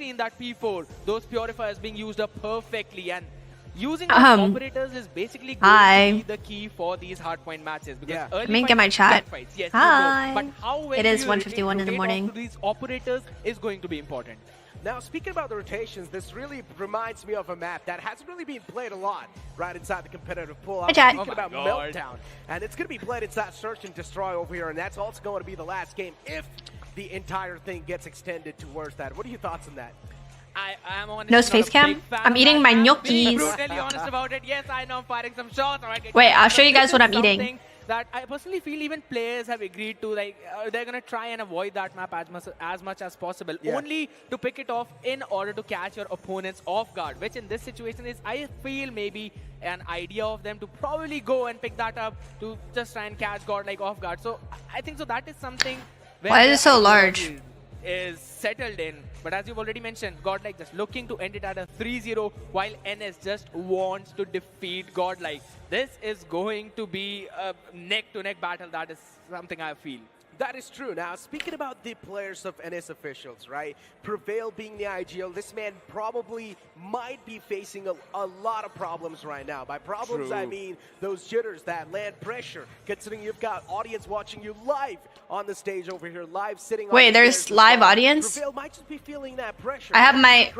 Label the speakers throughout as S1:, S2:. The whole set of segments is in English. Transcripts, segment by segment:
S1: seen that P4, those purifiers being used up perfectly, and using operators is basically going to be the key for these hardpoint matches. Because early
S2: Let me get my chat.
S1: Fights, yes,
S2: Hi.
S1: but how well
S2: It is
S1: you
S2: 1:51 in the morning.
S1: to these operators is going to be important.
S3: Now, speaking about the rotations, this really reminds me of a map that hasn't really been played a lot right inside the competitive pool. I'm speaking about Meltdown, and it's going to be played inside Search and Destroy over here, and that's also going to be the last game if the entire thing gets extended towards that. What are your thoughts on that?
S1: I'm honestly
S2: No space cam? I'm eating my gnocchis.
S1: Brutally honest about it. Yes, I know I'm firing some shots.
S2: Wait, I'll show you guys what I'm eating.
S1: That I personally feel even players have agreed to, like, they're going to try and avoid that map as much as possible, only to pick it off in order to catch your opponents off guard, which in this situation is, I feel, maybe an idea of them to probably go and pick that up to just try and catch Godlike off guard. So I think so that is something where
S2: why is it so large?
S1: Is settled in. But as you've already mentioned, Godlike just looking to end it at a 3-0, while NS just wants to defeat Godlike. This is going to be a neck-to-neck battle. That is something I feel.
S3: That is true. Now, speaking about the players of NS officials, right? Prevail being the IGL, this man probably might be facing a lot of problems right now. By problems, I mean those jitters, that LAN pressure, considering you've got audience watching you live on the stage over here, live sitting on
S2: Wait, there's live audience?
S3: Prevail might just be feeling that pressure.
S2: I have my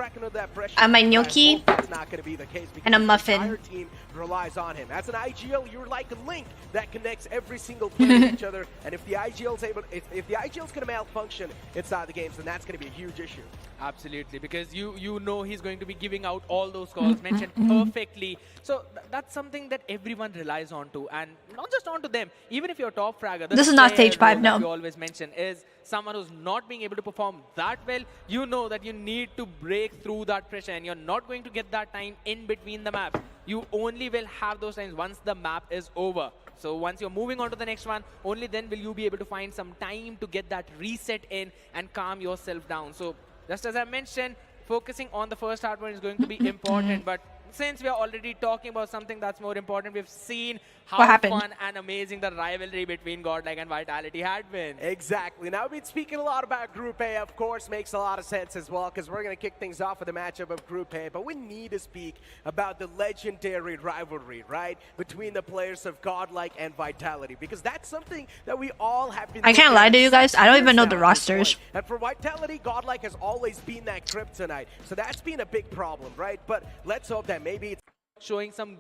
S2: gnocchi
S3: that's not going to be the case
S2: and a
S3: the
S2: muffin.
S3: entire team relies on him. As an IGL, you're like a link that connects every single player to each other, and if the IGL's if the IGL's going to malfunction inside the games, then that's going to be a huge issue.
S1: Absolutely, because you know he's going to be giving out all those calls mentioned perfectly. So that's something that everyone relies on to, and not just onto them. Even if you're top fragger,
S2: this is not stage 5, no.
S1: We always mention is someone who's not being able to perform that well. You know that you need to break through that pressure, and you're not going to get that time in between the map. You only will have those times once the map is over. So once you're moving on to the next one, only then will you be able to find some time to get that reset in and calm yourself down. So just as I mentioned, focusing on the first hardpoint is going to be important. But since we are already talking about something that's more important, we've seen how fun and amazing the rivalry between Godlike and Vitality had been.
S3: Exactly. Now, we've been speaking a lot about Group A, of course, makes a lot of sense as well, because we're going to kick things off with the matchup of Group A, but we need to speak about the legendary rivalry, right, between the players of Godlike and Vitality, because that's something that we all have been...
S2: I can't lie to you guys, I don't even know the rosters.
S3: And for Vitality, Godlike has always been that kryptonite, so that's been a big problem, right? But let's hope that maybe it's
S1: showing some...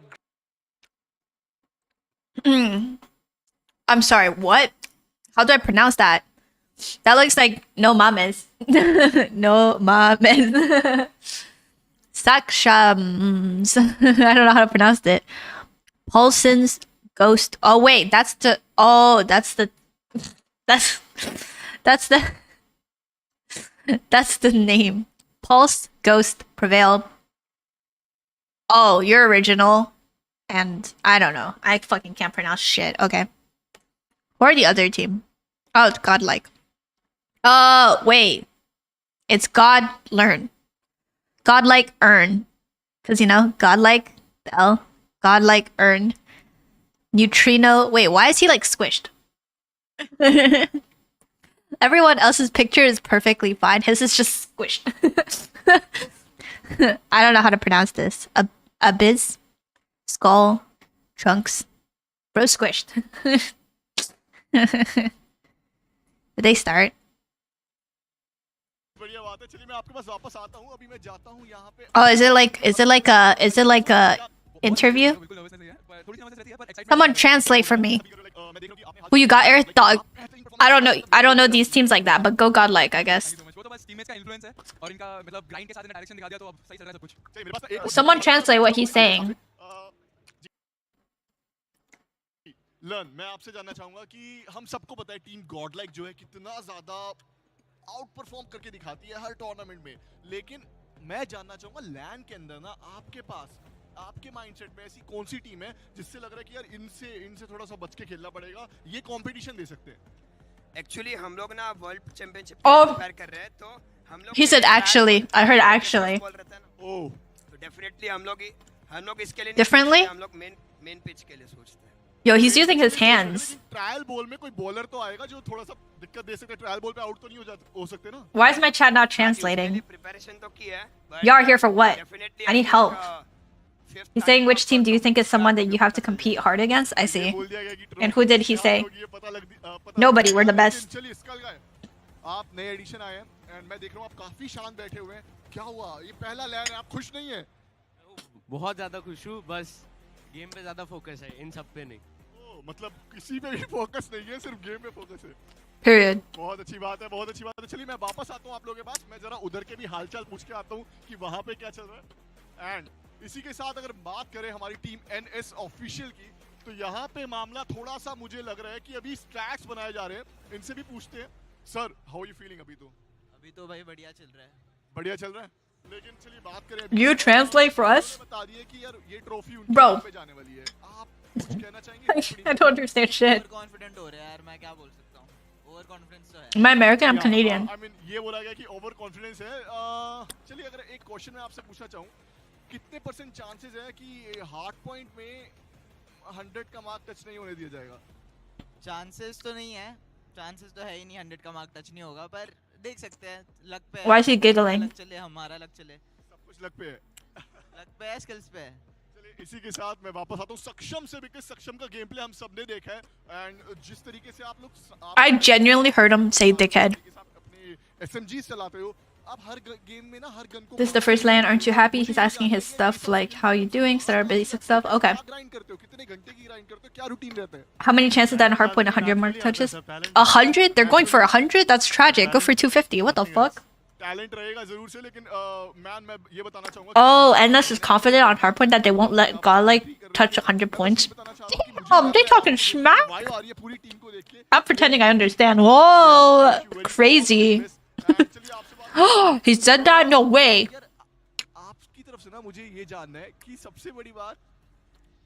S2: I'm sorry, what? How do I pronounce that? That looks like no mames. No mames. Sakshams. I don't know how to pronounce it. Paulson's Ghost. Oh wait, that's the that's the name. Pulse Ghost Prevail. Oh, you're original. And I don't know. I fucking can't pronounce shit. Okay. Or the other team. Oh, it's Godlike. Oh, wait. It's God Learn. Godlike Earn. Because, you know, Godlike, the L. Godlike Earn. Neutrino. Wait, why is he, like, squished? Everyone else's picture is perfectly fine. His is just squished. I don't know how to pronounce this. Abyss. Skull, Trunks, bro squished. Did they start? Oh, is it like a interview? Someone translate for me. Who you got, Aerith? Dog. I don't know these teams like that, but go Godlike, I guess. Someone translate what he's saying.
S4: Learn मैं आपसे जानना चाहूंगा कि हम सबको पता है team Godlike जो है कितना ज्यादा आउट परफॉर्म करके दिखाती है हर टूर्नामेंट में, लेकिन मैं जानना चाहूंगा लैन के अंदर ना आपके पास आपके माइंडसेट में ऐसी कौन सी टीम है जिससे लग रहा है कि यार इनसे थोड़ा सा बच के खेलना पड़ेगा, ये कंपटीशन दे सकते हैं?
S5: एक्चुअली हम लोग ना वर्ल्ड चैंपियनशिप प्रिपेयर कर रहे हैं, तो हम लोग
S2: He said actually. I heard actually.
S5: ओह, तो डेफिनेटली हम लोग इसके लिए
S2: Differently?
S5: हम लोग मेन पिच के लिए सोचते हैं.
S2: Yo, he's using his hands.
S4: Trial ball में कोई बॉलर तो आएगा जो थोड़ा सा दिक्कत दे सकता है. ट्रायल बॉल पे आउट तो नहीं हो सकते ना.
S2: Why is my chat not translating?
S5: Preparation तो की है.
S2: Y'all are here for what?
S5: Definitely
S2: I need
S5: think,
S2: help.
S5: fifth
S2: He's
S5: time
S2: saying which
S5: आपको
S2: team do you
S5: तो
S2: think is someone that you have to compete hard against? I see.
S4: बोल दिया गया कि
S2: And who did he
S4: क्या
S2: say?
S4: होगी ये पता पता
S2: Nobody, we're the
S4: लेकिन
S2: best.
S4: चलिए स्कल गाय आप नए एडिशन आए हैं एंड मैं देख रहा हूँ आप काफी शांत बैठे हुए हैं. क्या हुआ? ये पहला लैन है, आप खुश नहीं है?
S6: बहुत ज्यादा खुश हूँ. बस गेम पे ज्यादा फोकस है, इन सब पे नहीं.
S4: मतलब किसी पे भी फोकस नहीं है, सिर्फ गेम पे फोकस है.
S2: Period.
S4: बहुत अच्छी बात है, बहुत अच्छी बात है. चलिए मैं वापस आता हूँ आप लोगों के पास. मैं जरा उधर के भी हालचाल पूछ के आता हूँ कि वहाँ पे क्या चल रहा है. एंड इसी के साथ अगर बात करें हमारी टीम एनएस ऑफिशियल की, तो यहाँ पे मामला थोड़ा सा मुझे लग रहा है कि अभी स्ट्रैक्स बनाए जा रहे हैं. इनसे भी पूछते हैं. Sir how you feeling? अभी तो भाई बढ़िया चल रहा है. बढ़िया चल रहा है. लेकिन चलिए बात करें.
S2: You translate for us?
S4: बता दिए कि यार ये ट्रॉफी
S2: Bro.
S4: उनके पे जाने वाली है. आप कुछ कहना चाहेंगे?
S2: I don't understand shit.
S6: Confident हो रहा है यार, मैं क्या बोल सकता हूँ. ओवर कॉन्फिडेंस तो है.
S2: Am I American? I'm Canadian.
S4: I mean, ये बोला गया कि ओवर कॉन्फिडेंस है. चलिए अगर एक क्वेश्चन मैं आपसे पूछना चाहूँ, कितने % चांसेस है कि हार्ड पॉइंट में 100 का मार्क टच नहीं होने दिया जाएगा?
S6: चांसेस तो नहीं है. चांसेस तो है ही नहीं 100 का मार्क टच नहीं होगा, पर देख सकते हैं. लक पे है.
S2: Why is he giggling?
S6: Luck चले, हमारा लक चले.
S4: सब कुछ लग पे है.
S6: लक पे है, स्किल्स पे है.
S4: चलिए इसी के साथ मैं वापस आता हूँ सक्षम से, बिकॉज़ सक्षम का गेम प्ले हम सबने देखा है. एंड जिस तरीके से आप लोग
S2: I genuinely heard him say dickhead.
S4: अपने SMGs चलाते हो, आप हर गेम में ना हर गन को.
S2: This is the first LAN. Aren't you happy? He's asking his stuff like, how you doing? Start basic stuff. Okay.
S4: Grind करते हो, कितने घंटे की ग्राइंड करते हो, क्या रूटीन रहता है?
S2: How many chances that in Hardpoint 100 mark touches? 100? They're going for 100? That's tragic. Go for 250. What the fuck?
S4: Talent रहेगा जरूर से, लेकिन मैन मैं ये बताना चाहूंगा.
S2: Oh, NS is confident on Hardpoint that they won't let Godlike touch 100 points. Damn, they talking smack.
S4: Vibe आ रही है पूरी टीम को देख के.
S2: I'm pretending I understand. Whoa, crazy.
S4: चलिए आपसे बात.
S2: He said that? No way.
S4: यार आपकी तरफ से ना मुझे ये जानना है कि सबसे बड़ी बात,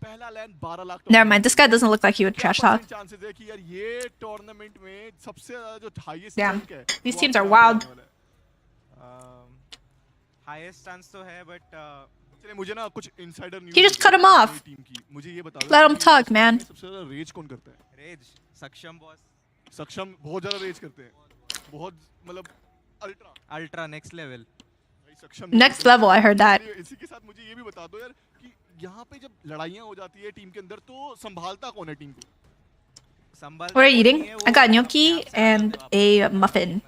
S4: पहला land 12 lakh.
S2: Never mind. This guy doesn't look like he would trash talk.
S4: Chances है कि यार ये टूर्नामेंट में सबसे ज्यादा जो हाईएस्ट
S2: Damn.
S4: रैंक है,
S2: These
S4: वो
S2: teams
S4: आपके
S2: are wild.
S4: सामने वाला है.
S7: हाईएस्ट चांस तो है, बट
S4: चलिए मुझे ना कुछ insider news.
S2: He just cut him off.
S4: Team की मुझे ये बता दो.
S2: Let him talk, man.
S4: सबसे ज्यादा रेज कौन करता है?
S7: रेज सक्षम बॉस.
S4: सक्षम बहुत ज्यादा रेज करते हैं. बहुत मतलब
S7: अल्ट्रा नेक्स्ट लेवल.
S4: भाई सक्षम
S2: Next level, I heard that.
S4: इसी के साथ मुझे ये भी बता दो यार कि यहाँ पे जब लड़ाइयाँ हो जाती है टीम के अंदर, तो संभालता कौन है टीम को?
S7: संभाल.
S2: What are you eating? I got gnocchi and a muffin.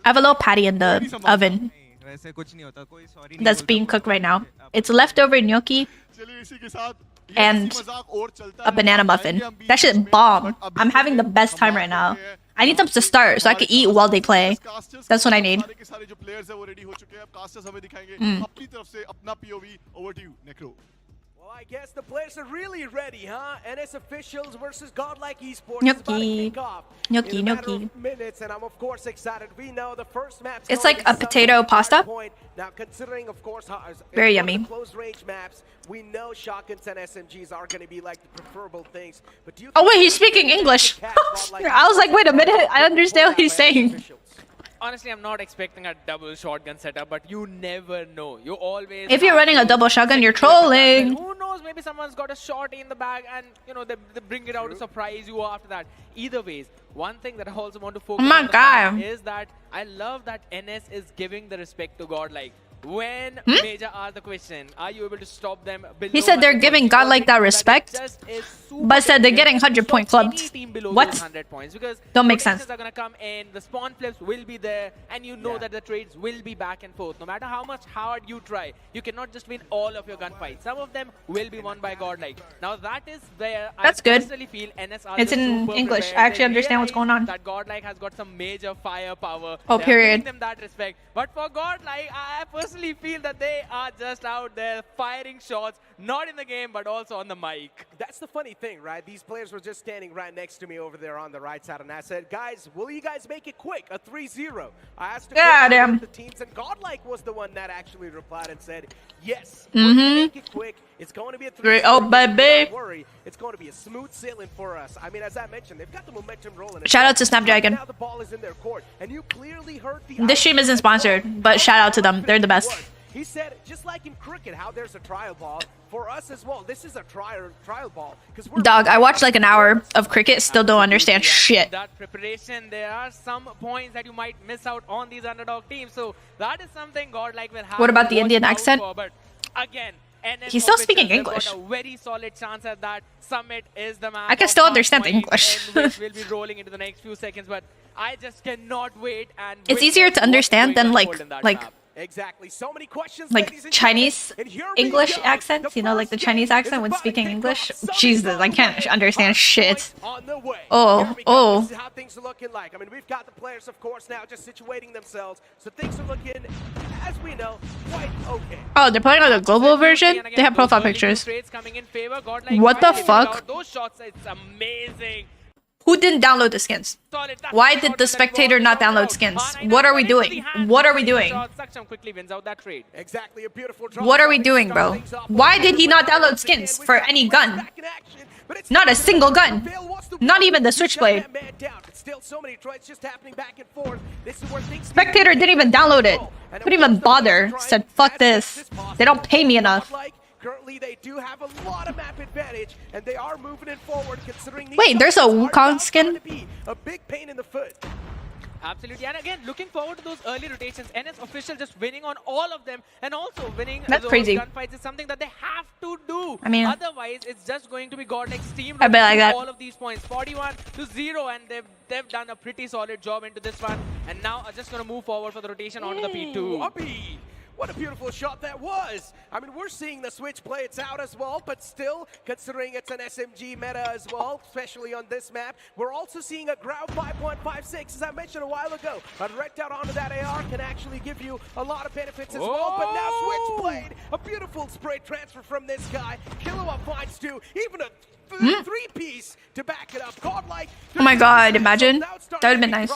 S2: I have a little patty in the oven
S7: वैसे कुछ नहीं होता, कोई sorry
S2: that's being cooked right now. It's leftover gnocchi
S4: चलिए इसी के साथ
S2: and a banana muffin. That shit bomb. I'm having the best time right now. I need them to start so I can eat while they play. That's what I need.
S4: सारे के सारे जो players हैं वो ready हो चुके हैं. अब कास्टर्स हमें दिखाएंगे अपनी तरफ से अपना POV. Over to you Necro.
S3: Well, I guess the players are really ready, huh? NS officials versus Godlike Esports is about to
S2: Gnocchi.
S3: kick off
S2: Gnocchi,
S3: in a matter
S2: gnocchi.
S3: of minutes, and I'm of course excited. We know the first map's
S2: It's
S3: gonna
S2: like
S3: be
S2: a potato
S3: somewhat
S2: pasta.
S3: Hardpoint. Now, considering, of course, how
S2: Very
S3: it's one
S2: yummy.
S3: of the close range maps, we know shotguns and SMGs are going to be like the preferable things. But do you
S2: Oh, wait,
S3: think
S2: he's speaking
S3: they can
S2: English.
S3: catch Godlike
S2: I was like, wait a minute. I understand what he's saying.
S3: officials?
S1: Honestly, I'm not expecting a double shotgun setup, but you never know. You always.
S2: If you're
S1: have
S2: running a
S1: to
S2: double shotgun, you're
S1: secure the gun.
S2: trolling.
S1: Who knows? Maybe someone's got a shot in the bag, and they bring it out to surprise you after that. Either ways, one thing that I also want to focus
S2: my
S1: on the fact
S2: God.
S1: is that I love that NS is giving the respect to Godlike. When Major asked the question, are you able to stop them below?
S2: He said they're
S1: 100
S2: giving
S1: points?
S2: Godlike that
S1: It
S2: respect,
S1: just is super
S2: but said they're getting
S1: difficult to
S2: 100-point
S1: stop
S2: clubs.
S1: any team below
S2: What?
S1: those 100 points, because
S2: Don't make sense.
S1: rotations are gonna come in, the spawn flips will be there, and you know that the trades will be back and forth. No matter how much hard you try, you cannot just win all of your gunfights. Some of them will be won by Godlike. Now that is where
S2: That's
S1: I
S2: good.
S1: personally feel NS are
S2: It's
S1: just
S2: in
S1: super
S2: English.
S1: prepared.
S2: I actually
S1: They
S2: understand what's going
S1: realize
S2: on.
S1: That Godlike has got some major firepower.
S2: Oh,
S1: They are
S2: period.
S1: giving them that respect. But for Godlike, I personally feel that they are just out there firing shots, not in the game, but also on the mic.
S3: That's the funny thing, right? These players were just standing right next to me over there on the right side, and I said, guys, will you guys make it quick? A 3-0. I asked a
S2: Yeah,
S3: question
S2: damn.
S3: about the teams, and Godlike was the one that actually replied and said, yes, we're going to make it quick. It's going to be a 3-0.
S2: Oh, baby.
S3: Don't worry. It's going to be a smooth sailing for us. I mean, as I mentioned, they've got the momentum rolling.
S2: Shout out to Snapdragon.
S3: Now the ball is in their court, and you clearly heard the
S2: This stream isn't sponsored, but shout out to them. They're the best.
S3: He said, just like in cricket, how there's a trial ball, for us as well, this is a trial ball. Because we're
S2: Dog, I watched like an hour of cricket, still don't understand
S1: Absolutely.
S2: shit.
S1: And that preparation, there are some points that you might miss out on these underdog teams. So that is something Godlike will have.
S2: What about
S1: to
S2: the
S1: watch
S2: Indian
S1: out
S2: accent?
S1: for. But again, NS
S2: He's still
S1: officials,
S2: speaking
S1: they've
S2: English.
S1: got a very solid chance at that. Summit is the map.
S2: I can
S1: of
S2: still understand
S1: Hardpoint,
S2: English.
S1: in which we'll be rolling into the next few seconds. But I just cannot wait. And
S2: It's easier to understand than like
S3: exactly. So many questions,
S2: like
S3: ladies and
S2: Chinese
S3: gentlemen. And here we
S2: English
S3: go.
S2: accents,
S3: The
S2: you know, like the
S3: first
S2: Chinese
S3: game
S2: accent
S3: is
S2: when
S3: about to
S2: speaking
S3: kick
S2: English.
S3: off. Summit
S2: Jesus,
S3: on
S2: I
S3: the
S2: can't
S3: way.
S2: understand shit.
S3: Hardpoint on the way.
S2: Oh,
S3: Here we go.
S2: oh.
S3: This is how things are looking like. I mean, we've got the players, of course, now just situating themselves. So things are looking, as we know, quite okay.
S2: Oh, they're playing on the global version? They have profile pictures. What the fuck?
S1: Those shots, it's amazing.
S2: Who didn't download the skins? Why did the spectator not download skins? What are we doing? What are we doing?
S1: Quickly wins out that trade.
S3: Exactly, a beautiful drop.
S2: What are we doing, bro? Why did he not download skins for any gun? Not a single gun. Not even the switchblade. Spectator didn't even download it. Couldn't even bother. Said, fuck this. They don't pay me enough.
S3: Currently, they do have a lot of map advantage, and they are moving it forward. Considering these
S2: Wait, there's a
S3: shots are
S2: Wukong
S3: not
S2: skin?
S3: going to be a big pain in the foot.
S1: Absolutely, and again, looking forward to those early rotations. NS official just winning on all of them, and also winning
S2: That's
S1: those
S2: crazy.
S1: gunfights is something that they have to do.
S2: I mean,
S1: otherwise, it's just going to be Godlike steam.
S2: I bet like that.
S1: All of these points, 41-0, and they've done a pretty solid job into this one, and now are just going to move forward for the rotation onto the P2.
S3: Uppy. What a beautiful shot that was. I mean, we're seeing the switch play it's out as well, but still, considering it's an SMG meta as well, especially on this map, we're also seeing a ground 5.56, as I mentioned a while ago. A red dot onto that AR can actually give you a lot of benefits as well, but now switch played. A beautiful spray transfer from this guy. Killua finds two, even a three-piece to back it up. Godlike.
S2: Oh my god, imagine. That would have been nice.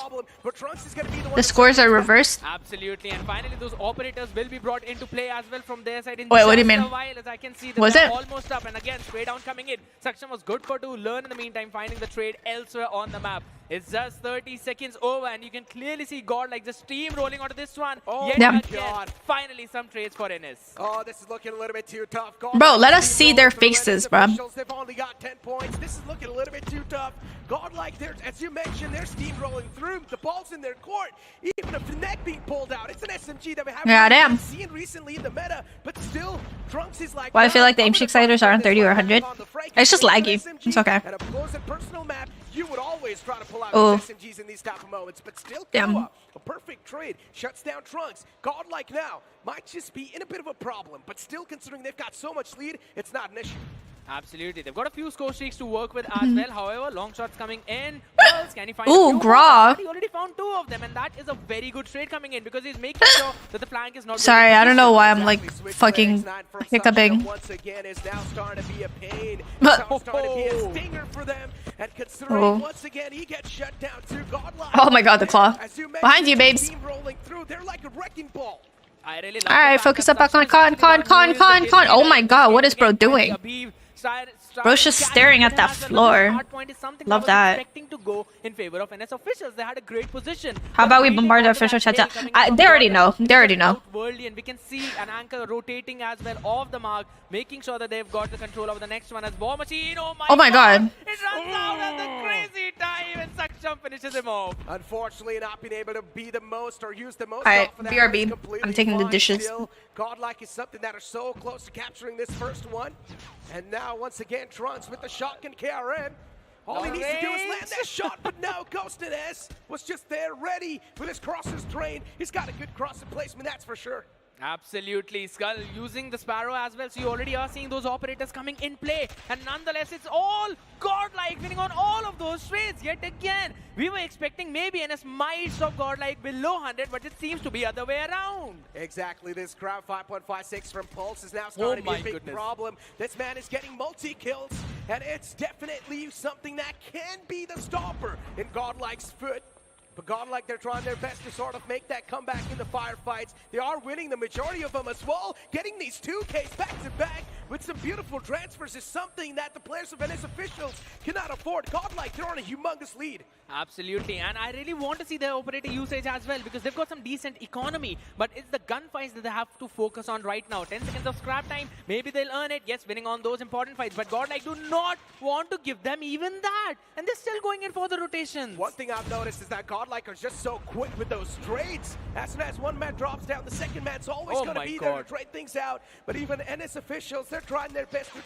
S2: The scores are reversed.
S1: Absolutely, and finally those operators will be brought into play as well from their side in
S2: Wait, what do you
S1: just
S2: mean?
S1: a while, as I can see that
S2: Was
S1: they're
S2: it?
S1: almost up, and again, spray down coming in. Saksham was good for 2, learn in the meantime, finding the trade elsewhere on the map. It's just 30 seconds over, and you can clearly see Godlike just steamrolling onto this one. Yet
S2: Yeah.
S1: again, finally some trades for NS.
S3: Oh, this is looking a little bit too tough.
S2: Bro, let us see their faces, bro.
S3: They've only got 10 points. This is looking a little bit too tough. Godlike, as you mentioned, they're steamrolling through. The ball's in their court. Even a Fnac being pulled out. It's an SMG that we haven't
S2: Yeah,
S3: really
S2: damn.
S3: seen recently in the meta, but still, Trunks is like,
S2: Well, I feel like the aim
S3: I'm gonna
S2: exciters are on
S3: find
S2: 30 or
S3: this
S2: 100.
S3: on the Frank.
S2: It's just
S3: an
S2: laggy.
S3: SMG,
S2: It's okay.
S3: And of course, a personal map, you would always try to pull out
S2: Oh.
S3: these SMGs in these type of moments, but still,
S2: Damn.
S3: Killua, a perfect trade, shuts down Trunks. Godlike now might just be in a bit of a problem, but still, considering they've got so much lead, it's not an issue.
S1: Absolutely, they've got a few score streaks to work with as well. However, long shots coming in. Pearls, can he find a
S2: Ooh,
S1: few?
S2: Gra.
S1: He already found 2 of them, and that is a very good trade coming in because he's making sure that the flank is not.
S2: Sorry, I don't know why I'm like
S3: Exactly, switch
S2: fucking
S3: legs, 9 from
S2: hiccuping.
S3: Saksham once again is now starting to be a pain.
S2: But-
S3: Now starting to be a stinger for them. And considering
S2: Oh.
S3: once again he gets shut down too. Godlike.
S2: Oh my god, the claw.
S3: As you mentioned,
S2: Behind you, babes.
S3: team rolling through, they're like a wrecking ball.
S1: I really love
S2: Alright,
S1: the fact
S2: focus
S1: that
S2: up back on
S1: Saksham is
S2: con.
S1: actually the one who is
S2: Oh
S1: the
S2: my god, what is bro doing?
S1: Abhi
S2: Bro's just staring at that floor. Love that.
S1: Expecting to go in favor of NS officials. They had a great position.
S2: How about we bombard the official chat? They already know. They already know.
S1: Worldly, and we can see an anchor rotating as well off the mark, making sure that they've got the control over the next one as War Machine.
S2: Oh my god.
S1: It runs out at the crazy time, and Saksham finishes him off.
S3: Unfortunately, not being able to be the most or use the most.
S2: Alright,
S3: off of that
S2: BRB.
S3: was completely
S2: I'm taking the
S3: fine.
S2: dishes.
S3: Still, Godlike is something that are so close to capturing this first one. And now, once again, Trunks with the shotgun KRM. All he needs to do is land that shot, but no, Ghosted S was just there, ready with his crosses trained. He's got a good crossing placement, that's for sure.
S1: Absolutely, Skull using the Sparrow as well, so you already are seeing those operators coming in play, and nonetheless it's all Godlike winning on all of those trades yet again. We were expecting maybe NS might stop Godlike below 100, but it seems to be other way around.
S3: Exactly, this crowd 5.56 from Pulse is now starting to be a big problem. This man is getting multi-kills, and it's definitely something that can be the stopper in Godlike's foot. But Godlike, they're trying their best to sort of make that comeback in the firefights. They are winning the majority of them as well, getting these 2Ks back to back. with some beautiful transfers is something that the players of NS officials cannot afford. Godlike, they're on a humongous lead.
S1: Absolutely, and I really want to see their operator usage as well because they've got some decent economy, but it's the gunfights that they have to focus on right now. 10 seconds of scrap time, maybe they'll earn it, yes, winning on those important fights, but Godlike do not want to give them even that, and they're still going in for the rotations.
S3: One thing I've noticed is that Godlike are just so quick with those trades. As soon as one man drops down, the second man's always going to be there to trade things out, but even NS officials, they're trying their best to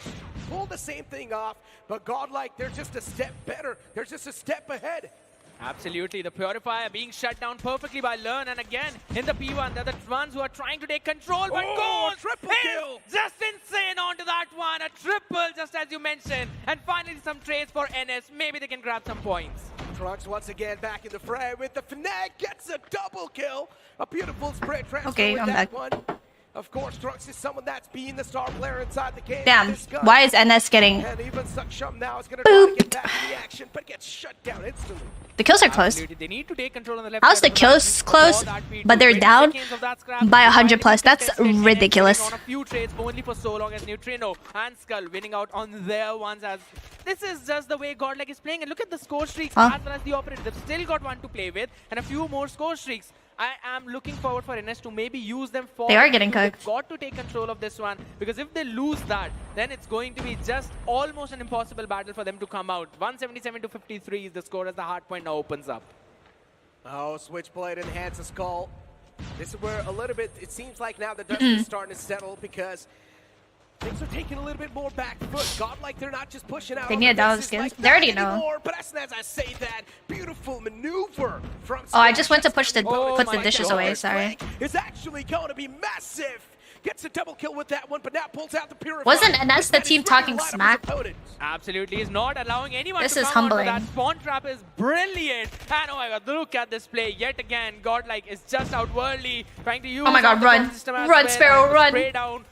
S3: pull the same thing off, but Godlike, they're just a step better, they're just a step ahead.
S1: Absolutely, the Purifier being shut down perfectly by Learn, and again, in the P1, they're the ones who are trying to take control, but Ghost
S3: triple kill!
S1: Just insane onto that one, a triple, just as you mentioned, and finally some trades for NS, maybe they can grab some points.
S3: Trunks once again back in the fray with the Fnac, gets a double kill, a beautiful spray transfer
S2: Okay,
S3: with
S2: I'm
S3: that
S2: back.
S3: one. Of course, Trunks is someone that's being the star player inside the game.
S2: Damn, why is NS getting...
S3: And even Saksham now is going to try to get back in the action, but gets shut down instantly.
S2: The kills are close.
S1: Absolutely. They need to take control on the left
S2: How's
S1: side
S2: the
S1: of
S2: kills
S1: map
S2: close,
S1: before that feed.
S2: but they're
S1: 20
S2: down
S1: seconds of that scrap.
S2: by 100 plus?
S1: Finally
S2: That's
S1: contested, and
S2: ridiculous.
S1: on a few trades only for so long as Neutrino and Skull winning out on their ones. As this is just the way Godlike is playing, and look at the score streaks
S2: Huh?
S1: as well as the operator. They've still got one to play with and a few more score streaks. I am looking forward for NS to maybe use them for...
S2: They are getting
S1: They've
S2: cooked.
S1: got to take control of this one, because if they lose that, then it's going to be just almost an impossible battle for them to come out. 177 to 53 is the score as the Hardpoint now opens up.
S3: Oh, Switchblade enhances Skull. This is where a little bit, it seems like now the dust is starting to settle because things are taking a little bit more back foot. Godlike, they're not just pushing out.
S2: They
S3: on
S2: need
S3: the
S2: a dollar
S3: bases
S2: skins.
S3: like
S2: They already
S3: that
S2: know.
S3: anymore. But as soon as I say that, beautiful maneuver from...
S2: Oh, I just went to push the
S1: Oh
S2: put the
S1: my
S2: dishes
S1: God.
S2: away. Sorry.
S3: It's actually going to be massive. Gets a double kill with that one, but now pulls out the Purifier.
S2: Wasn't NS the
S3: But
S2: team
S3: he's ready to
S2: talking
S3: light up his
S2: smack?
S3: opponent.
S1: Absolutely, he's not allowing anyone
S2: This
S1: to
S2: is
S1: come onto
S2: humbling.
S1: that. Spawn trap is brilliant. And oh my god, look at this play yet again. Godlike is just outworldly, trying to use
S2: Oh my god,
S1: out the
S2: run.
S1: bomb system as
S2: Run,
S1: well,
S2: Sparrow,
S1: and the
S2: run.
S1: Spray down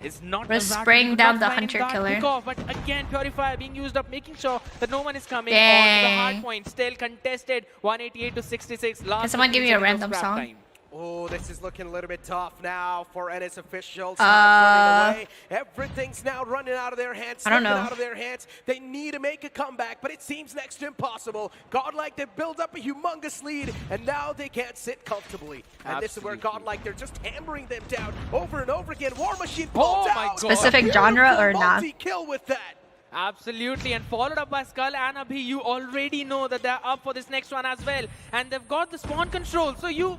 S1: is not
S2: We're
S1: the rat.
S2: spraying
S1: We could
S2: down
S1: not
S2: the
S1: find
S2: hunter
S1: that
S2: killer.
S1: kickoff, but again, Purifier being used up, making sure that no one is coming
S2: Dang.
S1: on the hard point. Still contested, 188 to 66. Last
S2: Can someone give
S1: 15
S2: me a
S1: seconds of
S2: random
S1: scrap
S2: song?
S1: time.
S3: Oh, this is looking a little bit tough now for NS officials. Running away. Everything's now running out of their hands.
S2: I don't
S3: slipping
S2: know.
S3: Out of their hands. They need to make a comeback, but it seems next to impossible. Godlike, they build up a humongous lead, and now they can't sit comfortably. And this is where
S1: Absolutely.
S3: Godlike, they're just hammering them down over and over again. War Machine
S1: Oh
S3: pulls
S1: my
S3: out.
S1: God.
S2: Specific genre or not?
S3: Multi-kill with that.
S1: Absolutely, and followed up by Skull and Abhi. You already know that they're up for this next one as well, and they've got the spawn control. So you,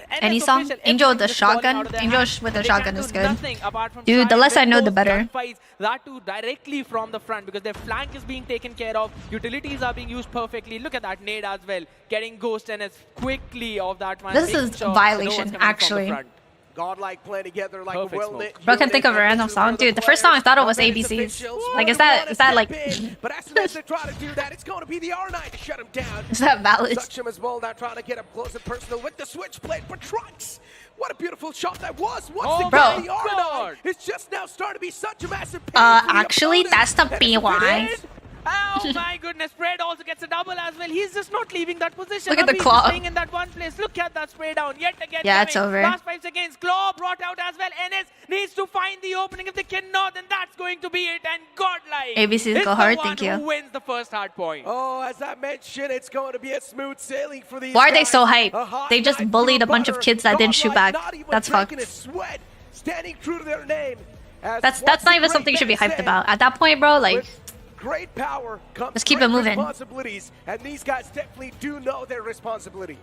S2: Any
S1: NS
S2: song?
S1: official,
S2: Angel with the
S1: everything is falling
S2: shotgun?
S1: out of their
S2: Angel
S1: hands.
S2: with the
S1: They
S2: shotgun
S1: can
S2: is
S1: do
S2: good.
S1: nothing apart from
S2: Dude, the
S1: trying
S2: less
S1: to
S2: I know,
S1: win
S2: the
S1: those
S2: better.
S1: gunfights, that too directly from the front, because their flank is being taken care of. Utilities are being used perfectly. Look at that nade as well, getting Ghost and as quickly of that one.
S2: This
S1: making
S2: is
S1: sure
S2: violation,
S1: no one's coming from the
S2: actually.
S1: front.
S3: Godlike playing together like
S1: Perfect
S3: a
S1: smoke.
S3: well-lit
S2: Bro, can think of a
S3: unit.
S2: random
S3: This is
S2: song?
S3: where
S2: Dude, the first song I thought it was
S3: players of
S2: ABCs.
S3: officials
S2: Like, is
S3: wanna
S2: that like...
S3: step in, but as soon as they try to do that, it's going to be the R9 to shut him down.
S2: Is that valid?
S3: Saksham as well now trying to get up close and personal with the switchblade for Trunks. What a beautiful shot that was. Once
S1: Oh
S3: again,
S2: Bro.
S3: the R9
S1: God.
S3: is just now starting to be such a massive pain for the
S2: Actually,
S3: opponent.
S2: that's the
S3: And it's
S2: PY.
S3: finished.
S1: Oh my goodness, Spread also gets a double as well. He's just not leaving that position.
S2: Look at the
S1: Abhi is
S2: claw.
S1: staying in that one place. Look at that spray down yet again.
S2: Yeah, it's
S1: coming.
S2: over.
S1: Last 5 seconds. Claw brought out as well. NS needs to find the opening. If they cannot, then that's going to be it. And Godlike
S2: ABCs
S1: is
S2: go hard,
S1: the
S2: thank
S1: one
S2: you.
S1: who wins the first hard point.
S3: Oh, as I mentioned, it's going to be a smooth sailing for these
S2: Why are they
S3: guys.
S2: so hyped?
S3: A hot
S2: They just
S3: night
S2: bullied
S3: through
S2: a bunch of
S3: butter.
S2: kids that didn't shoot
S3: Godlike
S2: back.
S3: not even
S2: That's
S3: drinking
S2: fucked.
S3: a sweat, standing true to their name. As
S2: That's
S3: once
S2: not
S3: a
S2: even
S3: great
S2: something you should be
S3: man
S2: hyped
S3: said,
S2: about. At that point, bro, like...
S3: with great power comes
S2: Let's keep
S3: great
S2: it moving.
S3: responsibilities, and these guys definitely do know their responsibility.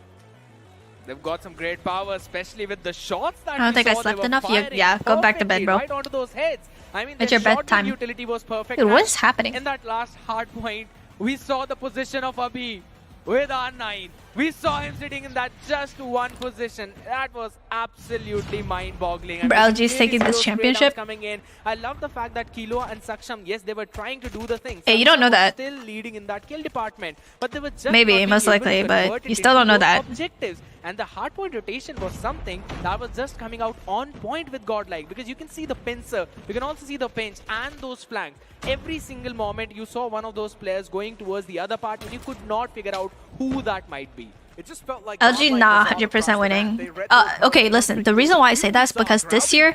S1: They've got some great power, especially with the shots that
S2: I don't
S1: we
S2: think I
S1: saw.
S2: slept
S1: They were
S2: enough.
S1: firing
S2: Yeah, go back to bed,
S1: perfectly
S2: bro.
S1: Right onto those heads. I mean,
S2: It's
S1: their
S2: your
S1: shotgun
S2: bedtime.
S1: utility was perfect.
S2: Dude, what
S1: And
S2: is happening?
S1: In that last hard point, we saw the position of Abhi with R9. We saw him sitting in that just one position. That was absolutely mind-boggling. And
S2: Bro,
S1: we
S2: LG is
S1: clearly
S2: taking
S1: see
S2: this
S1: those
S2: championship.
S1: spraydowns coming in. I love the fact that Kilo and Saksham, yes, they were trying to do the thing.
S2: Hey, you don't know
S1: Saksham was
S2: that.
S1: Still leading in that kill department, but they were just
S2: Maybe,
S1: not being
S2: most
S1: able
S2: likely,
S1: to
S2: but
S1: convert it
S2: you still
S1: into
S2: don't know
S1: those
S2: that.
S1: objectives. And the hardpoint rotation was something that was just coming out on point with Godlike, because you can see the pincer, you can also see the pinch and those flanks. Every single moment you saw one of those players going towards the other part, and you could not figure out who that might be.
S3: It just felt like
S2: LG
S3: Godlike
S2: not
S3: was all
S2: 100%
S3: across the map.
S2: winning.
S3: They read the
S2: Okay, listen. The reason why I say that is because this year,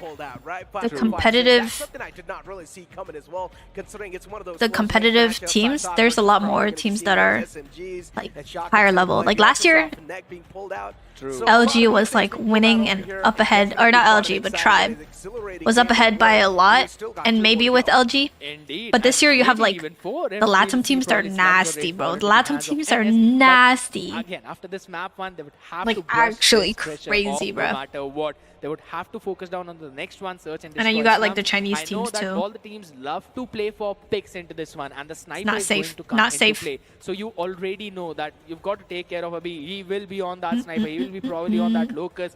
S2: the competitive, the competitive teams, there's a lot more teams that are like higher level. Like last year, LG was like winning and up ahead, or not LG, but Tribe was up ahead by a lot, and maybe with LG.
S1: Indeed.
S2: But this year you have like
S1: Even four,
S2: the LATAM teams that are nasty, bro. The LATAM teams are nasty.
S1: Again, after this map one, they would have
S2: Like,
S1: to brush
S2: actually
S1: this pressure
S2: crazy,
S1: off
S2: bro.
S1: No matter what, they would have to focus down on the next one, search and
S2: And then you
S1: destroy
S2: got, like, the
S1: slums.
S2: Chinese
S1: I know
S2: teams,
S1: that
S2: too.
S1: all the teams love to play for picks into this one, and the sniper
S2: not
S1: is
S2: safe.
S1: going to come
S2: Not
S1: into
S2: safe.
S1: play. So you already know that you've got to take care of Abhi. He will be on that sniper. He will be probably on that locust.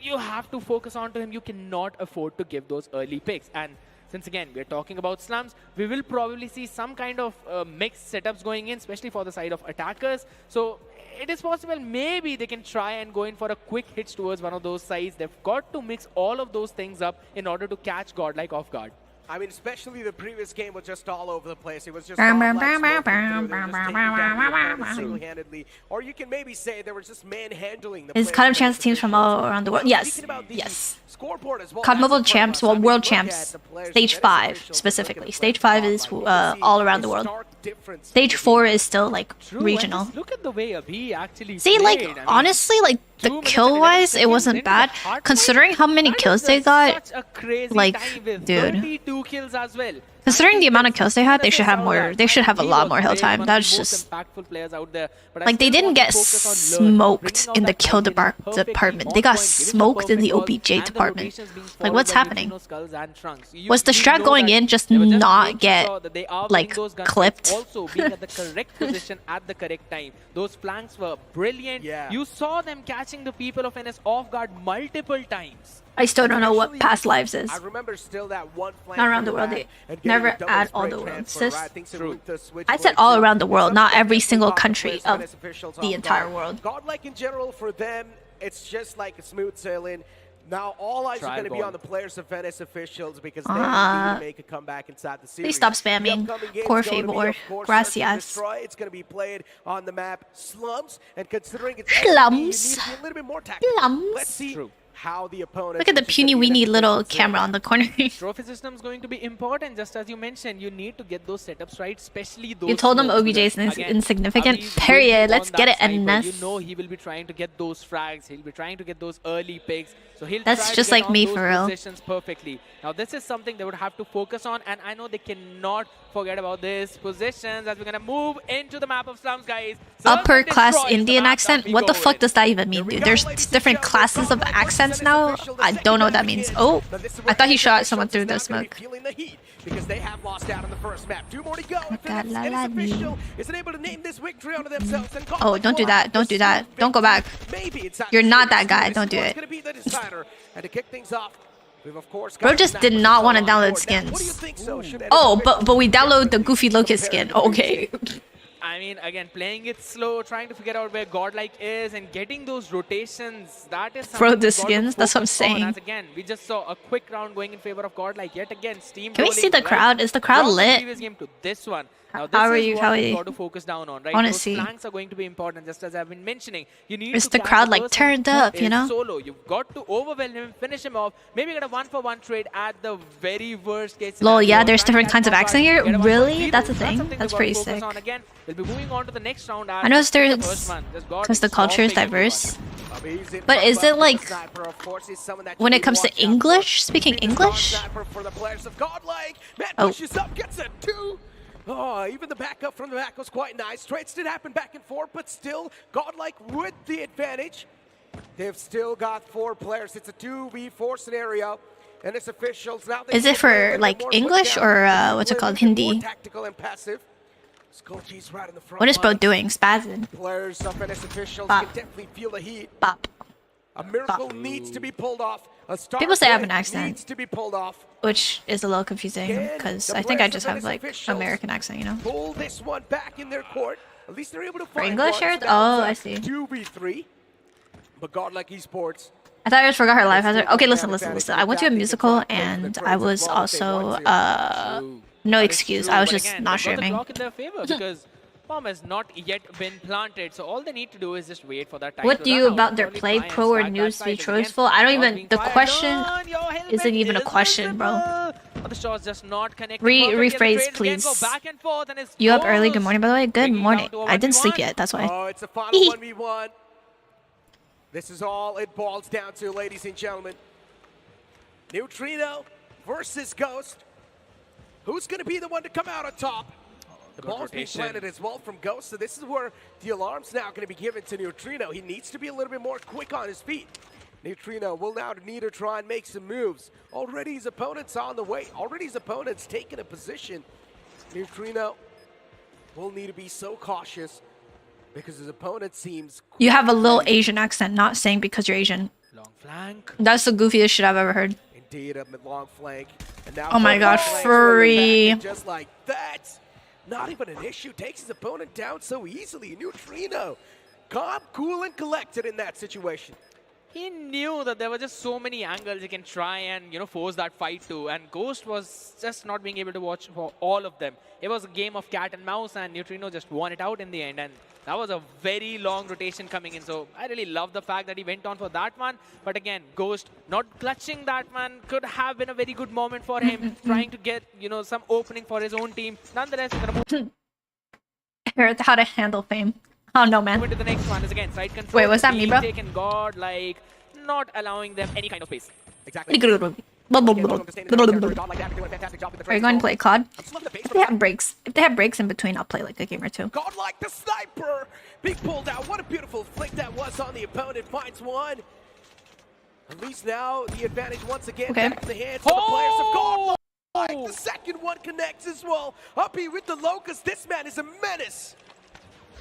S1: You have to focus on to him. You cannot afford to give those early picks. And since again we're talking about slums, we will probably see some kind of mixed setups going in, especially for the side of attackers. So it is possible maybe they can try and go in for a quick hits towards one of those sides. They've got to mix all of those things up in order to catch Godlike off guard.
S3: I mean, especially the previous game was just all over the place. It was just
S2: Bam, bam,
S3: Godlike
S2: bam,
S3: smoking
S2: bam,
S3: through. They were just
S2: bam,
S3: taking
S2: bam,
S3: down the
S2: bam,
S3: opponent
S2: bam.
S3: single-handedly. Or you can maybe say they were just manhandling the
S2: Is
S3: players
S2: COD of
S3: against
S2: Champs
S3: the
S2: teams from
S3: officials.
S2: all around the world?
S3: Now,
S2: Yes.
S3: speaking about the
S2: Yes.
S3: scoreboard as well,
S2: COD
S3: that's
S2: Mobile
S3: in front of
S2: Champs,
S3: us.
S2: well,
S3: I mean,
S2: World
S3: look
S2: Champs,
S3: at the players
S2: Stage
S3: of
S2: 5
S3: officials, look at
S2: specifically.
S3: the
S2: Stage
S3: players
S2: 5
S3: of
S2: is
S3: Godlike. You can see
S2: all around
S3: the
S2: the world.
S3: stark difference
S2: Stage
S3: between
S2: 4 is still like
S1: True, and
S2: regional.
S1: just look at the way Abhi actually
S2: See, like,
S1: played. I mean,
S2: honestly, like,
S1: 2
S2: the
S1: minutes and
S2: kill
S1: 11
S2: wise, it
S1: seconds
S2: wasn't
S1: into
S2: bad.
S1: the Hardpoint.
S2: Considering how many
S1: That
S2: kills
S1: is
S2: they got,
S1: such a crazy
S2: like,
S1: time with
S2: dude.
S1: 32 kills as well.
S2: Considering the amount of kills they had, they should have more. They should have a lot more hill time. That's just
S1: impactful players out there. But I
S2: like they
S1: still
S2: didn't
S1: want to
S2: get
S1: focus on Lurk,
S2: smoked
S1: bringing out
S2: in the
S1: that
S2: kill
S1: confidence perfectly
S2: department.
S1: on
S2: They got
S1: point, giving the
S2: smoked in the
S1: perfect
S2: OBJ
S1: calls, and the
S2: department.
S1: rotations being
S2: Like,
S1: followed
S2: what's
S1: by
S2: happening?
S1: Eugenio Skulls and Trunks.
S2: Was the strat
S1: know
S2: going
S1: that
S2: in just
S1: they were
S2: not
S1: making
S2: get,
S1: sure that they are
S2: like,
S1: winning those gunfights,
S2: clipped?
S1: also being at the correct position at the correct time. Those flanks were brilliant.
S3: Yeah.
S1: You saw them catching the people of NS off guard multiple times.
S2: I still don't know what past lives is.
S3: I remember still that one flank
S2: Not around the
S3: from
S2: world.
S3: back
S2: They
S3: and getting
S2: never
S3: a double
S2: add all
S3: spray
S2: the world,
S3: transfer,
S2: sis.
S3: right? I think so
S1: True.
S3: with the switch
S2: I said
S3: blade
S2: all
S3: too.
S2: around the world, not
S3: Something
S2: every
S3: that
S2: single
S3: caught the
S2: country
S3: players
S2: of
S3: NS officials
S2: the
S3: off
S2: entire
S3: guard.
S2: world.
S3: Godlike in general, for them, it's just like a smooth sailing. Now all eyes are going to be
S1: Trial
S3: on the players of Venice officials because they
S2: Ah.
S3: need to make a comeback inside the series.
S2: Please stop
S3: The
S2: spamming.
S3: upcoming game's
S2: Poor
S3: going to be,
S2: favor.
S3: of course, Search and
S2: Gracias.
S3: Destroy. It's going to be played on the map Slums, and considering it's
S2: Slums.
S3: you need to be a little bit more tactical.
S2: Slums.
S3: Let's see
S1: True.
S3: how the opponent.
S2: Look at the puny weeny little camera on the corner.
S1: Trophy system is going to be important, just as you mentioned. You need to get those setups right, especially those.
S2: You told him
S1: smokes,
S2: OBJ is
S1: because, again,
S2: insignificant.
S1: Abhi will
S2: Period.
S1: be
S2: Let's
S1: on
S2: get
S1: that
S2: it,
S1: sniper.
S2: Enes.
S1: You know he will be trying to get those frags. He'll be trying to get those early picks. So he'll
S2: That's
S1: try
S2: just
S1: to get
S2: like
S1: on
S2: me,
S1: those
S2: for real.
S1: positions perfectly. Now this is something they would have to focus on, and I know they cannot forget about this positions as we're gonna move into the map of slums, guys. Search
S2: Upper
S1: and
S2: class
S1: destroy is the
S2: Indian
S1: map that
S2: accent?
S1: we
S2: What the
S1: go
S2: fuck
S1: with.
S2: does that even mean, dude? There's different classes of accents now? I don't know what that means. Oh, I thought he shot someone through the smoke.
S3: Feeling the heat because they have lost out on the first map. 2 more to go. If
S2: La,
S3: it's
S2: la, la,
S3: official, isn't able to name this victory onto themselves. And
S2: Oh, don't do that. Don't do that. Don't go back.
S3: Maybe it's
S2: You're not that guy. Don't do it.
S3: Gonna be the decider. And to kick things off, we've of course
S2: Bro
S3: got
S2: just
S3: the
S2: did
S3: Knackers
S2: not want to
S3: on
S2: download
S3: board. Now, what do you
S2: skins.
S3: think so? Should
S2: Oh,
S3: NS
S2: but we
S3: officials
S2: download the Goofy Locust skin.
S3: compare
S2: Oh,
S3: to
S2: okay.
S1: I mean, again, playing it slow, trying to figure out where Godlike is and getting those rotations, that is something
S2: Bro, the
S1: we've got to
S2: skins, that's what I'm
S1: focus on.
S2: saying.
S1: As again, we just saw a quick round going in favor of Godlike. Yet again, Steam
S2: Can we see the crowd? Is the crowd
S1: from the
S2: lit?
S1: previous game to this one. Now, this
S2: How are
S1: is
S2: you-
S1: what
S2: how are
S1: we've
S2: you-
S1: got to focus down on, right?
S2: Wanna
S1: Those
S2: see.
S1: flanks are going to be important, just as I've been mentioning. You need
S2: Is
S1: to
S2: the
S1: catch
S2: crowd,
S1: the
S2: like,
S1: person
S2: turned
S1: who
S2: up, you
S1: is
S2: know?
S1: Solo. You've got to overwhelm him, finish him off. Maybe get a 1-for-1 trade at the very worst case.
S2: Lol,
S1: scenario.
S2: yeah, there's
S1: Try and
S2: different
S1: catch
S2: kinds of
S1: off
S2: accent
S1: guard,
S2: here?
S1: get a 1-1
S2: Really?
S1: lead.
S2: That's a thing?
S1: something
S2: That's
S1: we've got to
S2: pretty
S1: focus
S2: sick.
S1: on again. We'll be moving on to the next round.
S2: I noticed
S1: the
S2: there's-
S1: first one just got
S2: 'cause the culture is
S1: stomping
S2: diverse.
S1: everyone.
S2: But is it like when it comes to English, speaking English? Oh.
S3: Oh, even the backup from the back was quite nice. Trades did happen back and forth, but still, Godlike with the advantage. They've still got 4 players. It's a 2v4 scenario, and it's officials now.
S2: Is it for, like, English or, what's it called, Hindi?
S3: Tactical and passive. Skoji's right in the front
S2: What is bro
S3: line.
S2: doing? Spazzing.
S3: Players of NS officials
S2: Bop.
S3: can definitely feel the heat.
S2: Bop.
S3: A miracle needs to be pulled off. A star
S2: People say I have an
S3: play
S2: accent.
S3: needs to be pulled off.
S2: Which is a little confusing because I think I just have like American accent, you know?
S3: Pull this one back in their court. At least they're able to find
S2: English
S3: one.
S2: shirts?
S3: So now
S2: Oh, I
S3: it's a
S2: see.
S3: 2v3. But Godlike Esports.
S2: I thought I just forgot her life hazard. Okay, listen. I went to a musical and I was also, no excuse. I was just not streaming.
S1: Block in their favor because Bomb has not yet been planted, so all they need to do is just wait for that time.
S2: What
S1: to
S2: do
S1: run
S2: you
S1: out
S2: about
S1: and
S2: their
S1: probably
S2: play,
S1: try and
S2: pro or
S1: stack that
S2: news, to be
S1: side again.
S2: truthful? I don't
S1: Shots
S2: even.
S1: being
S2: The
S1: fired.
S2: question
S1: None, your helmet
S2: isn't even a
S1: is
S2: question, bro.
S1: visible. But the shot's just not connected.
S2: Rephrase,
S1: perfectly. The trades again
S2: please.
S1: go back and forth, and it's
S2: You up early? Good
S1: close.
S2: morning, by the way. Good
S1: Bringing it
S2: morning.
S1: down to a
S2: I didn't sleep
S1: 1v1.
S2: yet. That's why.
S3: Oh, it's a final 1v1. This is all it boils down to, ladies and gentlemen. Neutrino versus Ghost. Who's going to be the one to come out on top? The
S1: good
S3: ball's being
S1: rotation.
S3: planted as well from Ghost, so this is where the alarm's now going to be given to Neutrino. He needs to be a little bit more quick on his feet. Neutrino will now need to try and make some moves. Already his opponent's on the way. Already his opponent's taken a position. Neutrino will need to be so cautious because his opponent seems...
S2: You have a little Asian accent, not saying because you're Asian.
S1: Long flank.
S2: That's the goofiest shit I've ever heard.
S3: Indeed, a long flank. And now
S2: Oh my god,
S3: flanks
S2: furry.
S3: from the back, and just like that. Not even an issue. Takes his opponent down so easily. Neutrino. Calm, cool, and collected in that situation.
S1: He knew that there were just so many angles he can try and, you know, force that fight to, and Ghost was just not being able to watch for all of them. It was a game of cat and mouse, and Neutrino just won it out in the end, and that was a very long rotation coming in. So I really love the fact that he went on for that one. But again, Ghost not clutching that one could have been a very good moment for him, trying to get, you know, some opening for his own team. Nonetheless, he's gonna move
S2: Heard how to handle fame. Oh no, man.
S1: into the next one. Is again side control.
S2: Wait, was that me,
S1: being
S2: bro?
S1: Taken God, like not allowing them any kind of space.
S3: Exactly.
S2: Are you going to play COD? If they have breaks. If they have breaks in between, I'll play like a game or two.
S3: Godlike the sniper. Big pull down. What a beautiful flick that was on the opponent. Finds one. At least now the advantage once again
S2: Okay.
S3: back in the hands of the players of Godlike. The second one connects as well. Uppy with the Locust. This man is a menace.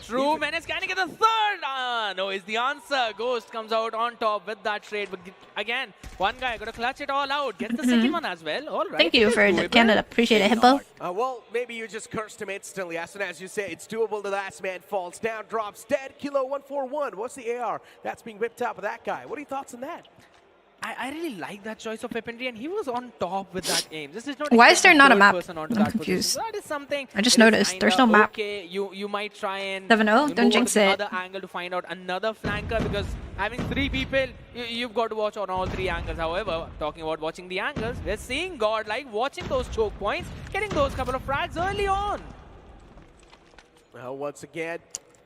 S1: True menace, can he get the third? No is the answer. Ghost comes out on top with that trade. But again, one guy got to clutch it all out. Gets the second one as well. All right.
S2: Thank you
S1: it is
S2: for the
S1: doable.
S2: Canada. Appreciate it, Hippo.
S3: Well, maybe you just cursed him instantly. As soon as you say it's doable, the last man falls down, drops dead. Kilo 141. What's the AR that's being whipped out of that guy? What are your thoughts on that?
S1: I really like that choice of weaponry, and he was on top with that aim. This is not
S2: Why is there not a
S1: third
S2: map?
S1: person onto
S2: I'm
S1: that
S2: confused.
S1: position. So that is something.
S2: I just
S1: that is
S2: noticed there's
S1: kinda
S2: no map.
S1: Okay, you might try and
S2: 7-0,
S1: you
S2: don't
S1: move on
S2: jinx
S1: to the
S2: it.
S1: other angle to find out another flanker, because having three people, you've got to watch on all three angles. However, talking about watching the angles, we're seeing Godlike watching those choke points, getting those couple of frags early on.
S3: Well, once again,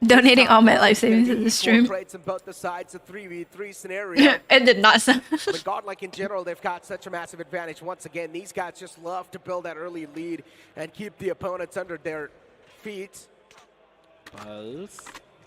S2: Donating all my life savings to the stream.
S3: trades on both the sides, a 3v3 scenario.
S2: It did not sound.
S3: But Godlike in general, they've got such a massive advantage. Once again, these guys just love to build that early lead and keep the opponents under their feet.
S1: Pulse.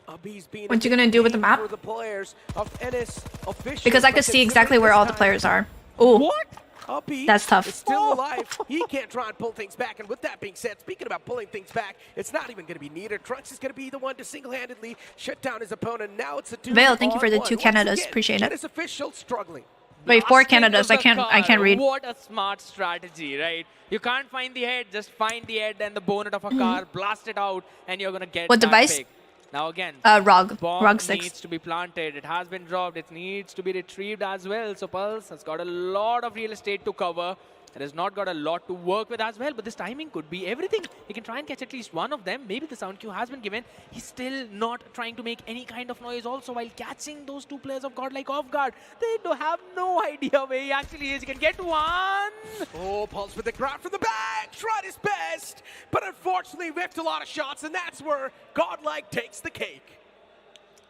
S3: Abby's being
S2: What you gonna do with the map?
S3: For the players of NS officials,
S2: Because I
S3: but
S2: could see exactly
S3: considering
S2: where
S3: this
S2: all the
S3: time,
S2: players are. Ooh.
S1: What?
S3: Uppy
S2: That's tough.
S3: is still alive. He can't try and pull things back. And with that being said, speaking about pulling things back, it's not even going to be needed. Trunks is going to be the one to single-handedly shut down his opponent. Now it's a 2-on-1.
S2: Vale, thank you for the 2
S3: Once
S2: Canadas.
S3: again,
S2: Appreciate it.
S3: NS official struggling.
S2: Wait, 4
S1: Last hit
S2: Canadas.
S1: of
S2: I
S1: the
S2: can't
S1: car.
S2: read.
S1: What a smart strategy, right? You can't find the head, just find the head and the bonnet of a car, blast it out, and you're gonna get
S2: What
S1: that
S2: device?
S1: pick. Now again,
S2: ROG.
S1: bomb
S2: ROG 6.
S1: needs to be planted. It has been dropped. It needs to be retrieved as well. So Pulse has got a lot of real estate to cover. It has not got a lot to work with as well, but this timing could be everything. He can try and catch at least one of them. Maybe the sound cue has been given. He's still not trying to make any kind of noise also while catching those two players of Godlike off guard. They do have no idea where he actually is. He can get one.
S3: Oh, Pulse with the grab from the back. Tried his best, but unfortunately whiffed a lot of shots, and that's where Godlike takes the cake.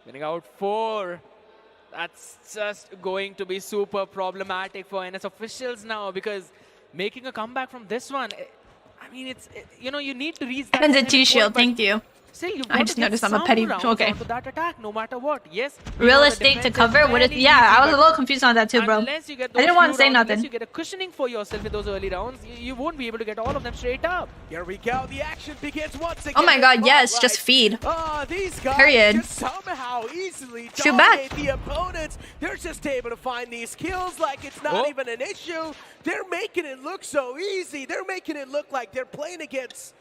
S1: Winning out 4. That's just going to be super problematic for NS officials now, because making a comeback from this one, I mean, you know, you need to reach that.
S2: And the
S1: 7
S2: T-shield,
S1: point, but
S2: thank you.
S1: Still, you've
S2: I
S1: got
S2: just
S1: to get
S2: noticed I'm a
S1: some
S2: petty-
S1: rounds
S2: okay.
S1: onto that attack, no matter what. Yes. we
S2: Real
S1: know the
S2: estate to
S1: defense is
S2: cover? What is?
S1: fairly
S2: Yeah,
S1: easy,
S2: I was a
S1: but
S2: little confused on that too, bro.
S1: unless you get
S2: I didn't
S1: those
S2: want to
S1: few
S2: say
S1: rounds,
S2: nothing.
S1: Unless you get a cushioning for yourself with those early rounds, you won't be able to get all of them straight up.
S3: Here we go. The action begins once again.
S2: Oh my god, yes,
S3: Godlike.
S2: just feed.
S3: These guys
S2: Period.
S3: just somehow easily
S2: Shoot back.
S3: dominate the opponents. They're just able to find these kills like it's not
S1: Oh.
S3: even an issue. They're making it look so easy. They're making it look like they're playing against...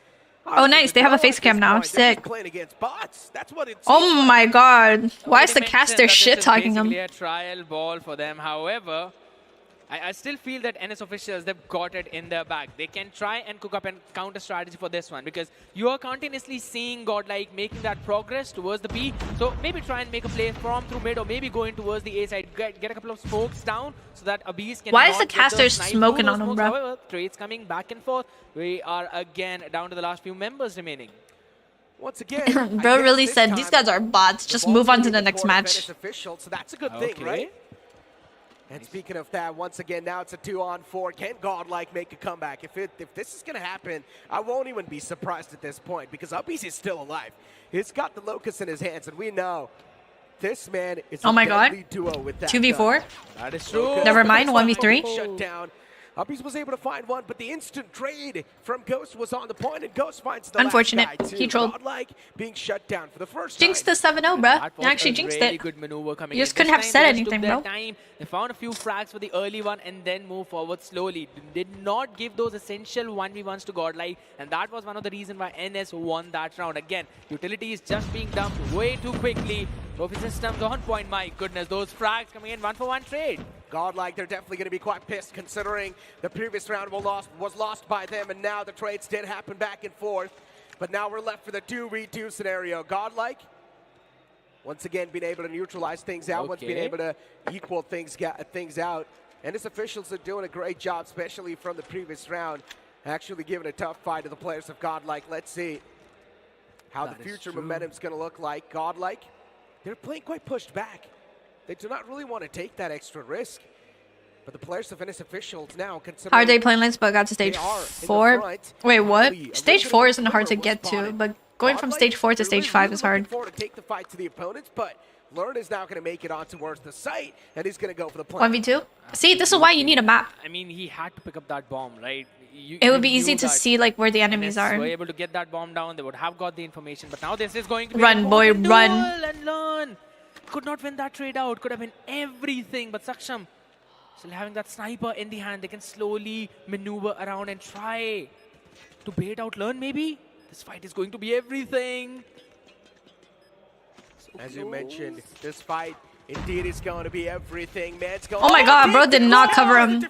S2: Oh, nice, they have a face cam now.
S3: They're
S2: Sick.
S3: just playing against bots. That's what it's.
S2: Oh my god. Why is the
S1: Already mentioned
S2: caster
S1: that this
S2: shit
S1: is
S2: talking him?
S1: basically a trial ball for them. However, I still feel that NS officials, they've got it in their bag. They can try and cook up a counter strategy for this one because you are continuously seeing Godlike making that progress towards the B. So maybe try and make a play from through mid or maybe going towards the A side. Get a couple of smokes down so that Abyss can.
S2: Why is the
S1: not get those
S2: caster
S1: nice
S2: smoking
S1: blue
S2: on him,
S1: smokes.
S2: bro?
S1: However, trades coming back and forth. We are again down to the last few members remaining.
S3: Once again,
S2: Bro really said these guys are bots. Just move on to the next match.
S3: Official, so that's a good thing, right? And speaking of that, once again, now it's a 2-on-4. Can Godlike make a comeback? If this is going to happen, I won't even be surprised at this point because Abyss is still alive. He's got the Locust in his hands, and we know this man is
S2: Oh my God.
S3: duo with that
S2: 2v4?
S3: gun.
S1: That is true.
S2: Never mind, 1v3.
S3: Shut down. Abyss was able to find one, but the instant trade from Ghost was on the point, and Ghost finds the
S2: Unfortunate.
S3: last guy too.
S2: He trolled.
S3: Godlike being shut down for the first
S2: Jinxed
S3: time.
S2: the 7-0, bro.
S1: That was
S2: Actually
S1: a
S2: jinxed
S1: really
S2: it.
S1: good maneuver coming
S2: You just
S1: in.
S2: couldn't
S1: This
S2: have
S1: time
S2: said
S1: they just
S2: anything,
S1: took
S2: bro.
S1: their time. They found a few frags for the early one and then moved forward slowly. Did not give those essential 1v1s to Godlike, and that was one of the reasons why NS won that round. Again, utility is just being dumped way too quickly. Trophy systems on point. My goodness, those frags coming in 1-for-1 trade.
S3: Godlike, they're definitely going to be quite pissed considering the previous round was lost by them, and now the trades did happen back and forth. But now we're left for the 2v2 scenario. Godlike, once again, being able to neutralize things out, once being able to equal things out. And his officials are doing a great job, especially from the previous round, actually giving a tough fight to the players of Godlike. Let's see how the future momentum's going to look like. Godlike, they're playing quite pushed back. They do not really want to take that extra risk. But the players of NS officials now consider.
S2: Hard day playing lanes, but got to stage 4. Wait, what? Stage 4 isn't hard to get to, but going from stage 4 to stage 5 is hard.
S3: To take the fight to the opponents, but Learn is now going to make it on towards the site, and he's going to go for the plant.
S2: 1v2? See, this is why you need a map.
S1: I mean, he had to pick up that bomb, right?
S2: It would be easy to see like where the enemies are.
S1: Were able to get that bomb down. They would have got the information, but now this is going to be
S2: Run, boy, run.
S1: And Learn could not win that trade out. Could have been everything, but Saksham still having that sniper in the hand. They can slowly maneuver around and try to bait out Learn. Maybe this fight is going to be everything.
S3: As you mentioned, this fight indeed is going to be everything. Man's going.
S2: Oh my God, bro did not cover him.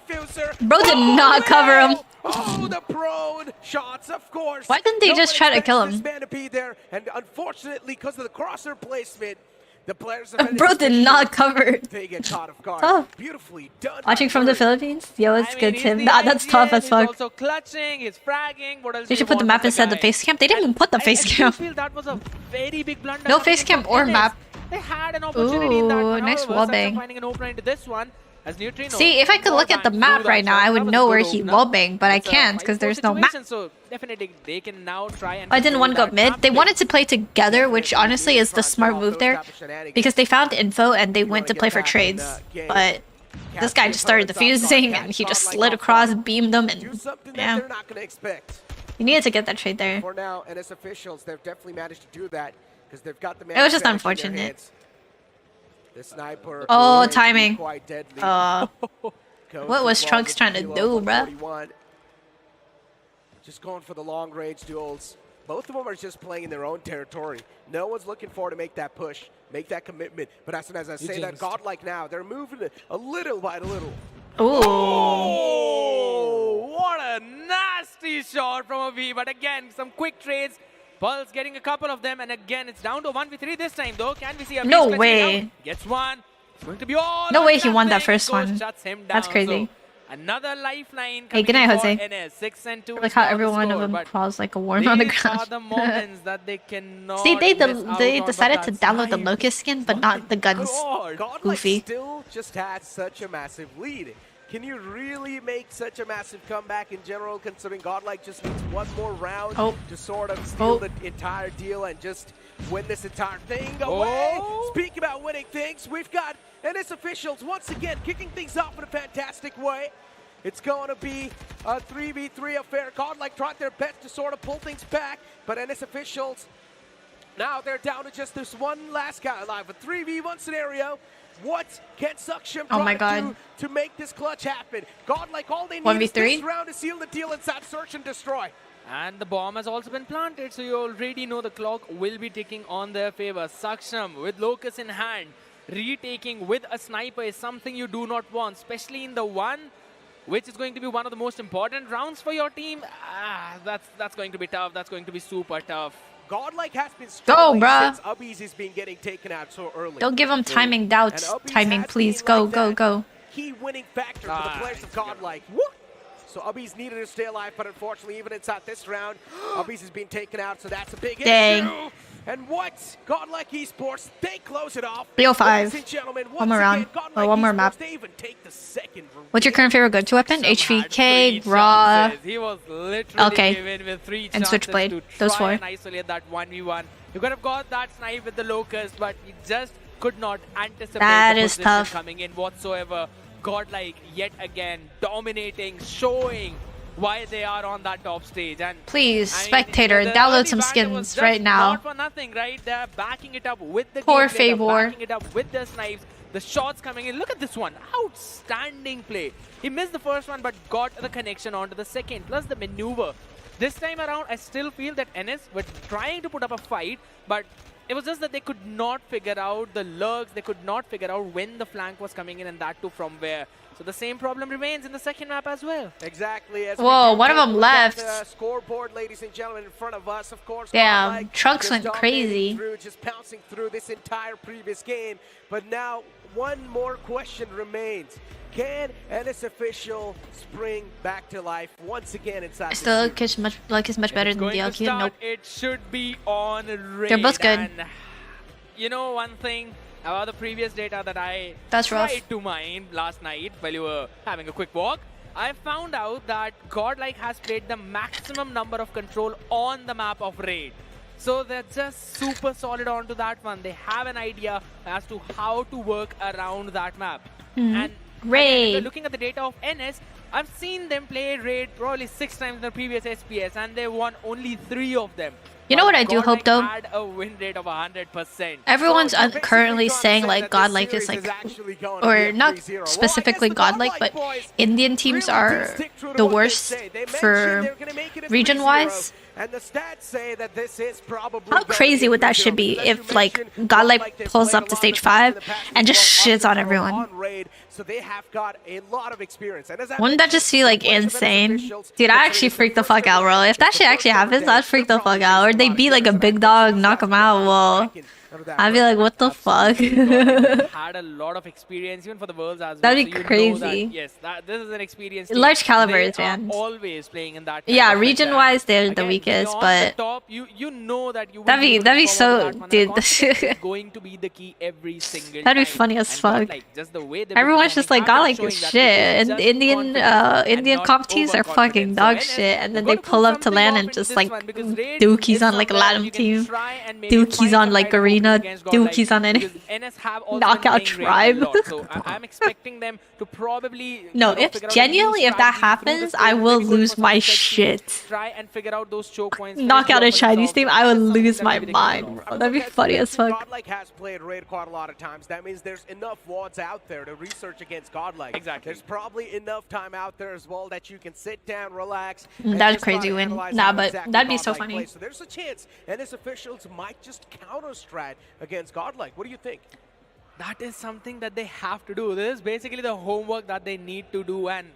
S2: Bro did not cover him.
S3: Oh, the prone shots, of course.
S2: Why didn't they just try to kill him?
S3: This man to be there, and unfortunately, because of the crosser placement, the players of
S2: Bro did not cover.
S3: They get caught off guard.
S2: Tough.
S3: Beautifully done.
S2: Watching from the Philippines? Yo, it's
S1: I
S2: good,
S1: mean,
S2: Tim.
S1: he's
S2: Nah,
S1: the
S2: that's tough as
S1: IGL,
S2: fuck.
S1: He's also clutching, he's fragging. What else
S2: They
S1: do
S2: should
S1: you
S2: put the
S1: want
S2: map
S1: from
S2: instead of the
S1: guy?
S2: face cam. They didn't even put the face
S1: I still
S2: cam.
S1: feel that was a very big blunder.
S2: No
S1: coming
S2: face
S1: in
S2: cam
S1: from
S2: or
S1: NS.
S2: map.
S1: They had an opportunity in that
S2: Ooh,
S1: one.
S2: nice
S1: However,
S2: wallbang.
S1: Saksham finding an opener into this one. As Neutrino,
S2: See, if I could look at the map right now, I would know where he wallbanged, but I can't because there's no map.
S1: So definitely they can now try and
S2: I didn't want to go mid. They wanted to play together, which honestly is the smart move there because they found info and they went to play for trades. But this guy just started defusing and he just slid across, beamed them, and yeah.
S3: They're not going to expect.
S2: You needed to get that trade there.
S3: For now, NS officials, they've definitely managed to do that because they've got the man.
S2: It was just
S3: in their
S2: unfortunate.
S3: hands. The sniper.
S2: Oh,
S3: could be
S2: timing.
S3: quite deadly.
S2: What was Trunks trying to do, bruh?
S3: Just going for the long range duels. Both of them are just playing in their own territory. No one's looking forward to make that push, make that commitment. But as soon as I say that, Godlike now, they're moving a little by little.
S2: Ooh.
S1: Oh, what a nasty shot from a V. But again, some quick trades. Pulse getting a couple of them, and again, it's down to 1v3 this time, though. Can we see a
S2: No
S1: beast
S2: way.
S1: out? Gets one. It's going to be all.
S2: No
S1: or
S2: way he won that
S1: nothing.
S2: first
S1: Ghost
S2: one.
S1: shuts him
S2: That's
S1: down.
S2: crazy.
S1: So another lifeline.
S2: Hey, good night,
S1: coming
S2: Jose.
S1: for NS. 6 and 2.
S2: Like how every one of them crawls like a worm on the
S1: These are
S2: ground.
S1: the moments that they cannot.
S2: See, they
S1: miss out
S2: they
S1: on,
S2: decided
S1: but
S2: to
S1: that's
S2: download the
S1: life.
S2: Locust skin, but not the guns.
S3: Godlike
S2: Goofy.
S3: still just has such a massive lead. Can you really make such a massive comeback in general, considering Godlike just needs one more round to sort of steal the entire deal and just win this entire thing away? Speaking about winning things, we've got NS officials once again kicking things off in a fantastic way. It's going to be a 3v3 affair. Godlike tried their best to sort of pull things back, but NS officials, now they're down to just this one last guy alive. A 3v1 scenario. What can Saksham try to do to make this clutch happen? Godlike, all they need is this round to seal the deal inside Search and Destroy.
S1: And the bomb has also been planted, so you already know the clock will be ticking on their favor. Saksham with Locust in hand, retaking with a sniper is something you do not want, especially in the 1 which is going to be one of the most important rounds for your team. That's going to be tough. That's going to be super tough.
S3: Godlike has been struggling since Ubbies has been getting taken out so early.
S2: Don't give him timing doubts. Timing, please. Go, go, go.
S3: Key winning factor for the players of Godlike. So Ubbies needed to stay alive, but unfortunately, even inside this round, Ubbies has been taken out, so that's a big issue. And what? Godlike Esports, they close it off.
S2: 305. One more round. Or one more map. What's your current favorite go-to weapon? HVK, Raw.
S1: He was literally given with 3
S2: and Switchblade.
S1: to
S2: Those
S1: try
S2: 4.
S1: and isolate that 1v1. You could have got that snipe with the Locust, but he just could not anticipate
S2: That
S1: the
S2: is
S1: position
S2: tough.
S1: coming in whatsoever. Godlike yet again dominating, showing why they are on that top stage. And
S2: Please,
S1: I mean,
S2: spectator,
S1: the
S2: download
S1: early
S2: some
S1: banter was
S2: skins
S1: just
S2: right now.
S1: Not for nothing, right? They're backing it up with the
S2: Poor
S1: gameplay, they're
S2: Favor.
S1: backing it up with the snipes, the shots coming in. Look at this one, outstanding play. He missed the first one, but got the connection onto the second. Plus the maneuver. This time around, I still feel that NS were trying to put up a fight, but it was just that they could not figure out the lurks. They could not figure out when the flank was coming in, and that too from where. So the same problem remains in the second map as well.
S3: Exactly. As
S2: Whoa,
S3: we
S2: one of them left.
S3: The scoreboard, ladies and gentlemen, in front of us, of course.
S2: Damn,
S3: Godlike
S2: Trunks
S3: just
S2: went
S3: dominating
S2: crazy.
S3: Through, just pouncing through this entire previous game. But now, one more question remains. Can NS Official spring back to life once again inside the
S2: Still,
S3: series?
S2: Luck is much better than
S1: Going to
S2: DLQ.
S1: start,
S2: Nope.
S1: it should be on Raid.
S2: They're both good.
S1: And you know one thing about the previous data that I
S2: That's rough.
S1: tried to mine last night while you were having a quick walk, I found out that Godlike has played the maximum number of control on the map of Raid. So they're just super solid onto that one. They have an idea as to how to work around that map. And
S2: Raid.
S1: if you're looking at the data of NS, I've seen them play Raid probably 6 times in the previous SPS, and they won only 3 of them.
S2: You know what I do
S1: Godlike
S2: hope though?
S1: had a win rate of 100%.
S2: Everyone's
S3: So you're basically
S2: currently
S3: trying to
S2: saying
S3: say
S2: like
S3: that this
S2: Godlike is
S3: series
S2: like,
S3: is actually going to be
S2: or
S3: a
S2: not
S3: 3-0. Well, I
S2: specifically
S3: guess the
S2: Godlike,
S3: Godlike
S2: but
S3: boys
S2: Indian teams
S3: really did
S2: are
S3: stick true to
S2: the
S3: what they
S2: worst
S3: say. They mentioned
S2: for
S3: they're gonna make it a 3-0,
S2: region-wise.
S3: and the stats say that this is probably
S2: How
S3: going to
S2: crazy
S3: be
S2: would that
S3: 3-0.
S2: should be
S3: As you
S2: if like
S3: mentioned,
S2: Godlike
S3: they've
S2: pulls
S3: played
S2: up
S3: a
S2: to
S3: lot
S2: stage
S3: of times in
S2: 5
S3: the past
S2: and
S3: as
S2: just
S3: well,
S2: shits on
S3: control
S2: everyone?
S3: on Raid, so they have got a lot of experience. And as I
S2: Wouldn't that
S3: mentioned,
S2: just be like
S3: the players of NS
S2: insane?
S3: officials,
S2: Dude, I
S3: considering
S2: actually
S3: it's
S2: freak the
S3: first
S2: fuck out,
S3: ever
S2: bro.
S3: day,
S2: If that
S3: it's
S2: shit
S3: the
S2: actually
S3: first ever
S2: happens,
S3: day,
S2: I'd freak
S3: they're
S2: the fuck
S3: probably
S2: out. Or
S3: facing a
S2: they
S3: lot of
S2: be like a
S3: players
S2: big
S3: that
S2: dog,
S3: are
S2: knock them out. Well, I'd be like, what the fuck?
S1: Had a lot of experience even for the Worlds as well.
S2: That'd be
S1: so you know
S2: crazy.
S1: that, yes, this is an experience.
S2: Large calibers,
S1: they
S2: man.
S1: Are always playing in that. Kind
S2: Yeah,
S1: of
S2: region-wise, they're the
S1: Again,
S2: weakest,
S1: beyond
S2: but
S1: the top, you know that you will
S2: that'd be
S1: able to
S2: so,
S1: perform that one,
S2: dude.
S1: and confidence is going to be the key every single
S2: That'd be
S1: time.
S2: funny as
S1: And
S2: fuck.
S1: Like, just the way they've been
S2: Everyone's just like
S1: performing,
S2: Godlike
S1: showing
S2: is
S1: that
S2: shit,
S1: it is
S2: and
S1: just
S2: Indian
S1: confidence and
S2: Indian
S1: not
S2: comp teams are fucking
S1: overconfidence.
S2: dog
S1: So
S2: shit, and then
S1: you've
S2: they
S1: got to
S2: pull up to
S1: something
S2: LAN
S1: off
S2: and
S1: in
S2: just
S1: this
S2: like
S1: one, because Raid
S2: dookies
S1: is
S2: on like a
S1: somewhere
S2: LAN
S1: you can
S2: team,
S1: try and maybe
S2: dookies
S1: find
S2: on
S1: some
S2: like
S1: kind of opening
S2: arena,
S1: against Godlike,
S2: dookies on any.
S1: because NS have also
S2: Knockout
S1: been playing Raid a
S2: tribe.
S1: lot. So I'm expecting them to probably
S2: No,
S1: you know,
S2: if
S1: figure out a new
S2: genuinely if that
S1: strategy through the
S2: happens, I
S1: stage,
S2: will
S1: maybe going
S2: lose
S1: for
S2: my
S1: some set
S2: shit.
S1: piece, try and figure out those choke points.
S2: Knock out a
S1: finish the
S2: Chinese
S1: opponent's
S2: team,
S1: off.
S2: I would
S1: That's something
S2: lose
S1: that
S2: my
S1: will be the
S2: mind,
S1: key.
S2: bro. That'd be funny as fuck.
S3: Godlike has played Raid quite a lot of times. That means there's enough wards out there to research against Godlike.
S1: Exactly.
S3: There's probably enough time out there as well that you can sit down, relax.
S2: That'd
S3: and just
S2: crazy
S3: try to
S2: win.
S3: analyze
S2: Nah,
S3: how
S2: but
S3: exactly
S2: that'd be so
S3: Godlike
S2: funny.
S3: plays. So there's a chance NS officials might just counter strat against Godlike. What do you think?
S1: That is something that they have to do. This is basically the homework that they need to do, and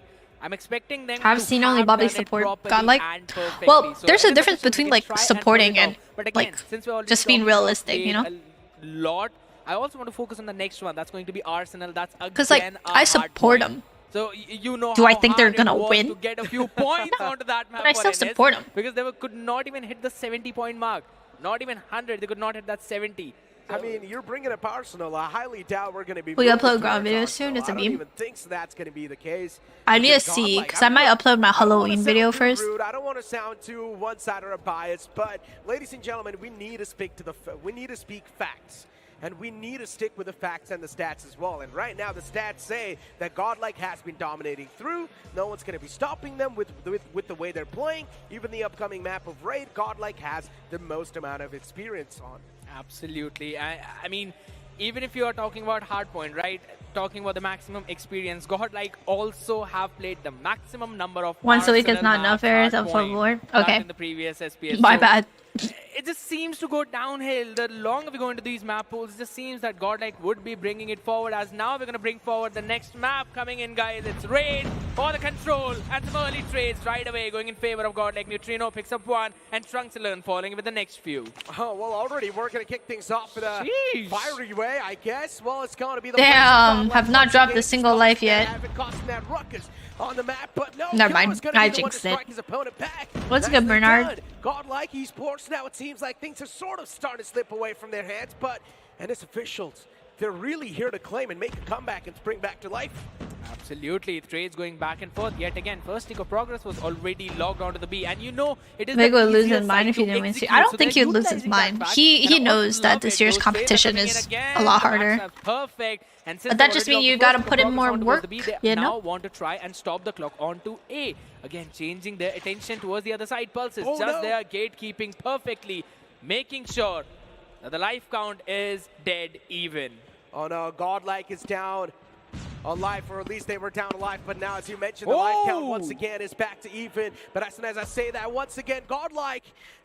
S1: I'm expecting them
S2: I've
S1: to
S2: seen only
S1: have
S2: Bobby
S1: done it
S2: support
S1: properly
S2: Godlike.
S1: and perfectly.
S2: Well,
S1: So
S2: there's a
S1: NS
S2: difference
S1: officials
S2: between
S1: can
S2: like
S1: try and
S2: supporting
S1: pull it
S2: and
S1: off. But again,
S2: like
S1: since we're already
S2: just being
S1: talking about
S2: realistic, you know?
S1: Raid a lot, I also want to focus on the next one. That's going to be Arsenal. That's again
S2: Because like
S1: a
S2: I support
S1: hard
S2: them.
S1: point. So you know
S2: Do I
S1: how
S2: think they're
S1: hard it
S2: gonna
S1: was
S2: win?
S1: to get a few points onto that map
S2: But I
S1: for
S2: still
S1: NS,
S2: support 'em.
S1: because they could not even hit the 70-point mark. Not even 100. They could not hit that 70.
S3: I mean, you're bringing up Arsenal. I highly doubt we're going to be.
S2: Will you
S3: moving
S2: upload ground
S3: towards
S2: videos soon?
S3: Arsenal.
S2: It's a
S3: I don't
S2: meme.
S3: even think so that's going to be the case.
S2: I need to
S3: Because
S2: see,
S3: Godlike,
S2: because I might upload my
S3: I don't wanna
S2: Halloween
S3: sound
S2: video
S3: too
S2: first.
S3: rude. I don't want to sound too one-sided or biased, but ladies and gentlemen, we need to speak to we need to speak facts. And we need to stick with the facts and the stats as well. And right now, the stats say that Godlike has been dominating through. No one's going to be stopping them with the way they're playing. Even the upcoming map of Raid, Godlike has the most amount of experience on.
S1: Absolutely. I mean, even if you are talking about Hardpoint, right? Talking about the maximum experience, Godlike also have played the maximum number of
S2: Once a week is
S1: Arsenal
S2: not enough,
S1: maps
S2: Aerith, I'm
S1: Hardpoint
S2: for more.
S1: than
S2: Okay.
S1: in the previous SPS.
S2: My
S1: So
S2: bad.
S1: it just seems to go downhill. The longer we go into these map pools, it just seems that Godlike would be bringing it forward. As now we're going to bring forward the next map coming in, guys. It's Raid for the control and some early trades right away going in favor of Godlike. Neutrino picks up one and Trunks alone falling with the next few.
S3: Oh, well, already we're going to kick things off in a fiery way, I guess. Well, it's going to be the
S2: Damn, have not dropped a single life yet.
S3: That ruckus on the map, but no,
S2: Never mind, I jinxed it. What's good, Bernard?
S3: Godlike esports, now it seems like things are sort of starting to slip away from their hands, but NS officials, they're really here to claim and make a comeback and spring back to life.
S1: Absolutely, trades going back and forth yet again. First tick of progress was already logged onto the B, and you know it is.
S2: Maybe we'll lose his mind if he didn't win. I don't think he'd lose his mind. He knows that this year's competition is a lot harder.
S1: Perfect.
S2: But that just means you gotta put in more work, you know?
S1: Now want to try and stop the clock onto A. Again, changing their attention towards the other side. Pulse is just there, gatekeeping perfectly, making sure that the life count is dead even.
S3: Oh no, Godlike is down on life, or at least they were down on life, but now, as you mentioned, the life count once again is back to even. But as soon as I say that, once again, Godlike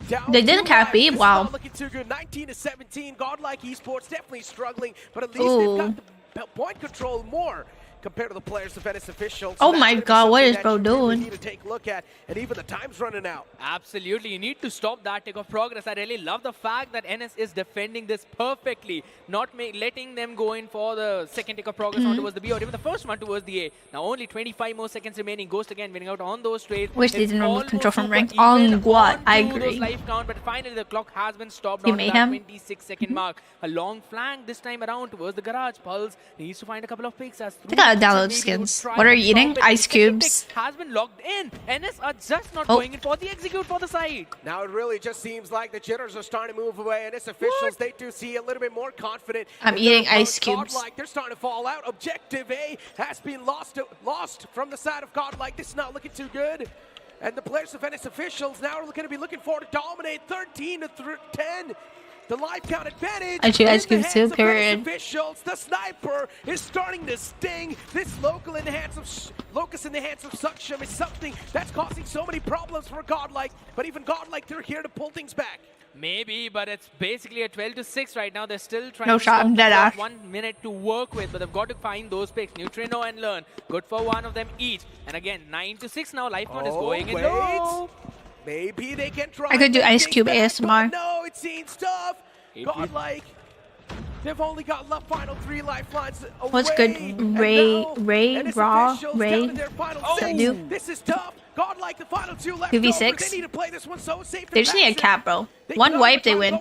S3: down.
S2: They didn't cap B, wow.
S3: Looking too good. 19-17, Godlike esports definitely struggling, but at least they've got the point control more compared to the players of NS officials.
S2: Oh my god, what is bro doing?
S3: Need to take a look at, and even the time's running out.
S1: Absolutely, you need to stop that tick of progress. I really love the fact that NS is defending this perfectly, not letting them go in for the second tick of progress on towards the B or even the first one towards the A. Now only 25 more seconds remaining. Ghost again winning out on those trades.
S2: Wish they didn't remove control from rank on what? I agree.
S1: Life count, but finally the clock has been stopped on that 26-second mark. A long flank this time around towards the garage. Pulse needs to find a couple of picks as
S2: they gotta download skins. What are you eating? Ice cubes.
S1: Has been logged in. NS are just not going in for the execute for the side.
S3: Now it really just seems like the jitters are starting to move away, and NS officials, they do see a little bit more confident.
S2: I'm eating ice cubes.
S3: Godlike, they're starting to fall out. Objective A has been lost from the side of Godlike. This is not looking too good. And the players of NS officials now are going to be looking forward to dominate 13-10. The life count advantage.
S2: I chew ice cubes too, period.
S3: Officials, the sniper is starting to sting. This locus in the hands of Suction is something that's causing so many problems for Godlike. But even Godlike, they're here to pull things back.
S1: Maybe, but it's basically a 12-6 right now. They're still trying
S2: no
S1: to
S2: shot, I'm dead ass.
S1: 1 minute to work with, but they've got to find those picks. Neutrino and Learn, good for one of them each. And again, 9-6 now. Life count is going in low.
S3: Maybe they can try.
S2: I could do Ice Cube ASMR.
S3: No, it seems tough. Godlike, they've only got the final 3 lifelines away.
S2: What's good? Ray, Raw, Ray.
S3: This is tough. Godlike, the final 2 left.
S2: 2v6.
S3: They need to play this one so safe.
S2: They just need a cap, bro. One wipe, they win.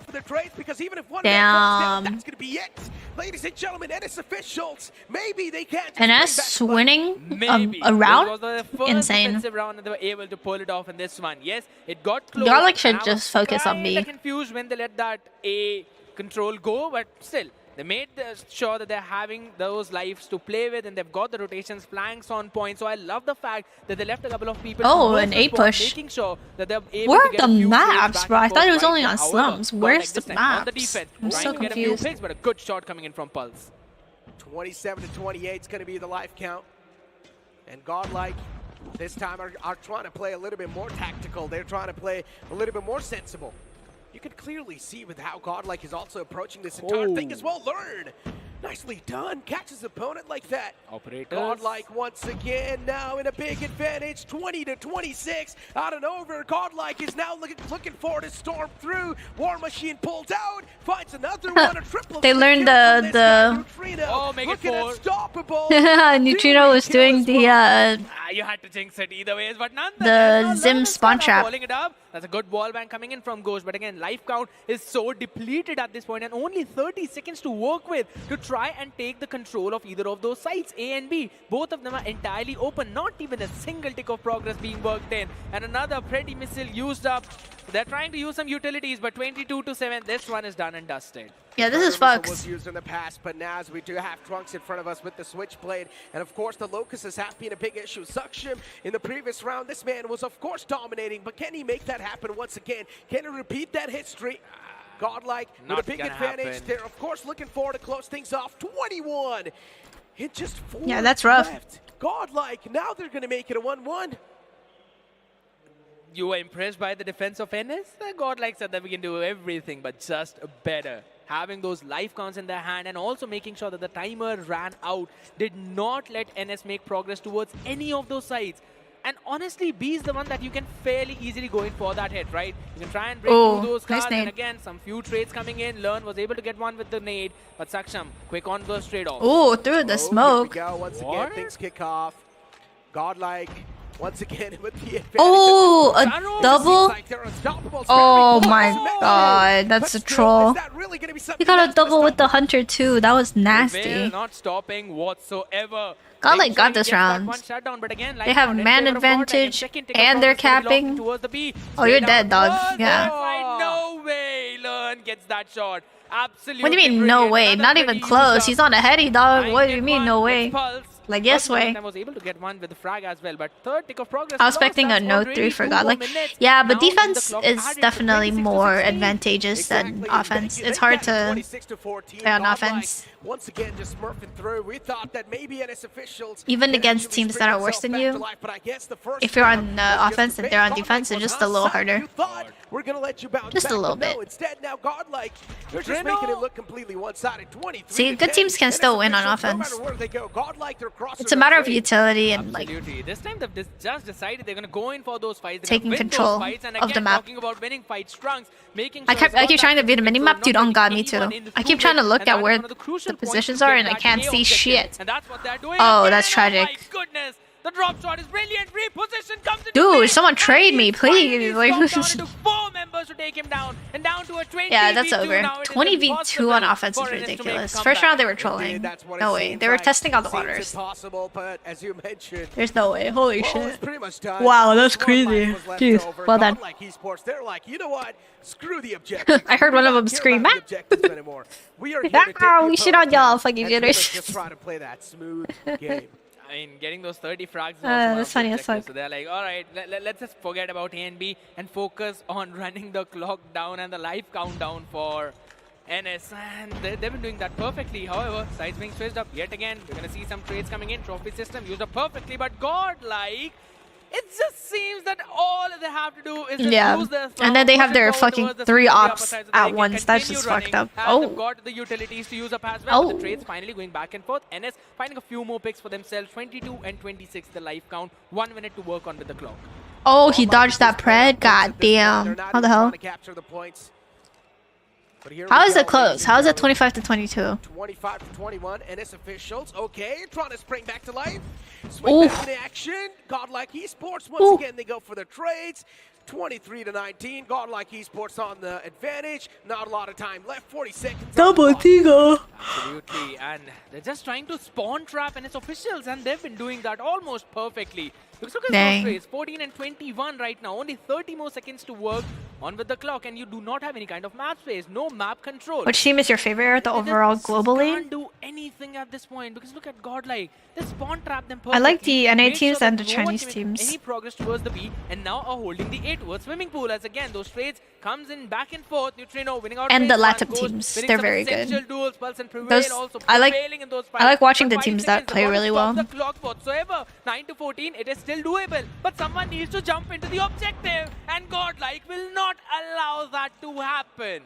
S2: Damn.
S3: That's gonna be it. Ladies and gentlemen, NS officials, maybe they can't.
S2: NS winning a round? Insane.
S1: Round and they were able to pull it off in this one. Yes, it got close.
S2: Godlike should just focus on B.
S1: Confused when they let that A control go, but still. They made sure that they're having those lives to play with, and they've got the rotations, flanks on point. So I love the fact that they left a couple of people.
S2: Oh, an A push.
S1: Making sure that they're able
S2: Where
S1: to get
S2: are the maps, bro? I thought it was only on slums. Where's the maps?
S1: On the defense,
S2: I'm so
S1: confused. Get a few picks, but a good shot coming in from Pulse.
S3: 27-28 is going to be the life count. And Godlike this time are trying to play a little bit more tactical. They're trying to play a little bit more sensible. You can clearly see with how Godlike is also approaching this entire thing as well. Learn. Nicely done. Catches opponent like that.
S1: Operators.
S3: Godlike once again now in a big advantage. 20-26. Out and over. Godlike is now looking forward to storm through. War Machine pulled out. Finds another one. A triple.
S2: They learned the
S1: make it 4.
S3: Unstoppable.
S2: Neutrino was doing the
S1: you had to jinx it either ways, but
S2: the Zim spawn trap.
S1: It up. That's a good wall bang coming in from Ghost, but again, life count is so depleted at this point, and only 30 seconds to work with to try and take the control of either of those sites, A and B. Both of them are entirely open, not even a single tick of progress being worked in, and another Freddy missile used up. They're trying to use some utilities, but 22-7, this one is done and dusted.
S2: Yeah, this is Fox.
S3: Was used in the past, but now as we do have Trunks in front of us with the Switchblade, and of course the Locusts have been a big issue. Suction in the previous round, this man was of course dominating, but can he make that happen once again? Can he repeat that history? Godlike with a big advantage. They're of course looking forward to close things off. 21 in just 4
S2: Yeah, that's rough.
S3: left. Godlike, now they're going to make it a 1-1.
S1: You were impressed by the defense of NS? Godlike said that we can do everything, but just better. Having those life counts in their hand and also making sure that the timer ran out did not let NS make progress towards any of those sides. And honestly, B is the one that you can fairly easily go in for that hit, right? You can try and break through those
S2: nice
S1: cars,
S2: nade.
S1: and again, some few trades coming in. Learn was able to get one with the nade, but Saksham, quick on those trade-offs.
S2: Oh, through the smoke.
S3: Here we go. Once again,
S1: What?
S3: things kick off. Godlike, once again with the advantage.
S2: Oh, a
S1: Seems
S2: double?
S3: Like they're unstoppable.
S2: Oh
S3: Spamming
S2: my
S3: bullets.
S2: god, that's
S3: But
S2: a
S3: still,
S2: troll.
S3: is that really gonna be something
S2: He got a
S3: that's gonna
S2: double with
S3: stop
S2: the hunter too. That was
S1: Prevail
S2: nasty.
S1: not stopping whatsoever.
S2: Godlike
S1: Making
S2: got
S1: sure he
S2: this
S1: gets that
S2: round.
S1: one shutdown, but again,
S2: They have man advantage and they're capping. Oh, you're dead, dog. Yeah.
S1: No way, Learn gets that shot. Absolutely.
S2: What do you mean, no
S1: brilliant.
S2: way?
S1: Another
S2: Not
S1: pretty
S2: even
S1: easy
S2: close.
S1: stuff.
S2: He's on a heady, dog.
S1: Nine
S2: What do you
S1: get
S2: mean,
S1: one,
S2: no
S1: gets
S2: way?
S1: pulse.
S2: Like, yes
S1: But
S2: way.
S1: I was able to get one with the frag as well, but third tick of progress.
S2: I was
S1: lost.
S2: expecting a
S1: That's
S2: no
S1: already
S2: 3 for
S1: 2
S2: Godlike.
S1: more minutes.
S2: Yeah, but
S1: Now with the
S2: defense
S1: clock
S2: is
S1: added to
S2: definitely
S1: 26 to
S2: more
S1: 16.
S2: advantageous than
S3: Exactly.
S2: offense.
S3: They
S2: It's hard
S3: get
S2: to
S3: 26 to 14.
S2: play on
S3: Godlike,
S2: offense.
S3: Once again, just smurfing through. We thought that maybe NS officials
S2: Even
S3: can
S2: against
S3: actually
S2: teams
S3: spring
S2: that are worse
S3: themselves
S2: than
S3: back
S2: you,
S3: to life, but I guess the first
S2: if you're
S3: round
S2: on
S3: was just
S2: offense
S3: the
S2: and they're on
S3: bait.
S2: defense,
S3: Godlike
S2: it's
S3: was
S2: just a little
S3: outside.
S2: harder.
S3: You thought we're gonna let you bounce
S2: Just a
S3: back,
S2: little
S3: but no,
S2: bit.
S3: instead, now Godlike, you're just
S1: Treno.
S3: making it look completely one-sided. 23
S2: See,
S3: to
S2: good
S3: 10.
S2: teams can
S3: NS
S2: still win on
S3: officials,
S2: offense.
S3: No matter where they go, Godlike, they're crossing
S2: It's a
S3: the
S2: matter of
S3: trade.
S2: utility and like
S1: Absolutely. This time they've just decided they're going to go in for those fights. They're
S2: Taking
S1: gonna win
S2: control
S1: those fights. And
S2: of
S1: again,
S2: the map.
S1: talking about winning fights, Trunks, making
S2: I
S1: sure
S2: keep
S1: it's
S2: trying to
S1: not
S2: view the
S1: that
S2: minimap,
S1: control,
S2: dude.
S1: not
S2: On God,
S1: letting
S2: me too.
S1: anyone in the
S2: I keep
S1: two
S2: trying to
S1: ways,
S2: look
S1: and
S2: at
S1: that is
S2: where
S1: one of the crucial
S2: the
S1: points
S2: positions
S1: to
S2: are
S1: get
S2: and I
S1: that
S2: can't
S1: A
S2: see
S1: objective.
S2: shit.
S1: And that's what they're doing.
S2: Oh,
S1: again.
S2: that's tragic.
S1: Oh my goodness. The drop shot is brilliant. Reposition comes into
S2: Dude,
S1: play.
S2: someone
S1: And
S2: trade me,
S1: he's finally
S2: please.
S1: stomped
S2: Like-
S1: down into 4 members to take him down. And down to a 20
S2: Yeah, that's
S1: v2
S2: over.
S1: now. It is
S2: 20v2 on
S1: impossible
S2: offense is
S1: for NS to make a
S2: ridiculous.
S1: comeback.
S2: First round they were
S3: Indeed,
S2: trolling.
S3: that's what it
S2: No way.
S3: seems
S2: They were
S3: like.
S2: testing out the
S3: Seems
S2: waters.
S3: impossible, but as you mentioned,
S2: There's no way. Holy
S3: well, it's
S2: shit.
S3: pretty much done.
S2: Wow, that's
S3: One
S2: crazy.
S3: life was left
S2: Jeez,
S3: over.
S2: well done.
S3: Godlike Esports, they're like, you know what? Screw the objectives.
S2: I heard one of
S3: We
S2: them
S3: don't care
S2: scream,
S3: about the
S2: "Ah."
S3: objectives anymore. We are here to take
S2: Ah,
S3: the
S2: we shit on
S3: opponent
S2: y'all,
S3: down,
S2: fucking
S3: and we must
S2: jitters.
S3: just try to play that smooth game.
S1: I mean, getting those 30 frags is also
S2: That's
S1: one of the
S2: funny as
S1: objectives.
S2: fuck.
S1: So they're like, all right, let's just forget about A and B and focus on running the clock down and the life countdown for NS. And they've been doing that perfectly. However, sides being switched up yet again. We're going to see some trades coming in. Trophy system used up perfectly, but Godlike, it just seems that all they have to do is just
S2: Yeah.
S1: use their
S2: And then they have their
S1: forward
S2: fucking
S1: towards the
S2: 3
S1: upper
S2: ops
S1: side so that
S2: at
S1: they can
S2: once. That's
S1: continue
S2: just
S1: running
S2: fucked up.
S1: as
S2: Oh.
S1: they've got the utilities to use up as well. But
S2: Oh.
S1: the trades finally going back and forth. NS finding a few more picks for themselves. 22 and 26 the life count. 1 minute to work on with the clock.
S2: Oh, he dodged that pred? God
S3: They're
S2: damn.
S3: not
S2: How the
S3: even
S2: hell?
S3: trying to capture the points. But here
S2: How
S3: we
S2: is
S3: go,
S2: it close?
S3: ladies
S2: How is
S3: and
S2: it 25 to 22?
S3: 25 to 21, NS officials. Okay, trying to spring back to life. Swing
S2: Oof.
S3: back in action. Godlike Esports, once
S2: Ooh.
S3: again, they go for the trades. 23 to 19, Godlike Esports on the advantage. Not a lot of time left, 40 seconds. on the clock.
S2: Tigo.
S1: Absolutely. And they're just trying to spawn trap NS officials, and they've been doing that almost perfectly. Because look at
S2: Dang.
S1: those trades. 14 and 21 right now. Only 30 more seconds to work on with the clock, and you do not have any kind of map space. No map control.
S2: Which team is your favorite, the
S1: They just
S2: overall globally?
S1: can't do anything at this point because look at Godlike. They spawn trap them
S2: I like
S1: perfectly,
S2: the NA
S1: made
S2: teams
S1: sure
S2: and
S1: that
S2: the
S1: no one
S2: Chinese
S1: can make
S2: teams.
S1: Any progress towards the B, and now are holding the A towards swimming pool. As again, those trades comes in back and forth. Neutrino winning out.
S2: And the
S1: phase one,
S2: LATAM
S1: Ghost
S2: teams,
S1: winning
S2: they're
S1: some
S2: very good.
S1: essential duels. Pulse and Prevail
S2: Those-
S1: also
S2: I like-
S1: prevailing in those
S2: I like
S1: fights.
S2: watching
S1: But
S2: the
S1: 5
S2: teams that
S1: seconds,
S2: play
S1: they've got to
S2: really
S1: stop
S2: well.
S1: The clock whatsoever. 9 to 14, it is still doable. But someone needs to jump into the objective, and Godlike will not allow that to happen.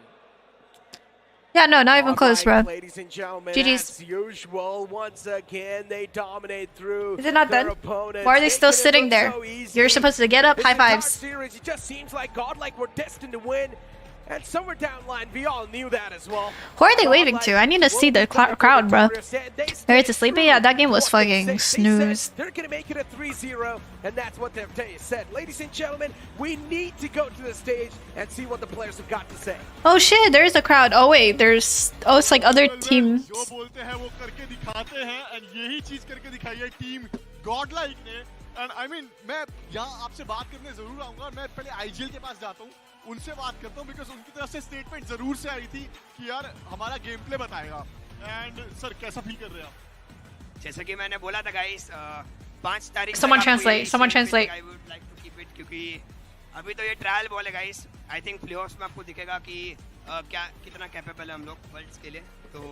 S2: Yeah, no, not even close, bro.
S3: Godlike, ladies and gentlemen,
S2: GG's.
S3: as usual, once again, they dominate through
S2: Is it not
S3: their
S2: done?
S3: opponents,
S2: Why are they
S3: making
S2: still
S3: it
S2: sitting
S3: look
S2: there?
S3: so easy.
S2: You're supposed to get up,
S3: This
S2: high
S3: entire
S2: fives.
S3: series, it just seems like Godlike were destined to win. And somewhere down the line, we all knew that as well.
S2: Who are they waving to? I need to see the crowd, bro. They're to sleeping? Yeah, that game was fucking snooze.
S3: They're going to make it a 3-0, and that's what they've said. Ladies and gentlemen, we need to go to the stage and see what the players have got to say.
S2: Oh shit, there is a crowd. Oh wait, there's... Oh, it's like other teams.
S4: जो बोलते हैं वो करके दिखाते हैं and यही चीज करके दिखाई है टीम Godlike ने and I mean मैं यहाँ आपसे बात करने जरूर आऊँगा मैं पहले IGL के पास जाता हूँ उनसे बात करता हूँ because उनकी तरफ से स्टेटमेंट जरूर से आई थी कि यार हमारा गेम प्ले बताएगा and सर कैसा फील कर रहे हैं आप
S5: जैसा कि मैंने बोला था गाइस 5 तारीख तक
S2: Someone
S5: आपको
S2: translate,
S5: यही
S2: someone
S5: same
S2: translate.
S5: feeling I would like to keep it क्योंकि अभी तो ये ट्रायल बॉल है गाइस आई थिंक प्लेऑफ्स में आपको दिखेगा कि क्या कितना कैपेबल है हम लोग वर्ल्ड्स के लिए तो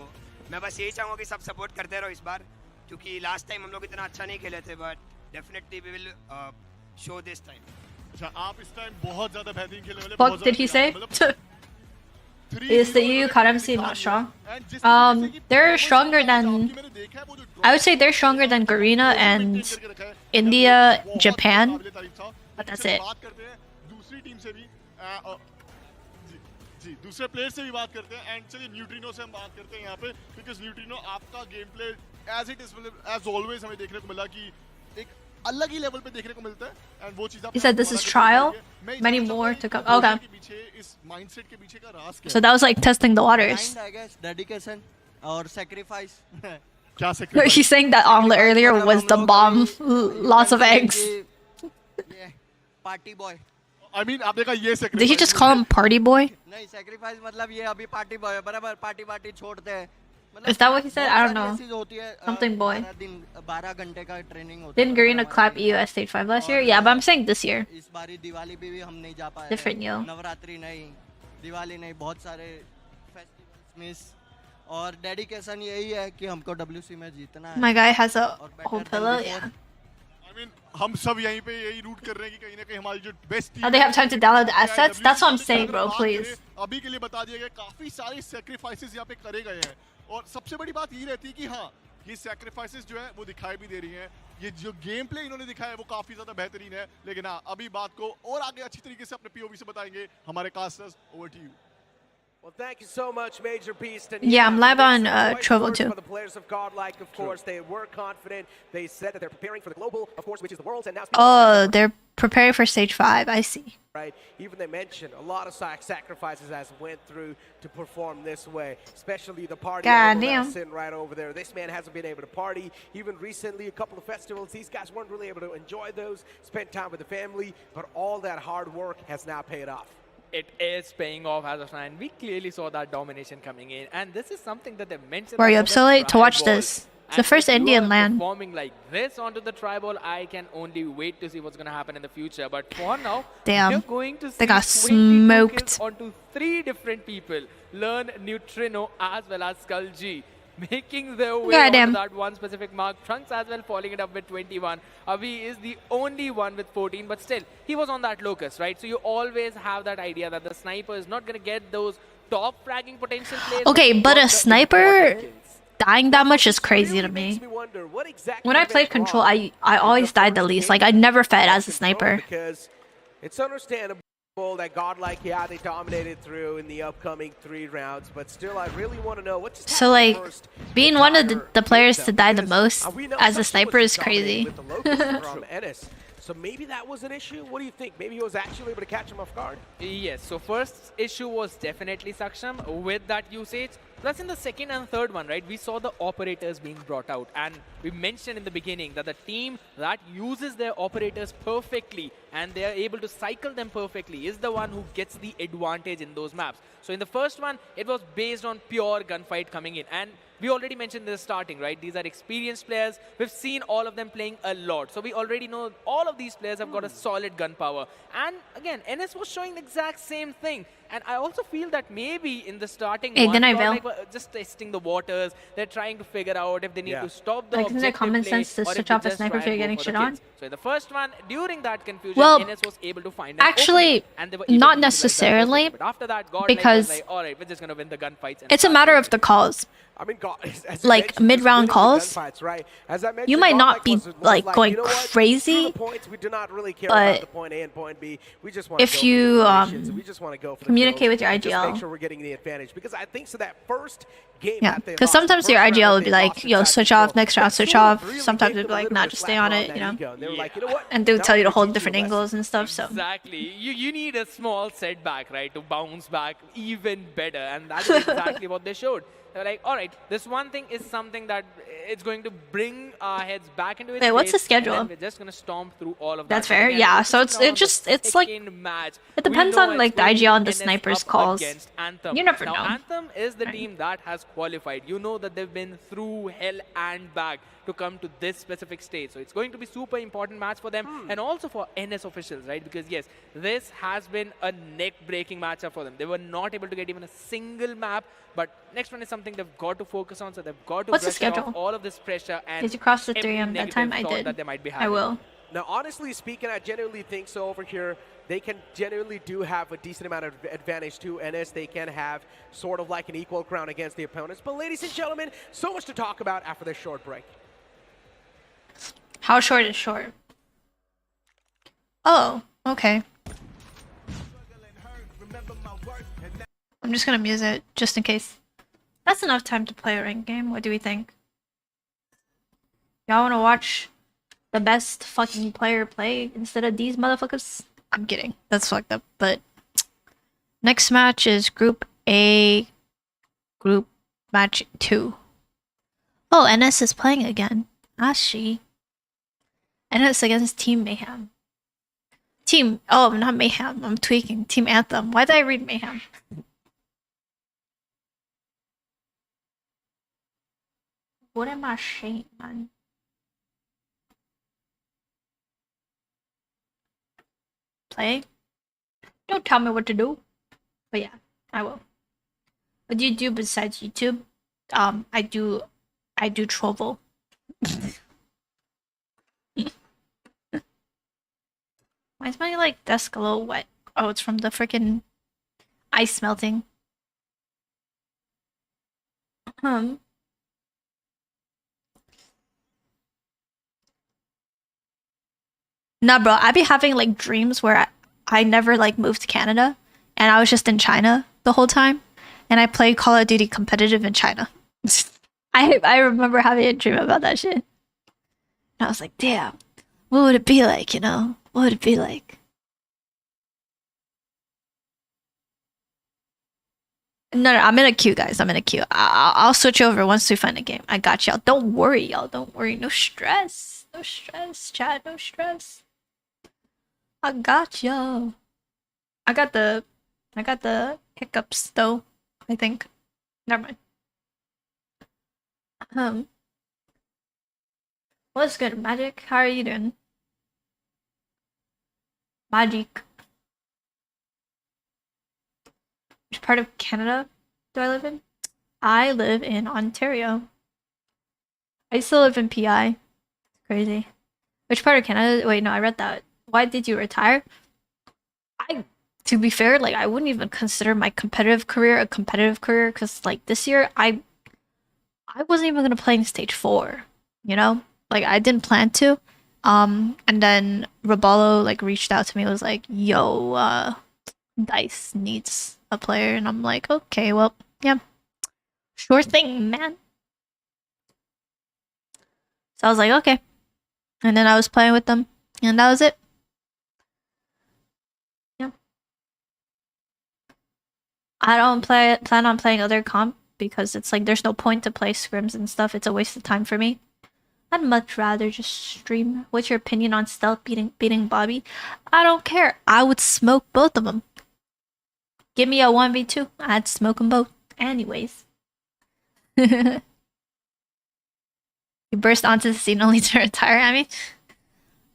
S5: मैं बस यही चाहूँगा कि सब सपोर्ट करते रहो इस बार क्योंकि लास्ट टाइम हम लोग इतना अच्छा नहीं खेले थे but definitely we will show this time
S4: अच्छा आप इस टाइम बहुत ज्यादा बेहतरीन खेलने वाले
S2: Fuck did he say? Is the EU currency not strong? They're stronger than, I would say they're stronger than Garena and India, Japan, but that's it.
S4: दूसरी team से भी जी दूसरे प्लेयर से भी बात करते हैं एंड चलिए न्यूट्रिनो से हम बात करते हैं यहाँ पे बिकॉज न्यूट्रिनो आपका game play as it is as always हमें देखने को मिला कि एक अलग ही लेवल पे देखने को मिलता है एंड वो चीज
S2: He said this is trial, many more to come. Okay.
S4: इस माइंडसेट के पीछे का राज क्या
S2: So that was like testing the waters.
S6: I guess dedication or sacrifice.
S4: क्या sacrifice?
S2: He's saying that omelet earlier was the bomb. Lots of eggs.
S6: Yeah, party boy.
S4: I mean आप देखा ये sacrifice
S2: Did he just call him party boy?
S6: नहीं sacrifice मतलब ये अभी party boy है बराबर पार्टी छोड़ते हैं
S2: Is that what he said? I don't know.
S6: चीज होती है
S2: Something boy.
S6: 12 घंटे का ट्रेनिंग होता है
S2: Didn't Garena clap EU at stage 5 last year? Yeah, but I'm saying this year.
S6: इस बारी दिवाली भी हम नहीं जा पाए
S2: Different, yo.
S6: नवरात्रि नहीं दिवाली नहीं बहुत सारे फेस्टिवल्स मिस और डेडिकेशन यही है कि हमको WC में जीतना है
S2: My guy has a
S6: और better
S2: whole
S6: than
S2: pillow.
S6: before.
S2: Yeah.
S4: I mean हम सब यहीं पे यही रूट कर रहे हैं कि कहीं ना कहीं हमारी जो best
S2: Oh, they have time to download the assets? That's what I'm saying, bro. Please.
S4: अभी के लिए बता दिया गया काफी सारे सैक्रिफाइसेस यहाँ पे करे गए हैं और सबसे बड़ी बात ये रहती है कि हाँ ये सैक्रिफाइसेस जो है वो दिखाई भी दे रही हैं ये जो गेम प्ले इन्होंने दिखाया है वो काफी ज्यादा बेहतरीन है लेकिन हाँ अभी बात को और आगे अच्छी तरीके से अपने POV से बताएंगे हमारे casters over to you
S3: Well, thank you so much, Major Beast. And
S2: Yeah, I'm live on
S3: quite
S2: Trovo
S3: short
S2: too.
S3: For the players of Godlike, of course, they were confident. They said that they're preparing for the global, of course, which is the Worlds, and now.
S2: Oh, they're preparing for stage 5. I see.
S3: Right. Even they mentioned a lot of sacrifices as went through to perform this way, especially the party
S2: God
S3: animal
S2: damn.
S3: that's sitting right over there. This man hasn't been able to party. Even recently, a couple of festivals, these guys weren't really able to enjoy those, spend time with the family, but all that hard work has now paid off.
S1: It is paying off as of now, and we clearly saw that domination coming in. And this is something that they mentioned.
S2: Were you
S1: that
S2: up so late to watch
S1: tribal.
S2: this? It's the
S1: And
S2: first
S1: if you
S2: Indian
S1: are
S2: LAN.
S1: performing like this onto the tribal, I can only wait to see what's going to happen in the future. But for now,
S2: Damn.
S1: you're going to see
S2: They got
S1: 22
S2: smoked.
S1: kills onto 3 different people. Learn Neutrino as well as Skull G. Making their way
S2: Goddamn.
S1: onto that one specific mark. Trunks as well following it up with 21. Avi is the only one with 14, but still, he was on that locus, right? So you always have that idea that the sniper is not going to get those top fragging potential plays.
S2: Okay,
S1: he
S2: but
S1: got
S2: a
S1: the
S2: sniper
S1: important kills.
S2: dying that much is crazy to
S3: Really
S2: me.
S3: makes me wonder what exactly
S2: When I
S3: went
S2: played Control,
S3: wrong
S2: I
S3: in
S2: always
S3: the
S2: died the
S3: first
S2: least.
S3: game
S2: Like, I never fed as a
S3: Control,
S2: sniper.
S3: because it's understandable that Godlike, yeah, they dominated through in the upcoming 3 rounds, but still, I really want to know what just
S2: So,
S3: happened
S2: like,
S3: first
S2: being one of the
S3: entire
S2: players
S3: game,
S2: to die the
S3: because,
S2: most
S3: we know
S2: as a
S3: Sushi
S2: sniper
S3: was
S2: is
S3: just dominating
S2: crazy.
S3: with the locust from Ennis. So maybe that was an issue? What do you think? Maybe he was actually able to catch him off guard?
S1: Yes, so first issue was definitely Saksham with that usage. Plus in the second and third one, right, we saw the operators being brought out. And we mentioned in the beginning that the team that uses their operators perfectly and they are able to cycle them perfectly is the one who gets the advantage in those maps. So in the first one, it was based on pure gunfight coming in. And we already mentioned this starting, right? These are experienced players. We've seen all of them playing a lot. So we already know all of these players have got a solid gun power. And again, NS was showing the exact same thing. And I also feel that maybe in the starting
S2: Hey,
S1: one,
S2: then I
S1: Godlike
S2: will.
S1: were just testing the waters. They're trying to figure out if they need to stop the
S2: Like, isn't it
S1: objective
S2: common
S1: play
S2: sense to
S1: or if
S2: switch
S1: they
S2: off a
S1: just
S2: sniper
S1: try
S2: if you're
S1: and go
S2: getting
S1: for the
S2: shit on?
S1: kills. So in the first one, during that confusion,
S2: Well,
S1: NS was able to find an
S2: actually,
S1: opening, and they were able
S2: not
S1: to utilize that
S2: necessarily,
S1: perfectly. But after that, Godlike
S2: because
S1: was like, all right, we're just going to win the gunfights. and
S2: It's a
S1: fast
S2: matter
S1: forward
S2: of the
S1: it.
S2: calls.
S3: I mean, as you
S2: Like,
S3: mentioned,
S2: mid-round
S3: just winning the
S2: calls,
S3: gunfights, right? As I mentioned,
S2: you might not
S3: Godlike
S2: be,
S3: was
S2: like, going
S3: you know what?
S2: crazy,
S3: Screw the points. We do not really care
S2: but
S3: about the point A and point B. We just want to
S2: if
S3: go for
S2: you,
S3: the eliminations, and we just want to go for the
S2: communicate
S3: kills
S2: with your
S3: and just make
S2: IGL.
S3: sure we're getting the advantage. Because I think so that first game
S2: Yeah,
S3: that they
S2: because
S3: lost, the
S2: sometimes your
S3: first round
S2: IGL
S3: that
S2: would be
S3: they
S2: like,
S3: lost
S2: yo,
S3: inside
S2: switch
S3: Control,
S2: off, next round,
S3: that
S2: switch
S3: sort
S2: off.
S3: of really
S2: Sometimes
S3: gave
S2: it'd be
S3: them a
S2: like,
S3: little
S2: nah,
S3: bit
S2: just
S3: of
S2: stay
S3: slack
S2: on it,
S3: that
S2: you know?
S3: ego, and they were like, you know what?
S2: And they would
S3: That
S2: tell you to
S3: would
S2: hold
S3: teach
S2: different
S3: a lesson.
S2: angles and stuff, so.
S1: Exactly. You need a small setback, right, to bounce back even better. And that's exactly what they showed. They're like, all right, this one thing is something that it's going to bring our heads back into its
S2: Wait, what's the
S1: place, and then
S2: schedule?
S1: we're just going to stomp through all of
S2: That's
S1: that.
S2: fair,
S1: Again,
S2: yeah,
S1: we're
S2: so
S1: just
S2: it's
S1: now
S2: like,
S1: on the second match.
S2: it
S1: We
S2: depends
S1: know
S2: on,
S1: it's
S2: like, the
S1: going to
S2: IGL
S1: be
S2: and the
S1: NS
S2: snipers'
S1: up
S2: calls.
S1: against Anthem.
S2: You never
S1: now,
S2: know.
S1: Anthem is the
S2: Right.
S1: team that has qualified. You know that they've been through hell and back to come to this specific stage. So it's going to be super important match for them and also for NS officials, right? Because yes, this has been a neck-breaking matchup for them. They were not able to get even a single map, but next one is something they've got to focus on. So they've got to
S2: What's the
S1: brush off
S2: schedule?
S1: all of this pressure and
S2: Did you cross the
S1: every
S2: 3 that time?
S1: negative
S2: I
S1: thought
S2: did.
S1: that they might be
S2: I
S1: having.
S2: will.
S3: Now, honestly speaking, I genuinely think so over here. They can genuinely do have a decent amount of advantage to NS. They can have sort of like an equal ground against the opponents. But ladies and gentlemen, so much to talk about after this short break.
S2: How short is short? Oh, okay. I'm just gonna mute it, just in case. That's enough time to play a ranked game. What do we think? Y'all wanna watch the best fucking player play instead of these motherfuckers? I'm kidding. That's fucked up. But next match is Group A, Group Match 2. Oh, NS is playing again. She. NS against Team Mayhem. Oh, not Mayhem. I'm tweaking. Team Anthem. Why did I read Mayhem? What am I saying, man? Play? Don't tell me what to do. But yeah, I will. What do you do besides YouTube? I do Trovo. Why is my like desk a little wet? Oh, it's from the freaking ice melting. Nah, bro, I be having like dreams where I never like moved to Canada and I was just in China the whole time and I play Call of Duty competitive in China. I remember having a dream about that shit. And I was like, damn, what would it be like, you know? What would it be like? No, I'm in a queue, guys. I'm in a queue. I'll switch over once we find a game. I got y'all. Don't worry, y'all. Don't worry. No stress. No stress, chat. No stress. I got y'all. I got the hiccups though, I think. Never mind. What's good, Magic? How are you doing? Magic. Which part of Canada do I live in? I live in Ontario. I still live in PI. It's crazy. Which part of Canada? Wait, no, I read that. Why did you retire? To be fair, like I wouldn't even consider my competitive career a competitive career because like this year I wasn't even gonna play in stage 4. You know, like I didn't plan to. And then Raballo like reached out to me, was like, "Yo, Dice needs a player," and I'm like, "Okay, well, yeah, sure thing, man." So I was like, "Okay," and then I was playing with them, and that was it. Yeah, I don't plan on playing other comp because it's like there's no point to play scrims and stuff. It's a waste of time for me. I'd much rather just stream. What's your opinion on Stealth beating Bobby? I don't care. I would smoke both of them. Give me a 1v2. I'd smoke them both. Anyways. You burst onto the scene only to retire. I mean,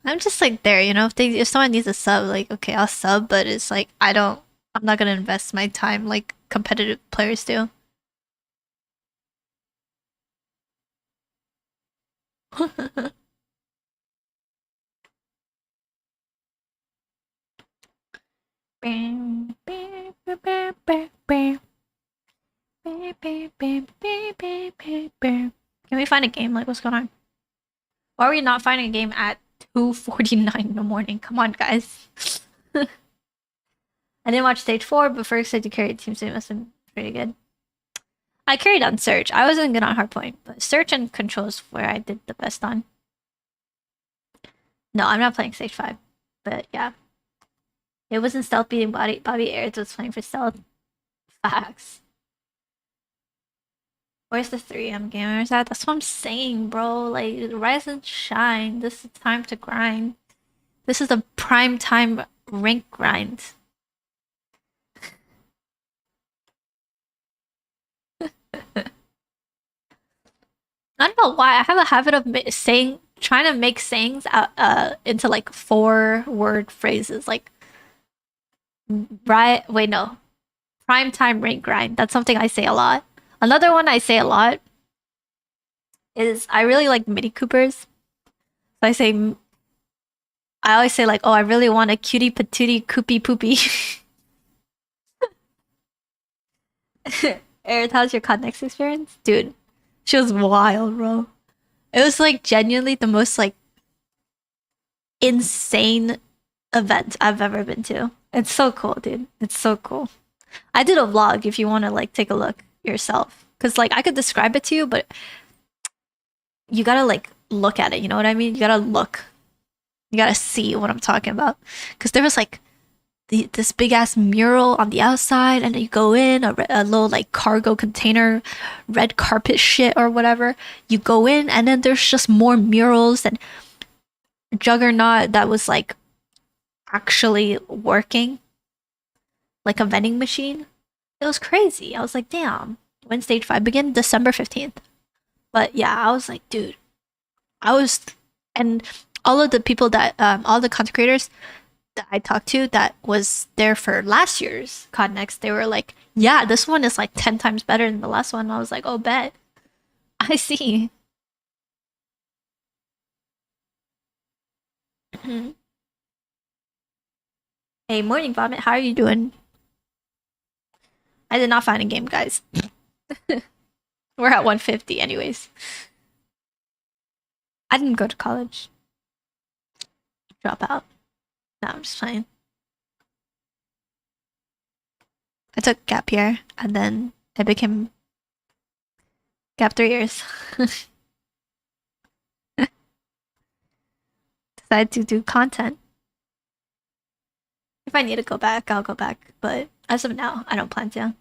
S2: I'm just like there, you know, if someone needs a sub, like, okay, I'll sub, but it's like, I'm not gonna invest my time like competitive players do. Can we find a game? Like, what's going on? Why are we not finding a game at 2:49 in the morning? Come on, guys. I didn't watch stage 4, but first I did carry team, so it must have been pretty good. I carried on Search. I wasn't good on Hardpoint, but Search and Control is where I did the best on. No, I'm not playing stage 5, but yeah. It wasn't Stealth beating Bobby Aerith was playing for Stealth. Facts. Where's the 3M gamers at? That's what I'm saying, bro. Like, rise and shine. This is time to grind. This is a prime time rank grind. I don't know why. I have a habit of trying to make sayings into like 4-word phrases. Like, right? Wait, no. Prime time rank grind. That's something I say a lot. Another one I say a lot is I really like Mini Coopers. So I say I always say like, oh, I really want a cutie patootie coopy poopy. Aerith, how's your Connex experience? Dude, she was wild, bro. It was like genuinely the most like insane event I've ever been to. It's so cool, dude. It's so cool. I did a vlog if you want to like take a look yourself. Cause like I could describe it to you, but you gotta like look at it, you know what I mean? You gotta look. You gotta see what I'm talking about. Cause there was like this big ass mural on the outside, and then you go in a little like cargo container, red carpet shit or whatever. You go in, and then there's just more murals and Juggernaut that was like actually working, like a vending machine. It was crazy. I was like, damn. When stage 5 began, December 15th. But yeah, I was like, dude, and all of the people that all the content creators that I talked to that was there for last year's COD they were like, yeah, this one is like 10 times better than the last one. I was like, oh, bet. I see. Hey, morning vomit, how are you doing? I did not find a game, guys. We're at 150 anyways. I didn't go to college. Drop out. No, I'm just playing. I took gap year and then I became gap 3 years. Decided to do content. If I need to go back, I'll go back. But as of now, I don't plan to.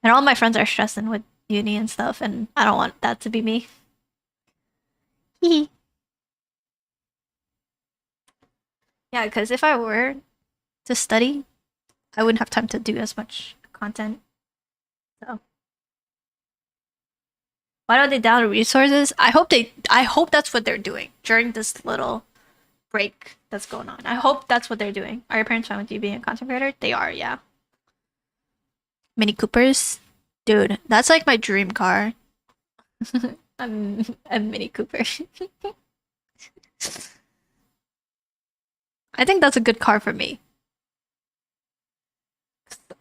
S2: And all my friends are stressing with uni and stuff, and I don't want that to be me. Hee. Yeah, because if I were to study, I wouldn't have time to do as much content. So why don't they download resources? I hope that's what they're doing during this little break that's going on. I hope that's what they're doing. Are your parents fine with you being a content creator? They are, yeah. Mini Coopers? Dude, that's like my dream car. I'm a Mini Cooper. I think that's a good car for me.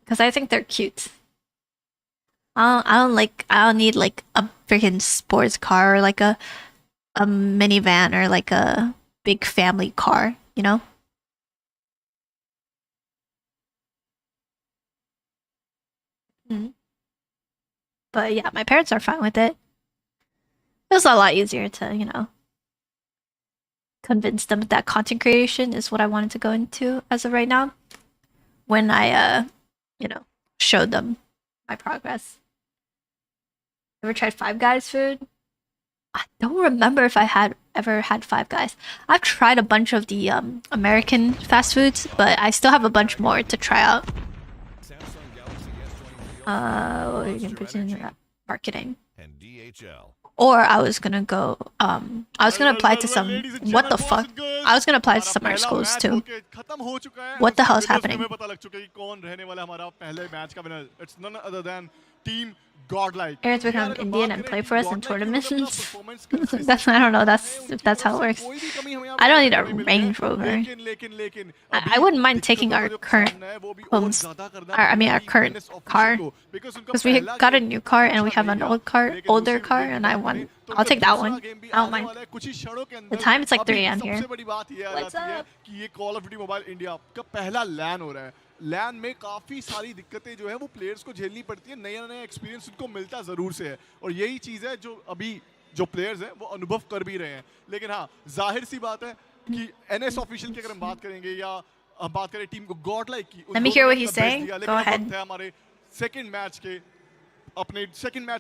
S2: Because I think they're cute. I don't need like a freaking sports car or like a minivan or like a big family car, you know? But yeah, my parents are fine with it. It was a lot easier to, you know, convince them that content creation is what I wanted to go into as of right now. When I, you know, showed them my progress. Ever tried Five Guys food? I don't remember if I ever had Five Guys. I've tried a bunch of the American fast foods, but I still have a bunch more to try out. You can put in marketing. Or I was gonna go. I was gonna apply to some. What the fuck? I was gonna apply to some art schools too. What the hell is happening? Aerith become Indian and play for us in tournaments. That's I don't know. That's how it works. I don't need a Range Rover. I wouldn't mind taking our current our current car, because we got a new car and we have an older car, and I'll take that one. I don't mind. The time it's like 3 AM here. What's up?
S4: लैन में काफ़ी सारी दिक्कतें जो है वो players को झेलनी पड़ती है, नया एक्सपीरियंस उनको मिलता ज़रूर से है, और यही चीज़ है जो अभी जो प्लेयर्स हैं वो अनुभव कर भी रहे हैं. लेकिन हाँ, जाहिर सी बात है कि एनएस ऑफिशियल की अगर हम बात करेंगे या हम बात करें टीम को गॉड लाइक की,
S2: Let me hear what he's saying. Go ahead.
S4: हमारे सेकंड मैच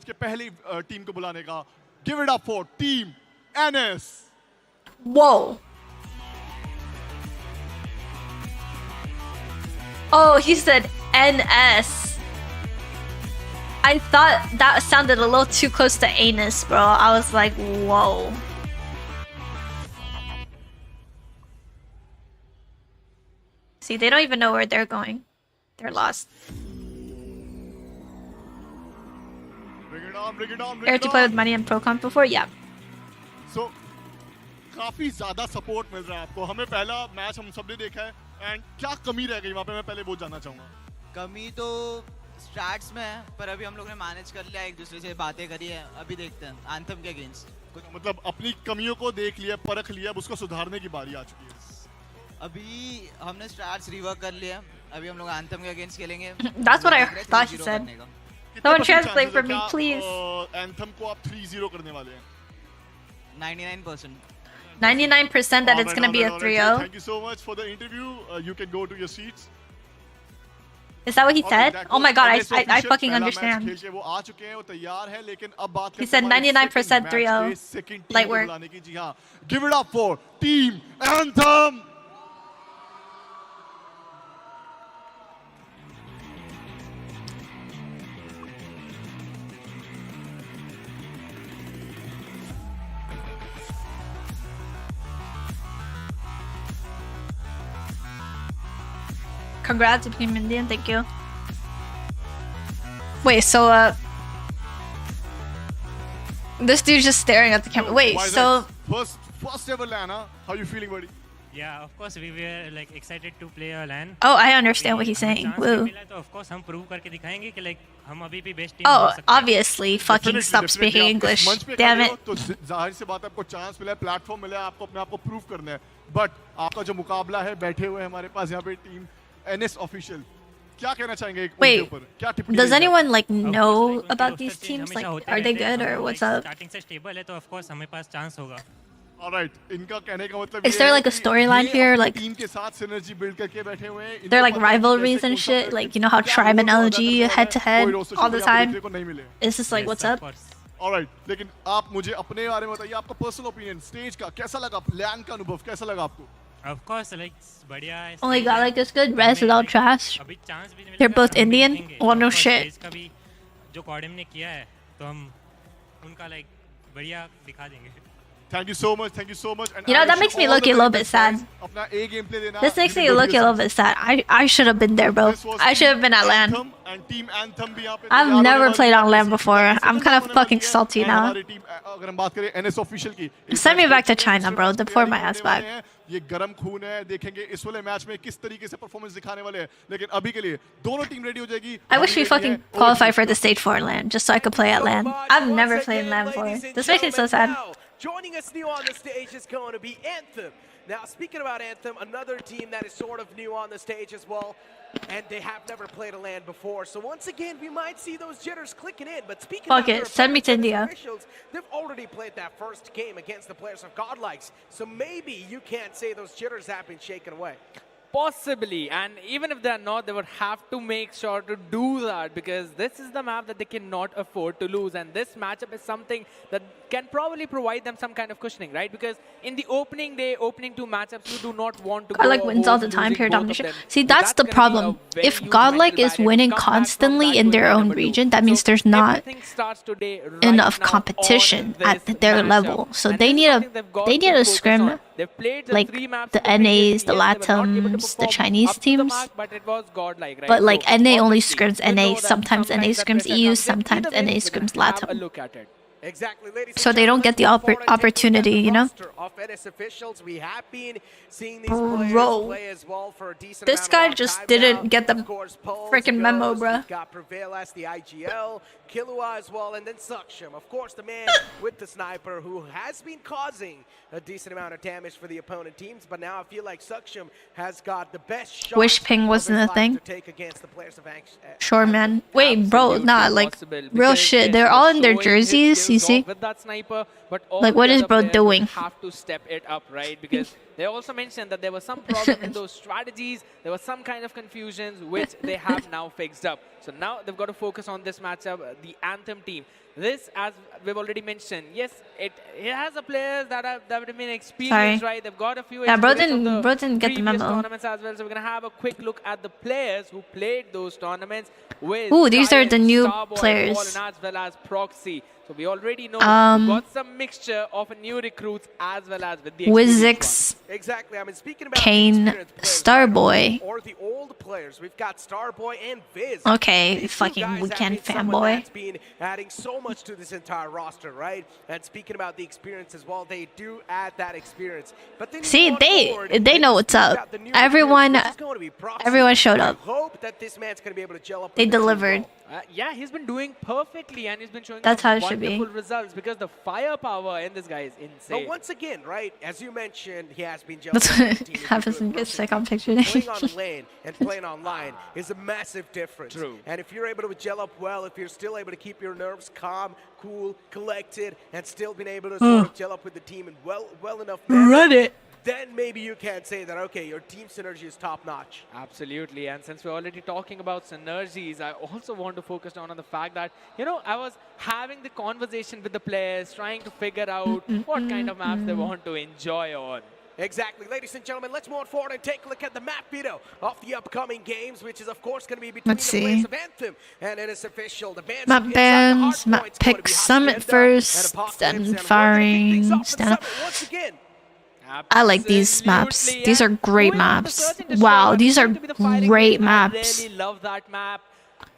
S4: के पहली टीम को बुलाने का. Give it up for team NS.
S2: Whoa. Oh, he said NS. I thought that sounded a little too close to anus, bro. I was like, whoa. See, they don't even know where they're going. They're lost.
S4: Bring it on.
S2: Eric, you played with Money and ProCon before? Yeah.
S4: So, काफी ज्यादा support मिल रहा है आपको। हमें पहला match हम सबने देखा है एंड क्या कमी रह गई वहाँ पे, मैं पहले वो जानना चाहूंगा।
S8: कमी तो स्ट्रैट्स में है, पर अभी हम लोग ने मैनेज कर लिया, एक दूसरे से बातें करी है। अभी देखते हैं एंथम के अगेंस्ट।
S4: मतलब अपनी कमियों को देख लिया, परख लिया, अब उसको सुधारने की बारी आ चुकी है।
S8: अभी हमने स्ट्रैट्स रिवर्क कर लिया, अभी हम लोग एंथम के अगेंस्ट खेलेंगे।
S2: That's what I thought he said. Someone translate for me, please.
S4: Anthem को आप 3-0 करने वाले हैं।
S8: 99%.
S2: 99% that it's gonna be a 3-0.
S4: Thank you so much for the interview. You can go to your seats.
S2: Is that what he said? Oh my god, I fucking
S4: पहला
S2: understand.
S4: Match खेल के वो आ चुके हैं, वो तैयार है, लेकिन अब बात
S2: He
S4: करते
S2: said
S4: हैं हमारे
S2: 99%
S4: second
S2: 3-0.
S4: match के second team
S2: Light
S4: को
S2: work.
S4: बुलाने की। जी हाँ, give it up for Team Anthem.
S2: Congrats to Team Indian, thank you. Wait, so this dude's just staring at the camera. Wait,
S4: Why is
S2: so
S4: that? First ever LAN, huh? How you feeling, buddy?
S9: Yeah, of course we were like excited to play a LAN.
S2: oh, I understand what he's saying.
S9: हमें
S2: Woo.
S9: chance मिला तो of course हम prove करके दिखाएंगे कि like हम अभी भी best team हो
S2: Oh,
S9: सकते हैं।
S2: obviously, fucking
S4: Definitely,
S2: stop
S4: definitely.
S2: speaking
S4: आप इस
S2: English.
S4: मंच पे
S2: Damn
S4: खड़े हो,
S2: it.
S4: तो जाहिर सी बात है आपको चांस मिला है, प्लेटफॉर्म मिला है, आपको अपने आप को प्रूव करना है। बट आपका जो मुकाबला है, बैठे हुए हैं हमारे पास यहाँ पे टीम NS ऑफिशियल, क्या कहना चाहेंगे उनके
S2: Wait,
S4: ऊपर? क्या टिप्पणी
S2: does
S4: देंगे?
S2: anyone like
S9: Of course,
S2: know
S9: like, उनके
S2: about
S9: roster
S2: these
S9: change
S2: teams?
S9: हमेशा
S2: Like,
S9: होते
S2: are they
S9: रहते हैं,
S2: good or
S9: हम
S2: what's
S9: like
S2: up?
S9: starting से stable है तो of course हमें पास chance होगा।
S4: Alright, इनका कहने का मतलब
S2: Is
S4: ये
S2: there
S4: है
S2: like a
S4: कि
S2: storyline
S4: ये
S2: here,
S4: अपनी
S2: like-
S4: टीम के साथ synergy build करके बैठे हुए हैं।
S2: They're
S4: इनको
S2: like
S4: पता है कि
S2: rivalries
S4: कैसे
S2: and
S4: कौन सा
S2: shit,
S4: player
S2: like, you know how
S4: क्या
S2: Tribe and
S4: role
S2: LG
S4: अदा करने वाला
S2: head to
S4: है,
S2: head
S4: कोई roster
S2: all the
S4: shooting आपको
S2: time?
S4: देखने को नहीं मिले।
S2: Is this like
S9: Yes,
S2: what's
S9: of
S2: up?
S9: course.
S4: Alright, लेकिन आप मुझे अपने बारे में बताइए, आपका पर्सनल ओपिनियन स्टेज का कैसा लगा, LAN का अनुभव कैसा लगा आपको?
S9: Of course like बढ़िया है।
S2: Oh my
S9: stage
S2: god,
S9: है।
S2: like it's good. Res is all
S9: हमें,
S2: trash.
S9: अभी chance भी मिलेगा
S2: They're both
S9: तो हम भी
S2: Indian?
S9: दिखेंगे।
S2: Oh, no
S9: Of course,
S2: shit.
S9: stage का भी जो कॉर्डम ने किया है तो हम उनका like बढ़िया दिखा देंगे।
S4: Thank you so much. Thank you so much. And
S2: You know,
S4: I
S2: that
S4: wish
S2: makes me
S4: all
S2: look
S4: the
S2: a little
S4: very
S2: bit
S4: best guys.
S2: sad.
S4: अपना A game play देना।
S2: This makes
S4: You
S2: me
S4: can go
S2: look
S4: to
S2: a
S4: your
S2: little
S4: seats.
S2: bit sad. I should have been there, bro.
S4: This was
S2: I should have been at LAN.
S4: Anthem and Team Anthem भी यहाँ पे
S2: I've
S4: तैयार होने
S2: never
S4: वाली
S2: played
S4: है।
S2: on LAN before.
S4: Second
S2: I'm
S4: round
S2: kind of
S4: होने वाली
S2: fucking
S4: है।
S2: salty
S4: And
S2: now.
S4: हमारी टीम, अगर हम बात करें NS ऑफिशियल की, इस
S2: Send me
S4: match
S2: back to
S4: में
S2: China, bro.
S4: मैच की
S2: Deport my
S4: तैयारी
S2: ass
S4: करने
S2: back.
S4: वाले हैं। ये गरम खून है, देखेंगे इस वाले मैच में किस तरीके से परफॉर्मेंस दिखाने वाले हैं। लेकिन अभी के लिए दोनों टीम रेडी हो जाएगी।
S2: I wish we
S4: हमारी
S2: fucking
S4: ready है।
S2: qualified for the stage 4 LAN, just so I could play at LAN. I've never
S3: Once
S2: played
S3: again,
S2: LAN before.
S3: ladies and
S2: This makes me so sad.
S3: gentlemen, now, joining us new on the stage is going to be Anthem. Now, speaking about Anthem, another team that is sort of new on the stage as well, and they have never played a LAN before. So once again, we might see those jitters clicking in. But speaking
S2: Fuck
S3: about
S2: it,
S3: their
S2: send me to
S3: opponents,
S2: India.
S3: officials, they've already played that first game against the players of Godlikes. So maybe you can't say those jitters have been shaken away.
S1: Possibly, and even if they're not, they would have to make sure to do that because this is the map that they cannot afford to lose, and this matchup is something that can probably provide them some kind of cushioning, right? Because in the opening day, opening two matchups, you do not want to go
S2: Godlike wins all the
S1: home
S2: time,
S1: losing
S2: pure
S1: both of
S2: domination.
S1: them.
S2: See,
S1: So
S2: that's the
S1: gonna be a
S2: problem.
S1: very
S2: If
S1: huge
S2: Godlike
S1: mental
S2: is
S1: barrier to
S2: winning
S1: come back from
S2: constantly
S1: that
S2: in
S1: to
S2: their
S1: win
S2: own
S1: number two.
S2: region, that
S1: So
S2: means there's not
S1: everything starts today right
S2: enough
S1: now on
S2: competition
S1: this
S2: at their
S1: matchup.
S2: level. So
S1: And
S2: they
S1: this is
S2: need
S1: something they've got
S2: they need
S1: to
S2: to
S1: focus
S2: scrim
S1: on. They've played the
S2: like
S1: 3 maps
S2: the
S1: in the previous
S2: NAs, the
S1: years. They were not able to
S2: LATAMs, the
S1: perform
S2: Chinese
S1: up to the
S2: teams.
S1: mark, but it was godlike, right?
S2: But like
S1: So
S2: NA only
S1: obviously,
S2: scrims
S1: you
S2: NA,
S1: know that
S2: sometimes NA
S1: that
S2: scrims
S1: pressure
S2: EU,
S1: comes in.
S2: sometimes
S1: Either way,
S2: NA
S1: we're
S2: scrims
S1: gonna have a
S2: LATAM.
S1: look at it.
S3: Exactly, ladies and
S2: So they don't
S3: gentlemen,
S2: get the
S3: let's move forward and take a look at
S2: opportunity,
S3: the
S2: you know?
S3: roster of NS officials. We have been seeing these players
S2: Bro,
S3: play as well for a decent
S2: this
S3: amount
S2: guy
S3: of
S2: just
S3: time
S2: didn't
S3: now.
S2: get the
S3: Of course, Pulse
S2: freaking memo,
S3: goes,
S2: bruh.
S3: We've got Prevail as the IGL, Killua as well, and then Saksham. Of course, the man with the sniper who has been causing a decent amount of damage for the opponent teams, but now I feel like Saksham has got the best shot
S2: Wish ping
S3: of
S2: wasn't
S3: his
S2: a
S3: life
S2: thing.
S3: to take against the players of
S2: Sure, man. Wait, bro,
S1: Absolutely
S2: nah, like
S1: possible,
S2: real
S1: because,
S2: shit.
S1: yes,
S2: They're
S1: he
S2: all
S1: was
S2: in their
S1: showing his
S2: jerseys, you
S1: skills
S2: see?
S1: off with that sniper, but all
S2: Like, what
S1: the
S2: is
S1: other
S2: bro
S1: players will
S2: doing?
S1: have to step it up, right? Because they also mentioned that there was some problem in those strategies. There was some kind of confusions, which they have now fixed up. So now they've got to focus on this matchup, the Anthem team. This, as we've already mentioned, yes, it has a players that have been experienced, right? They've got a few
S2: Yeah, bro
S1: experience from
S2: bro didn't get the
S1: previous
S2: memo.
S1: tournaments as well. So we're gonna have a quick look at the players who played those tournaments with
S2: Ooh, these are the
S1: Giant,
S2: new
S1: Starboy,
S2: players.
S1: Fallen, as well as Proxy. So we already know we've got some mixture of new recruits as well as with the experienced
S2: Wizix,
S1: ones.
S3: Exactly. I mean, speaking about
S2: Kane, Starboy.
S3: or the old players, we've got Starboy and Viz.
S2: Okay,
S3: These two
S2: fucking
S3: guys have
S2: weekend
S3: been someone
S2: fanboy.
S3: that's been adding so much to this entire roster, right? And speaking about the experience as well, they do add that experience. But then
S2: See,
S3: you go forward
S2: they
S3: and
S2: know
S3: you
S2: what's
S3: speak
S2: up.
S3: about the new
S2: Everyone,
S3: recruits, which is going to be Proxy.
S2: everyone showed up.
S3: I hope that this man's going to be able to gel up.
S2: They
S3: with the team
S2: delivered.
S3: well.
S1: Yeah, he's been doing perfectly and he's been showing
S2: That's
S1: some
S2: how it should be.
S1: wonderful results because the firepower in this guy is insane.
S3: But once again, right, as you mentioned, he has been
S2: That's
S3: gelling with
S2: what
S3: the team.
S2: happens when you get sick on picture day.
S3: Playing on lane and playing online is a massive difference.
S1: True.
S3: And if you're able to gel up well, if you're still able to keep your nerves calm, cool, collected, and still being able to sort of gel up with the team in well enough manner,
S2: Run it.
S3: then maybe you can say that, okay, your team synergy is top-notch.
S1: Absolutely, and since we're already talking about synergies, I also want to focus down on the fact that, you know, I was having the conversation with the players, trying to figure out what kind of maps they want to enjoy on.
S3: Exactly. Ladies and gentlemen, let's move forward and take a look at the map video of the upcoming games, which is, of course, going to be between
S2: Let's
S3: the
S2: see.
S3: players of Anthem and NS Official. The bands
S2: Map
S3: inside the
S2: bands,
S3: Hardpoint's
S2: map
S3: going to be
S2: pick
S3: Hacienda
S2: Summit
S3: and
S2: first,
S3: Apocalypse,
S2: then
S3: and we're gonna kick
S2: firing,
S3: things off with
S2: stand up.
S3: Summit once again.
S2: I like these maps.
S1: Absolutely,
S2: These are
S1: and
S2: great
S1: going on to
S2: maps.
S1: Search and Destroy,
S2: Wow,
S1: that
S2: these
S1: is
S2: are
S1: going to be the fighting
S2: great
S1: game.
S2: maps.
S1: I really love that map.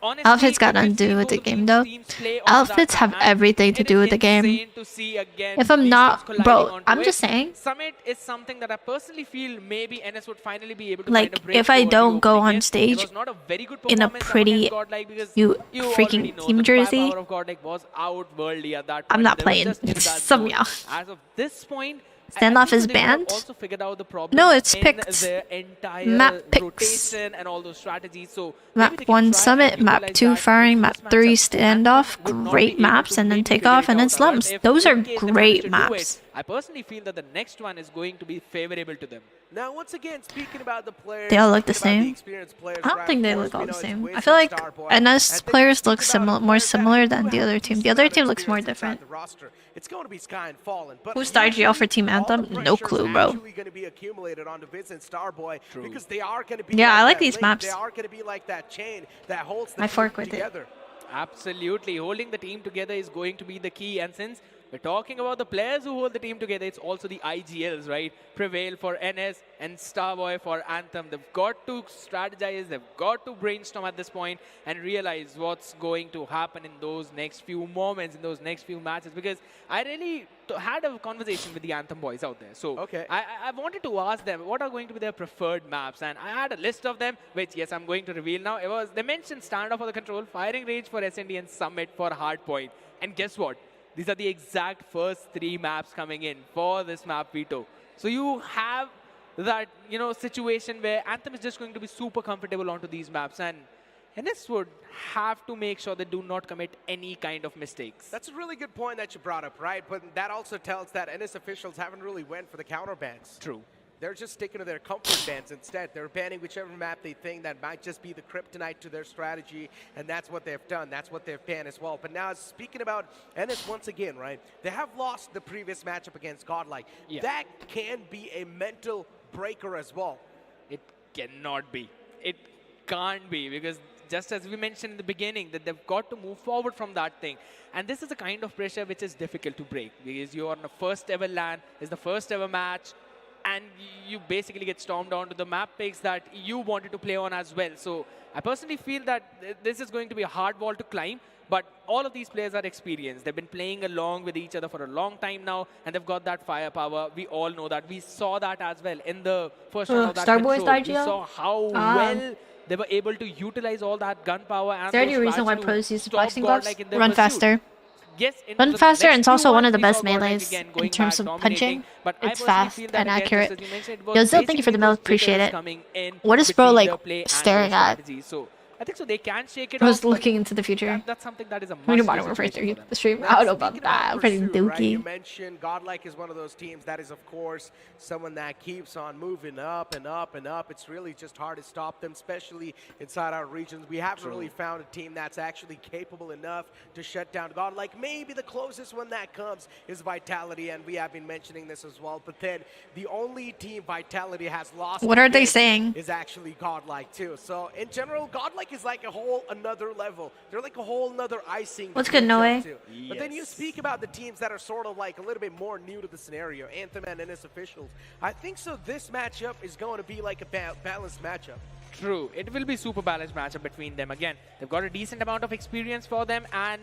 S1: Honestly,
S2: Outfits got
S1: if you
S2: nothing to
S1: see
S2: do with
S1: both
S2: the
S1: of
S2: game,
S1: these
S2: though.
S1: teams play on
S2: Outfits
S1: that
S2: have
S1: map,
S2: everything to
S1: it
S2: do
S1: is
S2: with the game.
S1: insane to see again
S2: If I'm
S1: these
S2: not,
S1: teams colliding
S2: bro,
S1: onto
S2: I'm
S1: it.
S2: just saying.
S1: Summit is something that I personally feel maybe NS would finally be able to
S2: Like,
S1: find a
S2: if I
S1: breakthrough
S2: don't
S1: over the
S2: go
S1: opening
S2: on
S1: game.
S2: stage
S1: It was not a very good
S2: in a
S1: performance up
S2: pretty
S1: against Godlike because
S2: you
S1: you
S2: freaking
S1: already know
S2: team
S1: the
S2: jersey,
S1: firepower of Godlike was outworldly at that point.
S2: I'm not
S1: They were
S2: playing.
S1: just in that
S2: Some
S1: zone.
S2: y'all.
S1: As of this point,
S2: Standoff
S1: I think
S2: is
S1: they would have
S2: banned?
S1: also figured out the problem
S2: No, it's
S1: in
S2: picked.
S1: their entire
S2: Map picks.
S1: rotation and all those strategies. So
S2: Map
S1: maybe they can
S2: 1
S1: try and
S2: Summit, Map
S1: utilize
S2: 2
S1: that
S2: Firing,
S1: in
S2: Map
S1: this
S2: 3
S1: matchup.
S2: Standoff.
S1: Anthem would not
S2: Great
S1: be able
S2: maps,
S1: to
S2: and then
S1: maybe
S2: take
S1: figure
S2: off,
S1: it
S2: and then
S1: out, or
S2: slums.
S1: if
S2: Those
S1: in
S2: are
S1: case they manage
S2: great
S1: to do
S2: maps.
S1: it, I personally feel that the next one is going to be favorable to them.
S3: Now, once again, speaking about the players,
S2: They all look the
S3: speaking about
S2: same.
S3: experienced players,
S2: I don't
S3: right,
S2: think they
S3: of
S2: look
S3: course,
S2: all
S3: we
S2: the
S3: know it's
S2: same.
S3: Wiz
S2: I feel
S3: and
S2: like
S3: Starboy.
S2: NS
S3: And then
S2: players
S3: speaking
S2: look
S3: about
S2: more
S3: players that
S2: similar
S3: do
S2: than the
S3: have
S2: other
S3: a
S2: team. The
S3: decent
S2: other
S3: amount
S2: team
S3: of
S2: looks more
S3: experience inside
S2: different.
S3: the roster. It's going to be Sky and Fallen. But
S2: Who's the IGL for Team
S3: usually, all the
S2: Anthem? No
S3: pressure
S2: clue,
S3: is
S2: bro.
S3: actually going to be accumulated onto Viz and Starboy because they are going to be
S2: Yeah, I like
S3: that
S2: these
S3: link.
S2: maps.
S3: They are going to be like that chain that holds the
S2: I
S3: team
S2: fork with it.
S3: together.
S1: Absolutely. Holding the team together is going to be the key. And since we're talking about the players who hold the team together, it's also the IGLs, right? Prevail for NS and Starboy for Anthem. They've got to strategize, they've got to brainstorm at this point and realize what's going to happen in those next few moments, in those next few matches. Because I really had a conversation with the Anthem boys out there. So
S3: Okay.
S1: I wanted to ask them what are going to be their preferred maps. And I had a list of them, which, yes, I'm going to reveal now. They mentioned Standoff for the control, Firing Range for SND, and Summit for Hardpoint. And guess what? These are the exact first 3 maps coming in for this map veto. So you have that, you know, situation where Anthem is just going to be super comfortable onto these maps, and NS would have to make sure they do not commit any kind of mistakes.
S3: That's a really good point that you brought up, right? But that also tells that NS officials haven't really went for the counter bans.
S1: True.
S3: They're just sticking to their comfort bans instead. They're banning whichever map they think that might just be the kryptonite to their strategy, and that's what they've done. That's what they've banned as well. But now, speaking about NS once again, right? They have lost the previous matchup against Godlike.
S1: Yeah.
S3: That can be a mental breaker as well.
S1: It cannot be. It can't be, because just as we mentioned in the beginning, that they've got to move forward from that thing. And this is a kind of pressure which is difficult to break, because you're on the first ever LAN, it's the first ever match, and you basically get stormed onto the map picks that you wanted to play on as well. So I personally feel that this is going to be a hard wall to climb, but all of these players are experienced. They've been playing along with each other for a long time now, and they've got that firepower. We all know that. We saw that as well in the first round of that
S2: Starboy's
S1: control. We
S2: IGL?
S1: saw how well they were able to utilize all that gunpower. And
S2: Is there any
S1: those
S2: reason why
S1: strats to
S2: pros use the
S1: stop
S2: boxing gloves?
S1: Godlike in their
S2: Run
S1: pursuit.
S2: faster.
S1: Yes,
S2: Run faster, and it's also one of the best
S1: melees
S2: melees in terms of punching. It's fast and accurate. Yo, Zil, thank you for the mail. Appreciate it. What is bro like staring at?
S1: So I think so they can shake it
S2: I was
S1: off, but
S2: looking into the future.
S1: that's something that is a
S2: We do
S1: must-do
S2: Modern Warfare
S1: situation
S2: 3
S1: for them.
S2: the stream.
S3: Now,
S2: I don't know about
S3: speaking
S2: that. Pretty
S3: pursuit, right, you
S2: dookie.
S3: mentioned Godlike is one of those teams that is, of course, someone that keeps on moving up and up and up. It's really just hard to stop them, especially inside our regions. We haven't really found a team that's actually capable enough to shut down Godlike. Maybe the closest one that comes is Vitality, and we have been mentioning this as well. But then the only team Vitality has lost
S2: What are they
S3: against
S2: saying?
S3: is actually Godlike too. So in general, Godlike Fnatic is like a whole another level. They're like a whole another icing.
S2: What's
S3: to
S2: good,
S3: catch
S2: Noe?
S3: up to. But then you speak about the teams that are sort of like a little bit more new to the scenario, Anthem and NS officials. I think so this matchup is going to be like a balanced matchup.
S1: True. It will be super balanced matchup between them. Again, they've got a decent amount of experience for them, and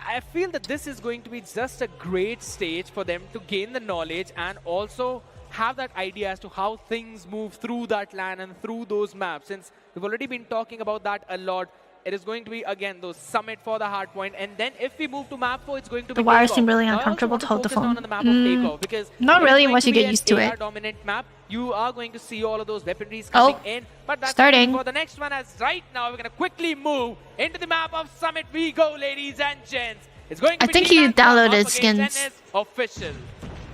S1: I feel that this is going to be just a great stage for them to gain the knowledge and also have that idea as to how things move through that LAN and through those maps. Since we've already been talking about that a lot, it is going to be, again, those summit for the Hardpoint. And then if we move to map 4, it's going to be
S2: The wires
S1: Takeoff.
S2: seem really
S1: I also
S2: uncomfortable
S1: want
S2: to hold the
S1: focus
S2: phone.
S1: on the map of Takeoff because
S2: Not
S1: it's
S2: really
S1: going
S2: once you
S1: to be
S2: get
S1: an
S2: used to it.
S1: AR-dominant map. You are going to see all of those weaponries coming in. But that's
S2: starting.
S1: for the next one, as right now we're going to quickly move into the map of Summit. We go, ladies and gents. It's going to
S2: I
S1: be
S2: think
S1: Team
S2: you
S1: Anthem
S2: downloaded
S1: up against
S2: skins.
S1: NS Official.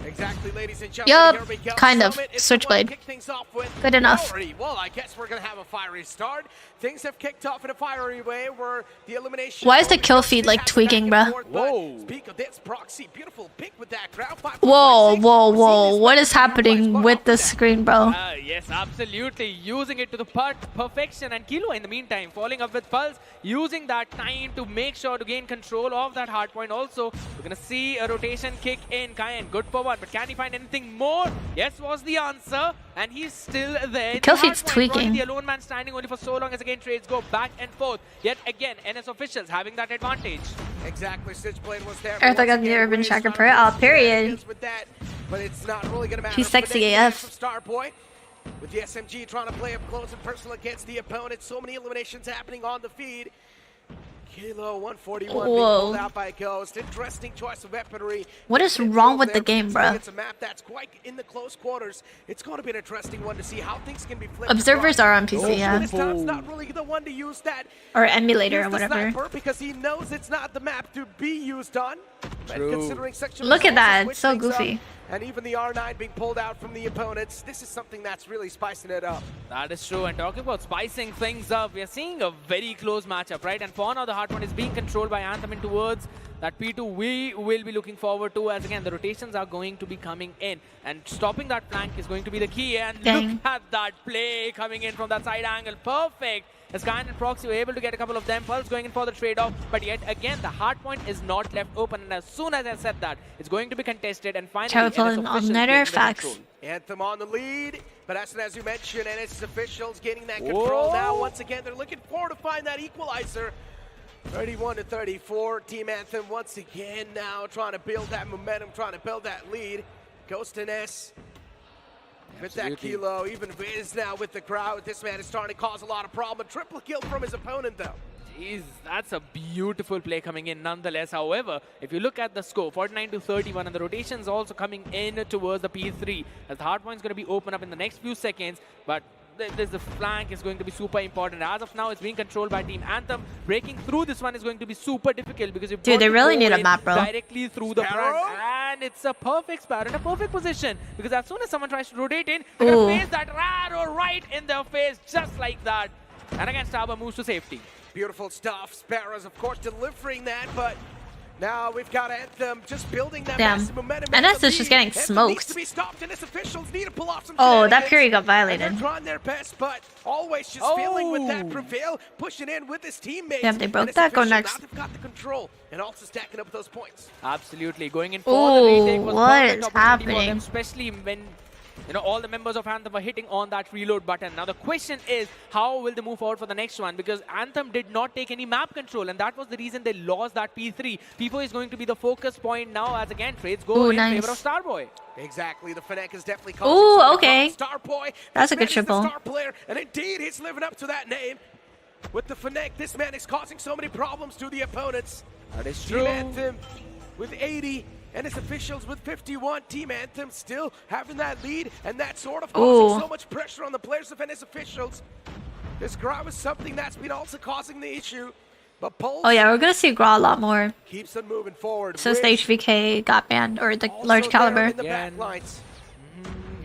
S3: Exactly, ladies and gentlemen.
S2: Yup,
S3: Here we go.
S2: kind of.
S3: Summit is the
S2: Switchblade.
S3: one to kick things off with.
S2: Good enough.
S3: Rivalry. Well, I guess we're going to have a fiery start. Things have kicked off in a fiery way where the elimination...
S2: Why is the kill feed like tweaking, bruh?
S3: Whoa. Speak of this, Proxy. Beautiful pick with that crowd.
S2: Whoa, whoa, whoa. What is happening with the screen, bro?
S1: Yes, absolutely. Using it to the perfection. And Kilo, in the meantime, falling up with Pulse, using that time to make sure to gain control of that hardpoint. Also, we're going to see a rotation kick in. Kayan, good for one. But can he find anything more? Yes was the answer. And he's still there.
S2: The kill feed's tweaking.
S1: The alone man standing only for so long as again trades go back and forth. Yet again, NS officials having that advantage.
S3: Exactly, Switchblade was there.
S2: Earth, I got the urban tracker per out, period.
S3: With that, but it's not really going to matter.
S2: He's sexy
S3: AF.
S2: AF.
S3: Starboy with the SMG trying to play up close and personal against the opponent. So many eliminations happening on the feed. Kilo 141 being pulled out by Ghost. Interesting choice of weaponry.
S2: What is wrong with the game, bro?
S3: It's a map that's quite in the close quarters. It's going to be an interesting one to see how things can be flipped.
S2: Observers are on PC, yeah.
S3: This time's not really the one to use that.
S2: Or emulator
S3: Use
S2: or
S3: the
S2: whatever.
S3: sniper because he knows it's not the map to be used on. And considering section
S2: Look at
S3: results
S2: that,
S3: switch
S2: it's so
S3: things up,
S2: goofy.
S3: and even the R9 being pulled out from the opponents, this is something that's really spicing it up.
S1: That is true. And talking about spicing things up, we are seeing a very close matchup, right? And for now, the Hardpoint is being controlled by Anthem in towards that P2 we will be looking forward to, as again, the rotations are going to be coming in. And stopping that flank is going to be the key. And look at that play coming in from that side angle. Perfect. As Kayan and Proxy were able to get a couple of them. Pulse going in for the trade-off. But yet again, the Hardpoint is not left open. And as soon as I said that, it's going to be contested. And finally,
S2: Telephone on letter, facts.
S3: Anthem on the lead, but as you mentioned, NS officials gaining that control now. Once again, they're looking forward to find that equalizer. 31-34, Team Anthem once again now trying to build that momentum, trying to build that lead. Ghost and S with that Kilo, even Viz now with the crowd. This man is starting to cause a lot of problem. Triple kill from his opponent though.
S1: Jeez, that's a beautiful play coming in nonetheless. However, if you look at the score, 49-31, and the rotations also coming in towards the P3, as the hardpoint's going to be open up in the next few seconds, but the flank is going to be super important. As of now, it's being controlled by Team Anthem. Breaking through this one is going to be super difficult because you've got
S2: they
S1: to
S2: really
S1: go
S2: need a
S1: in
S2: map, bro.
S1: directly through the front. And it's a perfect Sparrow in a perfect position because as soon as someone tries to rotate in, they're going to face that Raro right in their face, just like that. And again, Starboy moves to safety.
S3: Beautiful stuff. Sparrows, of course, delivering that, but now we've got Anthem just building that massive momentum.
S2: NS is just getting smoked.
S3: To be stopped, and its officials need to pull off some
S2: that period got violated.
S3: And they're trying their best, but always just feeling with that Prevail, pushing in with his teammates.
S2: Yeah, if they broke
S3: and
S2: that, go
S3: official,
S2: next.
S3: Now they've got the control and also stacking up those points.
S1: Absolutely. Going in for the retake was
S2: what
S1: perfect
S2: is
S1: opportunity for them,
S2: happening?
S1: especially when all the members of Anthem were hitting on that reload button. Now the question is, how will they move forward for the next one? Because Anthem did not take any map control, and that was the reason they lost that P3. P4 is going to be the focus point now, as again, trades go in favor of Starboy.
S3: Exactly, the Fnatic is definitely causing
S2: okay.
S3: Starboy.
S2: That's a good triple.
S3: Star player, and indeed, he's living up to that name. With the Fnatic, this man is causing so many problems to the opponents.
S1: That is
S3: Team
S1: true.
S3: Anthem with 80. And his officials with 51. Team Anthem still having that lead, and that sort of causing so much pressure on the players of NS officials. This Grau is something that's been also causing the issue. But Pulse
S2: we're gonna see Grau a lot more
S3: keeps on moving forward.
S2: since the HVK got banned, or the large caliber.
S3: In the back lines.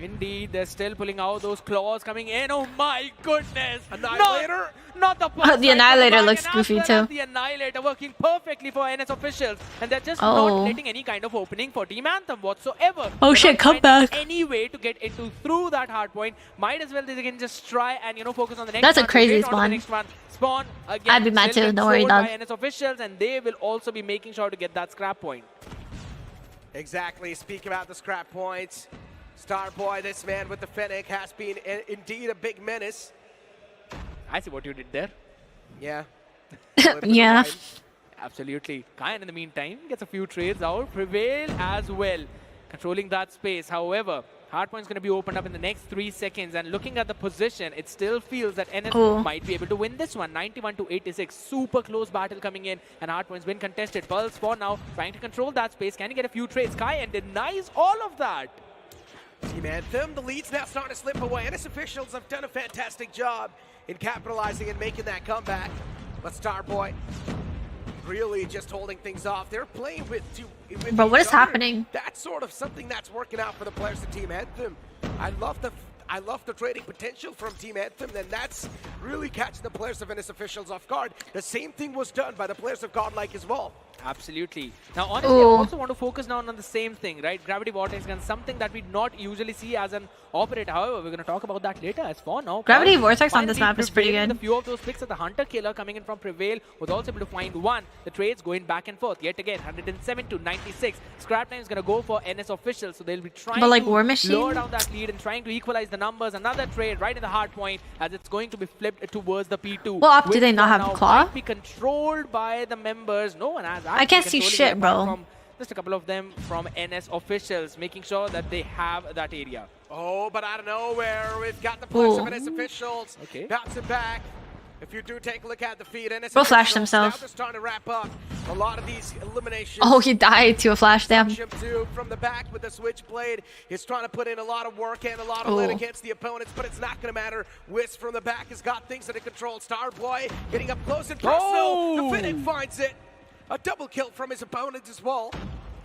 S1: Indeed, they're still pulling out those claws coming in. Oh my goodness!
S3: Annihilator?
S1: Not the
S2: Oh, the Annihilator looks goofy too.
S1: The Annihilator working perfectly for NS officials, and they're just
S2: Oh.
S1: not letting any kind of opening for Team Anthem whatsoever.
S2: Oh
S1: They're
S2: shit,
S1: not
S2: come
S1: finding
S2: back.
S1: Any way to get into through that hard point. Might as well they can just try and focus on the next
S2: That's a
S1: one,
S2: crazy
S1: wait on to the
S2: spawn.
S1: next one. Spawn again.
S2: I'd be mad
S1: still
S2: too, don't worry,
S1: controlled
S2: dog.
S1: by NS officials, and they will also be making sure to get that scrap point.
S3: Exactly. Speak about the scrap points. Starboy, this man with the Fennec, has been indeed a big menace.
S1: I see what you did there.
S3: Yeah. A little bit of
S2: Yeah.
S3: rhyme.
S1: Absolutely. Kyan, in the meantime, gets a few trades out. Prevail as well, controlling that space. However, Hardpoint's going to be opened up in the next 3 seconds. And looking at the position, it still feels that NS
S2: Oh.
S1: might be able to win this one. 91 to 86. Super close battle coming in. And Hardpoint's been contested. Pulse for now, trying to control that space. Can he get a few trades? Kyan denies all of that.
S3: Team Anthem, the lead's now starting to slip away. NS officials have done a fantastic job in capitalizing and making that comeback. But Starboy really just holding things off. They're playing with
S2: Bro, what
S3: each
S2: is
S3: other.
S2: happening?
S3: That's sort of something that's working out for the players of Team Anthem. I love the trading potential from Team Anthem, and that's really catching the players of NS officials off guard. The same thing was done by the players of Godlike as well.
S1: Absolutely. Now, honestly, I
S2: Ooh.
S1: also want to focus now on the same thing, right? Gravity Vortex gun, something that we not usually see as an operator. However, we're going to talk about that later. As for now,
S2: Gravity
S1: Pulse
S2: Vortex on this
S1: finally
S2: map is pretty
S1: prevailing
S2: good.
S1: with a few of those picks of the Hunter Killer coming in from Prevail was also able to find one. The trades going back and forth. Yet again, 107 to 96. Scrap time is going to go for NS officials, so they'll be trying
S2: But, like,
S1: to
S2: War Machine?
S1: lower down that lead and trying to equalize the numbers. Another trade right in the hard point as it's going to be flipped towards the P2.
S2: What up, do
S1: which
S2: they not
S1: for
S2: have
S1: now
S2: Claw?
S1: might be controlled by the members. No one has
S2: I can't
S1: actually
S2: see
S1: controlling
S2: shit,
S1: it,
S2: bro.
S1: apart from just a couple of them from NS officials, making sure that they have that area.
S3: Oh, but out of nowhere, we've got the players of
S2: Ooh.
S3: NS officials
S1: Okay.
S3: bouncing back. If you do take a look at the feed, NS
S2: Bro flashed
S3: officials,
S2: himself.
S3: now they're starting to wrap up a lot of these eliminations.
S2: Oh, he died to a flash, damn.
S3: Ship 2 from the back with the switchblade. He's trying to put in a lot of work and a lot of lead
S2: Oh.
S3: against the opponents, but it's not going to matter. Wisp from the back has got things under control. Starboy getting up close and personal.
S1: Oh!
S3: The Fennec finds it. A double kill from his opponent as well.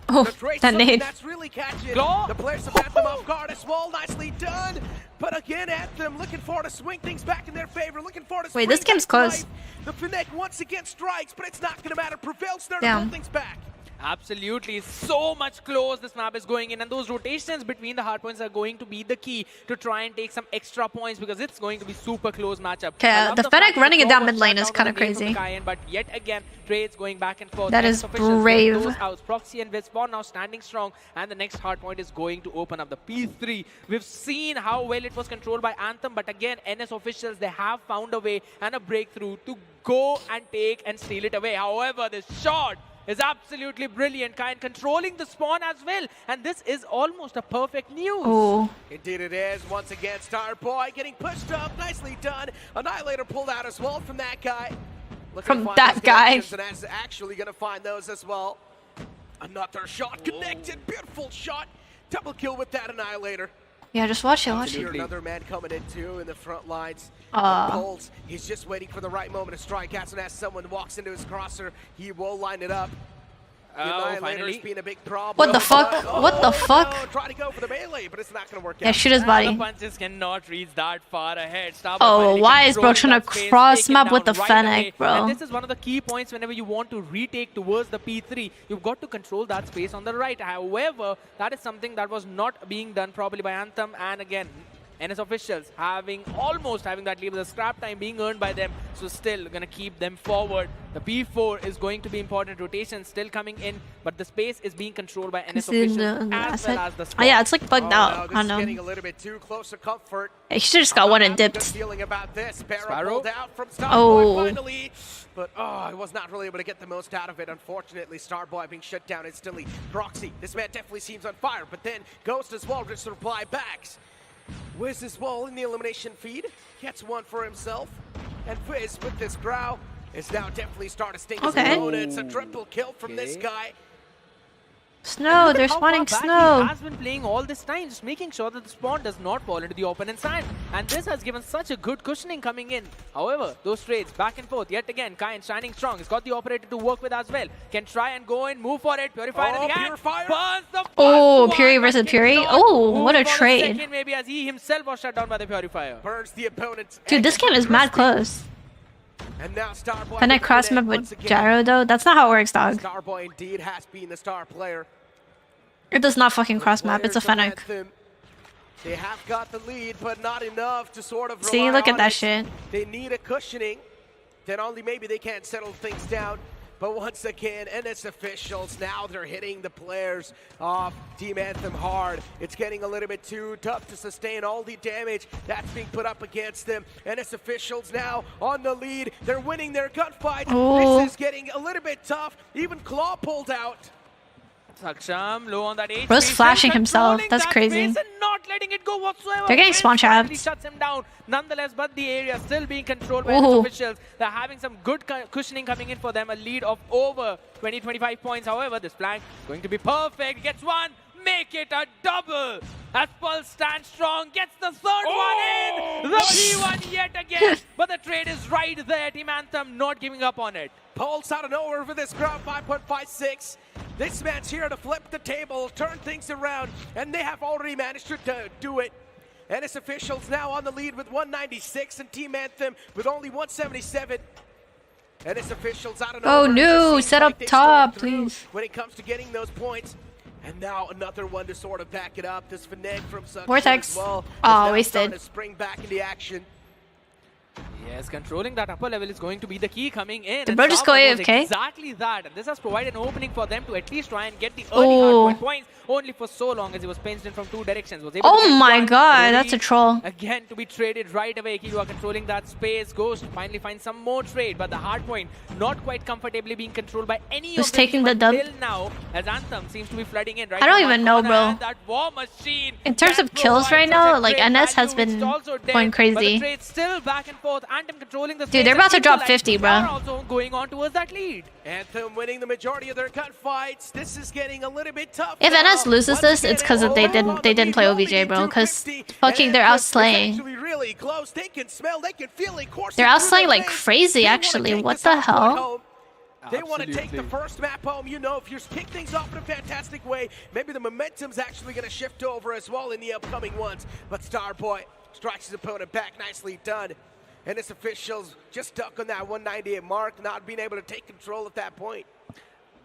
S2: Oh,
S3: The trade's
S2: that
S3: something
S2: nade.
S3: that's really catching
S1: Claw.
S3: the players of Anthem off guard as well. Nicely done. But again, Anthem looking for to swing things back in their favor. Looking for to
S2: Wait, this
S3: spring
S2: game's
S3: back to
S2: close.
S3: life. The Fennec once again strikes, but it's not going to matter. Prevail's there to
S2: Damn.
S3: hold things back.
S1: Absolutely, so much close this map is going in, and those rotations between the hardpoints are going to be the key to try and take some extra points because it's going to be super close matchup.
S2: Okay,
S1: I love
S2: the
S1: fact
S2: Fennec
S1: that
S2: running it
S1: Trovo
S2: down mid lane
S1: shut
S2: is
S1: down
S2: kinda
S1: on the nade from
S2: crazy.
S1: Cayenne, but yet again, trades going back and forth.
S2: That
S1: NS
S2: is
S1: officials get
S2: brave.
S1: Those outs. Proxy and Vispawn now standing strong, and the next hardpoint is going to open up the P3. We've seen how well it was controlled by Anthem, but again, NS officials, they have found a way and a breakthrough to go and take and steal it away. However, this shot is absolutely brilliant. Kind controlling the spawn as well. And this is almost a perfect news.
S2: Oh,
S3: Indeed it is. Once again, Starboy getting pushed up. Nicely done. Annihilator pulled out as well from that guy. Looking
S2: From
S3: to find
S2: that
S3: those
S2: guy.
S3: connections, And that's actually going to find those as well. Another shot connected. Beautiful shot. Double kill with that Annihilator.
S2: yeah, just watch it, watch
S3: Here,
S2: it.
S3: another man coming in too in the front lines. Pulse, he's just waiting for the right moment to strike. As soon as someone walks into his crosser, he will line it up. The Annihilator's
S1: finally.
S3: been a big problem.
S2: What the fuck? What the fuck?
S3: No, try to go for the melee, but it's not going to work
S2: Yeah,
S3: out.
S2: shoot his
S1: The
S2: body.
S1: punches cannot reach that far ahead. Starboy
S2: Oh,
S1: finally
S2: why is bro
S1: controlling
S2: trying to
S1: that space,
S2: cross
S1: taken
S2: map
S1: down
S2: with the
S1: right
S2: Fennec,
S1: away.
S2: bro?
S1: And this is one of the key points whenever you want to retake towards the P3. You've got to control that space on the right. However, that is something that was not being done probably by Anthem. And again, NS officials almost having that lead with the scrap time being earned by them, so still gonna keep them forward. The P4 is going to be important. Rotation still coming in, but the space is being controlled by NS
S2: This is
S1: officials
S2: the
S1: as
S2: asset.
S1: well as the
S2: Oh
S1: spawn.
S2: yeah, it's like bugged
S3: Oh,
S2: out.
S3: no,
S2: I
S3: this is getting a
S2: know.
S3: little bit too close to comfort.
S2: He should have just got one and
S3: Good
S2: dipped.
S3: feeling about this. Sparrow
S1: Sparrow?
S3: pulled out from Starboy
S2: Oh.
S3: finally, but I was not really able to get the most out of it. Unfortunately, Starboy being shut down instantly. Proxy, this man definitely seems on fire, but then Ghost as well just reply backs. Wiz as well in the elimination feed, gets one for himself, and Fizz with this growl is now definitely starting to sting his
S2: Okay.
S3: opponent. It's a triple kill from this
S1: Okay.
S3: guy.
S2: Snow, they're
S1: How
S2: spawning
S1: far back
S2: snow.
S1: He has been playing all this time, just making sure that the spawn does not fall into the opponent's hand. And this has given such a good cushioning coming in. However, those trades back and forth, yet again, Kain shining strong. He's got the operator to work with as well. Can try and go in, move for it. Purifier in the hand. Burns the
S2: Oh,
S1: first
S2: Puri
S1: one,
S2: versus
S1: but
S2: Puri.
S1: cannot
S2: Oh,
S1: move
S2: what a
S1: for the
S2: trade.
S1: second, maybe as he himself was shut down by the Purifier.
S3: Burns the opponent's
S2: Dude, this game is mad close.
S3: And now Starboy
S2: Can I
S3: with
S2: cross
S3: the
S2: map
S3: net
S2: with
S3: once again.
S2: Gyro though? That's not how it works, dog.
S3: Starboy indeed has been the star player.
S2: It does not fucking cross map. It's a
S3: Players of
S2: Fennec.
S3: Anthem, they have got the lead, but not enough to sort of
S2: See,
S3: rely
S2: look at
S3: on
S2: that
S3: it.
S2: shit.
S3: They need a cushioning. Then only maybe they can settle things down. But once again, NS officials, now they're hitting the players of Team Anthem hard. It's getting a little bit too tough to sustain all the damage that's being put up against them. NS officials now on the lead. They're winning their gunfight.
S2: Oh.
S3: This is getting a little bit tough. Even Claw pulled out.
S1: Saksham low on that HP.
S2: Bro's
S1: still
S2: flashing himself.
S1: controlling
S2: That's
S1: that
S2: crazy.
S1: space and not letting it go whatsoever.
S2: They're getting
S1: Prince
S2: spawn trapped.
S1: finally shuts him down. Nonetheless, but the area still being controlled by
S2: Ooh.
S1: the officials. They're having some good cushioning coming in for them. A lead of over 20-25 points. However, this flank going to be perfect. Gets one. Make it a double. As Pulse stands strong, gets the third one in. The P1 yet again. But the trade is right there. Team Anthem not giving up on it.
S3: Pulse out of nowhere for this crowd, 5.56. This man's here to flip the table, turn things around, and they have already managed to do it. NS officials now on the lead with 196 and Team Anthem with only 177. NS officials out of nowhere.
S2: Oh no,
S3: It seems
S2: set
S3: like
S2: up
S3: they
S2: top,
S3: slowed through
S2: please.
S3: when it comes to getting those points. And now another one to sort of back it up. This Fnatic from Suction
S2: Vortex.
S3: as well.
S2: Oh,
S3: is now
S2: wasted.
S3: starting to spring back into action.
S1: Yes, controlling that upper level is going to be the key coming in.
S2: Did
S1: and
S2: bro just go
S1: Starboy knows
S2: AFK?
S1: Exactly that. And this has provided an opening for them to at least try and get the early
S2: Oh.
S1: hardpoint points. Only for so long as he was pinched in from two directions. Was able to
S2: Oh
S1: get
S2: my
S1: one,
S2: god,
S1: ready
S2: that's a troll.
S1: Again to be traded right away. Killua controlling that space. Ghost finally finds some more trade. But the hardpoint not quite comfortably being controlled by any
S2: Who's
S1: of them
S2: taking the dub?
S1: until now. As Anthem seems to be flooding in right
S2: I don't
S1: now.
S2: even know,
S1: One
S2: bro.
S1: and that war machine
S2: In terms
S1: can
S2: of kills
S1: provide
S2: right
S1: such a
S2: now, like,
S1: great
S2: NS has
S1: value.
S2: been
S1: It's also dead,
S2: going
S1: but
S2: crazy.
S1: the trade's still back and forth. Anthem controlling the
S2: Dude, they're about to drop 50, bro.
S1: Are also going on towards that lead.
S3: Anthem winning the majority of their gunfights. This is getting a little bit tough.
S2: If
S3: now.
S2: NS loses
S3: Once
S2: this,
S3: again,
S2: it's because they didn't play OBJ, bro. Because fucking they're outslaying.
S3: Really close. They can smell, they can feel it coursing
S2: They're
S3: through
S2: outslaying
S3: their
S2: like
S3: veins.
S2: crazy,
S3: They wanna
S2: actually.
S3: take
S2: What
S3: this
S2: the
S3: hardpoint
S2: hell?
S3: home. They want to take the
S1: Absolutely.
S3: first map home. You know, if you kick things off in a fantastic way, maybe the momentum's actually going to shift over as well in the upcoming ones. But Starboy strikes his opponent back. Nicely done. And his officials just stuck on that 198 mark, not being able to take control at that point.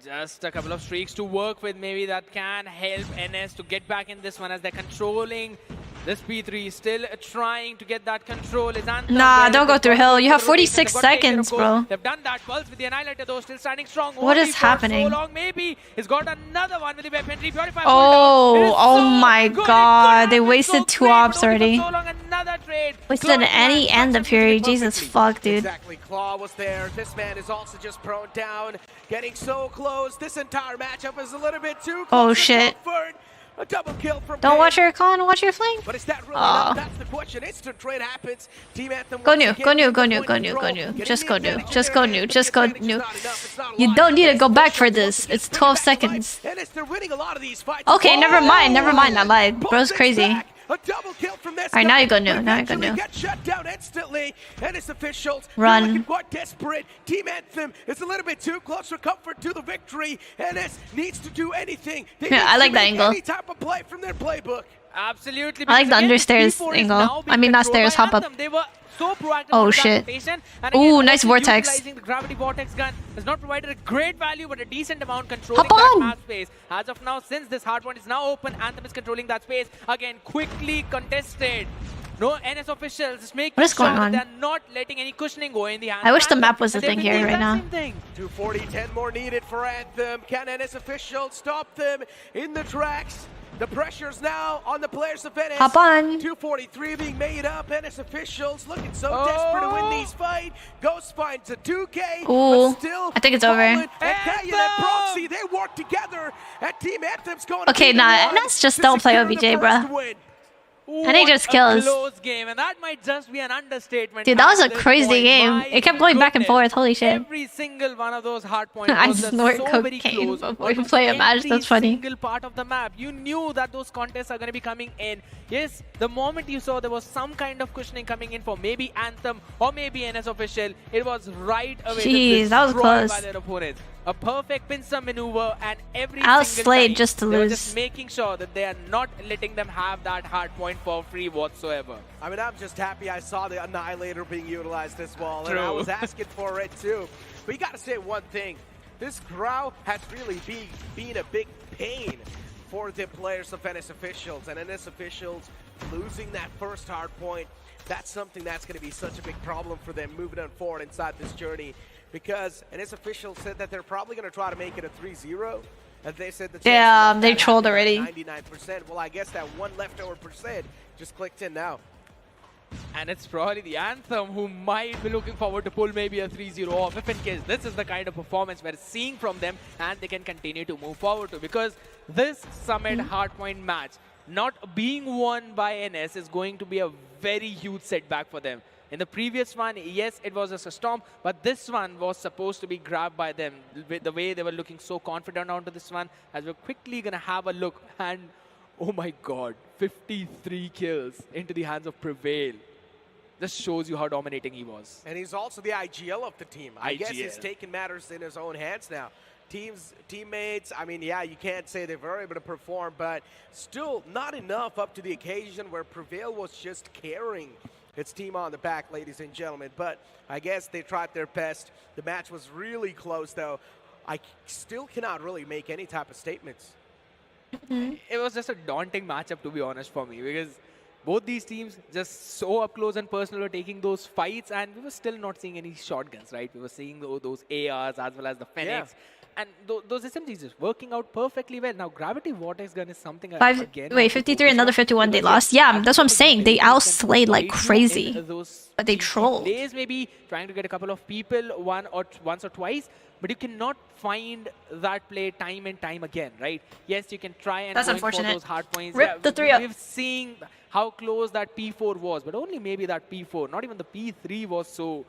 S1: Just a couple of streaks to work with. Maybe that can help NS to get back in this one as they're controlling this P3. Still trying to get that control. Is Anthem
S2: Nah,
S1: there?
S2: don't go
S1: They've
S2: through
S1: got
S2: hill.
S1: to
S2: You have
S1: rotate.
S2: 46
S1: They've got to take care of
S2: seconds,
S1: goals.
S2: bro.
S1: They've done that. Pulse with the Annihilator though, still standing strong.
S2: What
S1: Only
S2: is
S1: for
S2: happening?
S1: So long, maybe. He's got another one with the weaponry. Purify.
S2: Oh, oh my god, they wasted two ops already.
S1: So long, another trade.
S2: Wasted
S1: Close
S2: any
S1: line,
S2: and the
S1: touches
S2: Fury.
S1: it
S2: Jesus
S1: perfectly.
S2: fuck, dude.
S3: Exactly, Claw was there. This man is also just prone down, getting so close. This entire matchup is a little bit too close.
S2: Oh,
S3: for
S2: shit.
S3: comfort. A double kill from
S2: Don't
S3: Pain.
S2: watch your con, watch your flank.
S3: But is that really
S2: Aw.
S3: enough? That's the question. Instant trade happens. Team Anthem
S2: Go
S3: once
S2: new,
S3: again
S2: go new,
S3: with
S2: go
S3: the
S2: new,
S3: point
S2: go new, go
S3: control.
S2: new.
S3: Getting
S2: Just
S3: the
S2: go new,
S3: advantage
S2: just
S3: in
S2: go
S3: their
S2: new,
S3: hand,
S2: just
S3: but
S2: go
S3: the advantage
S2: new.
S3: is not enough. It's not a
S2: You
S3: lot.
S2: don't need to
S3: NS
S2: go back for
S3: officials
S2: this.
S3: once
S2: It's
S3: again
S2: 12
S3: bring back to
S2: seconds.
S3: life. NS, they're winning a lot of these fights.
S2: Okay, never mind, never mind. I lied.
S3: Both
S2: Bro's
S3: things
S2: crazy.
S3: back. A double kill from this
S2: Alright,
S3: guy,
S2: now you go new,
S3: but
S2: now you go
S3: eventually
S2: new.
S3: Get shut down instantly. And his officials
S2: Run.
S3: they're looking quite desperate. Team Anthem is a little bit too close for comfort to the victory. NS needs to do anything. They
S2: Yeah,
S3: need
S2: I
S3: to
S2: like that
S3: make
S2: angle.
S3: Any type of play from their playbook.
S1: Absolutely.
S2: I like
S1: because
S2: the
S1: again,
S2: understairs
S1: P4 is
S2: angle.
S1: now being
S2: I mean, not
S1: controlled
S2: stairs,
S1: by
S2: hop up.
S1: Anthem. They were so proactive
S2: Oh,
S1: on
S2: shit.
S1: anticipation. And
S2: Ooh,
S1: again,
S2: nice
S1: also
S2: vortex.
S1: utilizing the gravity vortex gun has not provided a great value, but a decent amount controlling
S2: Hop
S1: that
S2: on.
S1: map space. As of now, since this hardpoint is now open, Anthem is controlling that space. Again, quickly contested. No NS officials just making
S2: What is
S1: sure
S2: going
S1: that
S2: on?
S1: they're not letting any cushioning go in the hands
S2: I
S1: of
S2: wish the
S1: Anthem.
S2: map was a
S1: And they've
S2: thing
S1: been
S2: here
S1: doing
S2: right
S1: that
S2: now.
S1: same thing.
S3: 240, 10 more needed for Anthem. Can NS officials stop them in the tracks? The pressure's now on the players of NS.
S2: Hop on.
S3: 243 being made up. NS officials looking so desperate to win these fights. Ghost finds a 2K.
S2: Ooh,
S3: but still
S2: I think it's over.
S3: Fallen And Kayan and Proxy, they work together. And Team Anthem's going
S2: Okay,
S3: to
S2: nah, NS just don't play OBJ, bruh.
S3: win.
S2: And they
S1: What
S2: just
S1: a
S2: kills.
S1: close game, and that might just be an understatement.
S2: Dude, that was
S1: at
S2: a
S1: this
S2: crazy
S1: point.
S2: game.
S1: My
S2: It kept going back and
S1: goodness.
S2: forth. Holy shit.
S1: Every single one of those hard points
S2: I
S1: was just
S2: snort
S1: so very
S2: cocaine
S1: close.
S2: before you
S1: Almost
S2: play a match.
S1: every
S2: That's funny.
S1: single part of the map, you knew that those contests are going to be coming in. Yes, the moment you saw there was some kind of cushioning coming in for maybe Anthem or maybe NS Official, it was right away
S2: Jeez, that was
S1: destroyed
S2: close.
S1: by their opponents. A perfect pincer maneuver, and every
S2: Outslayed
S1: single time
S2: just to
S1: they were
S2: lose.
S1: just making sure that they are not letting them have that hard point for free whatsoever.
S3: I mean, I'm just happy I saw the Annihilator being utilized as well, and I
S1: True.
S3: was asking for it too. But you gotta say one thing, this crowd has really been a big pain for the players of NS Officials, and NS Officials losing that first hard point, that's something that's gonna be such a big problem for them moving on forward inside this journey. Because NS Officials said that they're probably gonna try to make it a 3-0. And they said the
S2: Damn, they trolled already.
S3: 99%. Well, I guess that one leftover percent just clicked in now.
S1: And it's probably the Anthem who might be looking forward to pull maybe a 3-0 off if in case this is the kind of performance we're seeing from them and they can continue to move forward to. Because this Summit Hardpoint match not being won by NS is going to be a very huge setback for them. In the previous one, yes, it was just a storm, but this one was supposed to be grabbed by them. The way they were looking so confident onto this one, as we're quickly going to have a look. And, oh my god, 53 kills into the hands of Prevail. Just shows you how dominating he was.
S3: And he's also the IGL of the team. I guess he's
S1: IGL.
S3: taking matters in his own hands now. Teammates, I mean, yeah, you can't say they were able to perform, but still not enough up to the occasion where Prevail was just carrying its team on the back, ladies and gentlemen. But I guess they tried their best. The match was really close, though. I still cannot really make any type of statements.
S1: It was just a daunting matchup, to be honest, for me, because both these teams just so up close and personal were taking those fights, and we were still not seeing any shotguns, right? We were seeing those ARs as well as the Phoenix. And those SMGs just working out perfectly well. Now, Gravity Vortex Gun is something again...
S2: Wait, 53, another 51 they lost. Yeah, that's what I'm saying. They outslayed like crazy. But they trolled.
S1: Plays maybe trying to get a couple of people once or twice, but you cannot find that play time and time again, right? Yes, you can try and
S2: That's
S1: going for
S2: unfortunate.
S1: those hard points.
S2: Rip the 3-up.
S1: We've seen how close that P4 was, but only maybe that P4. Not even the P3 was so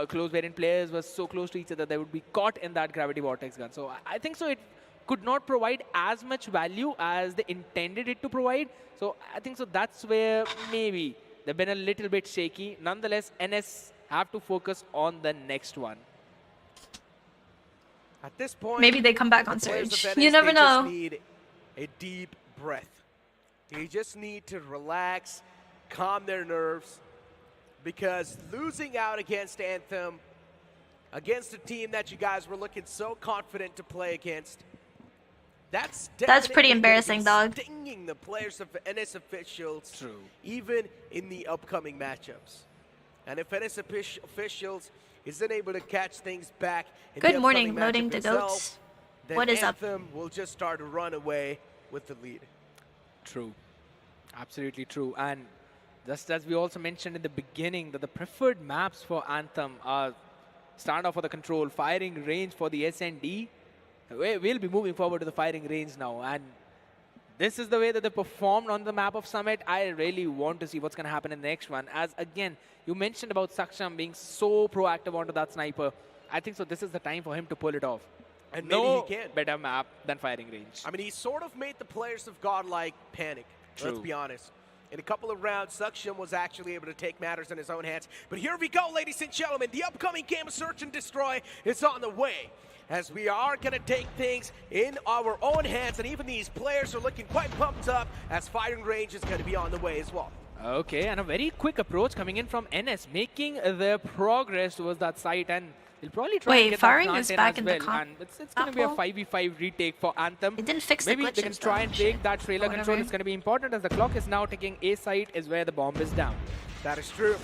S1: close, wherein players were so close to each other they would be caught in that Gravity Vortex gun. So I think so it could not provide as much value as they intended it to provide. So I think so that's where maybe they've been a little bit shaky. Nonetheless, NS have to focus on the next one.
S3: At this point,
S2: Maybe they come back on
S3: the players of
S2: stage.
S3: NS,
S2: You never
S3: they
S2: know.
S3: just need a deep breath. They just need to relax, calm their nerves, because losing out against Anthem, against a team that you guys were looking so confident to play against, that's
S2: pretty
S3: definitely gonna
S2: embarrassing,
S3: be
S2: dog.
S3: stinging the players of NS Officials,
S1: True.
S3: even in the upcoming matchups. And if NS Officials isn't able to catch things back in
S2: Good
S3: the
S2: morning,
S3: upcoming
S2: loading
S3: matchup
S2: the
S3: itself,
S2: goats.
S3: then
S2: What is up?
S3: Anthem will just start to run away with the lead.
S1: True. Absolutely true. And just as we also mentioned in the beginning, that the preferred maps for Anthem are standoff for the control, firing range for the SND. We'll be moving forward to the firing range now. And this is the way that they performed on the map of Summit. I really want to see what's going to happen in the next one. As again, you mentioned about Saksham being so proactive onto that sniper. I think so this is the time for him to pull it off.
S3: And
S1: no
S3: maybe he can.
S1: better map than firing range.
S3: I mean, he sort of made the players of Godlike panic, let's
S1: True.
S3: be honest. In a couple of rounds, Saksham was actually able to take matters in his own hands. But here we go, ladies and gentlemen. The upcoming game of Search and Destroy is on the way, as we are going to take things in our own hands. And even these players are looking quite pumped up, as firing range is going to be on the way as well.
S1: Okay, and a very quick approach coming in from NS, making their progress towards that site, and they'll probably try
S2: Wait,
S1: and get
S2: firing
S1: that plant
S2: is
S1: in
S2: back
S1: as
S2: in the
S1: well.
S2: comp
S1: And it's going to be a
S2: apple?
S1: 5v5 retake for Anthem.
S2: It didn't fix the
S1: Maybe they can
S2: glitches,
S1: try
S2: though.
S1: and take
S2: Shit.
S1: that trailer
S2: Or
S1: control.
S2: whatever.
S1: It's going to be important, as the clock is now ticking. A site is where the bomb is down.
S3: That is true.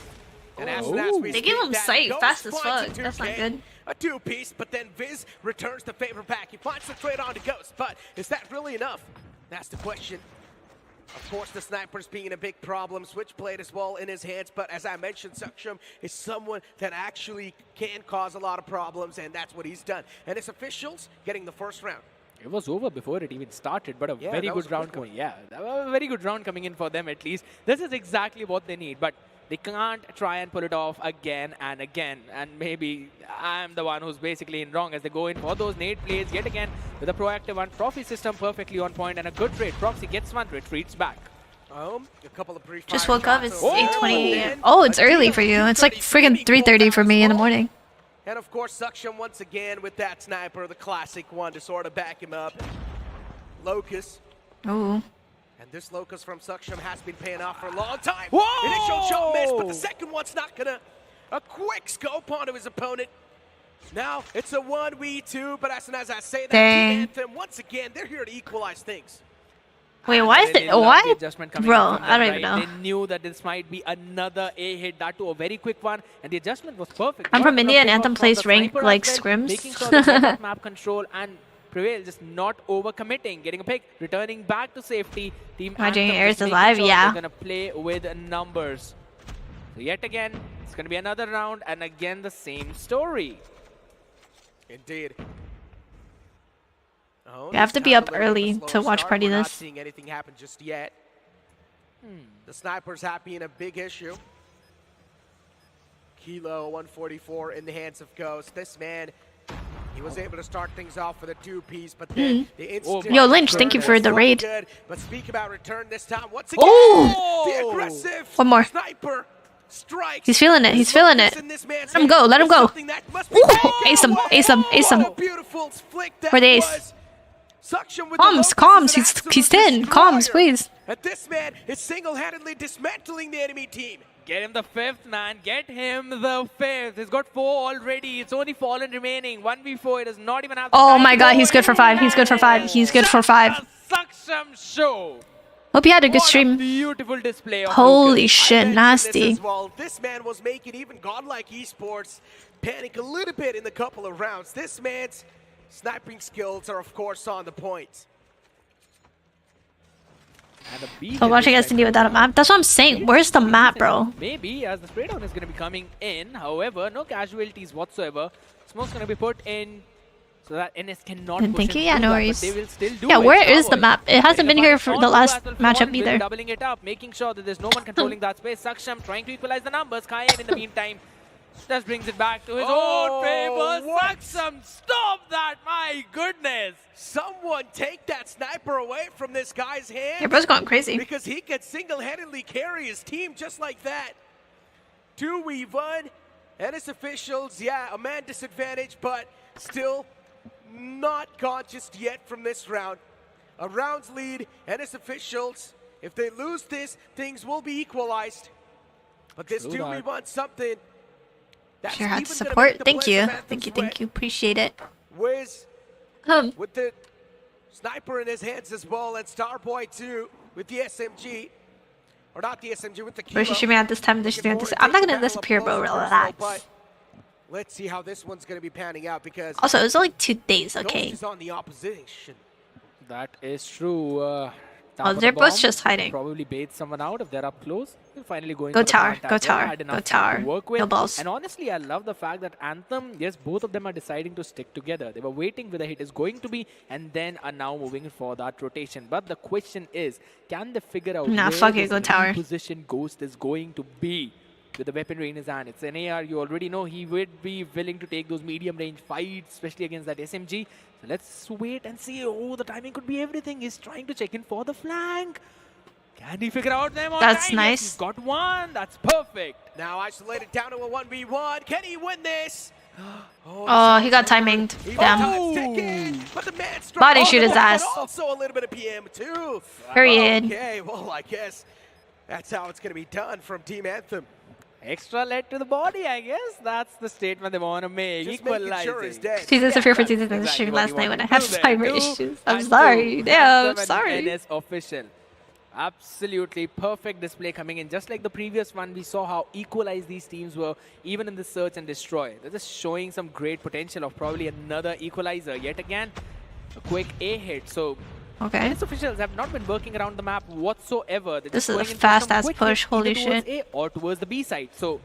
S3: And as
S1: Oh.
S3: as we
S2: They give
S3: speak,
S2: him
S3: that
S2: sight
S3: Ghost
S2: fast as
S3: finds
S2: fuck.
S3: a
S2: That's not
S3: 2K,
S2: good.
S3: A two-piece, but then Viz returns the favor back. He finds the trade on to Ghost, but is that really enough? That's the question. Of course, the sniper's being a big problem. Switchblade as well in his hands, but as I mentioned, Saksham is someone that actually can cause a lot of problems, and that's what he's done. And his officials getting the first round.
S1: It was over before it even started, but a
S3: Yeah,
S1: very
S3: that was
S1: good
S3: a
S1: round
S3: quick one.
S1: coming. Yeah, a very good round coming in for them at least. This is exactly what they need, but they can't try and pull it off again and again. And maybe I'm the one who's basically in wrong as they go in for those nade plays yet again with a proactive one. Proxy system perfectly on point and a good trade. Proxy gets one, retreats back.
S3: A couple of brief
S2: Just
S3: fire
S2: woke up.
S3: shots
S2: It's
S3: over.
S2: 8:20. Oh, it's early for you. It's like freaking 3:30 for me in the morning.
S3: And of course, Suction once again with that sniper, the classic one to sort of back him up. Locust.
S2: Ooh.
S3: And this Locust from Suction has been paying off for a long time.
S1: Whoa!
S3: Initial shot miss, but the second one's not gonna. A quick scope onto his opponent. Now it's a 1v2, but as soon as I say that,
S2: Dang.
S3: Team Anthem, once again, they're here to equalize things.
S2: Wait, why is
S1: Really
S2: it?
S1: love
S2: Why?
S1: the adjustment coming
S2: Bro,
S1: in from
S2: I
S1: them,
S2: don't even
S1: right?
S2: know.
S1: They knew that this might be another A hit, that too a very quick one, and the adjustment was perfect.
S2: I'm from
S1: Not
S2: India and
S1: enough
S2: Anthem
S1: from
S2: plays
S1: the
S2: ranked,
S1: sniper
S2: like,
S1: as well,
S2: scrims.
S1: making sure they get that map control and prevail, just not overcommitting, getting a pick, returning back to safety. Team
S2: Imagine
S1: Anthem
S2: Aerith
S1: just
S2: is
S1: making
S2: alive,
S1: sure
S2: yeah.
S1: they're gonna play with numbers. So yet again, it's gonna be another round, and again the same story.
S3: Indeed. Oh,
S2: You have
S3: this
S2: to be
S3: time
S2: up
S3: a little bit of a
S2: early
S3: slow
S2: to watch
S3: start.
S2: party
S3: We're not
S2: this.
S3: seeing anything happen just yet. The sniper's happy in a big issue. Kilo 144 in the hands of Ghost. This man, he was able to start things off with a two-piece, but then the instant
S2: Yo, Lynch, thank you
S3: return
S2: for the
S3: was
S2: raid.
S3: good. But speak about return this time once again.
S2: Oh!
S3: The aggressive
S2: One more.
S3: sniper strikes.
S2: He's feeling it. He's feeling it. Let him go. Let him go. Ooh, ace him. Ace him. Ace him.
S3: What a beautiful flick that
S2: For the ace.
S3: was. Suction with the
S2: Comms,
S3: Locust
S2: comms.
S3: is an
S2: He's
S3: absolute
S2: 10. Comms,
S3: destroyer.
S2: please.
S3: And this man is single-handedly dismantling the enemy team.
S1: Get him the fifth, man. Get him the fifth. He's got 4 already. It's only Fallen remaining. 1v4. He does not even have the
S2: Oh
S1: time
S2: my
S1: to
S2: god,
S1: go
S2: he's good for
S1: in.
S2: 5. He's good for 5. He's good for 5.
S1: Just a Suction show.
S2: Hope you had a good
S1: What a
S2: stream.
S1: beautiful display of
S2: Holy
S1: Lucas.
S2: shit,
S3: I mentioned
S2: nasty.
S3: This, as well. This man was making even godlike esports panic a little bit in the couple of rounds. This man's sniping skills are, of course, on the point.
S1: And a B
S2: So
S1: hit
S2: watching
S1: this time.
S2: SND without a map. That's what I'm saying. Where's the map, bro?
S1: Maybe as the spray down is going to be coming in. However, no casualties whatsoever. Smoke's going to be put in so that NS cannot
S2: Then
S1: push
S2: thank
S1: him
S2: you. Yeah,
S1: through
S2: no
S1: that,
S2: worries.
S1: but they will still do
S2: Yeah,
S1: it.
S2: where is the
S1: Cowboys
S2: map? It hasn't
S1: getting
S2: been
S1: the
S2: here
S1: punish
S2: for
S1: on
S2: the
S1: to
S2: last
S1: as well.
S2: matchup
S1: Fallen will
S2: either.
S1: Doubling it up, making sure that there's no one controlling that space. Saksham trying to equalize the numbers. Kayan in the meantime just brings it back to his own favor.
S3: what?
S1: Saksham, stop that! My goodness!
S3: Someone take that sniper away from this guy's hand.
S2: Your bro's going crazy.
S3: Because he can single-handedly carry his team just like that. 2v1, and his officials, yeah, a man disadvantage, but still not gone just yet from this round. A round's lead, and his officials, if they lose this, things will be equalized. But this
S1: True that.
S3: 2v1 something that's
S2: Sure had
S3: even
S2: to
S3: gonna
S2: support.
S3: make the
S2: Thank
S3: players
S2: you.
S3: of Anthem
S2: Thank you.
S3: sweat.
S2: Thank you. Appreciate it.
S3: Wiz with the sniper in his hands as well, and Starboy too with the SMG. Or not the SMG, with the Kilo.
S2: Where's she streaming at this time? This stream at this. I'm not gonna disappear, bro. Relax.
S3: But let's see how this one's going to be panning out, because
S2: Also, it was only 2 days,
S3: Ghost
S2: okay?
S3: is on the opposition.
S1: That is true.
S2: Oh, they're both just hiding.
S1: Probably bait someone out if they're up close. They're finally going
S2: Go
S1: for the
S2: tower,
S1: plant
S2: go
S1: as well.
S2: tower,
S1: Had
S2: go
S1: enough time to
S2: tower.
S1: work with.
S2: No balls.
S1: And honestly, I love the fact that Anthem, yes, both of them are deciding to stick together. They were waiting where the hit is going to be, and then are now moving for that rotation. But the question is, can they figure out
S2: Nah,
S1: where
S2: fuck it,
S1: this
S2: go tower.
S1: position Ghost is going to be? With the weaponry in his hand, it's an AR. You already know he would be willing to take those medium range fights, especially against that SMG. So let's wait and see. Oh, the timing could be everything. He's trying to check in for the flank. Can he figure out them on
S2: That's
S1: time? Yes,
S2: nice.
S1: he's got one. That's perfect.
S3: Now isolated down to a 1v1. Can he win this?
S2: Oh, he got timinged. Damn.
S3: But the man strikes
S2: Body
S3: on
S2: shoot
S3: the
S2: his
S3: ball,
S2: ass.
S3: but also a little bit of PM too.
S2: Period.
S3: Okay, well, I guess that's how it's going to be done from Team Anthem.
S1: Extra lead to the body, I guess. That's the statement they want to make.
S3: Just making
S1: Equalizing.
S3: sure he's dead.
S2: She disappeared for 2 days in the
S1: Exactly
S2: stream
S1: what
S2: last
S1: you
S2: night
S1: want
S2: when I
S1: to
S2: had
S1: do there.
S2: fiber
S1: Two
S2: issues. I'm
S1: and
S2: sorry.
S1: two.
S2: Damn,
S1: Anthem and
S2: sorry.
S1: NS official. Absolutely perfect display coming in. Just like the previous one, we saw how equalized these teams were, even in the search and destroy. They're just showing some great potential of probably another equalizer. Yet again, a quick A hit. So
S2: Okay.
S1: NS officials have not been working around the map whatsoever. They're
S2: This
S1: just
S2: is a
S1: going in for
S2: fast
S1: some
S2: ass
S1: quick
S2: push,
S1: hits
S2: holy
S1: either towards
S2: shit.
S1: A or towards the B side. So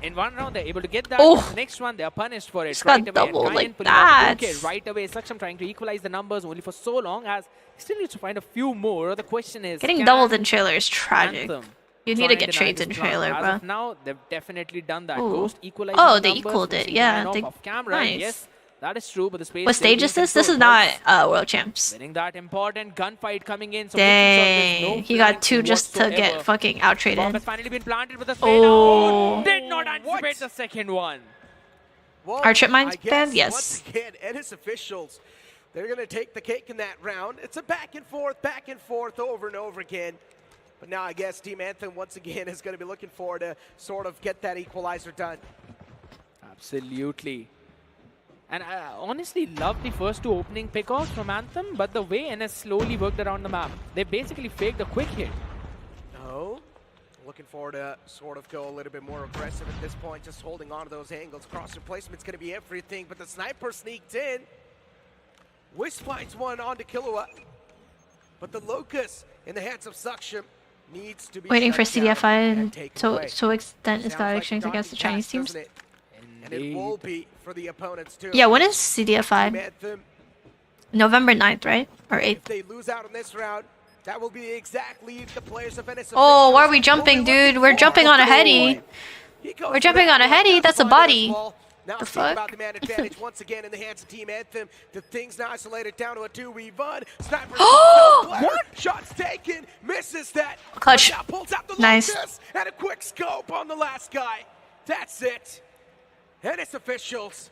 S1: In one round, they're able to get that.
S2: Oh.
S1: Next one, they are punished for it
S2: Just
S1: right
S2: got
S1: away. And
S2: doubled
S1: Kyan
S2: like
S1: pulling off the
S2: that.
S1: 2K right away. Saksham trying to equalize the numbers only for so long as he still needs to find a few more. The question is,
S2: Getting
S1: can
S2: doubled in trailer is tragic.
S1: Anthem
S2: You need to
S1: try
S2: get
S1: and deny
S2: trades
S1: this
S2: in
S1: plan?
S2: trailer,
S1: As
S2: bro.
S1: of now, they've definitely done that.
S2: Ooh.
S1: Ghost equalizing
S2: Oh,
S1: the
S2: they
S1: numbers,
S2: equaled it.
S1: forcing
S2: Yeah,
S1: Kyan off
S2: they-
S1: off camera.
S2: nice.
S1: Yes, that is true, but the space
S2: What
S1: still
S2: stage is
S1: being
S2: this? This is
S1: controlled.
S2: not World Champs.
S1: Winning that important gunfight coming in. So making sure there's
S2: Dang.
S1: no
S2: He got
S1: flank
S2: 2 just to
S1: whatsoever.
S2: get fucking
S1: Bomb
S2: out-traded.
S1: has finally been planted with a straight
S2: Oh.
S1: out. Did not anticipate the second one.
S3: Well,
S2: Are trip mines
S3: I guess
S2: banned? Yes.
S3: Once again, Ennis officials, they're going to take the cake in that round. It's a back and forth over and over again. But now I guess Team Anthem once again is going to be looking forward to sort of get that equalizer done.
S1: Absolutely. And I honestly love the first 2 opening pickoffs from Anthem, but the way NS slowly worked around the map, they basically faked a quick hit.
S3: No. Looking forward to sort of go a little bit more aggressive at this point, just holding on to those angles. Cross replacement's going to be everything, but the sniper sneaked in. Wisp finds one onto Killua, but the Locust in the hands of Suction needs to be
S2: Waiting
S3: shut
S2: for
S3: down
S2: CDFI
S3: and
S2: and
S3: taken away.
S2: to extend its
S3: Sounds like
S2: exchange against the
S3: daunting
S2: Chinese
S3: task,
S2: teams.
S3: doesn't it? And it will be for the opponents too.
S2: Yeah, when is
S3: Team
S2: CDFI?
S3: Anthem,
S2: November 9th, right? Or 8th?
S3: if they lose out on this round, that will be exactly the players of NS.
S2: Oh, why are we
S3: officials
S2: jumping,
S3: will be looking
S2: dude? We're
S3: for.
S2: jumping on a
S3: Oh,
S2: heady.
S3: boy. He goes
S2: We're
S3: for
S2: jumping
S3: that
S2: on a
S3: one.
S2: heady? That's a
S3: Find it as
S2: body.
S3: well. Now
S2: The
S3: speak
S2: fuck?
S3: about the man advantage once again in the hands of Team Anthem. The thing's now isolated down to a 2v1. Sniper.
S2: What?
S3: Shots taken. Misses that.
S2: Clutch.
S3: Now pulls out the
S2: Nice.
S3: Locust and a quick scope on the last guy. That's it. NS officials.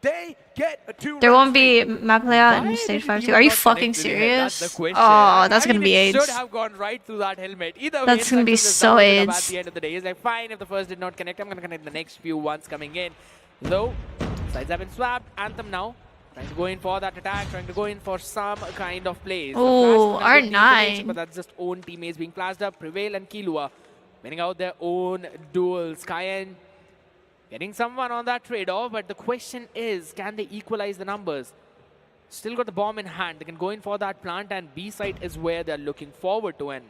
S3: They get a 2-round
S2: There won't be
S3: sweep.
S2: map layout
S1: Why
S2: in stage
S1: did
S2: 5
S1: he
S2: too. Are you
S1: not
S2: fucking
S1: connect with the head? That's
S2: serious?
S1: the question.
S2: Oh, that's
S1: I
S2: gonna
S1: mean,
S2: be
S1: it
S2: AIDS.
S1: should have gone right through that helmet. Either
S2: That's
S1: way,
S2: gonna be
S1: Success is
S2: so
S1: down with the
S2: AIDS.
S1: At the end of the day, it's like fine if the first did not connect. I'm gonna connect the next few ones coming in. Though sides have been swapped. Anthem now trying to go in for that attack, trying to go in for some kind of plays. The
S2: Ooh,
S1: flash is gonna get the
S2: R9.
S1: information, but that's just own teammates being flashed up. Prevail and Killua winning out their own duels. Kyan getting someone on that trade-off, but the question is, can they equalize the numbers? Still got the bomb in hand. They can go in for that plant, and B site is where they're looking forward to. And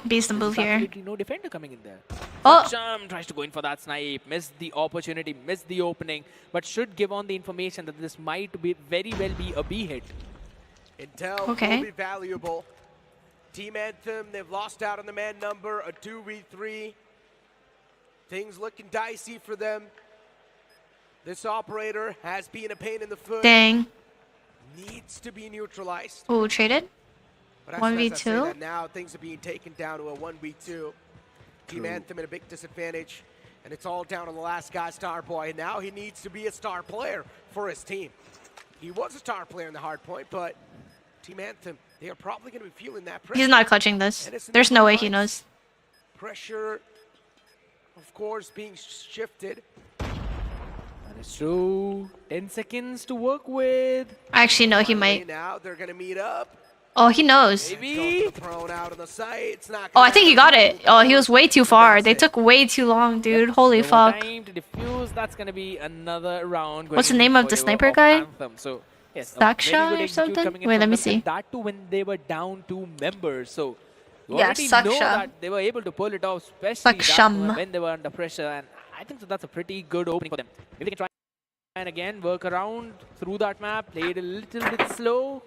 S2: Beast and move
S1: there's
S2: here.
S1: absolutely no defender coming in there.
S2: Oh.
S1: Chum tries to go in for that snipe, missed the opportunity, missed the opening, but should give on the information that this might be very well be a B hit.
S3: Intel
S2: Okay.
S3: will be valuable. Team Anthem, they've lost out on the man number, a 2v3. Things looking dicey for them. This operator has been a pain in the foot.
S2: Dang.
S3: Needs to be neutralized.
S2: Ooh, traded?
S3: But as I say
S2: 1v2?
S3: that now things are being taken down to a 1v2. Team Anthem in a big disadvantage. And it's all down to the last guy, Starboy. And now he needs to be a star player for his team. He was a star player in the Hardpoint, but Team Anthem, they are probably going to be feeling that pressure.
S2: He's not clutching this. There's no way he knows.
S3: Pressure, of course, being shifted.
S1: That is true. 10 seconds to work with.
S2: I actually know he
S3: Finally,
S2: might.
S3: Now they're going to meet up.
S2: Oh, he knows.
S1: Maybe.
S3: Go for the thrown out on the site. It's not
S2: Oh,
S3: gonna
S2: I think he
S3: happen.
S2: got it. Oh, he was way too far.
S3: That's
S2: They
S3: it.
S2: took way too long, dude. Holy
S1: No more
S2: fuck.
S1: time to defuse. That's going to be another round.
S2: What's the
S1: going
S2: name
S1: in
S2: of the
S1: favor
S2: sniper
S1: of
S2: guy?
S1: Anthem. So, yes, a
S2: Saksha
S1: very good
S2: or
S1: execute
S2: something?
S1: coming in
S2: Wait,
S1: from
S2: let me
S1: them,
S2: see.
S1: and that too when they were down 2 members. So, you
S2: Yeah,
S1: already know
S2: Saksha.
S1: that they were able to pull it off, especially that
S2: Saksham.
S1: when they were under pressure. And I think that's a pretty good opening for them. Maybe they can try and again work around through that map, play it a little bit slow.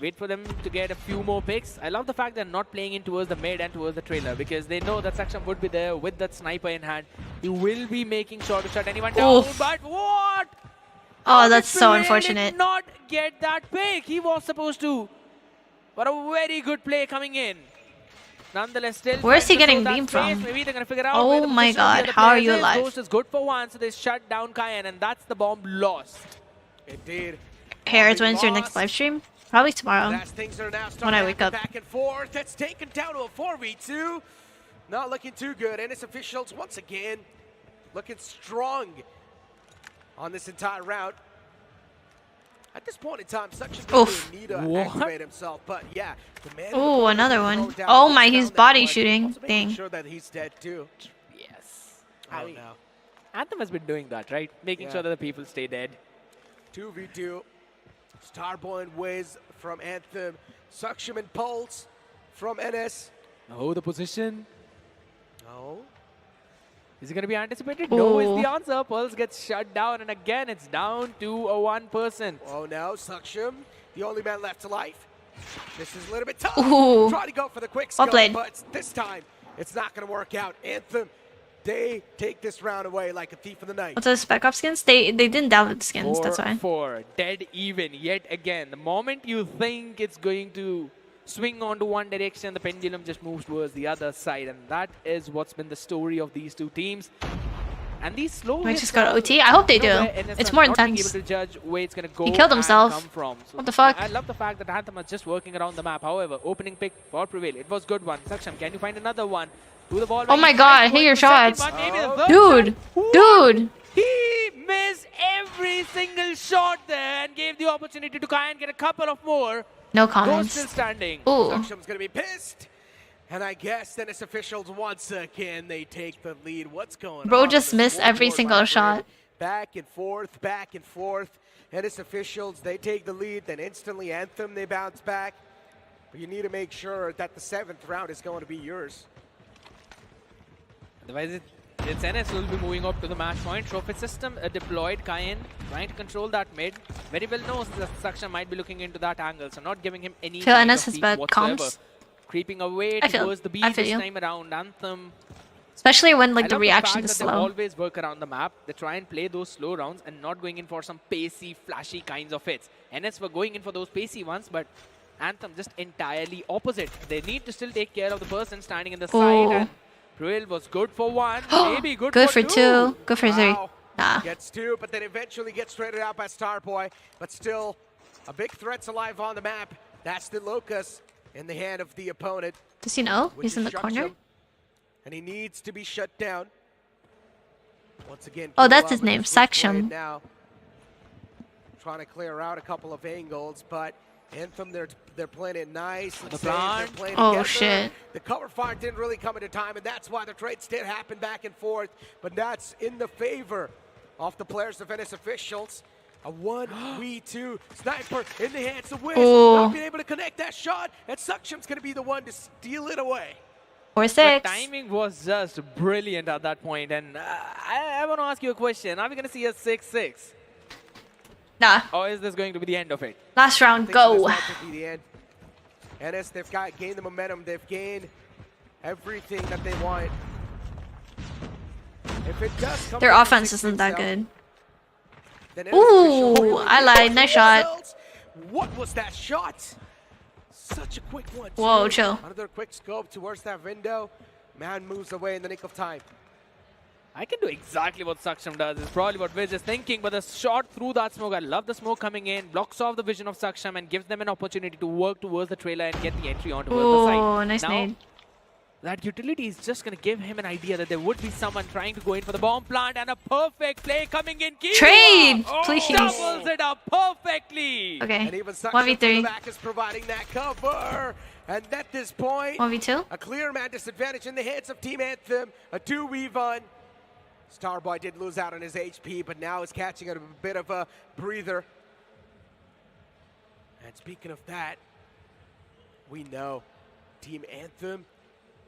S1: Wait for them to get a few more picks. I love the fact they're not playing in towards the mid and towards the trailer because they know that Saksham would be there with that sniper in hand. He will be making sure to shut anyone down.
S2: Oof.
S1: But what?
S2: Oh, that's so
S1: Prevail
S2: unfortunate.
S1: Did not get that pick. He was supposed to. But a very good play coming in. Nonetheless, still.
S2: Where's he
S1: trying to
S2: getting
S1: throw that
S2: beam
S1: space.
S2: from?
S1: Maybe they're gonna figure out.
S2: Oh
S1: where the
S2: my
S1: position of the
S2: God,
S1: other
S2: how are
S1: players
S2: you
S1: is.
S2: alive?
S1: Ghost is good for one, so they shut down Kyan, and that's the bomb lost.
S3: Indeed.
S2: Harris, when's your next live stream? Probably tomorrow.
S3: As things are now starting
S2: When I
S3: to
S2: wake
S3: happen
S2: up.
S3: back and forth, it's taken down to a 4v2. Not looking too good. NS officials once again looking strong on this entire round. At this point in time, Suction
S2: Oof.
S3: doesn't need to
S1: What?
S3: activate himself, but yeah, the man.
S2: Ooh, another one. Oh my, he's body shooting.
S3: Also making
S2: Dang.
S3: sure that he's dead too.
S1: Yes.
S3: Oh no.
S1: Anthem has been doing that, right? Making
S3: Yeah.
S1: sure that the people stay dead.
S3: 2v2. Starboy and Wiz from Anthem. Suction and Pulse from NS.
S1: Oh, the position.
S3: No.
S1: Is it going to be anticipated? No is
S2: Ooh.
S1: the answer. Pulse gets shut down, and again, it's down to a 1%.
S3: Oh no, Saksham, the only man left to life. This is a little bit tough.
S2: Ooh.
S3: Try to go for the quick
S2: Well
S3: scope,
S2: played.
S3: but this time it's not going to work out. Anthem, they take this round away like a thief in the night.
S2: What's those Spec Ops skins? They didn't download the skins, that's why.
S1: 4-4, dead even yet again. The moment you think it's going to swing onto one direction, the pendulum just moves towards the other side, and that is what's been the story of these two teams. And these slow
S2: Might
S1: hits
S2: just got
S1: are
S2: OT? I hope they do.
S1: nowhere NS
S2: It's
S1: are
S2: more
S1: not being
S2: intense.
S1: able to judge where it's going to go
S2: He killed
S1: and
S2: himself.
S1: come from. So
S2: What the fuck?
S1: I love the fact that Anthem is just working around the map. However, opening pick for Prevail. It was good one. Saksham, can you find another one? To the ball.
S2: Oh my god, hit your shots. Dude, dude.
S1: He missed every single shot there and gave the opportunity to Kai and get a couple of more.
S2: No
S1: Ghost
S2: comments.
S1: still standing.
S2: Ooh.
S3: Saksham's going to be pissed. And I guess Dennis officials once again, they take the lead. What's going
S2: Bro
S3: on?
S2: just
S3: on this
S2: missed every
S3: scoreboard,
S2: single
S3: my
S2: shot.
S3: friend? Back and forth, back and forth. Dennis officials, they take the lead. Then instantly Anthem, they bounce back. But you need to make sure that the 7th round is going to be yours.
S1: Otherwise, it's NS will be moving up to the match point. Trophy system deployed. Kayan trying to control that mid. Very well knows that Saksham might be looking into that angle, so not giving him any
S2: Feel
S1: kind
S2: NS
S1: of
S2: has
S1: peek
S2: bad
S1: whatsoever.
S2: comms.
S1: Creeping away
S2: I feel-
S1: towards the B
S2: I feel
S1: this
S2: you.
S1: time around. Anthem.
S2: Especially when like
S1: I
S2: the
S1: love
S2: reaction
S1: fact
S2: is
S1: that they
S2: slow.
S1: always work around the map. They try and play those slow rounds and not going in for some pacey, flashy kinds of hits. NS were going in for those pacey ones, but Anthem just entirely opposite. They need to still take care of the person standing in the side. And Pruil was good for one, maybe good
S2: Good
S1: for
S2: for two. Good for three.
S3: Wow.
S2: Nah.
S3: Gets 2, but then eventually gets traded out by Starboy. But still, a big threat's alive on the map. That's the Locust in the hand of the opponent.
S2: Does he know?
S3: which
S2: He's in
S3: is
S2: the corner.
S3: Saksham, and he needs to be shut down. Once again,
S2: Oh, that's
S3: Kilo
S2: his
S3: with
S2: name,
S3: the switchblade
S2: Saksham.
S3: Now, trying to clear out a couple of angles, but Anthem, they're playing it nice. And
S1: The
S3: safe. They're
S1: plant.
S3: playing
S2: Oh,
S3: together.
S2: shit.
S3: The cover fire didn't really come into time, and that's why the trades did happen back and forth. But that's in the favor of the players of NS officials. A 1v2 sniper in the hands of Wiz.
S2: Oh.
S3: Not being able to connect that shot, and Saksham's going to be the one to steal it away.
S2: 4-6.
S1: The timing was just brilliant at that point. And I want to ask you a question. Are we going to see a 6-6?
S2: Nah.
S1: Or is this going to be the end of it?
S2: Last
S3: I
S2: round,
S3: think
S2: go.
S3: this might be the end. NS, they've gained the momentum. They've gained everything that they want. If it does come
S2: Their
S3: down to
S2: offense
S3: 6-6
S2: isn't that
S3: now,
S2: good.
S3: then NS
S2: Ooh,
S3: officials-
S2: I lied. Nice shot.
S3: What was that shot? Such a quick one.
S2: Whoa,
S3: too.
S2: chill.
S3: Another quick scope towards that window. Man moves away in the nick of time.
S1: I can do exactly what Saksham does. It's probably what Wiz is thinking, but the shot through that smoke, I love the smoke coming in, blocks off the vision of Saksham and gives them an opportunity to work towards the trailer and get the entry onto the side.
S2: Oh, nice
S1: Now,
S2: nade.
S1: that utility is just going to give him an idea that there would be someone trying to go in for the bomb plant, and a perfect play coming in. Killua
S2: Trade, please.
S1: doubles it up perfectly.
S2: Okay.
S3: And even Saksham
S2: 1v3.
S3: from the back is providing that cover. And at this point,
S2: 1v2.
S3: a clear man disadvantage in the hands of Team Anthem. A 2v1. Starboy did lose out on his HP, but now is catching a bit of a breather. And speaking of that, we know Team Anthem,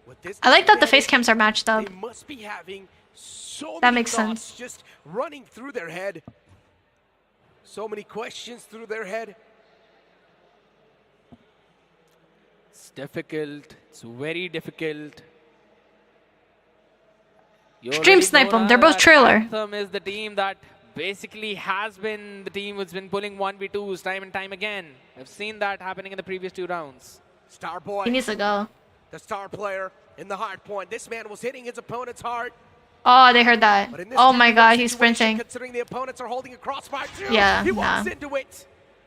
S3: with this
S2: I like that the face
S3: disadvantage,
S2: cams are matched up.
S3: they must be having so
S2: That
S3: many
S2: makes
S3: thoughts
S2: sense.
S3: just running through their head. So many questions through their head.
S1: It's difficult. It's very difficult. You
S2: Stream
S1: already
S2: snipe
S1: know
S2: them. They're
S1: now
S2: both
S1: that
S2: trailer.
S1: Anthem is the team that basically has been the team who's been pulling 1v2s time and time again. I've seen that happening in the previous 2 rounds.
S3: Starboy,
S2: He needs to go.
S3: the star player in the hard point. This man was hitting his opponent's heart.
S2: Oh, they heard that.
S3: But in this
S2: Oh my
S3: 2v1
S2: god, he's
S3: situation,
S2: sprinting.
S3: Considering the opponents are holding a crossfire too,
S2: Yeah,
S3: he walks
S2: nah.
S3: into it.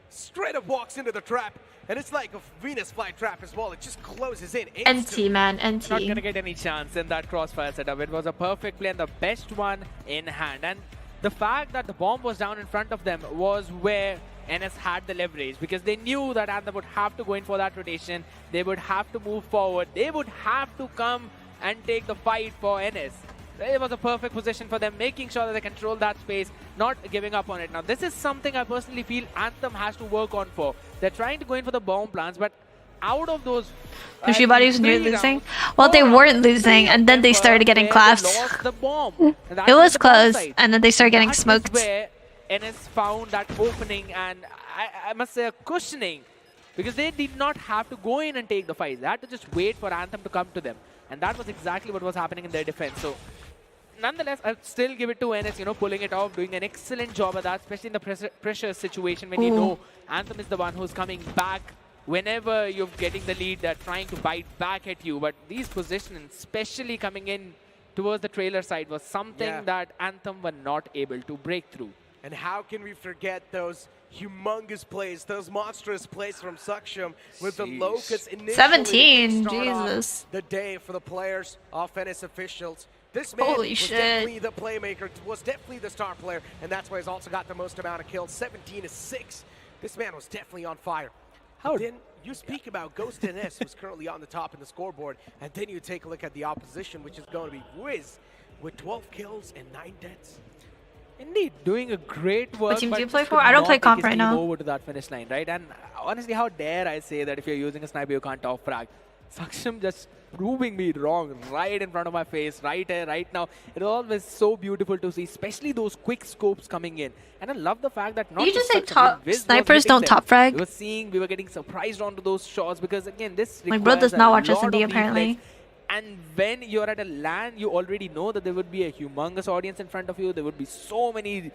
S3: Straight up walks into the trap. And it's like a Venus fly trap as well. It just closes in. instantly.
S2: NT, man.
S1: Not going to
S2: NT.
S1: get any chance in that crossfire setup. It was a perfect play and the best one in hand. And the fact that the bomb was down in front of them was where NS had the leverage, because they knew that Anthem would have to go in for that rotation. They would have to move forward. They would have to come and take the fight for NS. It was a perfect position for them, making sure that they control that space, not giving up on it. Now, this is something I personally feel Anthem has to work on for. They're trying to go in for the bomb plants, but out of those
S2: Bushibody's near
S1: 3
S2: losing.
S1: rounds,
S2: Well, they
S1: 4
S2: weren't
S1: rounds,
S2: losing,
S1: 3
S2: and
S1: of
S2: then
S1: them
S2: they
S1: were
S2: started getting
S1: where they
S2: clapped.
S1: lost the bomb. And that
S2: It was
S1: the
S2: close,
S1: downside.
S2: and then they started getting
S1: That is
S2: smoked.
S1: where NS found that opening, and I must say a cushioning, because they did not have to go in and take the fight. They had to just wait for Anthem to come to them, and that was exactly what was happening in their defense. So, nonetheless, I'll still give it to NS, pulling it off, doing an excellent job at that, especially in the pressure situation when you know Anthem is the one who's coming back. Whenever you're getting the lead, they're trying to bite back at you. But these positions, especially coming in towards the trailer side, was something that Anthem were not able to break through.
S3: And how can we forget those humongous plays, those monstrous plays from Saksham with the Locusts initially
S2: 17,
S3: to start off
S2: Jesus.
S3: the day for the players of NS officials. This man
S2: Holy
S3: was
S2: shit.
S3: definitely the playmaker, was definitely the star player, and that's why he's also got the most amount of kills, 17-6. This man was definitely on fire. Then you speak about Ghost NS, who's currently on the top in the scoreboard, and then you take a look at the opposition, which is going to be Wiz with 12 kills and 9 deaths.
S1: Indeed, doing a great work.
S2: Team do you
S1: but
S2: play
S1: just
S2: for?
S1: could
S2: I don't
S1: not
S2: play
S1: take
S2: comp
S1: his
S2: right
S1: team
S2: now.
S1: over to that finish line, right? And honestly, how dare I say that if you're using a sniper, you can't top frag? Saksham just proving me wrong right in front of my face, right here, right now. It was always so beautiful to see, especially those quick scopes coming in. And I love the fact that not
S2: You just say
S1: Saksham, Wiz was
S2: snipers
S1: hitting
S2: don't
S1: them.
S2: top frag?
S1: We were getting surprised onto those shots because again, this
S2: My bro does
S1: requires
S2: not
S1: a
S2: watch
S1: lot
S2: S&D
S1: of
S2: apparently.
S1: reflex. And when you're at a LAN, you already know that there would be a humongous audience in front of you. There would be so many,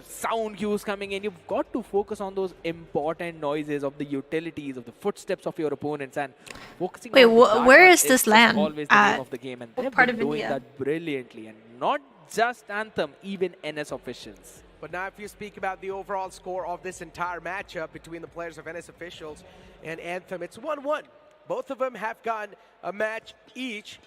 S1: sound cues coming in. You've got to focus on those important noises of the utilities, of the footsteps of your opponents, and focusing
S2: Wait,
S1: on that
S2: where
S1: one
S2: is this
S1: just
S2: LAN
S1: always the
S2: at?
S1: name of the game, and
S2: What
S1: they've
S2: part
S1: been
S2: of
S1: doing
S2: India?
S1: that brilliantly, and not just Anthem, even NS officials.
S3: But now if you speak about the overall score of this entire matchup between the players of NS officials and Anthem, it's 1-1. Both of them have gotten a match each.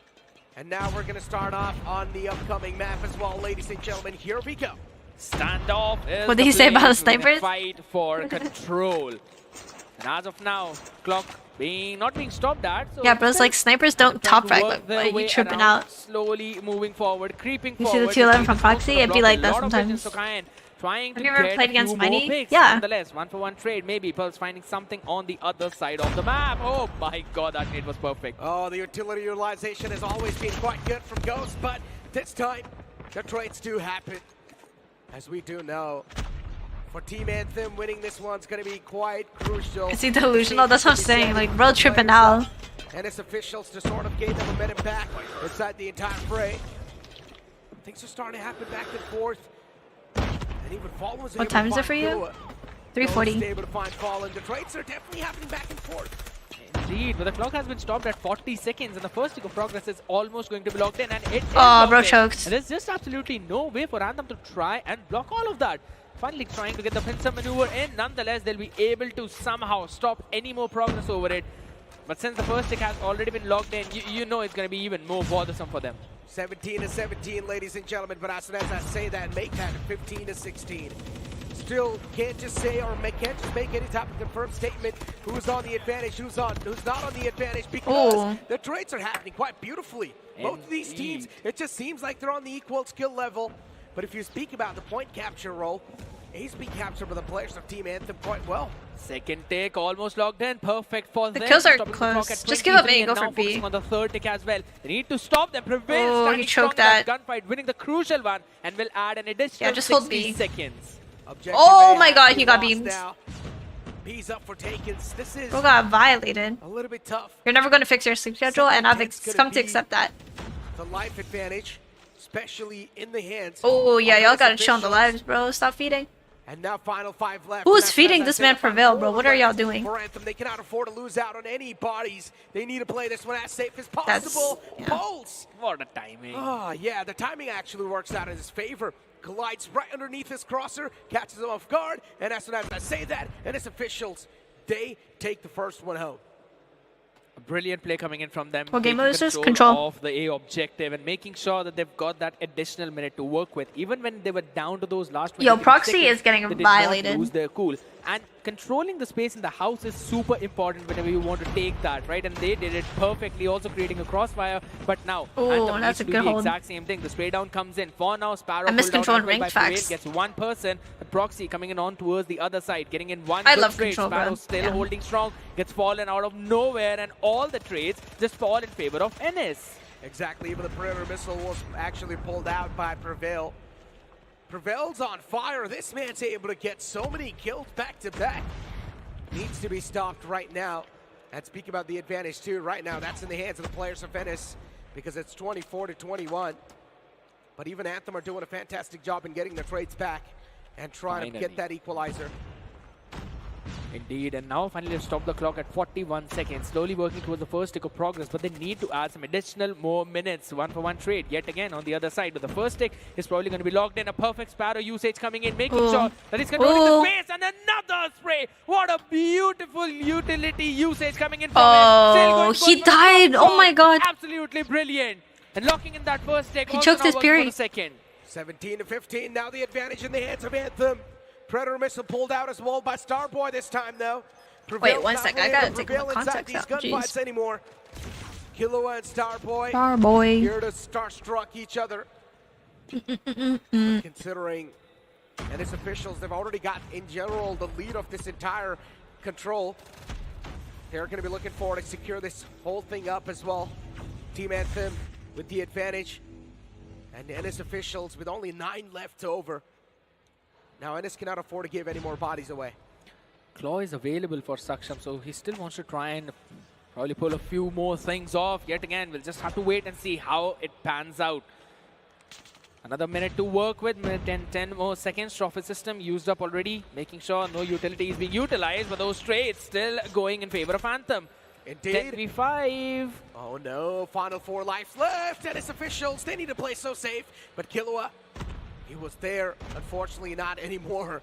S3: And now we're going to start off on the upcoming map as well, ladies and gentlemen. Here we go.
S1: Standoff is
S2: What did
S1: the
S2: he say about
S1: place
S2: the
S1: we're gonna
S2: snipers?
S1: Fight for control. And as of now, clock not being stopped at. So
S2: Yeah, bro, it's like snipers don't top frag. Like,
S1: their
S2: why are
S1: way
S2: you tripping
S1: around,
S2: out?
S1: Slowly moving forward, creeping
S2: You see
S1: forward.
S2: the 211 from Proxy? It'd be like that
S1: A lot of vision,
S2: sometimes.
S1: so Kyan trying
S2: Have
S1: to
S2: you ever
S1: get
S2: played
S1: a few
S2: against
S1: more
S2: Mighty?
S1: picks.
S2: Yeah.
S1: Nonetheless, 1-for-1 trade. Maybe Pearl's finding something on the other side of the map. Oh my god, that nade was perfect.
S3: Oh, the utility utilization has always been quite good from Ghost, but this time the trades do happen. As we do know, for Team Anthem, winning this one's going to be quite crucial.
S2: Is he delusional? That's what I'm saying. Like, bro, tripping out.
S3: And its officials to sort of gain the momentum back inside the entire fray. Things are starting to happen back and forth. And even Fallen was
S2: What
S3: able
S2: time
S3: to
S2: is it
S3: find
S2: for you?
S3: through it.
S2: 3:40.
S3: Ghost able to find Fallen. The trades are definitely happening back and forth.
S1: Indeed, but the clock has been stopped at 40 seconds and the first tick of progress is almost going to be locked in, and it is
S2: Oh,
S1: locked
S2: bro
S1: in.
S2: choked.
S1: And there's just absolutely no way for Anthem to try and block all of that. Finally trying to get the pincer maneuver in. Nonetheless, they'll be able to somehow stop any more progress over it. But since the first tick has already been locked in, you know it's going to be even more bothersome for them.
S3: 17-17, ladies and gentlemen, but as soon as I say that, make that 15-16. Still can't just say or can't just make any type of confirmed statement who's on the advantage, who's not on the advantage, because
S2: Ooh.
S3: the trades are happening quite beautifully. Both of these teams, it just seems like they're on the equal skill level. But if you speak about the point capture role, he's being captured by the players of Team Anthem quite well.
S1: Second tick almost locked in, perfect for
S2: The
S1: them.
S2: kills are
S1: Stopping the clock
S2: close.
S1: at
S2: Just give up
S1: 23
S2: A,
S1: and
S2: go
S1: now
S2: for B.
S1: focusing on the third tick as well. They need to stop them. Prevail,
S2: Oh,
S1: standing
S2: he
S1: strong
S2: choked
S1: in that
S2: that.
S1: gunfight, winning the crucial one, and will add an additional
S2: Yeah, just hold
S1: 60
S2: B.
S1: seconds.
S3: Objective
S2: Oh
S3: A
S2: my
S3: has
S2: god,
S3: been
S2: he got
S3: lost
S2: beamed.
S3: now. B's up for takings. This is
S2: Bro got violated.
S3: a little bit tough.
S2: You're never going to fix your sleep schedule, and I've
S3: Second tick's
S2: come
S3: gonna
S2: to
S3: be
S2: accept that.
S3: The life advantage, especially in the hands.
S2: Oh, yeah,
S3: of
S2: y'all
S3: these
S2: gotta chill on the
S3: officials.
S2: lives, bro. Stop feeding.
S3: And now final 5 left.
S2: Who
S3: And
S2: is
S3: that's
S2: feeding
S3: as I
S2: this
S3: said,
S2: man
S3: the final
S2: Prevail, bro?
S3: 4
S2: What are y'all
S3: left
S2: doing?
S3: For Anthem, they cannot afford to lose out on any bodies. They need to play this one as safe as
S2: That's-
S3: possible.
S2: yeah.
S3: Pulse.
S1: What a timing.
S3: Oh, yeah, the timing actually works out in his favor. Collides right underneath his crosser, catches him off guard, and as soon as I say that, and his officials, they take the first one home.
S1: A brilliant play coming in from them.
S2: What game
S1: taking
S2: mode is this?
S1: control
S2: Control.
S1: of the A objective and making sure that they've got that additional minute to work with. Even when they were down to those last 20
S2: Yo, Proxy
S1: seconds,
S2: is getting
S1: they did
S2: violated.
S1: Not lose their cool. And controlling the space in the house is super important whenever you want to take that, right? And they did it perfectly, also creating a crossfire. But now,
S2: Oh,
S1: Anthem
S2: that's
S1: needs
S2: a
S1: to do
S2: good
S1: the
S2: hold.
S1: exact same thing. The spray down comes in. For now, Sparrow
S2: I
S1: pulled out
S2: miscontrolled
S1: as well by
S2: ranked
S1: Prevail,
S2: facts.
S1: gets one person. The Proxy coming in on towards the other side, getting in one
S2: I
S1: good
S2: love
S1: trade.
S2: control, bro.
S1: Sparrow still
S2: Yeah.
S1: holding strong, gets fallen out of nowhere, and all the trades just fall in favor of Enes.
S3: Exactly, even the perimeter missile was actually pulled out by Prevail. Prevail's on fire. This man's able to get so many kills back to back. Needs to be stopped right now. And speak about the advantage too, right now that's in the hands of the players of Venice because it's 24-21. But even Anthem are doing a fantastic job in getting their trades back and trying to get that equalizer.
S1: Indeed, and now finally they've stopped the clock at 41 seconds, slowly working towards the first tick of progress, but they need to add some additional more minutes. 1-for-1 trade yet again on the other side, but the first tick is probably going to be locked in. A perfect Sparrow usage coming in, making sure that he's controlling the space, and another spray. What a beautiful utility usage coming in from him. Still going
S2: he
S1: good,
S2: died. Oh my god.
S1: Absolutely brilliant. And locking in that first tick.
S2: He
S1: also
S2: choked
S1: now
S2: his
S1: working for
S2: Fury.
S1: the second.
S3: 17-15, now the advantage in the hands of Anthem. Predator missile pulled out as well by Starboy this time though.
S2: Wait, one sec, I gotta take my
S3: inside
S2: contacts
S3: these
S2: out,
S3: gunfights
S2: jeez.
S3: anymore. Killua and Starboy
S2: Starboy.
S3: here to starstruck each other. Considering, and its officials, they've already got in general the lead of this entire control. They're going to be looking forward to secure this whole thing up as well. Team Anthem with the advantage, and NS officials with only 9 left over. Now NS cannot afford to give any more bodies away.
S1: Claw is available for Saksham, so he still wants to try and probably pull a few more things off. Yet again, we'll just have to wait and see how it pans out. Another minute to work with, minute 10 more seconds. Trophy system used up already, making sure no utility is being utilized, but those trades still going in favor of Anthem.
S3: Indeed.
S1: 10v5.
S3: Oh no, final 4 lives left. NS officials, they need to play so safe, but Killua, he was there, unfortunately not anymore.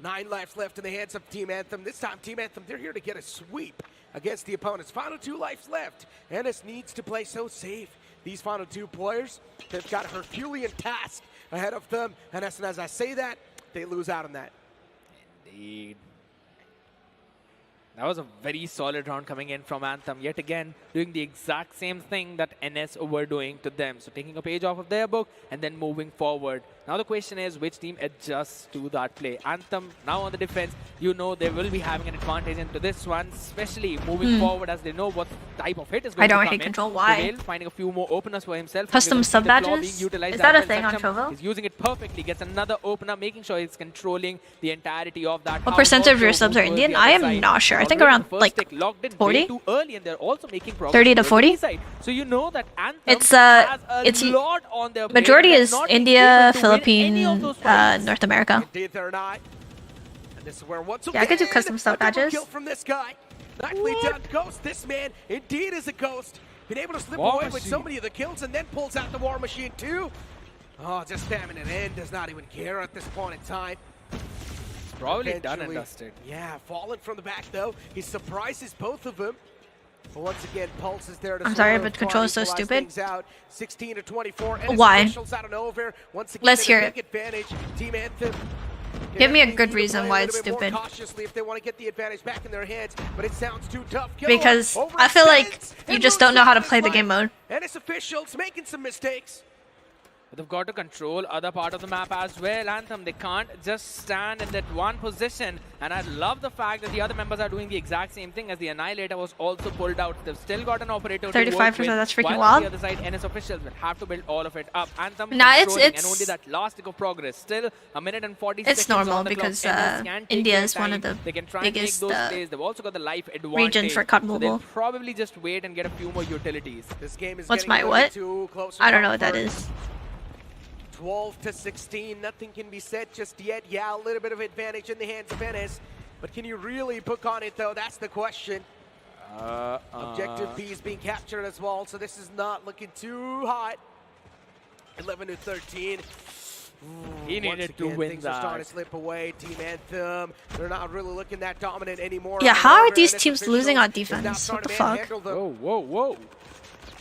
S3: 9 lives left in the hands of Team Anthem. This time, Team Anthem, they're here to get a sweep against the opponents. Final 2 lives left. NS needs to play so safe. These final 2 players, they've got a Herculean task ahead of them. And as I say that, they lose out on that.
S1: Indeed. That was a very solid round coming in from Anthem. Yet again, doing the exact same thing that NS were doing to them. So taking a page off of their book and then moving forward. Now the question is, which team adjusts to that play? Anthem, now on the defense, you know they will be having an advantage into this one, especially moving forward as they know what type of hit is going to come in.
S2: I don't hate control. Why?
S1: Prevail, finding a few more openers for himself.
S2: Custom sub badges? Is that a thing on
S1: Trovo?
S2: Trovo?
S1: He's using it perfectly. Gets another opener, making sure he's controlling the entirety of that.
S2: What percent of your subs are Indian? I am not sure. I think around like 40?
S1: Too early, and they're also making progress
S2: 30 to
S1: towards
S2: 40?
S1: the side. So you know that Anthem
S2: It's
S1: has a
S2: it's
S1: lot on their plate.
S2: majority
S1: They're
S2: is
S1: not
S2: India,
S1: able to win any of
S2: Philippine,
S1: those fights.
S2: North America.
S3: Indeed, they're not. And this is where once
S2: Yeah, I could do
S3: again,
S2: custom sub
S3: a double
S2: badges.
S3: kill from this guy. Nicely done, Ghost. This man indeed is a ghost. Been able to slip
S1: War
S3: away with so
S1: Machine.
S3: many of the kills and then pulls out the War Machine too. Oh, just spamming it in. Does not even care at this point in time.
S1: Probably done and
S3: Eventually-
S1: dusted.
S3: Yeah, fallen from the back though. He surprises both of them. But once again, Pulse is there to
S2: I'm sorry,
S3: sort of
S2: but control is so
S3: equalize
S2: stupid.
S3: things out. 16 to 24.
S2: Why?
S3: Officials out of nowhere. Once again,
S2: Let's
S3: in a
S2: hear
S3: big
S2: it.
S3: advantage. Team Anthem.
S2: Give me a
S3: They
S2: good
S3: need to
S2: reason
S3: play a
S2: why
S3: little
S2: it's
S3: bit more
S2: stupid.
S3: cautiously if they want to get the advantage back in their hands, but it sounds too tough. Killua
S2: Because I feel like
S3: overextends
S2: you
S3: and
S2: just don't know
S3: loses
S2: how to
S3: his
S2: play the
S3: life.
S2: game mode.
S3: And its officials making some mistakes.
S1: But they've got to control other part of the map as well. Anthem, they can't just stand in that one position. And I love the fact that the other members are doing the exact same thing as the Annihilator was also pulled out. They've still got an operator
S2: 35%,
S1: to work with,
S2: that's freaking
S1: while on
S2: wild.
S1: the other side, NS officials will have to build all of it up. Anthem
S2: Nah,
S1: controlling,
S2: it's-
S1: and only that last tick of progress. Still a minute and 40 seconds
S2: It's normal
S1: on the clock.
S2: because,
S1: NS can take
S2: India
S1: their
S2: is one of
S1: time.
S2: the
S1: They can try
S2: biggest,
S1: and take those plays. They've also got the life advantage.
S2: region for cut
S1: So
S2: mobile.
S1: they'll probably just wait and get a few more utilities.
S3: This game is
S2: What's
S3: getting
S2: my
S3: a little
S2: what?
S3: too close
S2: I don't know what
S3: for
S2: that
S3: comfort.
S2: is.
S3: 12 to 16, nothing can be said just yet. Yeah, a little bit of advantage in the hands of Enes, but can you really book on it though? That's the question. Objective B is being captured as well, so this is not looking too hot. 11 to 13.
S1: He
S3: Once
S1: needed to
S3: again,
S1: win
S3: things are starting
S1: that.
S3: to slip away. Team Anthem, they're not really looking that dominant anymore.
S2: Yeah, how are
S3: However,
S2: these
S3: NS
S2: teams losing on
S3: officials is now
S2: defense? What
S3: starting
S2: the
S3: to
S2: fuck?
S3: manhandle them.
S1: Whoa, whoa, whoa.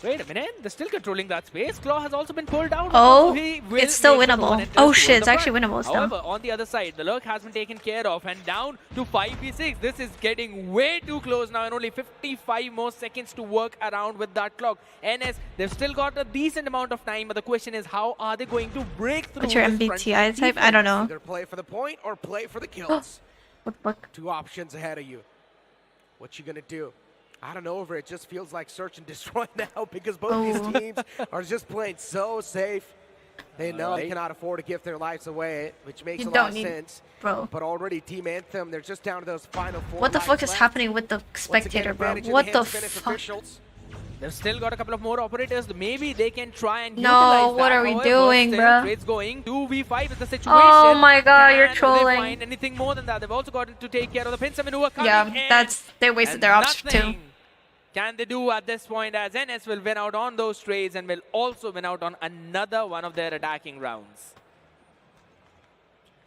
S1: Wait a minute, they're still controlling that space. Claw has also been pulled out.
S2: Oh,
S1: He will
S2: it's still
S1: make sure no one
S2: winnable.
S1: enters
S2: Oh
S1: towards
S2: shit, it's
S1: the
S2: actually
S1: front.
S2: winnable still.
S1: However, on the other side, the lurk has been taken care of and down to 5v6. This is getting way too close now and only 55 more seconds to work around with that clock. NS, they've still got a decent amount of time, but the question is how are they going to break through
S2: What's your
S1: this front
S2: MBTI type? I don't know.
S3: Either play for the point or play for the kills.
S2: What the fuck?
S3: Two options ahead of you. What you gonna do? I don't know, it just feels like search and destroy now because both these teams are just playing so safe. They know they cannot afford to give their lives away, which makes a lot of sense.
S2: Bro.
S3: But already Team Anthem, they're just down to those final 4
S2: What the fuck is
S3: left.
S2: happening with the
S3: Once again,
S2: spectator, bro?
S3: advantage in
S2: What
S3: hands
S2: the
S3: of NS
S2: fuck?
S3: officials.
S1: They've still got a couple of more operators. Maybe they can try and
S2: No,
S1: utilize
S2: what
S1: that.
S2: are we
S1: However,
S2: doing,
S1: still,
S2: bruh?
S1: It's going 2v5 is the situation.
S2: Oh my god, you're
S1: Can
S2: trolling.
S1: they find anything more than that? They've also got to take care of the pincer maneuver coming
S2: Yeah,
S1: in.
S2: they wasted
S1: And
S2: their option too.
S1: nothing can they do at this point as NS will win out on those trades and will also win out on another one of their attacking rounds.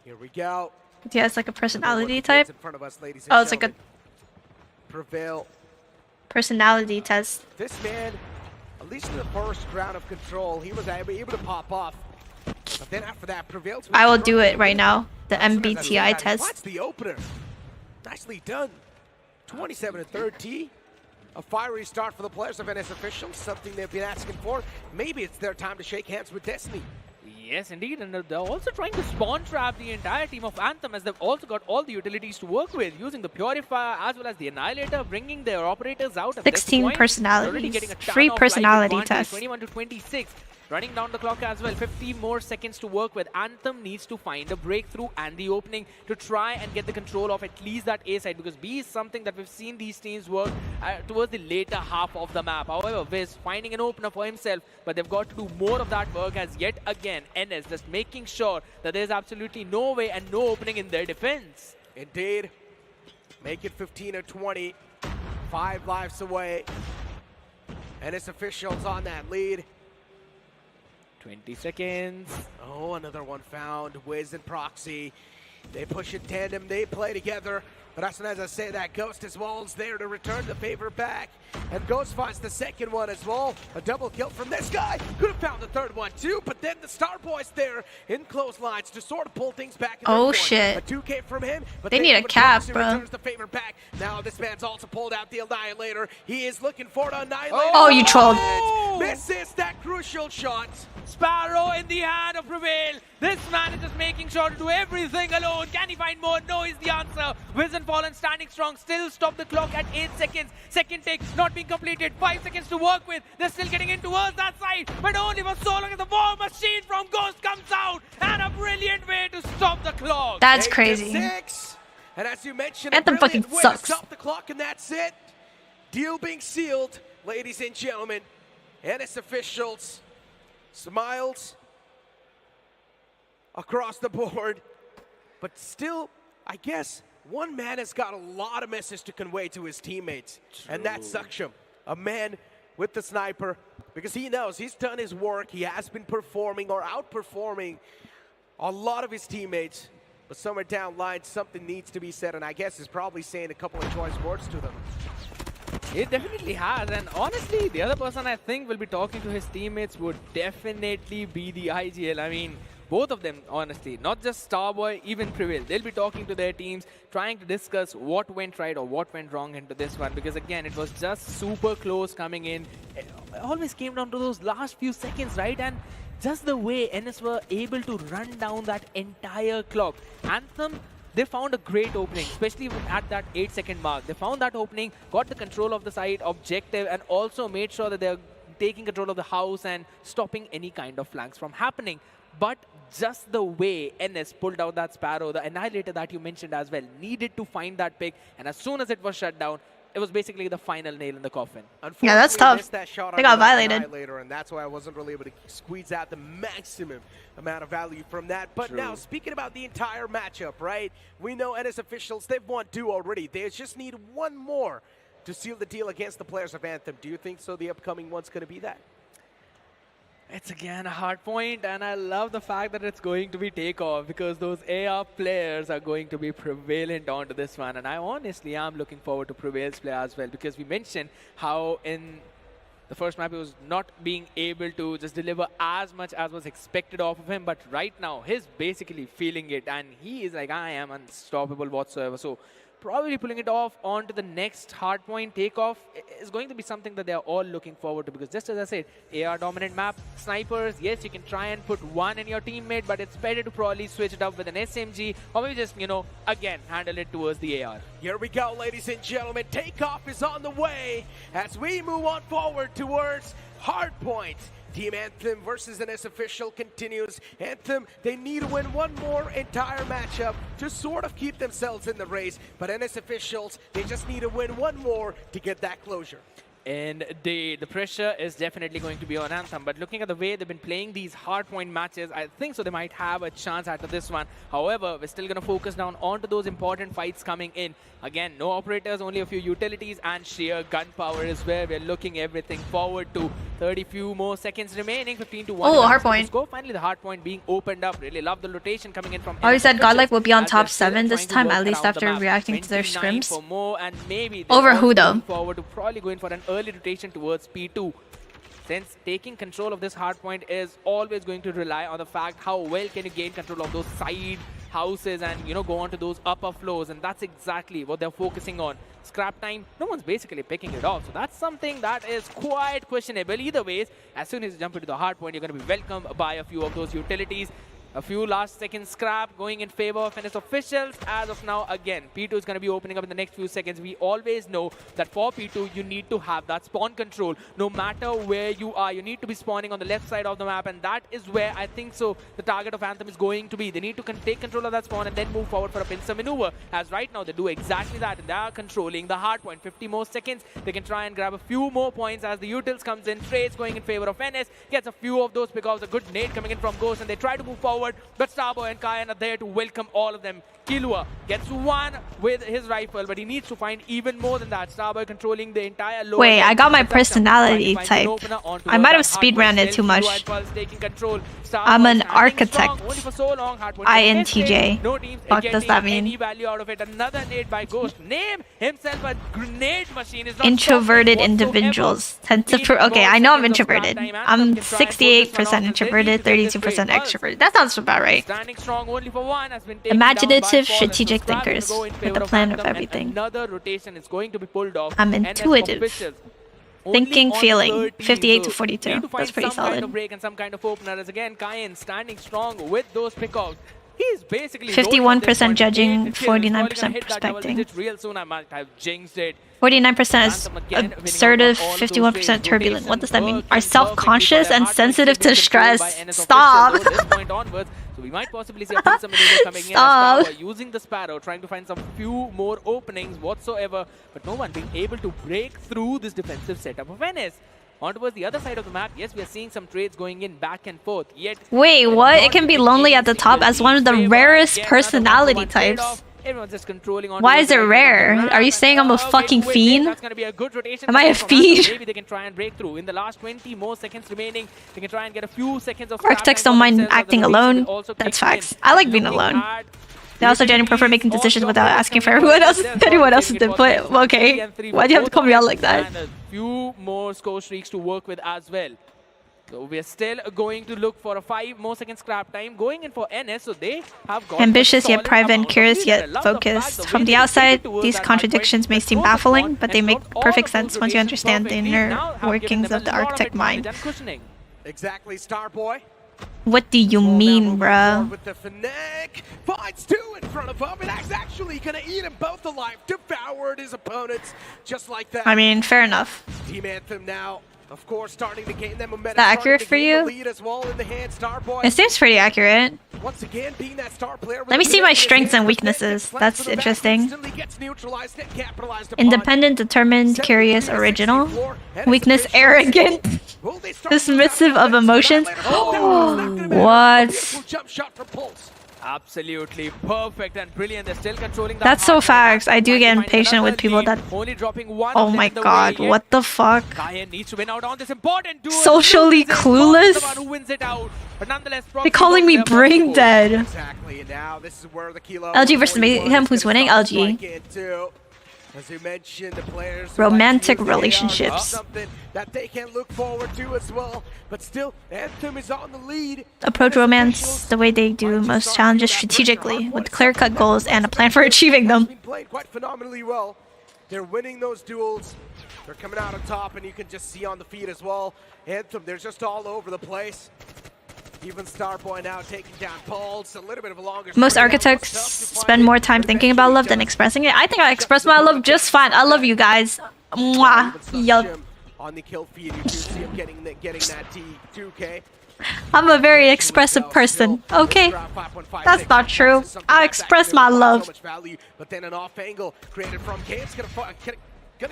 S3: Here we go.
S2: He has like a personality
S3: What
S2: type.
S3: in front of us, ladies and
S2: Oh, it's like a
S3: gentlemen. Prevail.
S2: personality test.
S3: This man, at least in the first round of control, he was able to pop off. But then after that, Prevail's
S2: I will do it right now. The MBTI
S3: That's
S2: test.
S3: the opener. Nicely done. 27 and 30. A fiery start for the players of NS officials, something they've been asking for. Maybe it's their time to shake hands with Destiny.
S1: Yes, indeed, and they're also trying to spawn trap the entire team of Anthem as they've also got all the utilities to work with, using the Purifier as well as the Annihilator, bringing their operators out at
S2: 16
S1: this point.
S2: personalities.
S1: Already getting a ton
S2: Free
S1: of
S2: personality
S1: life advantage,
S2: test.
S1: 21 to 26. Running down the clock as well, 50 more seconds to work with. Anthem needs to find a breakthrough and the opening to try and get the control of at least that A side, because B is something that we've seen these teams work towards the later half of the map. However, Wiz finding an opener for himself, but they've got to do more of that work as yet again NS just making sure that there's absolutely no way and no opening in their defense.
S3: Indeed. Make it 15 or 20. 5 lives away. NS officials on that lead.
S1: 20 seconds.
S3: Oh, another one found. Wiz and Proxy. They push in tandem. They play together. But as soon as I say that, Ghost as well is there to return the favor back. And Ghost finds the second one as well. A double kill from this guy. Could have found the third one too, but then the Star Boy's there in close lines to sort of pull things back. In
S2: Oh,
S3: their
S2: shit.
S3: A 2K from him. But
S2: They
S3: then
S2: need a
S3: when
S2: cap,
S3: Proxy
S2: bro.
S3: returns the favor back. Now this man's also pulled out the Annihilator. He is looking for the Annihilator.
S2: Oh, you trolled.
S3: Misses that crucial shot.
S1: Sparrow in the hand of Prevail. This man is just making sure to do everything alone. Can he find more? No is the answer. Wiz and Fallen standing strong. Still stop the clock at 8 seconds. Second take not being completed. 5 seconds to work with. They're still getting in towards that side. But only for so long as the war machine from Ghost comes out. And a brilliant way to stop the clock.
S2: That's
S3: 8 to
S2: crazy.
S3: 6. And as you mentioned,
S2: Anthem
S3: a brilliant
S2: fucking
S3: way
S2: sucks.
S3: to stop the clock, and that's it. Deal being sealed, ladies and gentlemen. NS officials, smiles across the board. But still, I guess, one man has got a lot of message to convey to his teammates. And that's Saksham, a man with the sniper, because he knows he's done his work. He has been performing or outperforming a lot of his teammates. But somewhere down line, something needs to be said, and I guess he's probably saying a couple of choice words to them.
S1: It definitely has, and honestly, the other person I think will be talking to his teammates would definitely be the IGL. I mean, both of them, honestly, not just Starboy, even Prevail. They'll be talking to their teams, trying to discuss what went right or what went wrong into this one, because again, it was just super close coming in. It always came down to those last few seconds, right? And just the way NS were able to run down that entire clock. Anthem, they found a great opening, especially at that 8-second mark. They found that opening, got the control of the side objective, and also made sure that they're taking control of the house and stopping any kind of flanks from happening. But just the way NS pulled out that Sparrow, the Annihilator that you mentioned as well, needed to find that pick, and as soon as it was shut down, it was basically the final nail in the coffin.
S2: Yeah, that's
S3: Unfortunately,
S2: tough.
S3: missed that shot
S2: They
S3: on
S2: got
S3: the
S2: violated.
S3: Annihilator, and that's why I wasn't really able to squeeze out the maximum amount of value from that. But
S1: True.
S3: now, speaking about the entire matchup, right? We know NS officials, they've won 2 already. They just need 1 more to seal the deal against the players of Anthem. Do you think so the upcoming one's going to be that?
S1: It's again a hard point, and I love the fact that it's going to be takeoff, because those AR players are going to be prevalent onto this one, and I honestly am looking forward to Prevail's play as well, because we mentioned how in The first map he was not being able to just deliver as much as was expected of him, but right now he's basically feeling it and he is like, I am unstoppable whatsoever. So probably pulling it off onto the next hardpoint takeoff is going to be something that they're all looking forward to, because just as I said, AR dominant map, snipers, yes, you can try and put one in your teammate, but it's better to probably switch it up with an SMG or maybe just, you know, again, handle it towards the AR.
S3: Here we go, ladies and gentlemen. Takeoff is on the way as we move on forward towards Hardpoint. Team Anthem versus NS Official continues. Anthem, they need to win one more entire matchup to sort of keep themselves in the race. But NS Officials, they just need to win one more to get that closure.
S1: And the pressure is definitely going to be on Anthem. But looking at the way they've been playing these hardpoint matches, I think so they might have a chance after this one. However, we're still going to focus down onto those important fights coming in. Again, no operators, only a few utilities and sheer gunpower is where we're looking everything forward to. 30 few more seconds remaining, 15 to 1.
S2: Oh, hardpoint.
S1: Go. Finally, the hardpoint being opened up. Really love the rotation coming in from.
S2: Oh, he said Godlike will be on
S1: as
S2: top
S1: they're still
S2: 7 this
S1: trying to
S2: time,
S1: work
S2: at least
S1: around the
S2: after
S1: map.
S2: reacting to their
S1: 29
S2: scrims.
S1: for more, and maybe they're
S2: Over
S1: also
S2: who though?
S1: looking forward to probably going for an early rotation towards P2. Since taking control of this hardpoint is always going to rely on the fact how well can you gain control of those side houses and, you know, go on to those upper floors, and that's exactly what they're focusing on. Scrap time, no one's basically picking it off, so that's something that is quite questionable. Either ways, as soon as you jump into the hardpoint, you're going to be welcomed by a few of those utilities. A few last second scrap going in favor of NS Officials. As of now, again, P2 is going to be opening up in the next few seconds. We always know that for P2, you need to have that spawn control. No matter where you are, you need to be spawning on the left side of the map, and that is where I think so the target of Anthem is going to be. They need to take control of that spawn and then move forward for a pincer maneuver. As right now, they do exactly that, and they are controlling the hardpoint. 50 more seconds. They can try and grab a few more points as the utils comes in. Trades going in favor of NS. Gets a few of those pickoffs. A good nade coming in from Ghost, and they try to move forward. But Starboy and Kayan are there to welcome all of them. Killua gets one with his rifle, but he needs to find even more than that. Starboy controlling the entire lower.
S2: Wait, I got my personality type. I might have speed ran it too much. I'm an architect. INTJ. Fuck does that mean?
S1: Another name himself a grenade machine. Is
S2: Introverted individuals tend to. Okay, I know I'm introverted. I'm 68% introverted, 32% extroverted. That sounds about right.
S1: Standing strong only for one has been
S2: Imaginative, strategic thinkers with a plan of everything.
S1: Another rotation is going to be pulled off.
S2: I'm intuitive. Thinking, feeling, 58 to 42. That's pretty
S1: some kind of
S2: solid.
S1: break and some kind of opener. As again, Kayan standing strong with those pickouts. He's basically
S2: 51% judging, 49% prospecting.
S1: Real soon, I might have jinxed it.
S2: 49% is assertive, 51% turbulent. What does that mean? Are self-conscious and sensitive to stress. Stop!
S1: So we might possibly see a pincer maneuver coming in as Tower using the Sparrow, trying to find some few more openings whatsoever, but no one being able to break through this defensive setup of NS. On towards the other side of the map, yes, we are seeing some trades going in back and forth. Yet,
S2: wait, what? It can be lonely at the top as one of the rarest personality types.
S1: Everyone's just controlling on.
S2: Why is it rare? Are you saying I'm a fucking fiend?
S1: That's gonna be a good rotation.
S2: Am I a fiend?
S1: Maybe they can try and break through. In the last 20 more seconds remaining, they can try and get a few seconds of.
S2: Architects don't mind acting alone. That's facts. I like being alone. They also generally prefer making decisions without asking for anyone else's input. Okay, why do you have to call me out like that?
S1: And a few more score streaks to work with as well. So we are still going to look for a 5 more second scrap time going in for NS. So they have got
S2: ambitious yet private and curious yet focused. From the outside, these contradictions may seem baffling, but they make perfect sense once you understand the inner workings of the architect mind.
S3: Exactly, Starboy.
S2: What do you mean, bruh?
S3: With the Fnac, finds 2 in front of him, and that's actually gonna eat them both alive. Devoured his opponents just like that.
S2: I mean, fair enough.
S3: Team Anthem now, of course, starting to gain them momentum.
S2: Is that accurate for you? It seems pretty accurate.
S3: Once again, being that star player.
S2: Let me see my strengths and weaknesses. That's interesting. Independent, determined, curious, original. Weakness, arrogant. Dismissive of emotions. What?
S1: Absolutely perfect and brilliant. They're still controlling that.
S2: That's so facts. I do get impatient with people that. Oh my god, what the fuck?
S1: Needs to win out on this important duel.
S2: Socially clueless? They're calling me brain dead.
S3: Exactly. Now this is where the Kilo
S2: LG versus Mayhem, who's winning? LG.
S3: As you mentioned, the players
S2: Romantic
S3: like to use the
S2: relationships.
S3: something that they can look forward to as well. But still, Anthem is on the lead.
S2: Approach romance the way they do most challenges strategically, with clear-cut goals and a plan for achieving them.
S3: Been playing quite phenomenally well. They're winning those duels. They're coming out on top, and you can just see on the feed as well. Anthem, they're just all over the place. Even Starboy now taking down Pulse. A little bit of a longer.
S2: Most architects spend more time thinking about love than expressing it. I think I express my love just fine. I love you guys. Mwah. Yup.
S3: On the kill feed, you do see him getting that T2K.
S2: I'm a very expressive person. Okay. That's not true. I express my love.
S3: But then an off angle created from K. It's gonna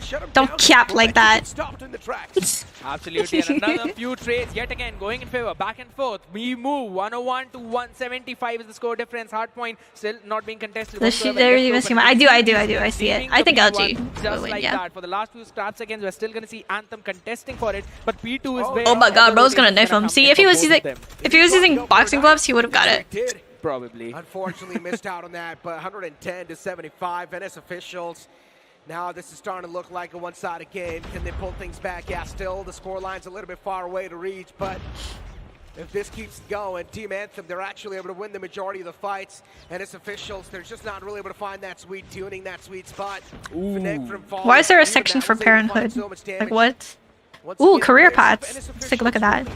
S3: shut him
S2: Don't
S3: down.
S2: cap like that.
S3: Stopped in the tracks.
S1: Absolutely, and another few trades yet again going in favor. Back and forth. We move 101 to 175 is the score difference. Hardpoint still not being contested.
S2: I do. I see it. I think LG
S1: just
S2: will win,
S1: like
S2: yeah.
S1: that. For the last few scrap seconds, we're still gonna see Anthem contesting for it. But P2 is very.
S2: Oh my god, bro's gonna knife him. See, if he was using boxing gloves, he would have got it.
S1: Probably.
S3: Unfortunately missed out on that, but 110 to 75. NS officials. Now this is starting to look like a one-sided game. Can they pull things back? Yeah, still the scoreline's a little bit far away to reach, but if this keeps going, Team Anthem, they're actually able to win the majority of the fights. And as officials, they're just not really able to find that sweet tuning, that sweet spot.
S2: Why is there a section for parenthood? Like what? Ooh, career paths. Let's take a look at that.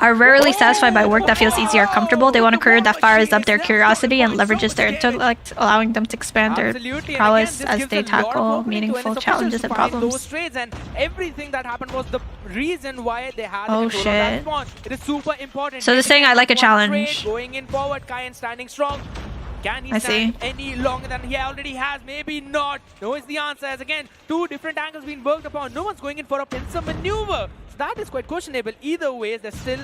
S2: Are rarely satisfied by work that feels easy or comfortable. They want a career that fires up their curiosity and leverages their intellect, allowing them to expand their prowess as they tackle meaningful challenges and problems.
S1: And everything that happened was the reason why they had
S2: Oh,
S1: control of that
S2: shit.
S1: spawn. It is super important.
S2: So they're saying I like a
S1: One
S2: challenge.
S1: trade Going in forward, Kai and standing strong. Can he
S2: I
S1: stand
S2: see.
S1: any longer than he already has? Maybe not. No is the answer. As again, two different angles being worked upon. No one's going in for a pincer maneuver. So that is quite questionable. Either way, they're still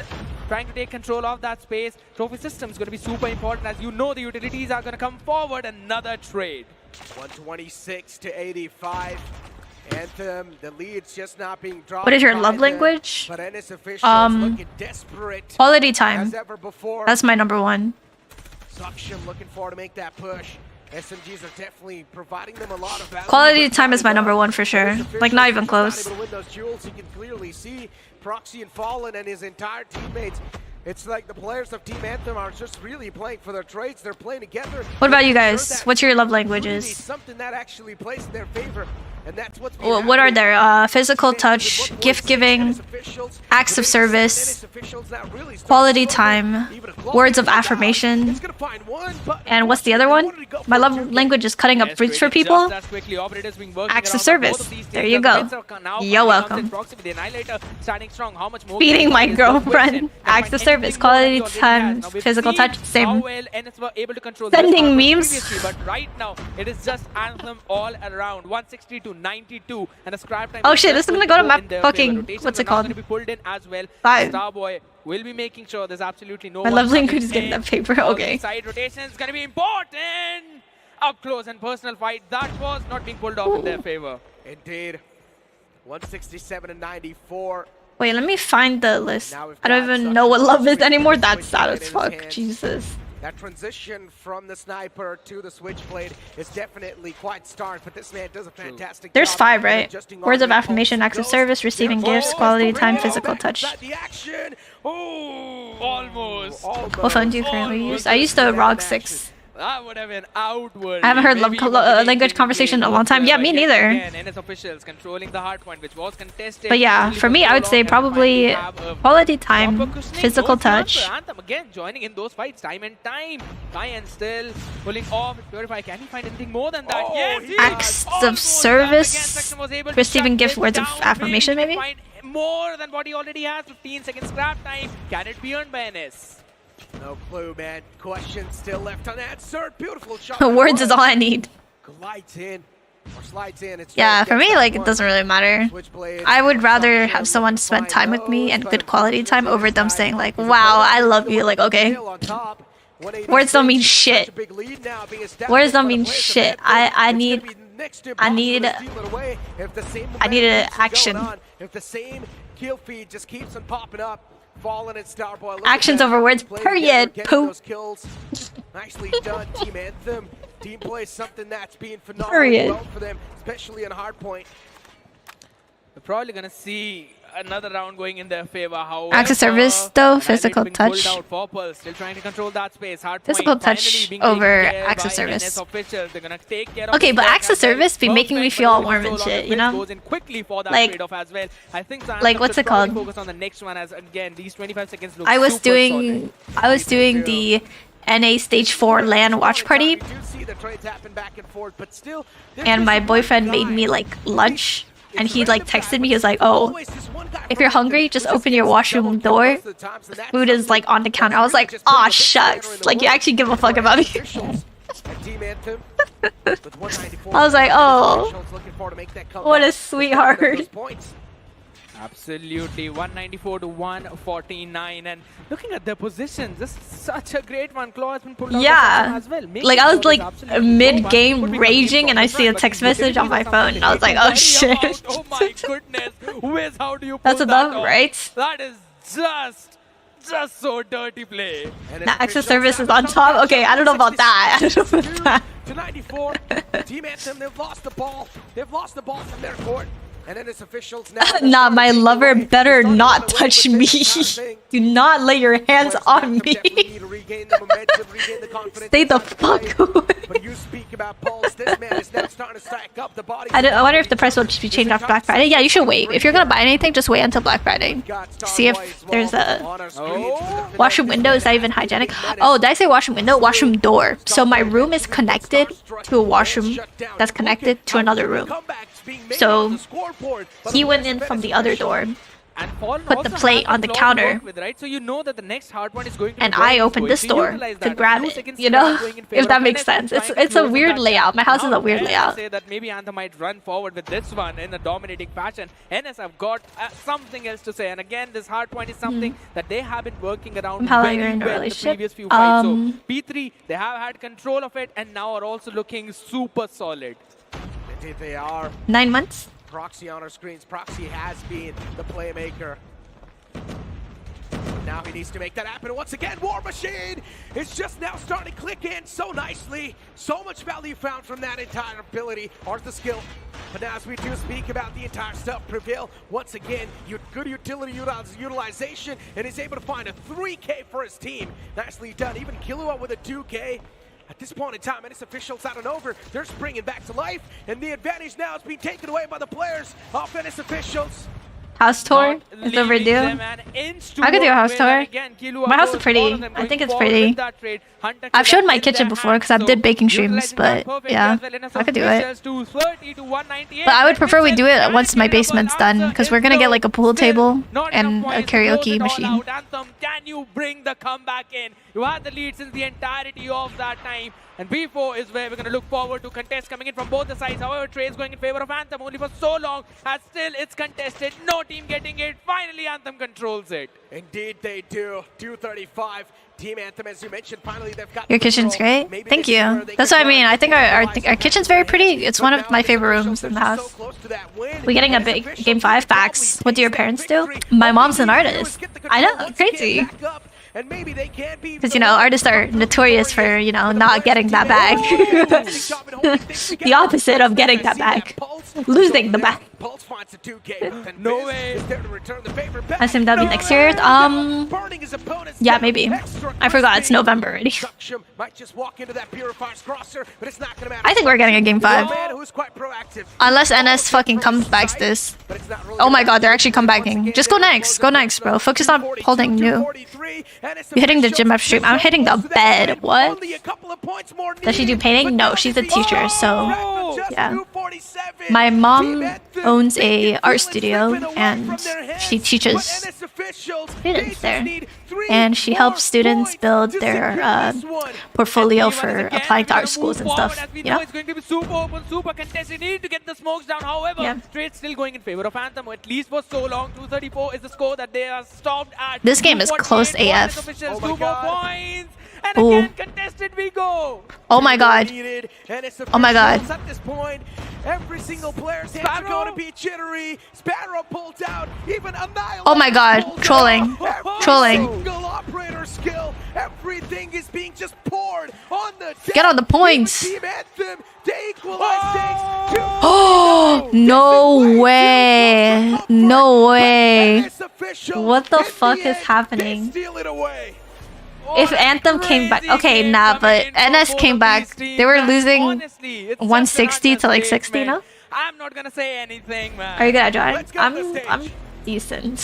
S1: trying to take control of that space. Trophy system is going to be super important. As you know, the utilities are going to come forward. Another trade.
S3: 126 to 85. Anthem, the lead's just not being dropped.
S2: What is your
S3: by
S2: love
S3: the-
S2: language?
S3: But NS officials looking desperate
S2: Quality time.
S3: as ever before.
S2: That's my number one.
S3: Suction looking forward to make that push. SMGs are definitely providing them a lot of value.
S2: Quality time is my number one for sure. Like not even close.
S3: Able to win those duels. You can clearly see Proxy and Fallen and his entire teammates. It's like the players of Team Anthem are just really playing for their trades. They're playing together.
S2: What about you
S3: Making
S2: guys?
S3: sure that
S2: What's your love
S3: really
S2: languages?
S3: something that actually plays in their favor. And that's what's
S2: Well, what are there? Physical touch, gift giving, acts of service, quality time, words of affirmation, and what's the other one? My love language is cutting up fruits for people. Acts of service. There you go. You're welcome. Feeding my girlfriend. Acts of service. Quality time, physical touch, same. Sending memes.
S1: But right now, it is just Anthem all around. 160 to 92, and the scrap time.
S2: Oh shit, this is gonna go to map fucking,
S1: Rotations
S2: what's
S1: are
S2: it
S1: now
S2: called?
S1: gonna be pulled in as well.
S2: 5.
S1: Starboy will be making sure there's absolutely no
S2: My
S1: one
S2: love
S1: coming
S2: language is getting
S1: in.
S2: that paper,
S1: All
S2: okay.
S1: these side rotations gonna be important. Up close and personal fight that was not being pulled off in their favor.
S3: Indeed. 167 and 94.
S2: Wait, let me find the list. I don't even know what love is anymore. That's sad as fuck. Jesus.
S3: That transition from the sniper to the switchblade is definitely quite stark, but this man does a fantastic
S2: There's
S3: job
S2: 5,
S3: of
S2: right?
S3: adjusting
S2: Words
S3: all
S2: of
S3: the
S2: affirmation, acts of
S3: pulses.
S2: service, receiving gifts, quality time, physical touch.
S3: The action. Oh,
S1: Almost.
S2: What phone do you currently use? I used the ROG 6.
S1: That would have been outward.
S2: I haven't heard language conversation in a long time. Yeah, me neither.
S1: Again, NS officials controlling the hardpoint, which was contested.
S2: But yeah, for me, I would say probably quality time, physical touch.
S1: Anthem again joining in those fights time and time. Ryan still pulling off. Purify, can he find anything more than that? Yes, he
S2: Acts of
S1: almost
S2: service,
S1: again, Section was able to
S2: receiving
S1: shut
S2: gift,
S1: it
S2: words of
S1: down.
S2: affirmation,
S1: Maybe he
S2: maybe?
S1: can find more than what he already has. 15 seconds scrap time. Can it be earned by NS?
S3: No clue, man. Question still left unanswered. Beautiful shot.
S2: Words is all I need.
S3: Glides in or slides in. It's
S2: Yeah,
S3: right
S2: for me,
S3: against
S2: like,
S3: that
S2: it doesn't really matter.
S3: Switchblade.
S2: I would rather have someone spend time with me and good quality time over them saying like, wow, I love you. Like, okay. Words don't mean shit. Words don't mean shit. I need an action.
S3: If the same kill feed just keeps on popping up, Fallen and Starboy.
S2: Actions over words, period. Poop.
S3: Nicely done, Team Anthem. Team play is something that's being phenomenal
S2: Period.
S3: well for them, especially in Hardpoint.
S1: We're probably gonna see another round going in their favor. However,
S2: Access service, though,
S1: an
S2: physical
S1: being pulled
S2: touch.
S1: out for Pulse, still trying to control that space. Hardpoint
S2: Physical touch
S1: finally being
S2: over
S1: taken care
S2: access
S1: by
S2: service.
S1: NS officials. They're gonna take care of
S2: Okay,
S1: this
S2: but
S1: back
S2: access
S1: as well.
S2: service be making me
S1: Perfect,
S2: feel all
S1: but
S2: warm and
S1: also
S2: shit,
S1: Lord
S2: you know?
S1: goes in quickly for that
S2: Like-
S1: trade-off as well. I think
S2: like, what's it called?
S1: Focus on the next one as again these 25 seconds look
S2: I was
S1: super solid.
S2: doing the NA Stage 4 LAN watch party,
S3: We do see the trades happen back and forth, but still, there's
S2: and
S3: just
S2: my
S3: one
S2: boyfriend
S3: guy.
S2: made me like lunch, and
S3: It's
S2: he like
S3: random guy,
S2: texted me.
S3: but
S2: He was like,
S3: there's
S2: "Oh,
S3: always this one guy
S2: if
S3: from
S2: you're
S3: Anthem
S2: hungry,
S3: who
S2: just
S3: just
S2: open your
S3: gets
S2: washroom
S3: double
S2: door.
S3: most of the time, so that's
S2: Food is like on the counter." I was like, "Aw, shucks! Like you actually give a fuck about me."
S3: Officials at Team Anthem with 194.
S2: I was like, "Oh,
S3: Officials looking forward to make that comeback.
S2: what a
S3: Just gotta
S2: sweetheart."
S3: get those points.
S1: Absolutely, 194 to 149, and looking at their positions, this is such a great one. Claw has been pulled out
S2: Yeah.
S1: as well. Making
S2: Like I was
S1: sure
S2: like
S1: there's absolutely
S2: mid-game
S1: no one.
S2: raging, and I see a text message on my phone, and I was like, "Oh shit!"
S1: Oh my goodness, Wiz, how do you pull
S2: That's
S1: that
S2: enough,
S1: off?
S2: right?
S1: That is just so dirty play.
S3: And
S2: Now
S3: it's
S2: access
S3: officials
S2: service
S3: have
S2: is on
S3: come
S2: top.
S3: back
S2: Okay,
S3: up
S2: I don't know about that. I don't know
S3: 62
S2: about that.
S3: to 94. Team Anthem, they've lost the ball. They've lost the ball from their court. And then it's officials now.
S2: Nah, my lover better
S3: They're
S2: not
S3: starting
S2: touch
S3: to run
S2: me.
S3: away with this kind of thing.
S2: Do not lay your hands
S3: Boys
S2: on
S3: Anthem
S2: me.
S3: definitely need to regain the momentum, regain the confidence
S2: Stay the
S3: inside play.
S2: fuck away.
S3: When you speak about Pulse, this man is now starting to stack up the body.
S2: I wonder if the price will just be changed after Black Friday. Yeah, you should wait. If you're gonna buy anything, just wait until Black Friday. See if there's a washroom window. Is that even hygienic? Oh, did I say washroom window? Washroom door. So my room is connected to a washroom that's connected to another room. So he went in from the other door.
S1: And Fallen
S2: Put the
S1: also
S2: plate
S1: has
S2: on the
S1: claw to
S2: counter.
S1: work with, right? So you know that the next hard one is going to
S2: And
S1: be very
S2: I opened
S1: good.
S2: this
S1: So
S2: door
S1: utilize
S2: to
S1: that.
S2: grab
S1: Few
S2: it,
S1: seconds
S2: you
S1: left
S2: know?
S1: going in favor
S2: If that
S1: of
S2: makes
S1: NS,
S2: sense.
S1: trying to
S2: It's a
S1: close
S2: weird
S1: that gap.
S2: layout. My house is
S1: Now,
S2: a weird
S1: NS
S2: layout.
S1: say that maybe Anthem might run forward with this one in a dominating fashion. NS have got something else to say. And again, this hard point is something that they have been working around
S2: How long
S1: very
S2: you're in a
S1: well in the
S2: relationship?
S1: previous few fights. So P3, they have had control of it and now are also looking super solid.
S3: Indeed they are.
S2: 9 months.
S3: Proxy on our screens. Proxy has been the playmaker. Now he needs to make that happen. Once again, War Machine is just now starting to click in so nicely. So much value found from that entire ability, or the skill. But now as we do speak about the entire stuff, Prevail, once again, good utility utilization, and is able to find a 3K for his team. Nicely done. Even Killua with a 2K. At this point in time, NS officials out and over, they're springing back to life, and the advantage now is being taken away by the players of NS officials.
S2: House tour
S1: Not
S2: is
S1: leaving
S2: overdue.
S1: them an inch to
S2: I could do a
S1: work
S2: house
S1: with,
S2: tour.
S1: and again, Killua
S2: My house is
S1: goes
S2: pretty.
S1: forward and
S2: I
S1: going
S2: think it's
S1: forward
S2: pretty.
S1: with that trade. Hunter
S2: I've shown my
S1: in
S2: kitchen
S1: their
S2: before because
S1: hands,
S2: I did
S1: so
S2: baking streams,
S1: utilizing
S2: but
S1: that perfectly
S2: yeah,
S1: as well. NS
S2: I could do it.
S1: officials to 30 to 198.
S2: But I would prefer we do it
S1: And
S2: once my
S1: Killua
S2: basement's done,
S1: answer
S2: because we're
S1: is
S2: gonna get
S1: no.
S2: like a pool
S1: Still
S2: table
S1: not
S2: and
S1: enough
S2: a
S1: points to close
S2: karaoke
S1: it all
S2: machine.
S1: out. Anthem, can you bring the comeback in? You had the lead since the entirety of that time. And B4 is where we're going to look forward to contests coming in from both the sides. However, Trey's going in favor of Anthem only for so long, as still it's contested. No team getting it. Finally, Anthem controls it.
S3: Indeed they do. 235. Team Anthem, as you mentioned, finally they've got
S2: Your
S3: the
S2: kitchen's
S3: control.
S2: great.
S3: Maybe
S2: Thank
S3: this is
S2: you.
S3: where they
S2: That's
S3: can
S2: what I mean.
S3: try
S2: I think our kitchen's very pretty. It's one of my favorite rooms in the house. We getting a big Game 5 packs. What do your parents do? My mom's an artist. I know, crazy. Because, you know, artists are notorious for, you know, not getting that bag. The opposite of getting that bag. Losing the bag.
S1: No way.
S2: I assume that'll be next year. Yeah, maybe. I forgot, it's November already. I think we're getting a Game 5. Unless NS fucking comes back this. Oh my god, they're actually comebacking. Just go next. Go next, bro. Focus on holding new. You're hitting the gym upstream. I'm hitting the bed. What? Does she do painting? No, she's a teacher, so yeah. My mom owns a art studio and she teaches students there. And she helps students build their portfolio for applying to art schools and stuff, you know?
S1: It's going to be super open, super contested. Need to get the smokes down. However,
S2: Yeah.
S1: Trade's still going in favor of Anthem, at least for so long. 234 is the score that they are stopped at.
S2: This game is close
S1: 248.
S2: AF.
S1: Officials,
S3: Oh my
S1: 2 more
S3: God.
S1: points. And
S2: Ooh.
S1: again, contested we go.
S2: Oh my god. Oh my god.
S3: At this point, every single player's hands are
S1: Sparrow?
S3: going to be jittery. Sparrow pulled out. Even Annihilate
S2: Oh my god.
S3: pulled
S2: Trolling.
S3: out. Every
S2: Trolling.
S3: single jungle operator skill. Everything is being just poured on the deck.
S2: Get on the points.
S3: Team Anthem, they equalize things.
S2: Oh, no way. No way. What the fuck is happening?
S3: Steal it away.
S2: If Anthem came back, okay, nah, but NS came back. They were losing
S1: Honestly, it's just
S2: 160 to like
S1: an
S2: 60, no?
S1: understatement. I'm not gonna say anything, man.
S2: Are you gonna join?
S3: Let's get on the
S2: I'm
S3: stage.
S2: decent.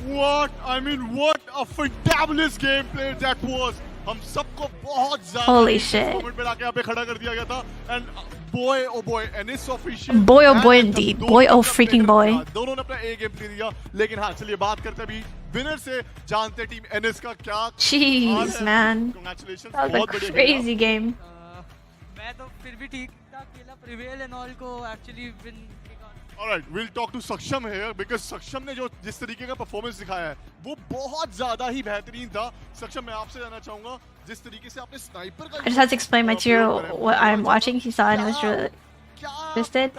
S4: What? I mean, what a fantabulous gameplay that was. हम सबको बहुत ज़्यादा
S2: Holy shit.
S4: moment पे लाके यहाँ पे खड़ा कर दिया गया था. And boy, oh boy, NS official.
S2: Boy, oh
S4: and
S2: boy,
S4: Anthem
S2: indeed.
S4: दोनों
S2: Boy, oh
S4: ने अपना
S2: freaking
S4: play
S2: boy.
S4: दिया. दोनों ने अपना A game play दिया. लेकिन हाँ, चलिए बात करते हैं अभी विनर से. जानते हैं टीम NS का क्या.
S2: Jeez, man.
S4: Congratulations.
S2: That
S4: बहुत
S2: was a
S4: बढ़िया
S2: crazy game.
S8: मैं तो फिर भी ठीक ठाक खेला प्रिवेल एंड ऑल को actually win.
S4: Alright, we'll talk to Saksham here because Saksham ने जो जिस तरीके का परफॉर्मेंस दिखाया है वो बहुत ज़्यादा ही बेहतरीन था. Saksham, मैं आपसे जानना चाहूँगा जिस तरीके से आपने स्नाइपर का
S2: I just had to explain my tier what I'm watching. He saw and was really interested.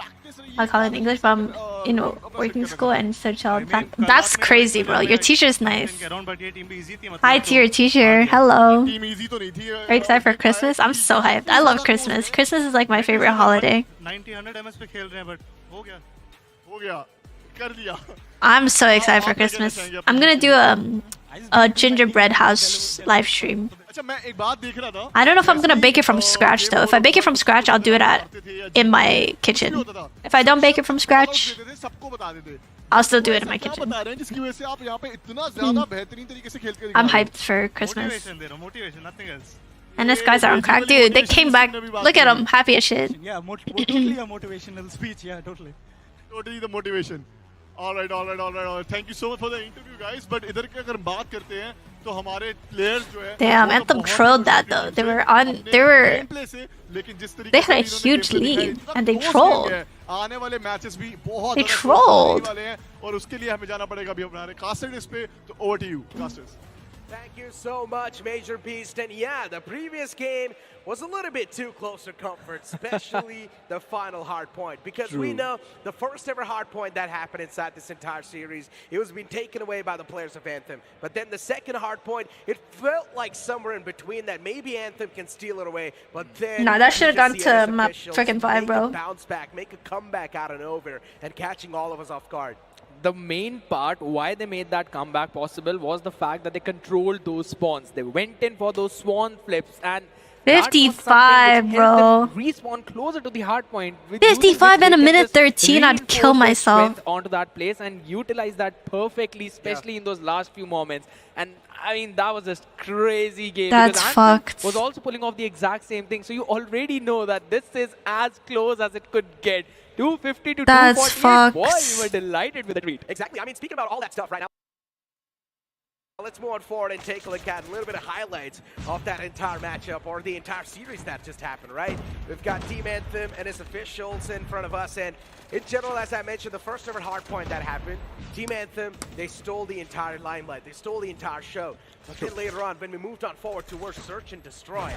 S2: I'll call it in English, but I'm in working school and search all the time. That's crazy, bro. Your teacher's nice. Hi, tier teacher. Hello.
S4: Team easy तो नहीं थी.
S2: Are you excited for Christmas? I'm so hyped. I love Christmas. Christmas is like my favorite holiday.
S7: 90-100 MS पे खेल रहे हैं but हो गया.
S4: हो गया. कर लिया.
S2: I'm so excited for Christmas. I'm gonna do a gingerbread house live stream.
S4: अच्छा मैं एक बात देख रहा था.
S2: I don't know if I'm gonna bake it from scratch though. If I bake it from scratch, I'll do it in my kitchen. If I don't bake it from scratch,
S4: सबको बता देते.
S2: I'll still do it in my
S4: क्या
S2: kitchen.
S4: बता रहे हैं जिसकी वजह से आप यहाँ पे इतना ज़्यादा बेहतरीन तरीके से खेल कर
S2: I'm hyped for Christmas.
S7: Motivation दे रहा हूँ, motivation, nothing else.
S2: And these guys are on crack, dude. They came back. Look at them, happy as shit.
S7: Yeah, totally a motivational speech. Yeah, totally.
S4: Totally the motivation. All right. Thank you so much for the interview, guys. But इधर की अगर बात करते हैं तो हमारे players जो है.
S2: Damn, Anthem trolled that though. They were.
S4: gameplay से, लेकिन जिस तरीके
S2: They
S4: से
S2: had a
S4: इन्होंने
S2: huge
S4: gameplay दिखाई,
S2: lead,
S4: इतना
S2: and they
S4: close
S2: trolled.
S4: game है. आने वाले matches भी बहुत
S2: They
S4: ज़्यादा close
S2: trolled.
S4: होने वाले हैं और उसके लिए हमें जाना पड़ेगा अभी हमारे casters पे. तो over to you, casters.
S3: Thank you so much, Major Beast. And yeah, the previous game was a little bit too close for comfort, especially the final hard point. Because we know the first ever hard point that happened inside this entire series, it was being taken away by the players of Anthem. But then the second hard point, it felt like somewhere in between that maybe Anthem can steal it away. But then
S2: Nah, that should've
S3: you
S2: gone
S3: just
S2: to
S3: see NS
S2: my
S3: officials
S2: frickin' vibe,
S3: make
S2: bro.
S3: a bounce back, make a comeback out of nowhere, and catching all of us off guard.
S1: The main part why they made that comeback possible was the fact that they controlled those spawns. They went in for those swan flips and
S2: 55, bro.
S1: Respawn closer to the hard point.
S2: 55 in a minute 13, I'd kill myself.
S1: Onto that place and utilize that perfectly, especially in those last few moments. And I mean, that was just crazy game.
S2: That's
S1: because Anthem
S2: fucked.
S1: was also pulling off the exact same thing. So you already know that this is as close as it could get. 250 to
S2: That's
S1: 248. Boy,
S2: fucked.
S1: we were delighted with the treat.
S3: Exactly. I mean, speaking about all that stuff right now, let's move on forward and take a look at a little bit of highlights of that entire matchup or the entire series that just happened, right? We've got Team Anthem and its officials in front of us, and in general, as I mentioned, the first ever hard point that happened, Team Anthem, they stole the entire limelight. They stole the entire show. But then later on, when we moved on forward towards Search and Destroy,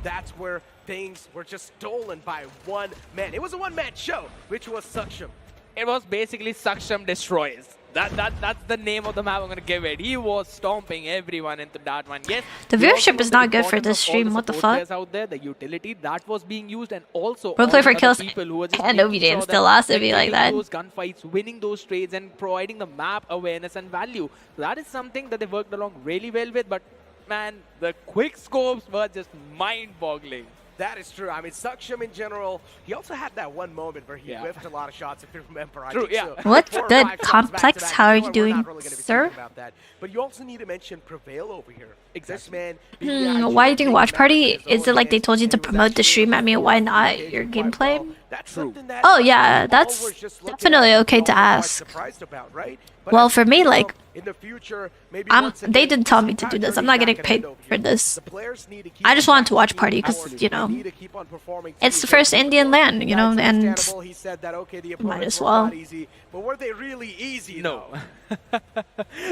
S3: that's where things were just stolen by one man. It was a one-man show, which was Saksham.
S1: It was basically Saksham Destroys. That's the name of the map I'm going to give it. He was stomping everyone into that one. Yes,
S2: The
S1: we also
S2: viewership
S1: know
S2: is
S1: the
S2: not good for
S1: importance
S2: this
S1: of all the
S2: stream. What the
S1: support
S2: fuck?
S1: players out there, the utility that was being used, and also
S2: Roleplay
S1: all the
S2: for
S1: other
S2: kills
S1: people who were just
S2: and
S1: making
S2: OBJ
S1: sure
S2: and
S1: that
S2: still lost
S1: they're
S2: it be like
S1: getting
S2: that.
S1: those gunfights, winning those trades, and providing the map awareness and value. So that is something that they worked along really well with. But man, the quick scopes were just mind-boggling.
S3: That is true. I mean, Saksham in general, he also had that one moment where he whiffed a lot of shots, if you remember. I
S1: True,
S3: think
S1: yeah.
S3: so.
S2: What's
S3: 4 or
S2: good,
S3: 5 shots
S2: Complex?
S3: back-to-back.
S2: How are
S3: You know
S2: you
S3: what,
S2: doing,
S3: we're not really gonna be
S2: sir?
S3: talking about that. But you also need to mention Prevail over here. This man,
S2: Why are you doing watch party? Is it like they told you to promote the stream? I mean, why not your gameplay?
S3: That's something that
S2: Oh yeah,
S3: all
S2: that's
S3: was just looking
S2: definitely
S3: at
S2: okay
S3: and
S2: to
S3: all quite
S2: ask.
S3: surprised about, right? But
S2: Well,
S3: I
S2: for
S3: think,
S2: me,
S3: you know,
S2: like,
S3: in the future, maybe
S2: they
S3: once again,
S2: didn't tell me
S3: this
S2: to do
S3: entire
S2: this. I'm not
S3: journey
S2: getting
S3: back
S2: paid
S3: end over
S2: for
S3: here.
S2: this.
S3: The players need to keep
S2: I just
S3: on
S2: wanted to watch
S3: practicing
S2: party
S3: these
S2: because,
S3: hours.
S2: you
S3: They
S2: know,
S3: need to keep on performing
S2: it's
S3: too.
S2: the first Indian LAN, you know,
S3: That's
S2: and
S3: understandable. He said that, okay, the
S2: might
S3: opponents
S2: as
S3: were
S2: well.
S3: not easy, but were they really easy?
S1: No.
S3: though?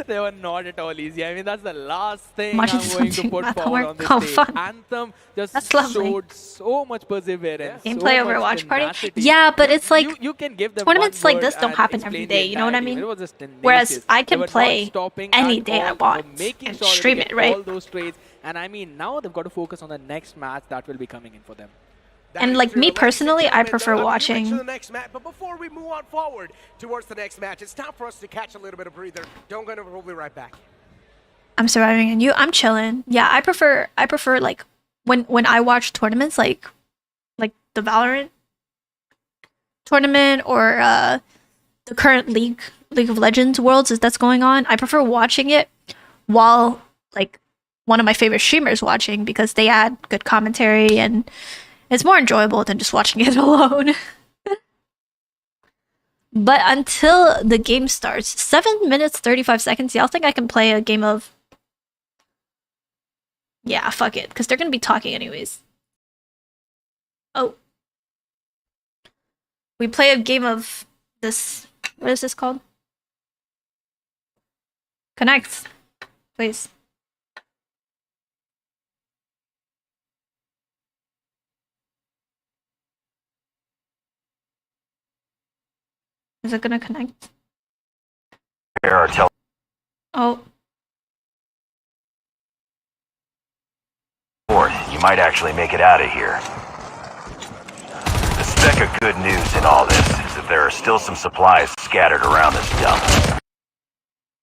S1: They were not at all easy. I mean, that's the last thing
S2: Watching
S1: I'm going to
S2: something
S1: put
S2: math
S1: forward
S2: homework.
S1: on this
S2: Oh,
S1: stage.
S2: fun.
S1: Anthem just
S2: That's lovely.
S1: showed so much perseverance.
S2: gameplay
S1: so
S2: over
S1: much
S2: watch party.
S1: tenacity.
S2: Yeah, but it's like
S1: you can give them
S2: tournaments
S1: one
S2: like this
S1: word
S2: don't
S1: and
S2: happen every
S1: explain the
S2: day. You know what I
S1: entire game.
S2: mean?
S1: It was just tenacious.
S2: Whereas I
S1: They
S2: can
S1: were not
S2: play day.
S1: stopping
S2: Any
S1: at
S2: day I
S1: all,
S2: want
S1: making
S2: and
S1: sure that they
S2: stream
S1: get
S2: it, right?
S1: all those trades. And I mean, now they've got to focus on the next match that will be coming in for them.
S3: That
S2: And
S3: is
S2: like
S3: true.
S2: me
S3: Ladies and
S2: personally, I
S3: gentlemen,
S2: prefer
S3: I mean, you
S2: watching.
S3: mentioned the next match, but before we move on forward towards the next match, it's time for us to catch a little bit of breather. Don't go anywhere. We'll be right back.
S2: I'm surviving and I'm chilling. Yeah, I prefer like when I watch tournaments like the Valorant tournament or the current League of Legends Worlds that's going on. I prefer watching it while like one of my favorite streamers watching because they add good commentary and it's more enjoyable than just watching it alone. But until the game starts, 7 minutes 35 seconds. Y'all think I can play a game of? Yeah, fuck it, because they're gonna be talking anyways. Oh. We play a game of this. What is this called? Connect, please. Is it gonna connect? Oh.
S10: You might actually make it out of here. The speck of good news in all this is that there are still some supplies scattered around this dump.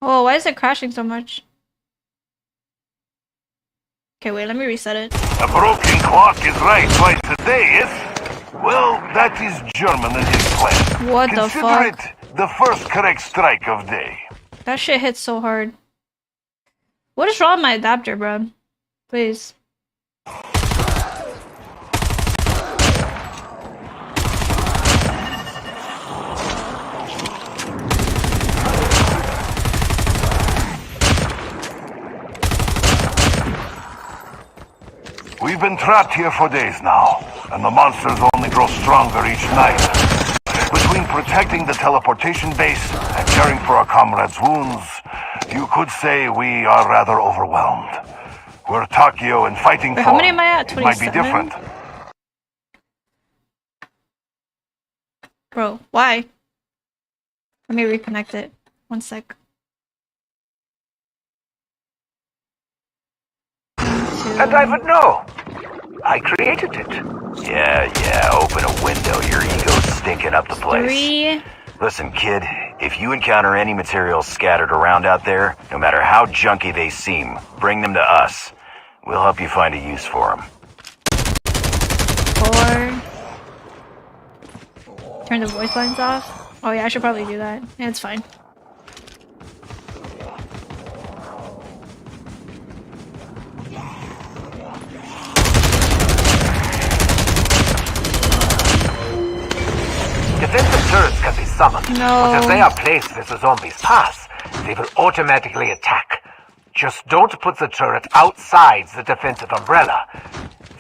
S2: Oh, why is it crashing so much? Okay, wait, let me reset it.
S10: A broken clock is right twice a day, yes? Well, that is German and his plan.
S2: What the fuck?
S10: Consider it the first correct strike of day.
S2: That shit hits so hard. What is wrong with my adapter, bro? Please.
S10: We've been trapped here for days now, and the monsters only grow stronger each night. Between protecting the teleportation base and caring for our comrades' wounds, you could say we are rather overwhelmed. We're Takio and fighting
S2: Wait,
S10: for
S2: how many am I at?
S10: it might be
S2: 27?
S10: different.
S2: Bro, why? Let me reconnect it. One sec.
S10: And I would know. I created it. Yeah, open a window. Your ego's stinking up the place.
S2: 3.
S10: Listen, kid, if you encounter any materials scattered around out there, no matter how junky they seem, bring them to us. We'll help you find a use for them.
S2: 4. Turn the voice lines off. Oh yeah, I should probably do that. Yeah, it's fine.
S11: Defensive turrets can be summoned, but if they are placed as the zombies pass, they will automatically attack. Just don't put the turret outside the defensive umbrella.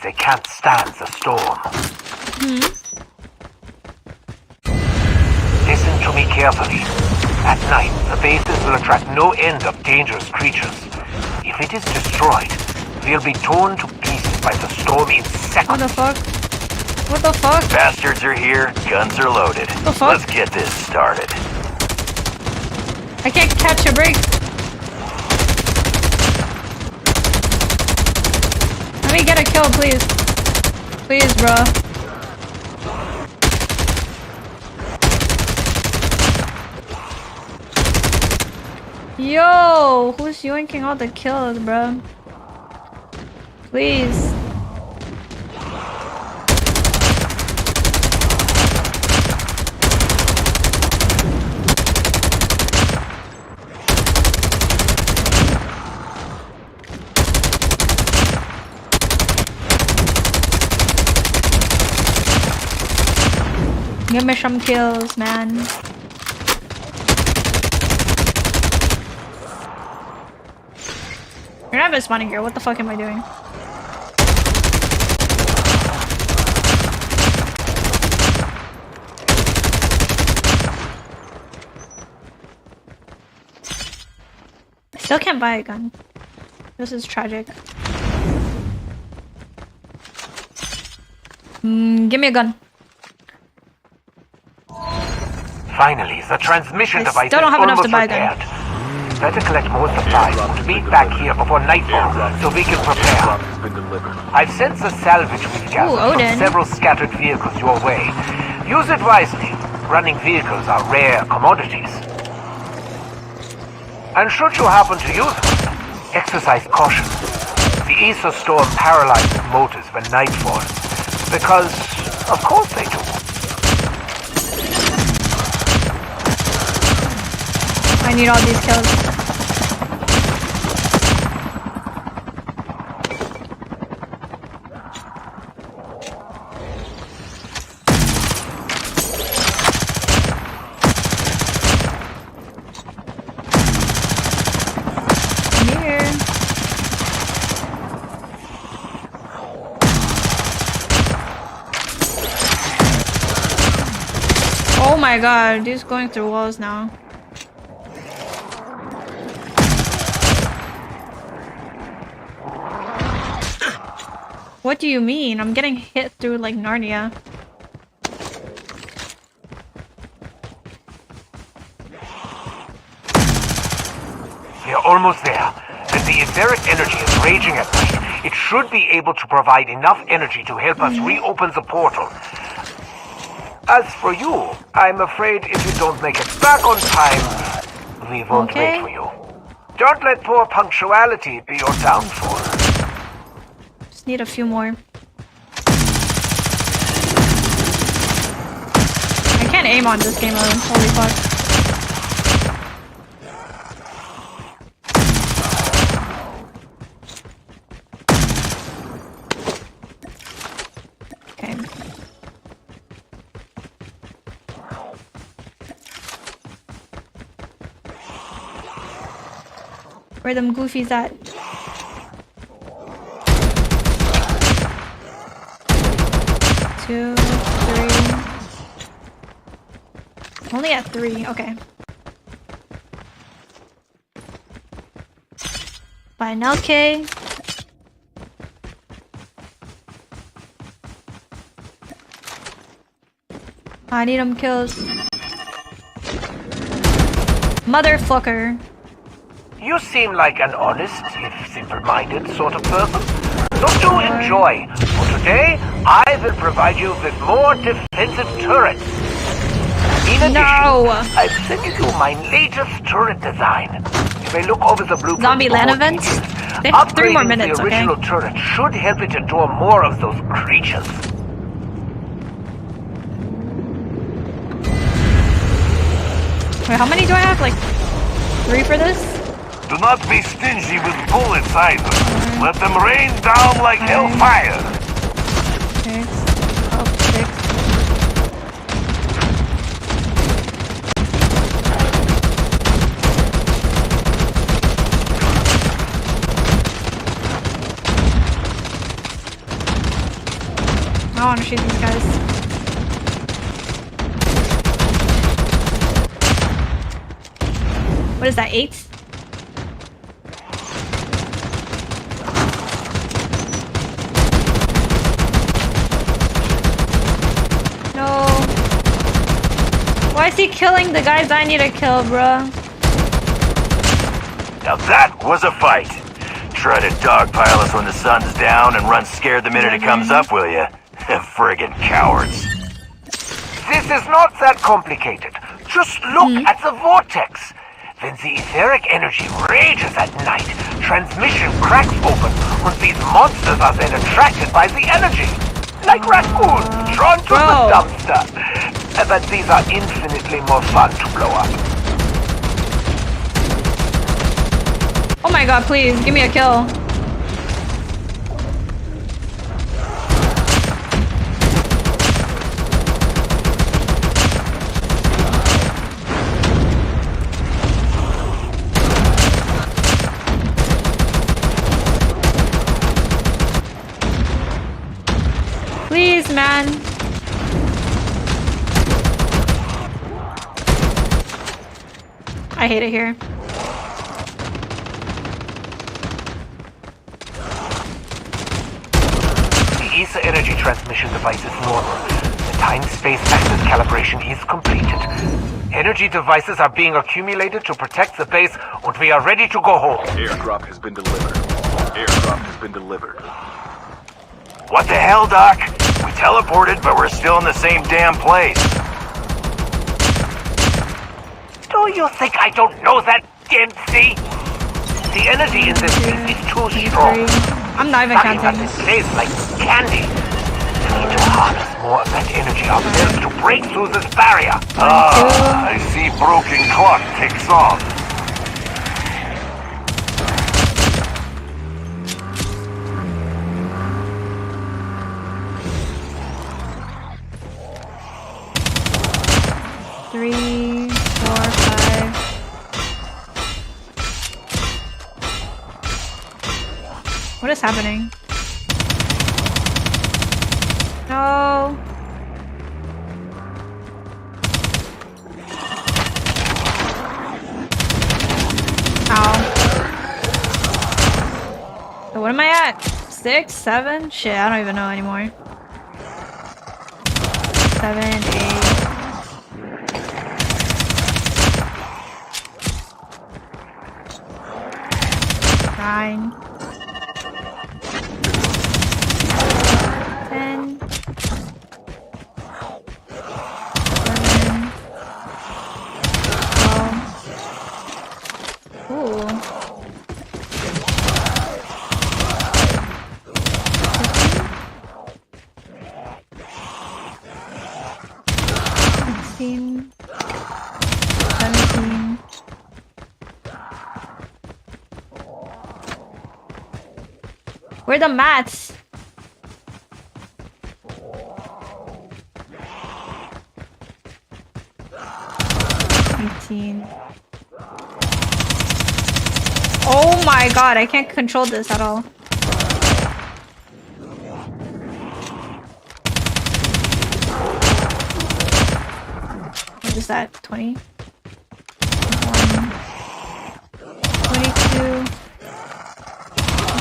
S11: They can't stand the storm. Listen to me carefully. At night, the bases will attract no end of dangerous creatures. If it is destroyed, they'll be torn to pieces by the storm in seconds.
S2: What the fuck? What the fuck?
S10: Bastards are here, guns are loaded.
S2: The fuck?
S10: Let's get this started.
S2: I can't catch a break. Let me get a kill, please. Please, bro. Yo, who's yoinking all the kills, bro? Please. Give me some kills, man. You're not even spawning here. What the fuck am I doing? I still can't buy a gun. This is tragic. Give me a gun.
S11: Finally, the transmission
S2: I
S11: device
S2: still don't
S11: is
S2: have enough to
S11: almost
S2: buy a gun.
S11: repaired. better collect more supplies and meet back here before nightfall so we can prepare. I've sent the salvage we've gathered from several scattered vehicles your way. Use it wisely. Running vehicles are rare commodities. And should you happen to use them, exercise caution. The Aether storm paralyzes motors when night falls. Because, of course they do.
S2: I need all these kills. Oh my god, dude's going through walls now. What do you mean? I'm getting hit through like Narnia.
S11: We are almost there. As the etheric energy is raging at night, it should be able to provide enough energy to help us reopen the portal. As for you, I'm afraid if you don't make it back on time, we won't wait for you. Don't let poor punctuality be your downfall.
S2: Just need a few more. I can't aim on this game mode. Holy fuck. Okay. Where them goofies at? 2, 3. Only at 3, okay. By an LK. I need them kills. Motherfucker.
S11: You seem like an honest, if simple-minded sort of person. So do enjoy. For today, I will provide you with more defensive turrets. In addition, I've sent you my latest turret design. You may look over the blueprint.
S2: Zombie LAN events? They have 3 more minutes,
S11: the original turret should help it endure more of those creatures.
S2: Wait, how many do I have? Like 3 for this?
S10: Do not be stingy with bullets either. Let them rain down like hellfire.
S2: 6. Oh, 6. I want to shoot these guys. What is that, 8? No. Why is he killing the guys I need to kill, bruh?
S10: Now that was a fight. Try to dogpile us when the sun's down and run scared the minute it comes up, will ya? Friggin' cowards.
S11: This is not that complicated. Just look at the vortex. When the etheric energy rages at night, transmission cracks open, and these monsters are then attracted by the energy. Like raccoons drawn to the dumpster. But these are infinitely more fun to blow up.
S2: Oh my god, please, give me a kill. Please, man. I hate it here.
S11: The Aether energy transmission device is normal. The time-space axis calibration is completed. Energy devices are being accumulated to protect the base, and we are ready to go home.
S10: Airdrop has been delivered. Airdrop has been delivered.
S11: What the hell, Doc? We teleported, but we're still in the same damn place. Do you think I don't know that, Dempsey? The energy in this thing is too strong.
S2: I'm not even
S11: Sucking
S2: counting.
S11: up this place like candy. We need to harness more of that energy ourselves to break through this barrier.
S10: I see broken clock ticks off.
S2: Three, 4, 5. What is happening? No. Ow. So what am I at? 6, 7? Shit, I don't even know anymore. 7, 8. 9. 10. 11. 12. Ooh. 15. 17. Where are the mats? Oh my god, I can't control this at all. What is that? 20? 21, 22,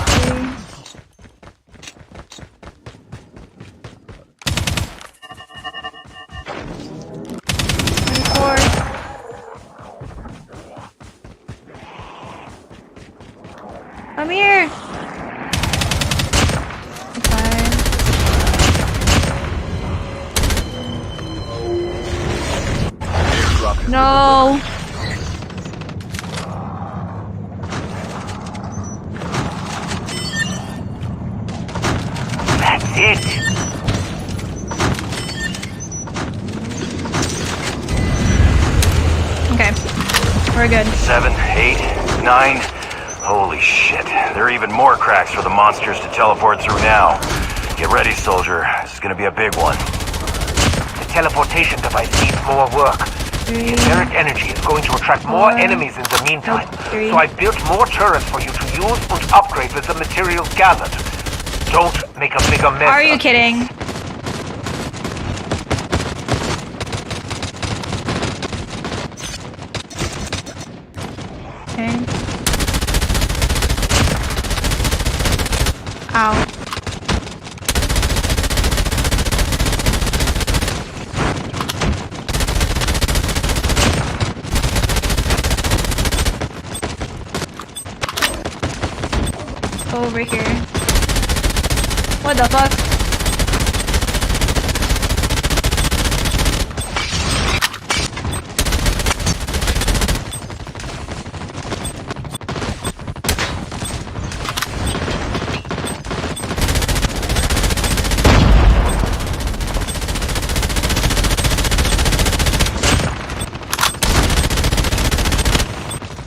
S2: 23. Come here! No!
S11: That's it!
S2: Okay. We're good.
S10: 7, 8, 9. Holy shit. There are even more cracks for the monsters to teleport through now. Get ready, soldier. This is gonna be a big one.
S11: The teleportation device needs more work. The inherent energy is going to attract more enemies in the meantime. So I built more turrets for you to use and upgrade with the materials gathered. Don't make a bigger mess.
S2: Are you kidding? Okay. Ow. Over here. What the fuck?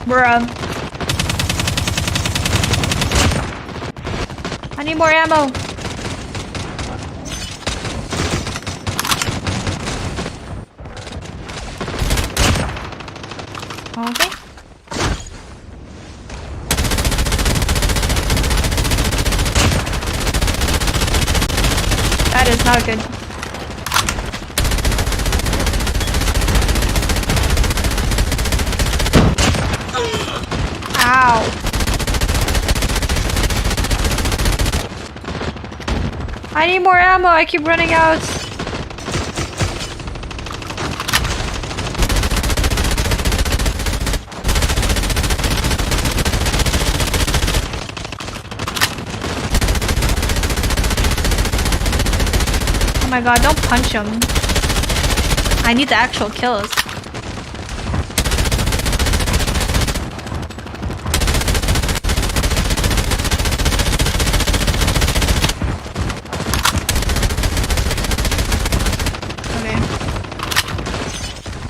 S2: Bruh. I need more ammo. Okay. That is not good. Ow. I need more ammo. I keep running out. my god, don't punch him. I need the actual kills. Okay.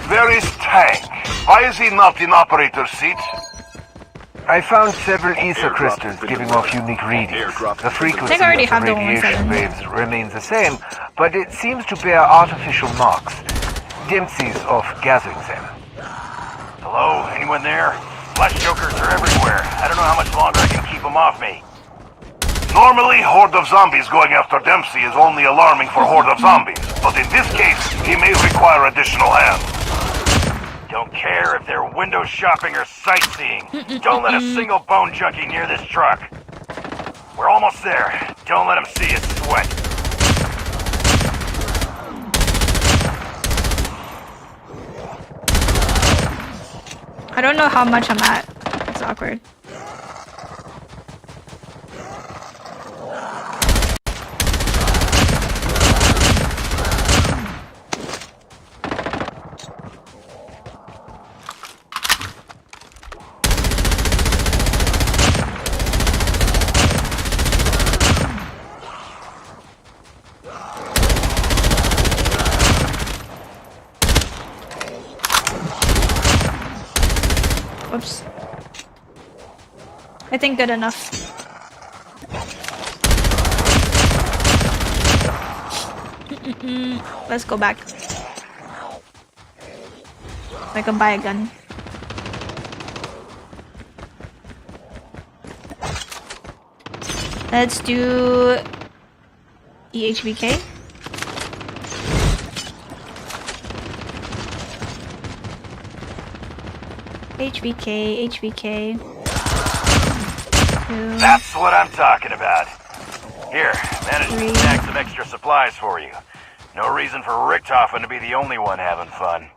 S10: Where is Tank? Why is he not in operator's seat?
S11: I found several ether crystals giving off unique readings. The frequency of
S2: already
S11: the
S2: have the
S11: radiation
S2: 117.
S11: waves remains the same, but it seems to bear artificial marks. Dempsey's off gathering them.
S10: Hello? Anyone there? Flash jokers are everywhere. I don't know how much longer I can keep them off me. Normally, horde of zombies going after Dempsey is only alarming for horde of zombies, but in this case, he may require additional hands. Don't care if they're window shopping or sightseeing. Don't let a single bone junkie near this truck. We're almost there. Don't let them see us sweat.
S2: I don't know how much I'm at. It's awkward. Oops. I think good enough. Let's go back. I can buy a gun. Let's do EHBK. HVK.
S10: That's what I'm talking about. Here, managed to
S2: 3.
S10: snag some extra supplies for you. No reason for Richtofen to be the only one having fun.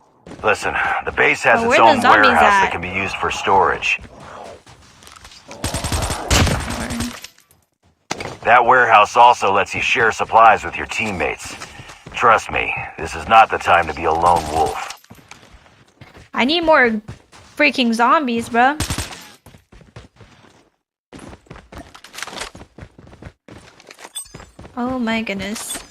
S10: Listen, the base has its
S2: where the
S10: own
S2: zombies
S10: warehouse
S2: at?
S10: that can be used for storage. That warehouse also lets you share supplies with your teammates. Trust me, this is not the time to be a lone wolf.
S2: I need more freaking zombies, bruh. Oh my goodness.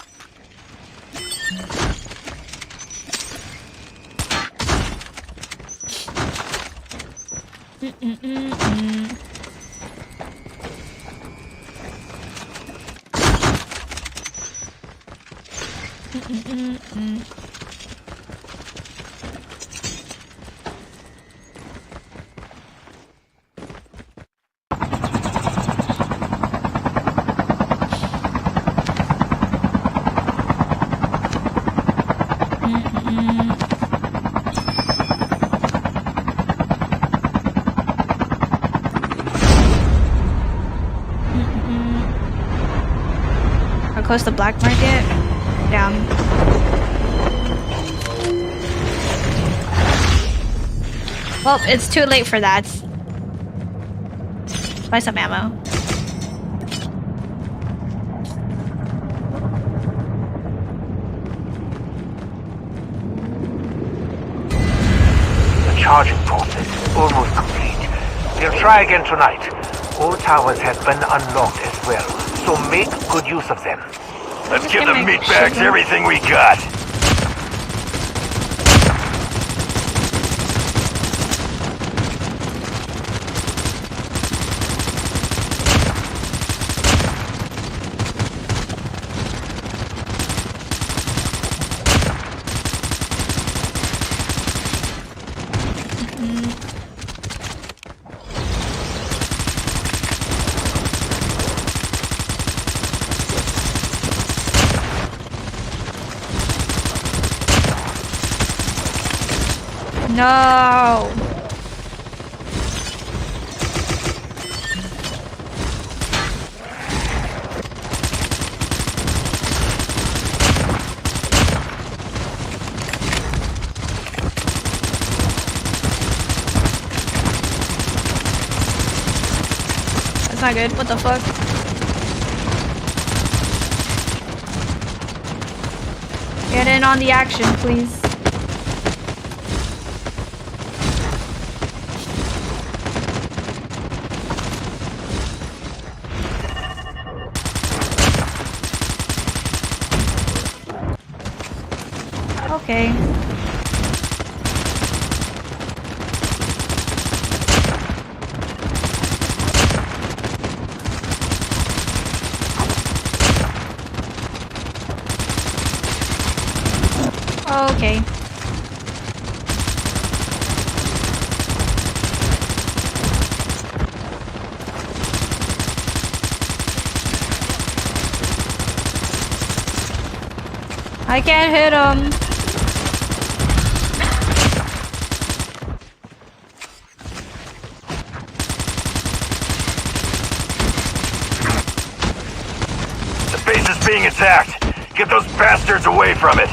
S2: Close the black market. Down. Well, it's too late for that. Buy some ammo.
S11: The charging process is almost complete. We'll try again tonight. All towers have been unlocked as well, so make good use of them.
S10: Let's give the meatbags everything we got.
S2: No. That's not good. What the fuck? Get in on the action, please. Okay. Okay. I can't hit him.
S10: The base is being attacked. Get those bastards away from it.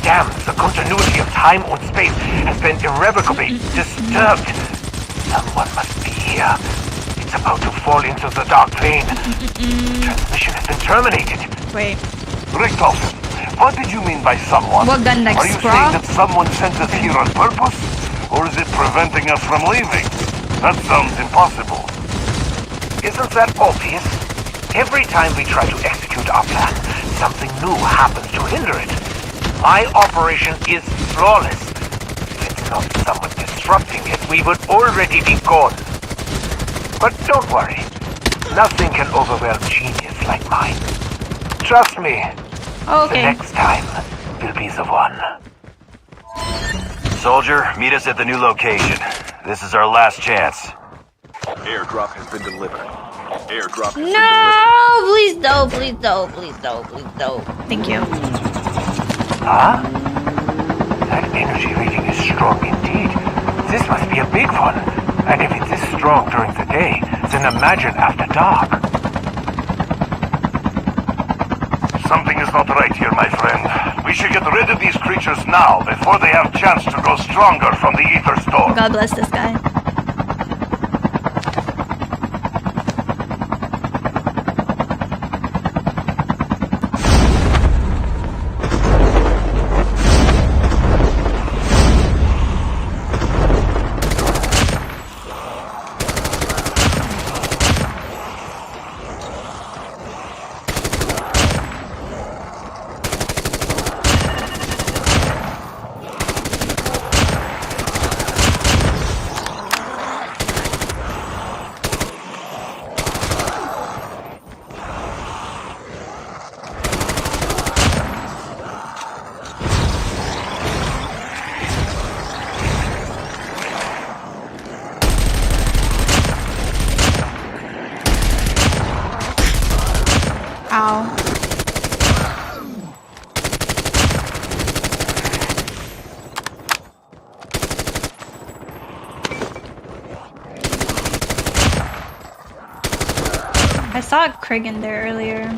S11: Damn, the continuity of time and space has been irrevocably disturbed. Someone must be here. It's about to fall into the dark plane. Transmission has been terminated.
S2: Wait.
S10: Richtofen, what did you mean by someone?
S2: What gun, like
S10: Are you
S2: Scraw?
S10: saying that someone sent us here on purpose? Or is it preventing us from leaving? That sounds impossible.
S11: Isn't that obvious? Every time we try to execute our plan, something new happens to hinder it. My operation is flawless. If it's not someone disrupting it, we would already be gone. But don't worry. Nothing can overwhelm genius like mine. Trust me.
S2: Okay.
S11: The next time will be the one.
S10: Soldier, meet us at the new location. This is our last chance.
S12: Airdrop has been delivered. Airdrop has been
S2: No,
S12: delivered.
S2: please don't, please don't, please don't, please don't. Thank you.
S11: Huh? That energy reading is strong indeed. This must be a big one. And if it's this strong during the day, then imagine after dark.
S10: Something is not right here, my friend. We should get rid of these creatures now, before they have chance to grow stronger from the ether storm.
S2: God bless this guy. Ow. I saw a Krig in there earlier.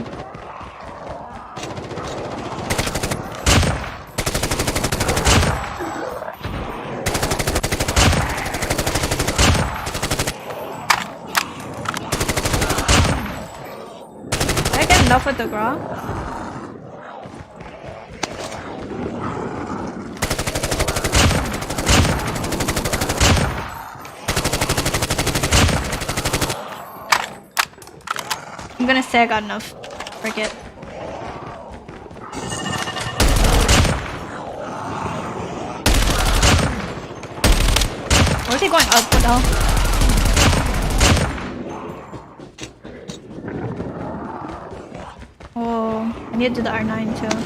S2: Did I get enough with the Grok? I'm gonna say I got enough. Forget. Where's he going up? What the hell? Oh, I need to do the R9 too.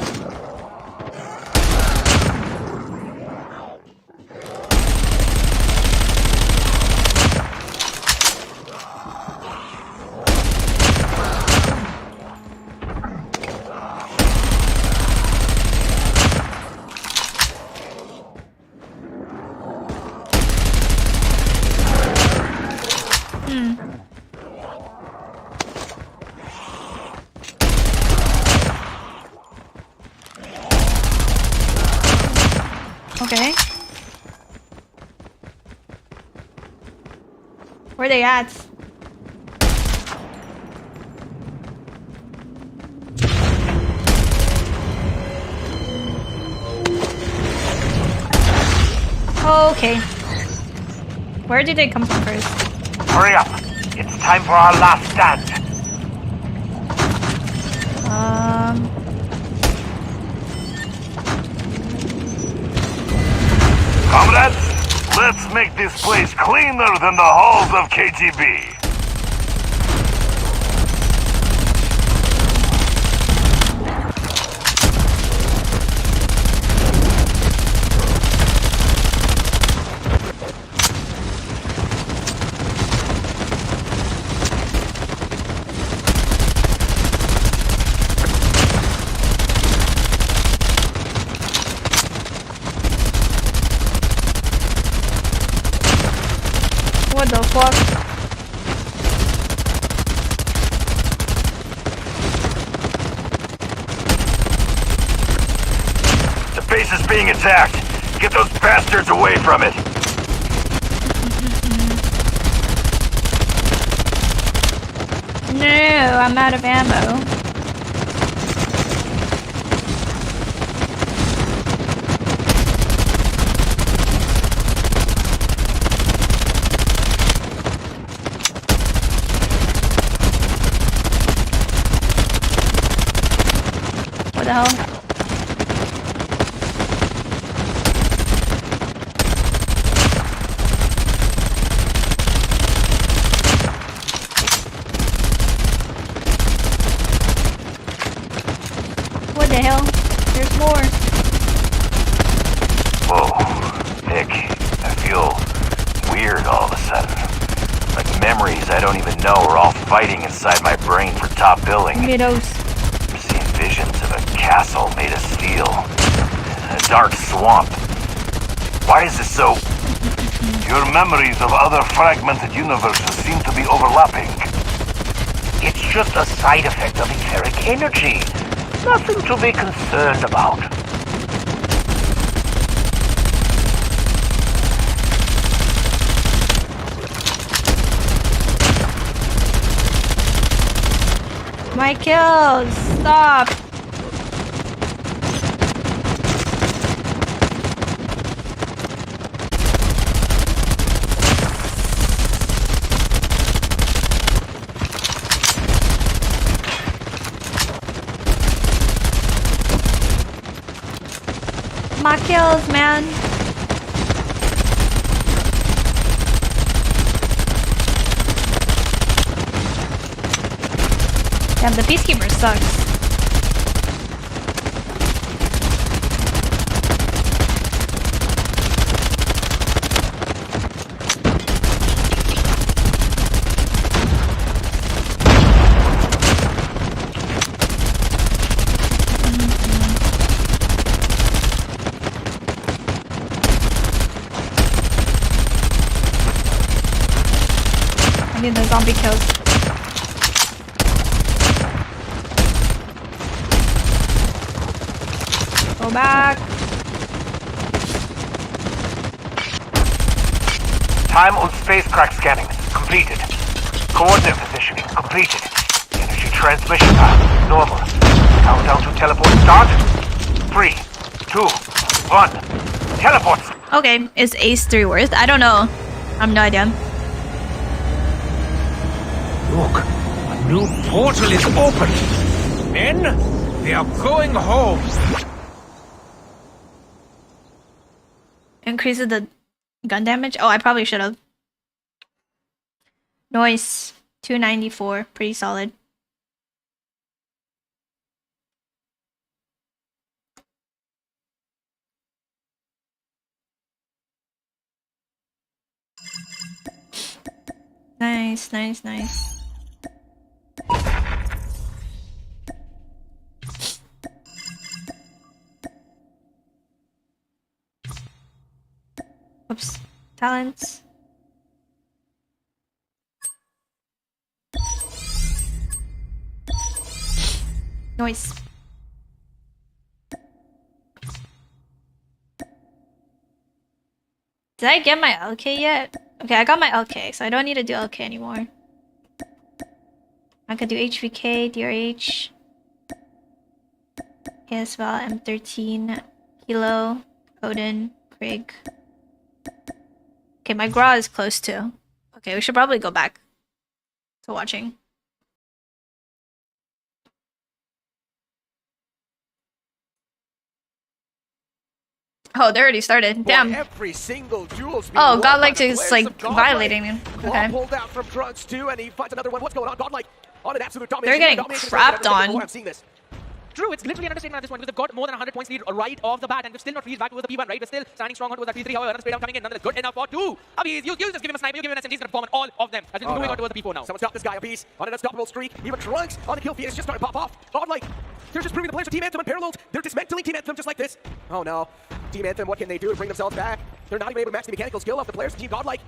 S2: Okay. Where are they at? Okay. Where did they come from first?
S11: Hurry up! It's time for our last stand!
S10: Comrades, let's make this place cleaner than the halls of KGB.
S2: What the fuck?
S10: The base is being attacked. Get those bastards away from it.
S2: No, I'm out of ammo. What the hell? What the hell? There's more.
S10: Whoa, Nick, I feel weird all of a sudden. Like memories I don't even know are all fighting inside my brain for top billing.
S2: Middos.
S10: I'm seeing visions of a castle made of steel. A dark swamp. Why is this so... Your memories of other fragmented universes seem to be overlapping.
S11: It's just a side effect of etheric energy. Nothing to be concerned about.
S2: My kills! Stop! My kills, man! Damn, the Peacekeeper sucks. I need the zombie kills. Go back.
S11: Time und space crack scanning. Completed. Coordinate positioning. Completed. Energy transmission path. Normal. Countdown to teleport start. 3, 2, 1. Teleport.
S2: Okay, is Ace 3 worth? I don't know. I have no idea.
S11: Look, a new portal is open. Men, we are going home.
S2: Increases the gun damage? Oh, I probably should have. Noise. 294. Pretty solid. Nice, nice, nice. Oops. Talents. Noise. Did I get my LK yet? Okay, I got my LK, so I don't need to do LK anymore. I could do HVK, DRH. KSVL, M13, Kilo, Odin, Krig. Okay, my Gra is close too. Okay, we should probably go back to watching. Oh, they already started. Damn.
S3: Every single duel's being
S2: Oh,
S3: won
S2: Godlike
S3: by the
S2: is
S3: players
S2: like
S3: of Godlike.
S2: violating him.
S3: Claw
S2: Okay.
S3: pulled out from Trunks too, and he finds another one. What's going on? Godlike on an absolute
S2: They're
S3: domination.
S2: getting
S3: Domination is
S2: crapped
S3: everything
S2: on.
S3: before. I'm seeing this.
S1: True, it's literally an understatement at this point because they've got more than 100 points lead right off the bat and they've still not reached back towards the P1, right? We're still standing strong on towards that P3, however, another spray down coming in, nonetheless good enough for two. Abis, you just give him a sniper, you give him an SMG, he's gonna perform on all of them as we're moving on towards the P4 now.
S3: Someone stop this guy, Abis, on an unstoppable streak. Even Trunks on the kill feed is just starting to pop off. Godlike, they're just proving the players of Team Anthem unparalleled. They're dismantling Team Anthem just like this. Oh no. Team Anthem, what can they do to bring themselves back? They're not even able to match the mechanical skill of the players of Team Godlike.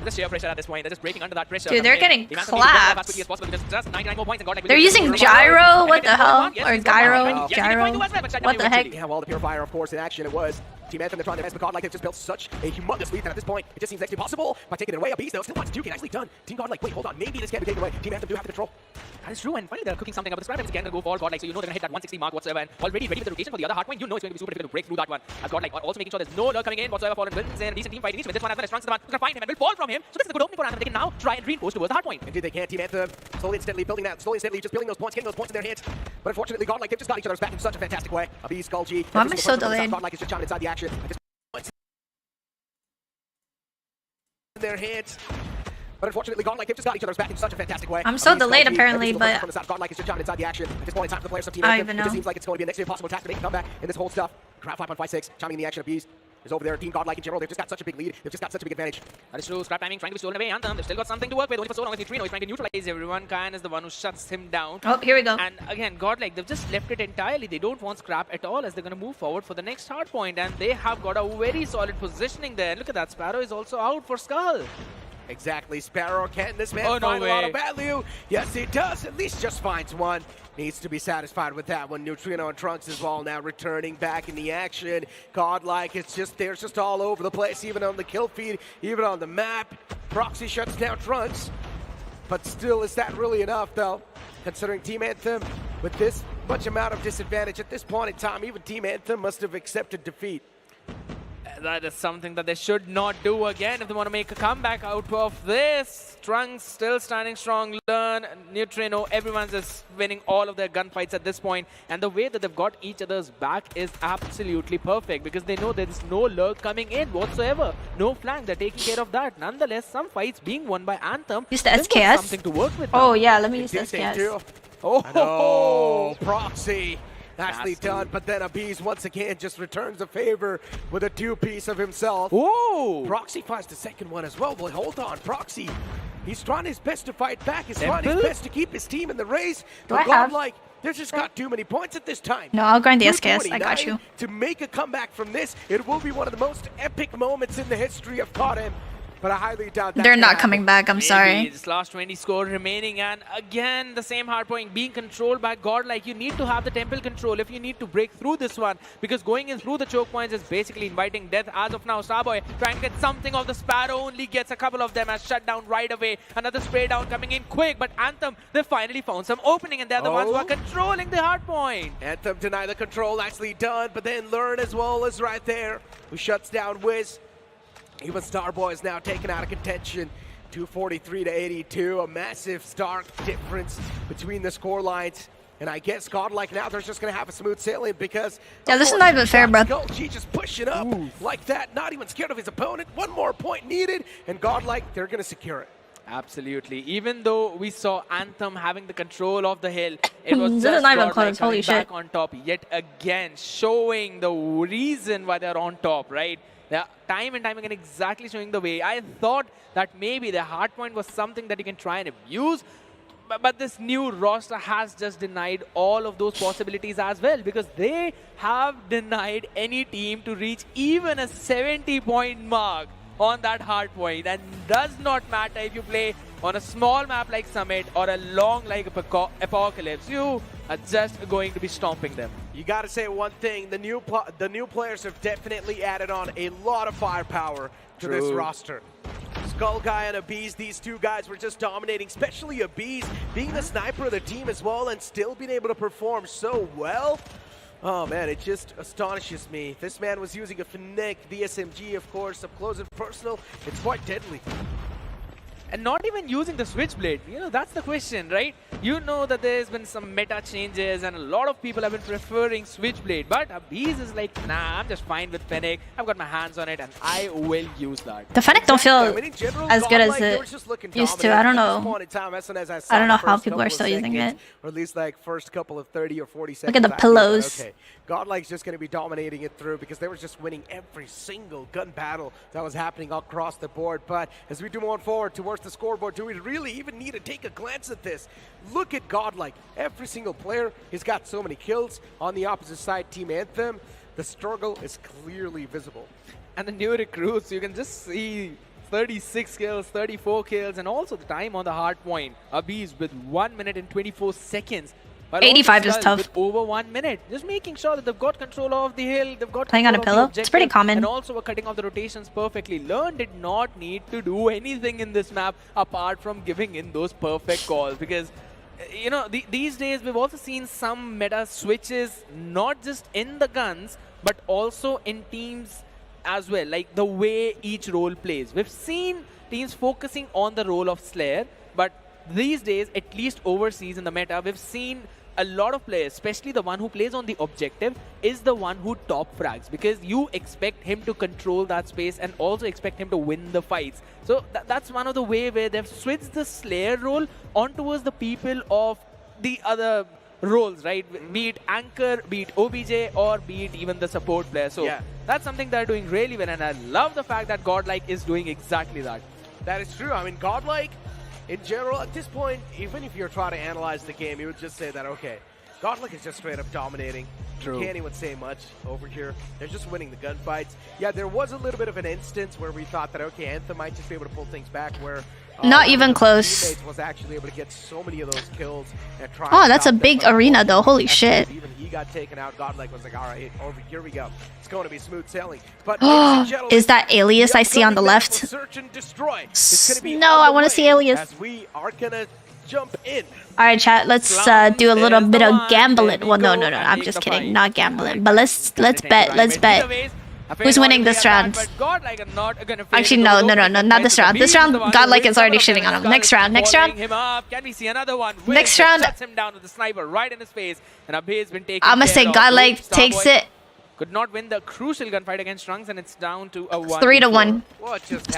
S1: There's sheer pressure at this point. They're just breaking under that pressure.
S2: Dude, they're getting clapped.
S1: As quickly as possible because just 99 more points and Godlike
S2: They're using gyro? What the hell? Or gyro? Gyro? What the heck?
S3: Yeah, well, the Purifier, of course, in action it was. Team Anthem, they're trying their best, but Godlike, they've just built such a humongous lead that at this point, it just seems next to impossible. By taking it away, a beast, though, still wants to get nicely done. Team Godlike, wait, hold on, maybe this can be taken away. Team Anthem do have the control.
S1: That is true, and finally they're cooking something up. The scrap is again going to go for Godlike, so you know they're going to hit that 160 mark whatsoever, and already ready with the rotation for the other hardpoint. You know it's going to be super difficult to break through that one. As Godlike also making sure there's no lurk coming in whatsoever. Fallen wins in a decent team fight. He needs to win this one as well as Trunks the one who's going to find him and will fall from him. So this is a good opening for Anthem. They can now try and reinforce towards the hardpoint.
S3: Indeed they can. Team Anthem slowly and steadily building that, slowly and steadily just building those points, getting those points in their hands. But unfortunately, Godlike, they've just got each other's back in such a fantastic way. A beast, Skull G.
S2: Why am I so delayed?
S3: Godlike is just chiming inside the action. In their hands. But unfortunately, Godlike, they've just got each other's back in such a fantastic way.
S2: I'm so
S3: Beast,
S2: delayed
S3: Skull G,
S2: apparently,
S3: every single
S2: but
S3: person from the side, Godlike is just chiming inside the action. At this point in time for the players of Team
S2: I don't
S3: Anthem,
S2: even
S3: it just
S2: know.
S3: seems like it's going to be a next to impossible task to make a comeback in this whole stuff. Crowd 5.56, chiming in the action of Beast is over there. Team Godlike in general, they've just got such a big lead. They've just got such a big advantage.
S1: That is true. Scrap timing trying to be stolen away. Anthem, they've still got something to work with. Only for so long as Neutrino is trying to neutralize everyone. Kyan is the one who shuts him down.
S2: Oh, here we go.
S1: And again, Godlike, they've just left it entirely. They don't want Scrap at all as they're going to move forward for the next hard point. And they have got a very solid positioning there. Look at that. Sparrow is also out for Skull.
S3: Exactly, Sparrow. Can this man
S1: Oh, no
S3: find a lot
S1: way.
S3: of value? Yes, he does. At least just finds one. Needs to be satisfied with that one. Neutrino and Trunks as well now returning back in the action. Godlike, it's just there's just all over the place, even on the kill feed, even on the map. Proxy shuts down Trunks. But still, is that really enough, though? Considering Team Anthem, with this much amount of disadvantage at this point in time, even Team Anthem must have accepted defeat.
S1: That is something that they should not do again if they want to make a comeback out of this. Trunks still standing strong. Learn, Neutrino, everyone's just winning all of their gunfights at this point. And the way that they've got each other's back is absolutely perfect because they know there is no lurk coming in whatsoever. No flank, they're taking care of that. Nonetheless, some fights being won by Anthem.
S2: Use the
S1: they've got
S2: SKS.
S1: something to work with.
S2: Oh
S1: now.
S2: yeah, let me use the
S3: Indeed they
S2: SKS.
S3: do.
S1: Oh,
S3: No, Proxy. Nicely
S1: Nasty.
S3: done, but then Abiz once again just returns a favor with a two-piece of himself.
S1: Whoa!
S3: Proxy finds the second one as well, but hold on, Proxy. He's trying his best to fight back. He's trying his
S1: Temple?
S3: best to keep his team in the race.
S2: Do
S3: But
S2: I have-
S3: Godlike, they've just got too many points at this time.
S2: No, I'll grind the SKS. I got
S3: 229.
S2: you.
S3: To make a comeback from this, it will be one of the most epic moments in the history of CODM. But I highly doubt that
S2: They're
S3: can
S2: not
S3: happen.
S2: coming back. I'm
S1: Maybe.
S2: sorry.
S1: This last 20 score remaining, and again the same hardpoint being controlled by Godlike. You need to have the temple control if you need to break through this one, because going in through the choke points is basically inviting death. As of now, Starboy trying to get something of the Sparrow, only gets a couple of them as shut down right away. Another spray down coming in quick, but Anthem, they finally found some opening, and they're the ones who are controlling the hardpoint.
S3: Anthem deny the control, nicely done, but then Learn as well is right there, who shuts down Wiz. Even Starboy is now taken out of contention. 243 to 82, a massive stark difference between the score lines. And I guess Godlike now they're just going to have a smooth sailing because...
S2: Yeah, this is not even fair, bro.
S3: He just pushing up like that, not even scared of his opponent. One more point needed, and Godlike, they're going to secure it.
S1: Absolutely. Even though we saw Anthem having the control of the hill, it was
S2: This
S1: just
S2: is not even
S1: Godlike
S2: close. Holy
S1: coming back
S2: shit.
S1: on top yet again, showing the reason why they're on top, right? They're time and time again exactly showing the way. I thought that maybe the hardpoint was something that you can try and abuse, but this new roster has just denied all of those possibilities as well, because they have denied any team to reach even a 70-point mark on that hardpoint. And does not matter if you play on a small map like Summit or a long like Apocalypse, you are just going to be stomping them.
S3: You got to say one thing, the new players have definitely added on a lot of firepower to this roster. Skull Guy and Abiz, these two guys were just dominating, especially Abiz being the sniper of the team as well and still being able to perform so well. Oh man, it just astonishes me. This man was using a Fennec, the SMG, of course, up close and personal. It's quite deadly.
S1: And not even using the Switchblade. You know, that's the question, right? You know that there's been some meta changes and a lot of people have been preferring Switchblade. But Abiz is like, nah, I'm just fine with Fennec. I've got my hands on it and I will use that.
S2: The Fennec don't feel as good as it used to. I don't know. I don't know how people are still using it.
S3: Or at least like first couple of 30 or 40 seconds.
S2: Look at the pillows.
S3: Okay. Godlike's just going to be dominating it through because they were just winning every single gun battle that was happening across the board. But as we do move on forward towards the scoreboard, do we really even need to take a glance at this? Look at Godlike. Every single player has got so many kills. On the opposite side, Team Anthem, the struggle is clearly visible.
S1: And the new recruits, you can just see 36 kills, 34 kills, and also the time on the hard point. Abiz with 1 minute and 24 seconds.
S2: 85 is tough.
S1: With over 1 minute, just making sure that they've got control of the hill, they've got
S2: playing on a pillow. It's pretty common.
S1: And also, we're cutting off the rotations perfectly. LAN did not need to do anything in this map apart from giving in those perfect calls because, you know, these days we've also seen some meta switches, not just in the guns, but also in teams as well, like the way each role plays. We've seen teams focusing on the role of Slayer, but these days, at least overseas in the meta, we've seen a lot of players, especially the one who plays on the objective, is the one who top frags because you expect him to control that space and also expect him to win the fights. So that's one of the way where they've switched the Slayer role on towards the people of the other roles, right? Be it Anchor, be it OBJ, or be it even the support player. So that's something they're doing really well, and I love the fact that Godlike is doing exactly that.
S3: That is true. I mean, Godlike, in general, at this point, even if you're trying to analyze the game, you would just say that, okay, Godlike is just straight up dominating.
S1: True.
S3: You can't even say much over here. They're just winning the gunfights. Yeah, there was a little bit of an instance where we thought that, okay, Anthem might just be able to pull things back, where
S2: not even close.
S3: Was actually able to get so many of those kills and try.
S2: Oh, that's a big arena though. Holy shit.
S3: Even he got taken out. Godlike was like, all right, over here we go. It's going to be smooth sailing. But
S2: is that Alias I see on the left?
S3: Search and destroy.
S2: No, I want to see Alias.
S3: As we are gonna jump in.
S2: All right, chat. Let's do a little bit of gambling. Well, no. I'm just kidding. Not gambling. But let's bet. Let's bet. Who's winning this round? Actually, no, not this round. This round, Godlike is already shitting on him. Next round.
S1: Can we see another one?
S2: Next round.
S1: Shuts him down with the sniper right in his face, and Abhay has been taken.
S2: I'm gonna say Godlike takes it.
S1: Could not win the crucial gunfight against Trunks, and it's down to a 1.
S2: 3-1.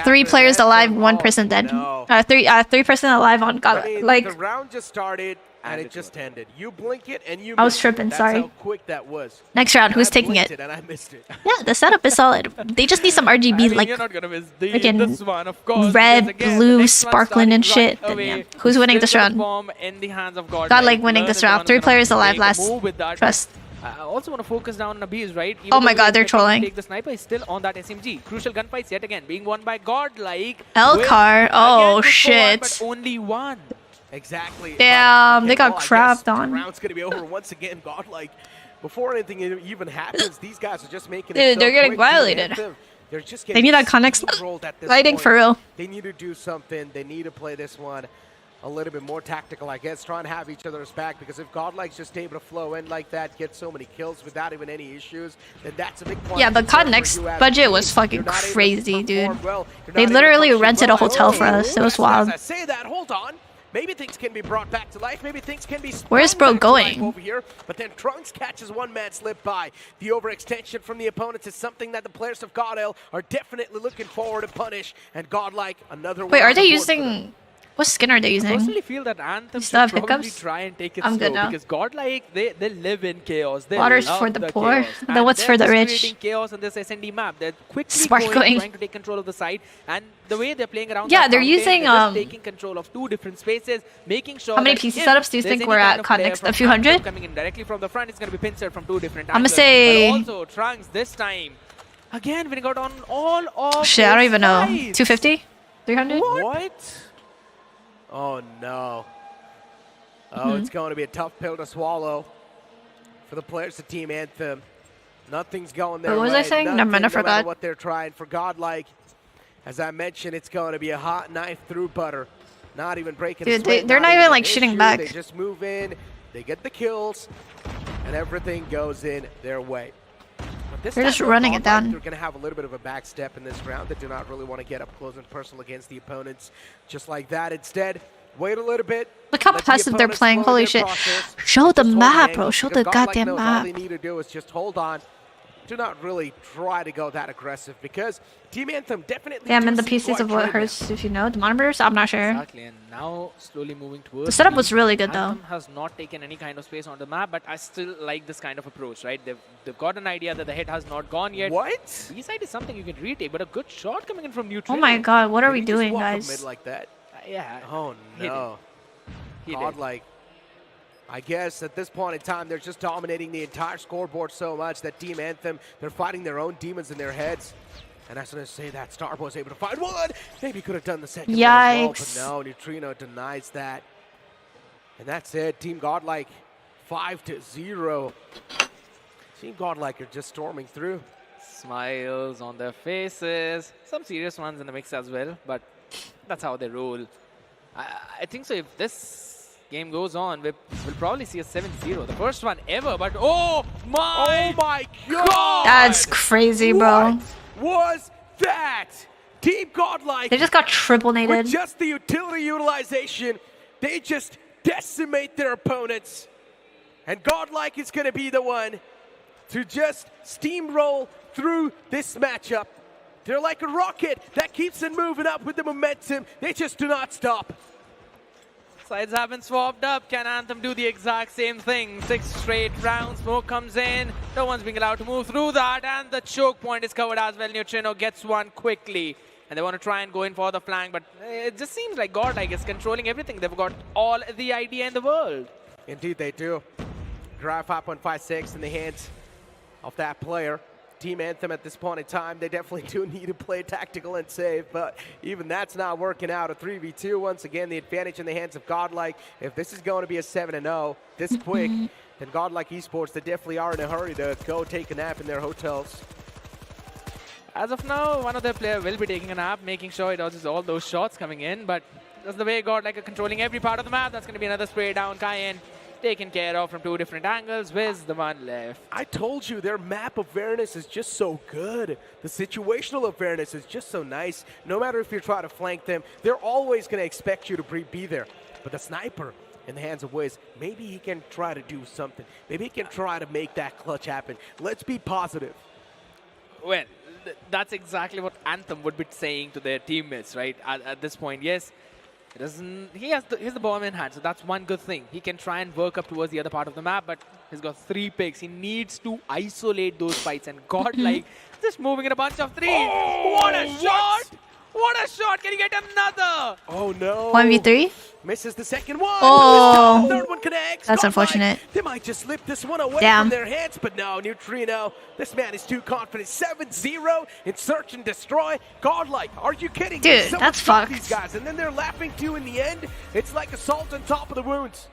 S2: 3 players alive, 1 person dead. 3 person alive on Godlike.
S3: I mean, the round just started. And it just ended. You blink it and you
S2: I was tripping, sorry.
S3: That's how quick that was.
S2: Next round, who's taking it?
S3: And I missed it.
S2: Yeah, the setup is solid. They just need some RGB, like
S1: you're not gonna miss this one, of course,
S2: red, blue, sparkling and shit. Then, yeah. Who's winning this round?
S1: In the hands of
S2: Godlike winning this round. 3 players alive last. Trust.
S1: I also want to focus down on Abiz, right?
S2: Oh my god, they're trolling.
S1: Take the sniper is still on that SMG. Crucial gunfights yet again being won by Godlike.
S2: Elgar, oh shit.
S1: But only one.
S3: Exactly.
S2: Damn, they got crapped on.
S3: The round's gonna be over once again. Godlike, before anything even happens, these guys are just making it.
S2: Dude, they're getting violated.
S3: They're just
S2: they need that Connex lighting for real.
S3: They need to do something. They need to play this one a little bit more tactical, I guess. Try and have each other's back, because if Godlike's just able to flow in like that, get so many kills without even any issues, then that's a big point.
S2: Yeah, the Connex budget was fucking crazy, dude. They literally rented a hotel for us. It was wild.
S3: I say that, hold on. Maybe things can be brought back to life. Maybe things can be.
S2: Where's bro going?
S3: Over here, but then Trunks catches one man slip by. The overextension from the opponents is something that the players of GodL are definitely looking forward to punish. And Godlike, another.
S2: Wait, are they using? What skin are they using?
S1: I personally feel that Anthem should probably try and take it slow, because Godlike, they live in chaos. They
S2: Water's for the poor, then what's for the rich?
S1: Creating chaos on this SND map. They're quickly trying to take control of the site, and the way they're playing around.
S2: Yeah, they're using
S1: just taking control of 2 different spaces, making sure.
S2: How many PC setups do you think we're at? Connex, a few hundred.
S1: Coming in directly from the front, it's going to be pincered from 2 different angles.
S2: I'm gonna say.
S1: But also Trunks this time, again winning out on all of.
S2: Shit, I don't even know. 250, 300.
S3: What? Oh no. Oh, it's going to be a tough pill to swallow for the players of Team Anthem. Nothing's going their way.
S2: What was I saying? Never mind, I forgot.
S3: No matter what they're trying for Godlike. As I mentioned, it's going to be a hot knife through butter. Not even breaking.
S2: Dude, they're not even like shitting back.
S3: They just move in. They get the kills. and everything goes in their way. But this
S2: They're
S3: time
S2: just
S3: around,
S2: running it
S3: Godlike,
S2: down.
S3: They're going to have a little bit of a back step in this round. They do not really want to get up close and personal against the opponents just like that. Instead, wait a little bit.
S2: Look how
S3: let the
S2: passive they're
S3: opponents
S2: playing.
S3: slow
S2: Holy
S3: their
S2: shit.
S3: process.
S2: Show the
S3: Just hold
S2: map,
S3: the
S2: bro.
S3: angle,
S2: Show
S3: because
S2: the
S3: Godlike
S2: goddamn
S3: knows All
S2: map.
S3: they need to do is just hold on. Do not really try to go that aggressive because Team Anthem definitely.
S2: Damn,
S3: do
S2: and the
S3: seem
S2: pieces
S3: quite
S2: of what
S3: trained.
S2: hurts, if you know. The monitors? I'm not sure.
S1: Exactly, and now slowly moving towards
S2: The setup
S1: B.
S2: was really good, though.
S1: Anthem has not taken any kind of space on the map, but I still like this kind of approach, right? They've got an idea that the hit has not gone yet.
S3: What?
S1: B-side is something you can retake, but a good shot coming in from neutral.
S2: Oh my god, what are we
S3: Did he just
S2: doing,
S3: walk up
S2: guys?
S3: mid like that?
S1: Yeah.
S3: Oh
S1: He did.
S3: no.
S1: He did.
S3: Godlike. I guess at this point in time, they're just dominating the entire scoreboard so much that Team Anthem, they're fighting their own demons in their heads. And I was going to say that Starboy was able to find one. Maybe could have done the second one as
S2: Yikes.
S3: well, but no, Neutrino denies that. And that's it. Team Godlike 5-0. Team Godlike are just storming through.
S1: Smiles on their faces. Some serious ones in the mix as well, but that's how they roll. I think so. If this game goes on, we'll probably see a 7-0. The first one ever, but oh my
S3: God!
S2: That's crazy, bro.
S3: What was that? Team Godlike.
S2: They just got triple
S3: With
S2: nated.
S3: just the utility utilization, they just decimate their opponents. And Godlike is going to be the one to just steamroll through this matchup. They're like a rocket that keeps on moving up with the momentum. They just do not stop.
S1: Sides have been swapped up. Can Anthem do the exact same thing? 6 straight rounds. Smoke comes in. No one's being allowed to move through that. And the choke point is covered as well. Neutrino gets one quickly. And they want to try and go in for the flank. But it just seems like Godlike is controlling everything. They've got all the idea in the world.
S3: Indeed they do. Drive 5.56 in the hands of that player. Team Anthem at this point in time, they definitely do need to play tactical and safe, but even that's not working out. A 3v2, once again, the advantage in the hands of Godlike. If this is going to be a 7-0 this quick, then Godlike Esports, they definitely are in a hurry to go take a nap in their hotels.
S1: As of now, one of their players will be taking a nap, making sure he dodges all those shots coming in, but that's the way Godlike are controlling every part of the map. That's going to be another spray down. Cayenne taken care of from 2 different angles. Wiz the one left.
S3: I told you, their map awareness is just so good. The situational awareness is just so nice. No matter if you try to flank them, they're always going to expect you to be there. But the sniper in the hands of Wiz, maybe he can try to do something. Maybe he can try to make that clutch happen. Let's be positive.
S1: Well, that's exactly what Anthem would be saying to their teammates, right? At this point, yes. It doesn't. He has the bomb in hand, so that's one good thing. He can try and work up towards the other part of the map, but he's got 3 picks. He needs to isolate those fights, and Godlike just moving in a bunch of 3.
S3: Oh,
S1: what a shot! What a shot! Can he get another?
S3: Oh no!
S2: 1v3?
S3: Misses the second one.
S2: Oh.
S3: The third one connects.
S2: That's
S3: Godlike,
S2: unfortunate.
S3: They might just slip this one away
S2: Damn.
S3: from their hands, but no, Neutrino. This man is too confident. 7-0 in search and destroy. Godlike, are you kidding me?
S2: Dude,
S3: Someone
S2: that's
S3: shot
S2: fucked.
S3: These guys, and then they're laughing too in the end. It's like assault on top of the wounds.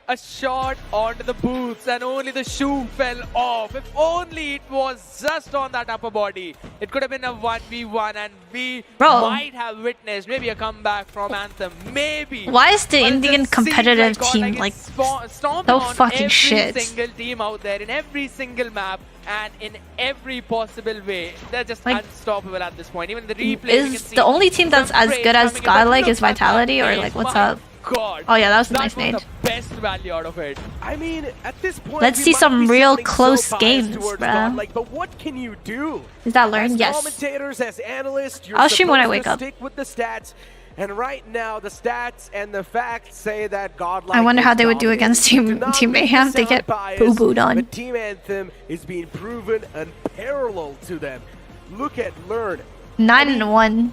S1: A shot onto the boots, and only the shoe fell off. If only it was just on that upper body. It could have been a 1v1, and we
S2: Bro.
S1: might have witnessed maybe a comeback from Anthem. Maybe.
S2: Why is the
S1: But it
S2: Indian
S1: just seems
S2: competitive
S1: like
S2: team
S1: Godlike
S2: like
S1: is stomping
S2: so
S1: on
S2: fucking
S1: every
S2: shit?
S1: single team out there, in every single map, and in every possible way. They're just
S2: Like,
S1: unstoppable at this point. Even the replay, you can
S2: Is
S1: see
S2: the only team that's
S1: some
S2: as
S1: praise
S2: good as
S1: coming in, but
S2: Godlike
S1: look
S2: is
S1: at that
S2: Vitality, or
S1: nade.
S2: like what's
S1: My
S2: up?
S1: God.
S2: Oh yeah, that was a
S1: That
S2: nice
S1: was
S2: nade.
S1: the best value out of it.
S3: I mean, at this point,
S2: Let's
S3: we
S2: see
S3: might
S2: some
S3: be
S2: real
S3: sounding
S2: close
S3: so biased
S2: games,
S3: towards
S2: bruh.
S3: Godlike, but what can you do?
S2: Is that learned?
S3: As
S2: Yes.
S3: commentators, as analysts, you're
S2: I'll stream when I
S3: supposed
S2: wake
S3: to
S2: up.
S3: stick with the stats. And right now, the stats and the facts say that Godlike
S2: I wonder
S3: is
S2: how they would do
S3: dominating.
S2: against
S3: Do
S2: Team
S3: not
S2: Mayhem.
S3: make
S2: They
S3: this
S2: get
S3: sound biased,
S2: boo-booed on.
S3: But Team Anthem is being proven unparalleled to them. Look at Learn.
S2: 9-1.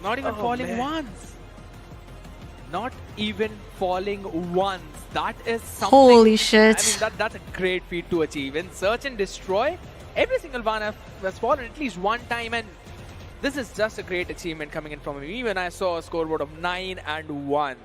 S1: Not even
S3: Oh,
S1: falling
S3: man.
S1: once. Not even falling once. That is something.
S2: Holy shit.
S1: I mean, that's a great feat to achieve. In Search and Destroy, every single one has fallen at least one time, and this is just a great achievement coming in from him. Even I saw a scoreboard of 9-1.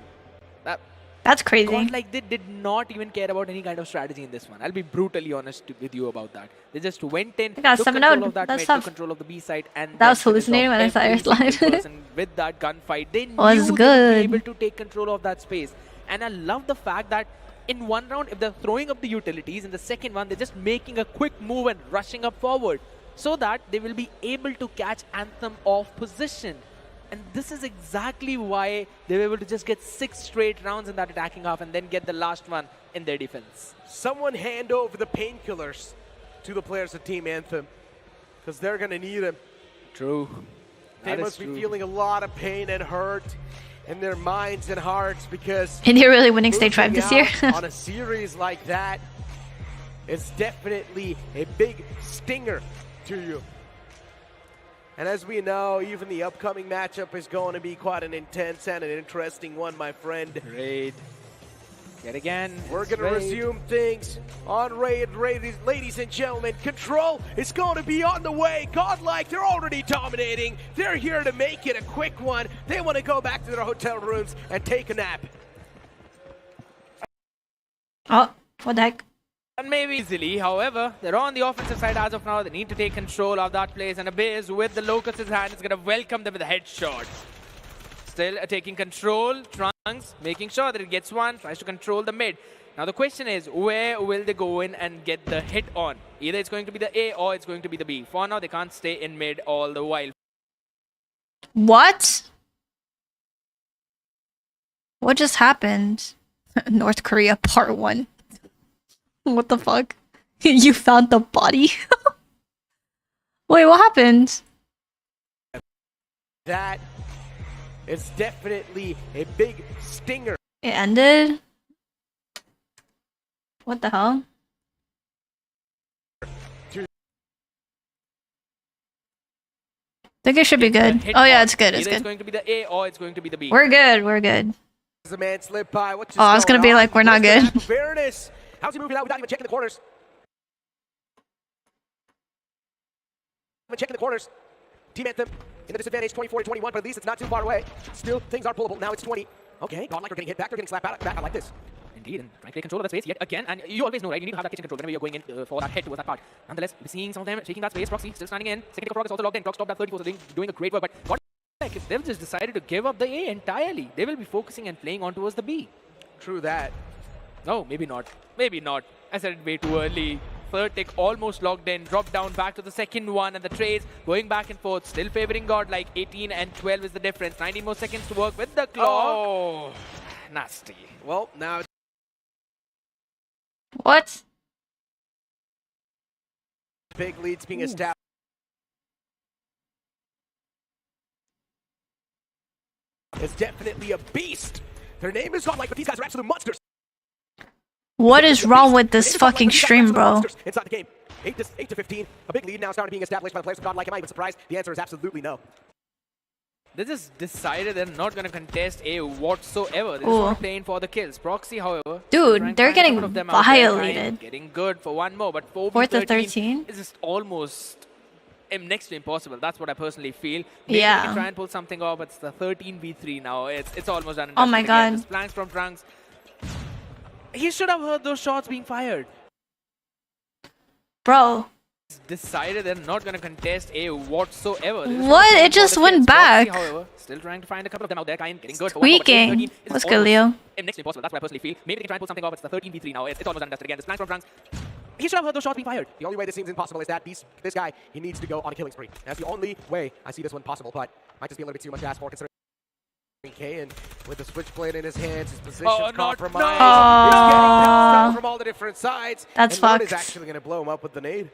S2: That's crazy.
S1: Godlike, they did not even care about any kind of strategy in this one. I'll be brutally honest with you about that. They just went in,
S2: They got
S1: took
S2: 7-0.
S1: control of that
S2: That's
S1: mid,
S2: tough.
S1: took control of the B side, and
S2: That
S1: then
S2: was hallucinating when I saw
S1: every
S2: Aerith live.
S1: single person with that gunfight. They
S2: Was
S1: knew they would
S2: good.
S1: be able to take control of that space. And I love the fact that in one round, if they're throwing up the utilities, in the second one, they're just making a quick move and rushing up forward so that they will be able to catch Anthem off position. And this is exactly why they were able to just get 6 straight rounds in that attacking half and then get the last one in their defense.
S3: Someone hand over the painkillers to the players of Team Anthem, because they're going to need them.
S1: True.
S3: They must be feeling a lot of pain and hurt in their minds and hearts, because
S2: And they're really winning stage 5 this year.
S3: on a series like that, it's definitely a big stinger to you. And as we know, even the upcoming matchup is going to be quite an intense and an interesting one, my friend.
S1: Raid. Yet again.
S3: We're going to resume things on Raid. Ladies and gentlemen, Control is going to be on the way. Godlike, they're already dominating. They're here to make it a quick one. They want to go back to their hotel rooms and take a nap.
S2: Oh, what the heck?
S1: And maybe easily, however, they're on the offensive side as of now. They need to take control of that place, and Abyss with the Locust in hand is going to welcome them with a headshot. Still taking control, Trunks making sure that it gets one, tries to control the mid. Now the question is, where will they go in and get the hit on? Either it's going to be the A or it's going to be the B. For now, they can't stay in mid all the while.
S2: What? What just happened? North Korea Part 1. What the fuck? You found the body? Wait, what happened?
S3: That is definitely a big stinger.
S2: It ended? What the hell? Think it should be good. Oh yeah, it's good, it's
S1: Either
S2: good.
S1: it's going to be the A or it's going to be the B.
S2: We're good, we're good.
S3: As a man slipped by, what's
S2: Oh, I was gonna be like, we're not good.
S3: Fairness. How's he moving out without even checking the corners? Even checking the corners. Team Anthem in the disadvantage 24-21, but at least it's not too far away. Still, things are pullable. Now it's 20. Okay, Godlike are getting hit back. They're getting slapped back. I like this.
S1: Indeed, and trying to take control of that space yet again. And you always know, right? You need to have that kitchen control whenever you're going in for that head towards that part. Nonetheless, we're seeing some of them taking that space. Proxy still standing in. Second Frog is also logged in. Clock stopped at 34, so doing a great work. But Godlike, if they've just decided to give up the A entirely, they will be focusing and playing on towards the B.
S3: True that.
S1: No, maybe not. Maybe not. I said it way too early. Third tick almost logged in, dropped down back to the second one, and the trades going back and forth, still favoring Godlike. 18 and 12 is the difference. 19 more seconds to work with the clock. Oh, nasty.
S3: Well, now
S2: What?
S3: big leads being established. It's definitely a beast. Their name is Godlike, but these guys are absolute monsters.
S2: What is wrong with this fucking stream, bro?
S3: Inside the game. 8 to 15. A big lead now started being established by the players of Godlike. Am I even surprised? The answer is absolutely no.
S1: They just decided they're not going to contest A whatsoever. They just want to play in for the kills. Proxy, however,
S2: Dude, they're getting violated.
S1: Getting good for one more, but
S2: 4 to 13
S1: is just almost next to impossible. That's what I personally feel. Maybe
S2: Yeah.
S1: they can try and pull something off, but it's the 13v3 now. It's almost done.
S2: Oh my god.
S1: Just planks from Trunks. He should have heard those shots being fired.
S2: Bro.
S1: Decided they're not going to contest A whatsoever.
S2: What? It just went back.
S1: Proxy, however, still trying to find a couple of them out there. Kain getting good.
S2: Tweaking. What's good, Leo?
S1: Next to impossible. That's what I personally feel. Maybe they can try and pull something off. It's the 13v3 now. It's almost done. Again, this planks from Trunks. He should have heard those shots being fired.
S3: The only way this seems impossible is that this guy, he needs to go on a killing spree. That's the only way I see this one possible, but might just be a little bit too much to ask for considering Kain with the switchblade in his hands, his position's compromised. He's getting passed out from all the different sides.
S2: That's
S3: and Lord
S2: fucked.
S3: is actually going to blow him up with the nade.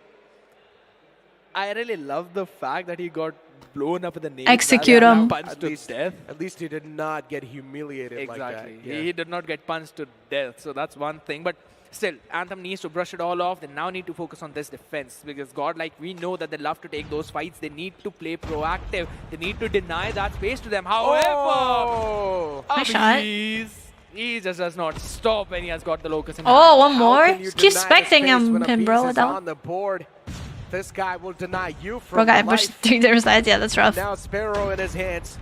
S1: I really love the fact that he got blown up with the nade.
S2: Execute him.
S1: Punched to death.
S3: At least he did not get humiliated like that.
S1: Exactly. He did not get punched to death, so that's one thing. But still, Anthem needs to brush it all off. They now need to focus on this defense because Godlike, we know that they love to take those fights. They need to play proactive. They need to deny that space to them. However,
S2: Nice shot.
S1: he just does not stop when he has got the locus in
S2: Oh, one
S3: How
S2: more?
S3: can you
S2: Keep
S3: deny the
S2: expecting
S3: space when
S2: him,
S3: a
S2: bro.
S3: piece
S2: What
S3: is
S2: the hell?
S3: on the board? This guy will deny you from
S2: Bro got
S3: life.
S2: pushed 3 different sides. Yeah, that's rough.
S3: Now Sparrow in his hands.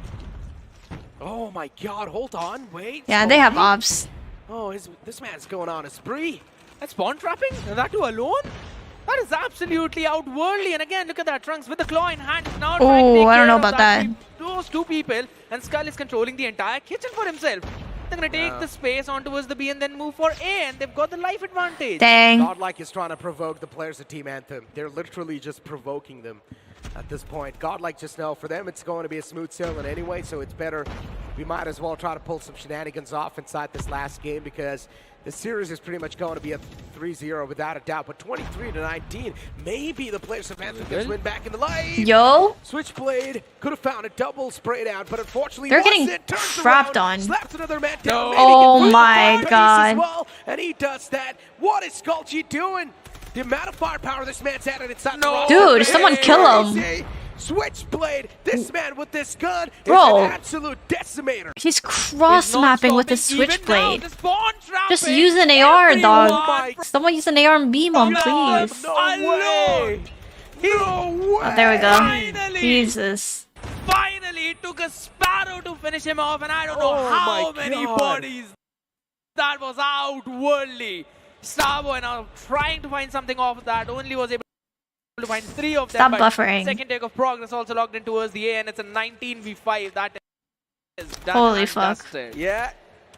S3: Oh my god, hold on, wait.
S2: Yeah, they have
S3: slowly.
S2: ops.
S3: Oh, this man's going on a spree.
S1: That's spawn trapping? That too alone? That is absolutely outworldly. And again, look at that. Trunks with the claw in hand is now trying to
S2: Oh,
S1: take
S2: I don't
S1: care
S2: know
S1: of
S2: about that.
S1: Those two people. And Skull is controlling the entire kitchen for himself. They're going to take the space on towards the B and then move for A, and they've got the life advantage.
S2: Dang.
S3: Godlike is trying to provoke the players of Team Anthem. They're literally just provoking them at this point. Godlike just know for them it's going to be a smooth sailing anyway, so it's better. We might as well try to pull some shenanigans off inside this last game because the series is pretty much going to be a 3-0 without a doubt. But 23-19, maybe the players of Anthem can win back in the light.
S2: Yo.
S3: Switchblade could have found a double spray down, but unfortunately
S2: They're getting frapped on.
S3: Slaps another man down.
S2: Oh my god.
S3: Well, and he does that. What is Skulchi doing? The amount of firepower this man's added inside the
S2: Dude, someone kill him.
S3: Switchblade, this man with this gun
S2: Bro.
S3: is an absolute decimator.
S2: He's cross-mapping with the switchblade. Just use an
S3: Oh
S2: AR, dog. Someone use an AR and beam him, please.
S3: No way! No way!
S2: Oh, there we go.
S1: Finally!
S2: Jesus.
S1: Finally, it took a sparrow to finish him off, and I don't know how many bodies. That was outworldly. Starboy now trying to find something off of that, only was able to find 3 of them.
S2: Stop buffering.
S1: Second take of progress also logged in towards the A, and it's a 19v5. That is done.
S2: Holy
S1: and
S2: fuck.
S1: dusted.
S3: Yeah,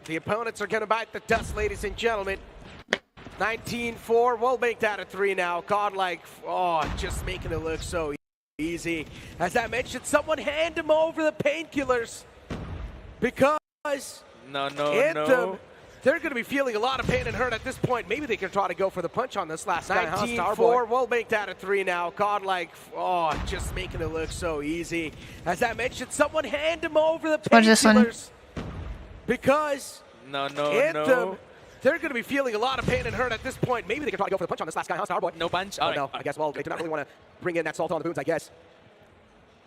S3: the opponents are going to bite the dust, ladies and gentlemen. 19-4, we'll make that a 3 now. Godlike, just making it look so easy. As I mentioned, someone hand him over the painkillers because Anthem, they're going to be feeling a lot of pain and hurt at this point. Maybe they can try to go for the punch on this last guy. 19-4, we'll make that a 3 now. Godlike, just making it look so easy. As I mentioned, someone hand him over the painkillers because Anthem, they're going to be feeling a lot of pain and hurt at this point. Maybe they can try to go for the punch on this last guy, huh, Starboy?
S1: No punch.
S3: Oh, no, I guess, well, they do not really want to bring in that salt on the boons, I guess.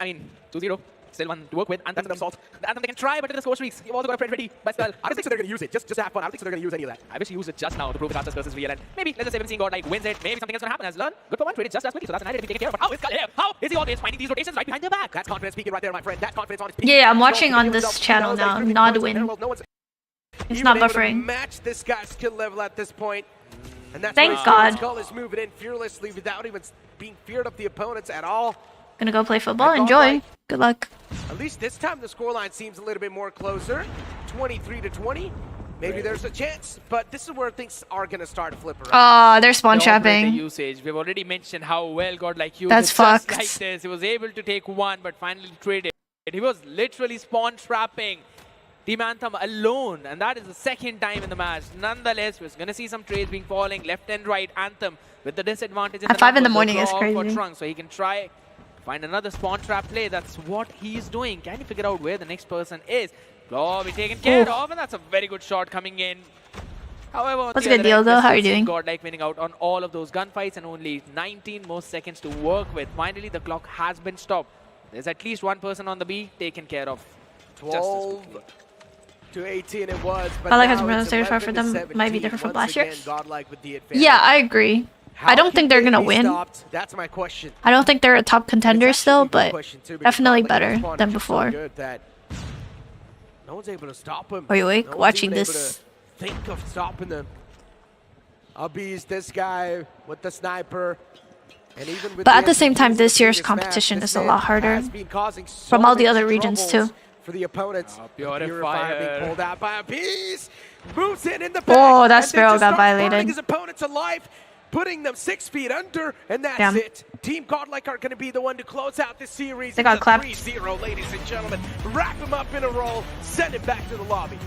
S1: I mean, 2-0. Still one to work with. Anthem, Anthem they can try, but it is score streaks. You've also got a friend ready. But still,
S3: I don't think so they're going to use it. Just to have fun. I don't think so they're going to use any of that.
S1: I wish you used it just now to prove the casters versus real. And maybe, let's just say, we've seen God wins it. Maybe something else going to happen as learn. Good for one, traded just as quickly. So that's an idea to be taken care of. But how is Khalil? How is he always finding these rotations right behind their back?
S3: That's confidence speaking right there, my friend. That confidence on his peak.
S2: Yeah, I'm watching on this channel now. Nodwin. It's not buffering.
S3: Match this guy's skill level at this point. And that's
S2: Thank
S3: why
S2: God.
S3: Skull is moving in fearlessly without even being feared of the opponents at all.
S2: Gonna go play football. Enjoy. Good luck.
S3: At least this time the scoreline seems a little bit more closer. 23-20. Maybe there's a chance, but this is where things are gonna start to flip around.
S2: They're spawn trapping.
S1: Usage. We've already mentioned how well Godlike used
S2: That's
S1: it just
S2: fucked.
S1: like this. He was able to take one, but finally traded. He was literally spawn trapping Team Anthem alone, and that is the second time in the match. Nonetheless, we're gonna see some trades being falling left and right. Anthem with the disadvantage in
S2: At 5 in the morning is
S1: for
S2: crazy.
S1: Trunk, so he can try find another spawn trap play. That's what he's doing. Can you figure out where the next person is? Claw be taken care of, and that's a very good shot coming in. However,
S2: what's a good deal though? How are you doing?
S1: Godlike winning out on all of those gunfights and only 19 more seconds to work with. Finally, the clock has been stopped. There's at least one person on the B taken care of.
S3: 12 to 18 it was. But
S2: I like how
S3: now
S2: the
S3: it's
S2: players for
S3: 11 to
S2: them might be
S3: 17.
S2: different from
S3: Once
S2: last year.
S3: again, Godlike with the advantage.
S2: Yeah, I agree.
S3: How
S2: I don't
S3: can
S2: think they're
S3: they
S2: gonna
S3: be
S2: win.
S3: stopped? That's my question.
S2: I don't think they're a top contender
S3: It's
S2: still,
S3: actually a good
S2: but
S3: question too, because
S2: definitely
S3: Godlike
S2: better
S3: respawned
S2: than
S3: just so
S2: before.
S3: good that no one's able to stop him.
S2: Are you awake?
S3: No one's
S2: Watching
S3: even able
S2: this?
S3: to think of stopping them. Abby's this guy with the sniper. And even with
S2: But at the same time,
S3: execution
S2: this
S3: of
S2: year's
S3: previous match,
S2: competition
S3: this
S2: is a
S3: man
S2: lot harder
S3: has been causing so
S2: from all the
S3: many
S2: other regions
S3: troubles
S2: too.
S3: for the opponents.
S1: Purifier.
S3: Purifier being pulled out by Abby's. Moves in the back.
S2: Oh, that
S3: and then
S2: Sparrow
S3: just
S2: got
S3: starts burning
S2: violated.
S3: his opponents alive, putting them 6 feet under, and that's
S2: Damn.
S3: it. Team Godlike are going to be the one to close out this series.
S2: They got
S3: It's a
S2: clapped.
S3: 3-0, ladies and gentlemen. Wrap him up in a roll, send him back to the lobby.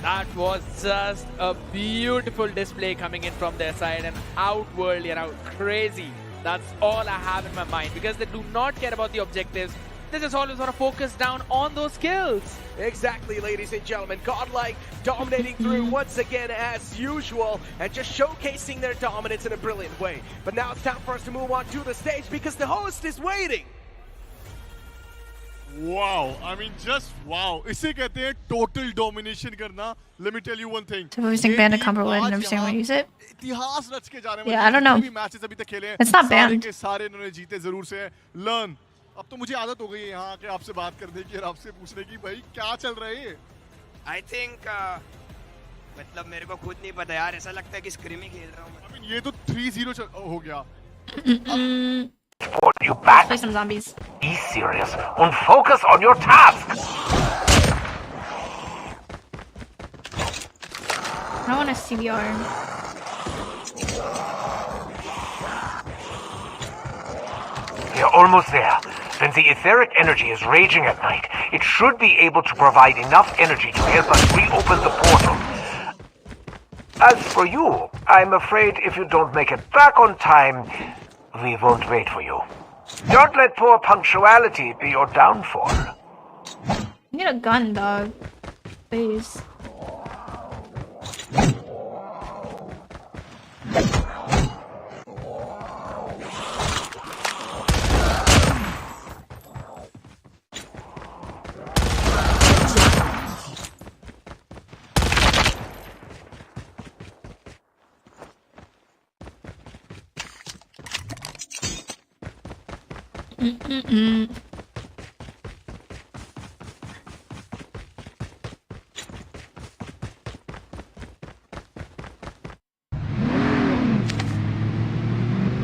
S1: That was just a beautiful display coming in from their side, and outworldly and out crazy. That's all I have in my mind, because they do not care about the objectives. They just always want to focus down on those skills.
S3: Exactly, ladies and gentlemen. Godlike dominating through once again as usual and just showcasing their dominance in a brilliant way. But now it's time for us to move on to the stage because the host is waiting.
S4: Wow, I mean just wow. इसे कहते हैं total domination करना. Let me tell you one thing.
S2: So using Bandit Cumberland, I've never seen anyone use it.
S4: इतिहास रच के जा रहे हैं.
S2: Yeah, I don't know.
S4: भी matches अभी तक खेले हैं.
S2: It's not
S4: सारे
S2: banned.
S4: के सारे इन्होंने जीते जरूर से. Learn. अब तो मुझे आदत हो गई है यहाँ आके आपसे बात करने की और आपसे पूछने की भाई क्या चल रहा है ये?
S5: I think मतलब मेरे को खुद नहीं पता यार, ऐसा लगता है कि स्क्रीमी खेल रहा हूँ.
S4: I mean ये तो 3-0 हो गया.
S11: For you back.
S2: Play some zombies.
S11: Be serious and focus on your task.
S2: I want a CBR.
S11: We're almost there. When the etheric energy is raging at night, it should be able to provide enough energy to help us reopen the portal. As for you, I'm afraid if you don't make it back on time, we won't wait for you. Don't let poor punctuality be your downfall.
S2: I need a gun, dog. Please.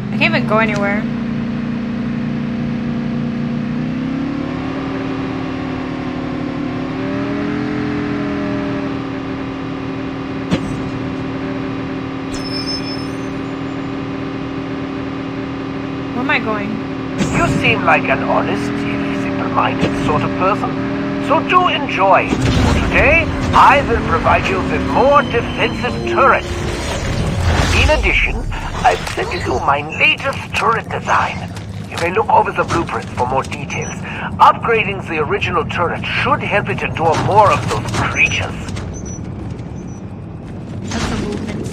S2: I can't even go anywhere. Where am I going?
S11: You seem like an honest, simple-minded sort of person, so do enjoy. For today, I will provide you with more defensive turrets. In addition, I've sent you my latest turret design. You may look over the blueprints for more details. Upgrading the original turret should help it endure more of those creatures.
S2: That's the movements.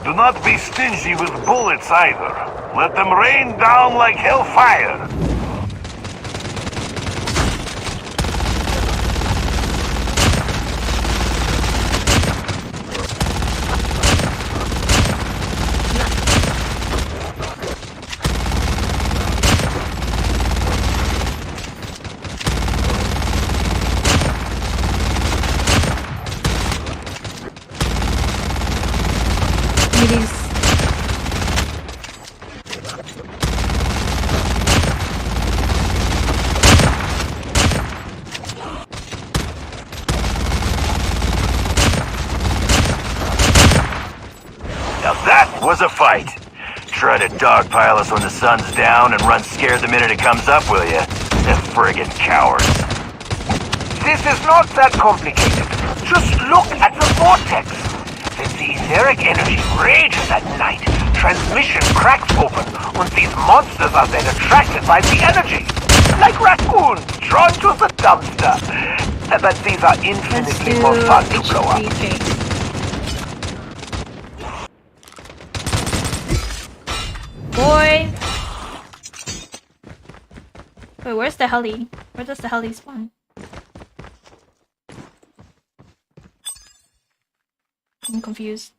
S10: Do not be stingy with bullets either. Let them rain down like hellfire. Was a fight. Try to dogpile us when the sun's down and run scared the minute it comes up, will ya? The friggin' cowards.
S11: This is not that complicated. Just look at the vortex. When the etheric energy rages at night, transmission cracks open, and these monsters are then attracted by the energy. Like raccoons drawn to the dumpster. But these are infinitely more fun to blow up.
S2: Boy! Wait, where's the heli? Where does the heli spawn? I'm confused.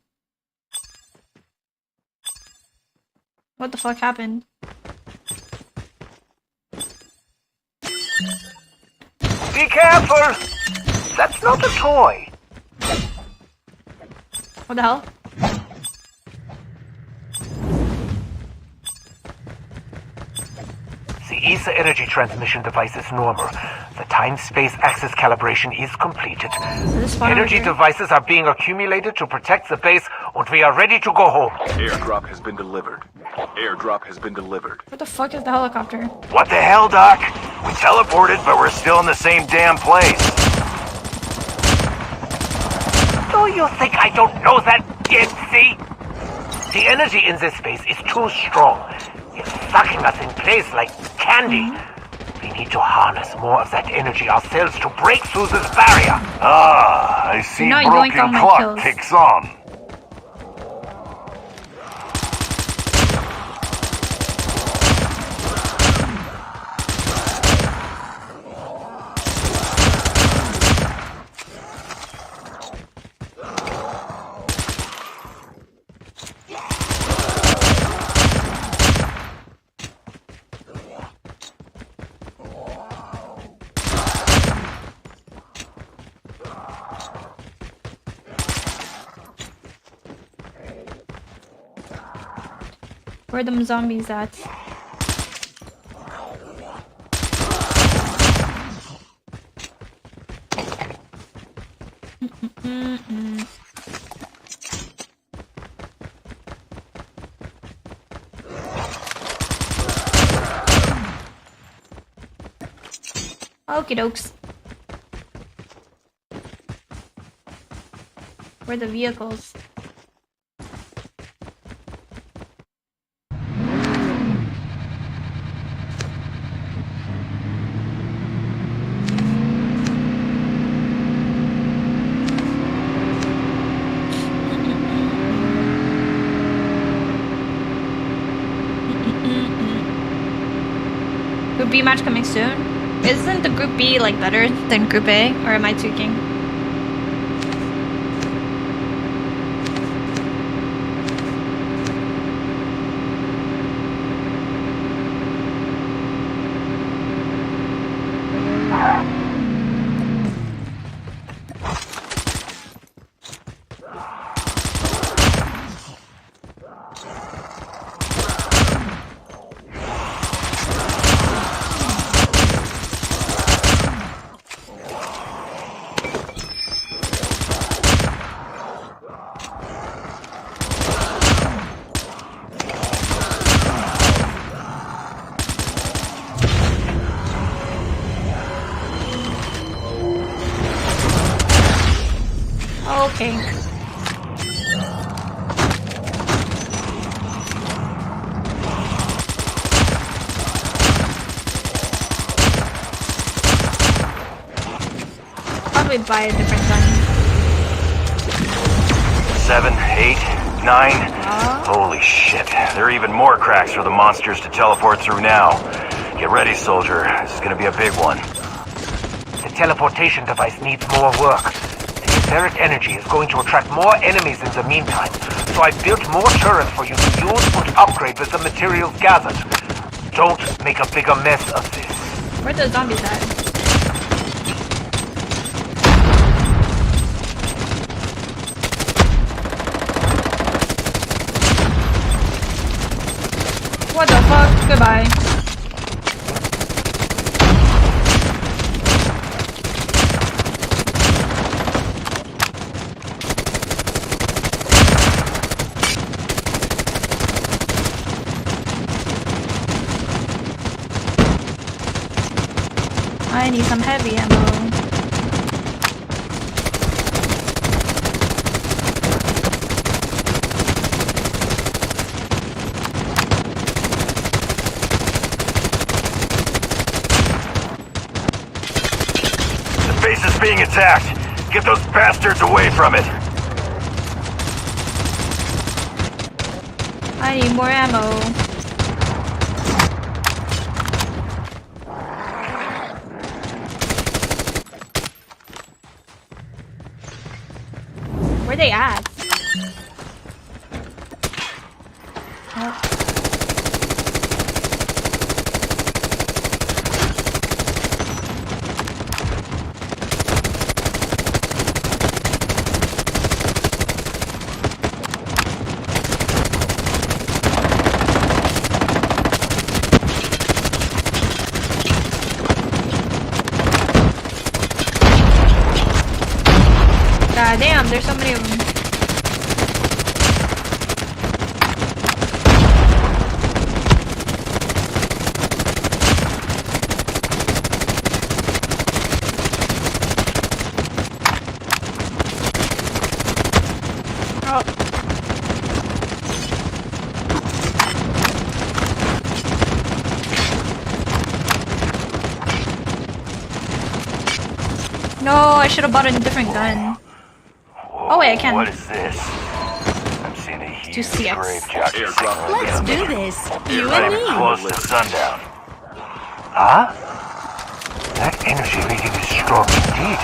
S2: What the fuck happened?
S11: Be careful! That's not a toy.
S2: What the hell?
S11: The ether energy transmission device is normal. The time-space axis calibration is completed. Energy devices are being accumulated to protect the base, and we are ready to go home.
S12: Airdrop has been delivered. Airdrop has been delivered.
S2: What the fuck is the helicopter?
S10: What the hell, Doc? We teleported, but we're still in the same damn place.
S11: Do you think I don't know that, Gitsy? The energy in this space is too strong. It's sucking us in place like candy. We need to harness more of that energy ourselves to break through this barrier.
S10: Ah, I see broken clock ticks on.
S2: Where are them zombies at? Okie dokes. Where are the vehicles? Group B match coming soon? Isn't the Group B like better than Group A? Or am I tweaking? Okay. Probably buy a different gun.
S10: 7, 8, 9. Holy shit. There are even more cracks for the monsters to teleport through now. Get ready, soldier. This is gonna be a big one.
S11: The teleportation device needs more work. The etheric energy is going to attract more enemies in the meantime, so I built more turrets for you to use or to upgrade with the materials gathered. Don't make a bigger mess of this.
S2: Where the zombies at? What the fuck? Goodbye. I need some heavy ammo.
S10: The base is being attacked. Get those bastards away from it.
S2: I need more ammo. Where they at? Oh. God damn, there's so many of them. No, I should have bought a different gun. Oh wait, I can.
S10: What is this? I'm seeing a huge
S2: 2CX.
S10: gravejacket.
S13: Let's do this. You
S10: Not
S13: and
S10: even
S13: me.
S10: close to sundown.
S11: Huh? That energy reading is strong indeed.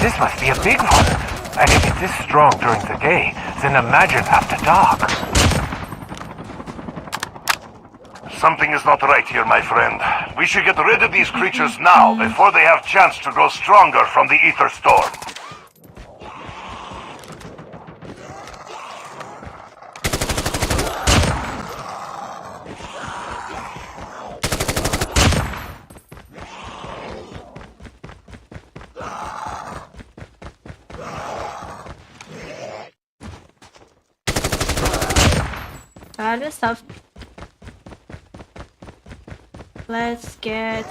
S11: This must be a big one. And if it's this strong during the day, then imagine after dark.
S10: Something is not right here, my friend. We should get rid of these creatures now before they have chance to grow stronger from the ether storm.
S2: Got this stuff. Let's get...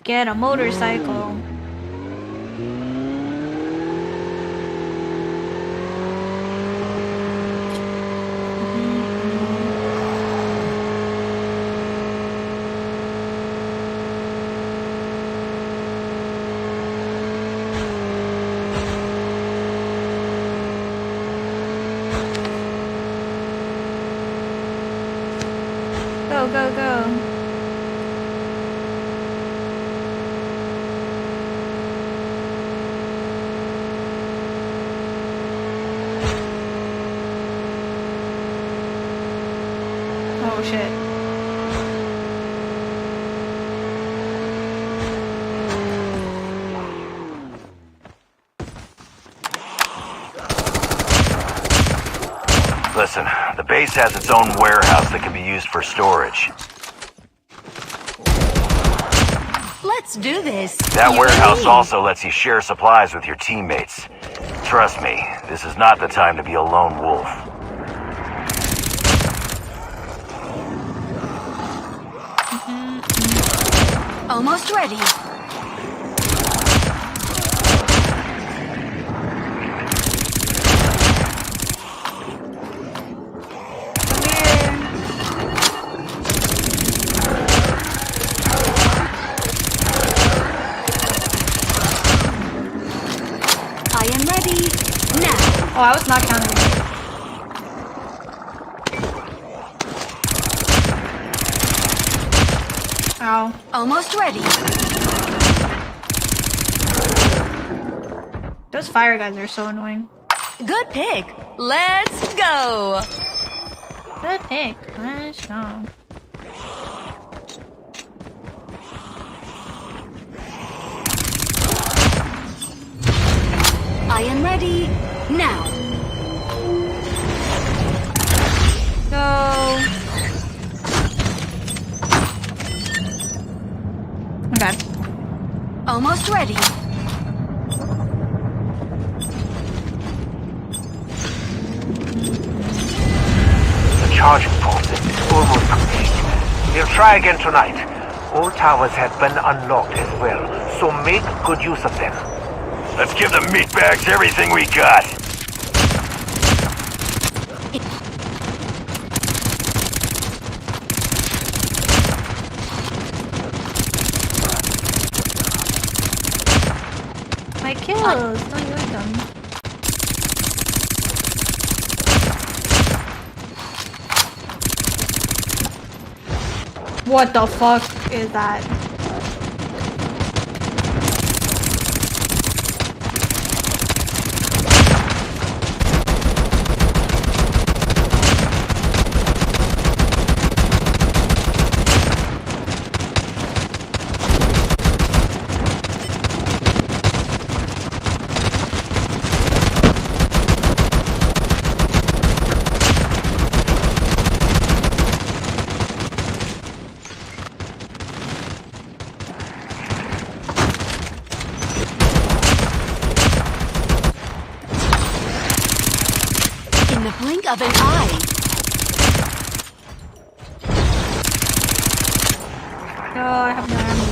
S2: Get a motorcycle. Go, go, go. Oh shit.
S10: Listen, the base has its own warehouse that can be used for storage.
S13: Let's do this.
S10: That
S13: You
S10: warehouse
S13: and me.
S10: also lets you share supplies with your teammates. Trust me, this is not the time to be a lone wolf.
S13: Almost ready. I am ready now.
S2: Oh, I was not counting. Ow.
S13: Almost ready.
S2: Those fire guys are so annoying.
S13: Good pick. Let's go.
S2: Good pick. Let's go.
S13: I am ready now.
S2: Go. Okay.
S13: Almost ready.
S11: The charging process is almost complete. We'll try again tonight. All towers have been unlocked as well, so make good use of them.
S10: Let's give the meatbags everything we got.
S2: My kills. Don't use them. What the fuck is that?
S13: In the blink of an eye.
S2: Oh, I have no ammo.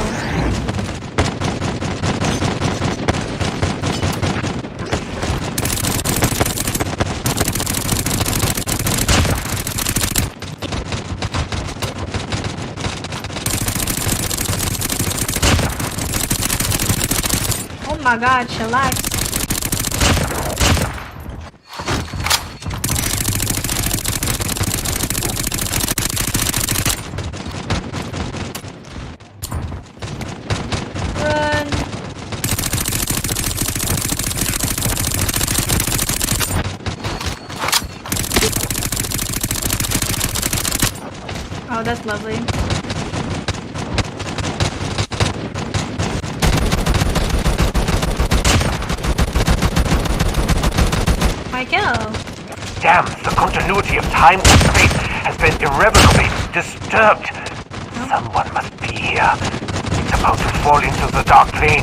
S2: Oh my god, chillax. Run. Oh, that's lovely. My kill.
S11: Damn, the continuity of time and space has been irrevocably disturbed. Someone must be here. fall into the dark plane.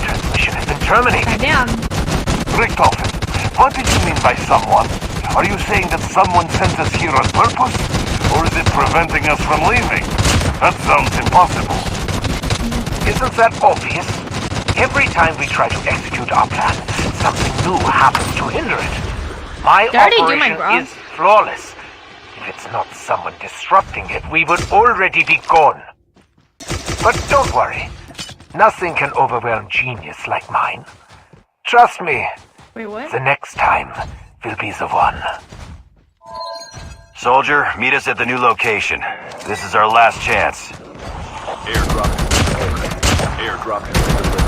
S11: Transmission has been terminated.
S2: Damn.
S10: Richtofen, what did you mean by someone? Are you saying that someone sent us here on purpose? Or is it preventing us from leaving? That sounds impossible.
S11: Isn't that obvious? Every time we try to execute our plan, something new happens to hinder it. My operation is flawless. If it's not someone disrupting it, we would already be gone. But don't worry. Nothing can overwhelm genius like mine. Trust me.
S2: Wait, what?
S11: The next time will be the one.
S12: Soldier, meet us at the new location. This is our last chance. Airdrop. Airdrop has been delivered.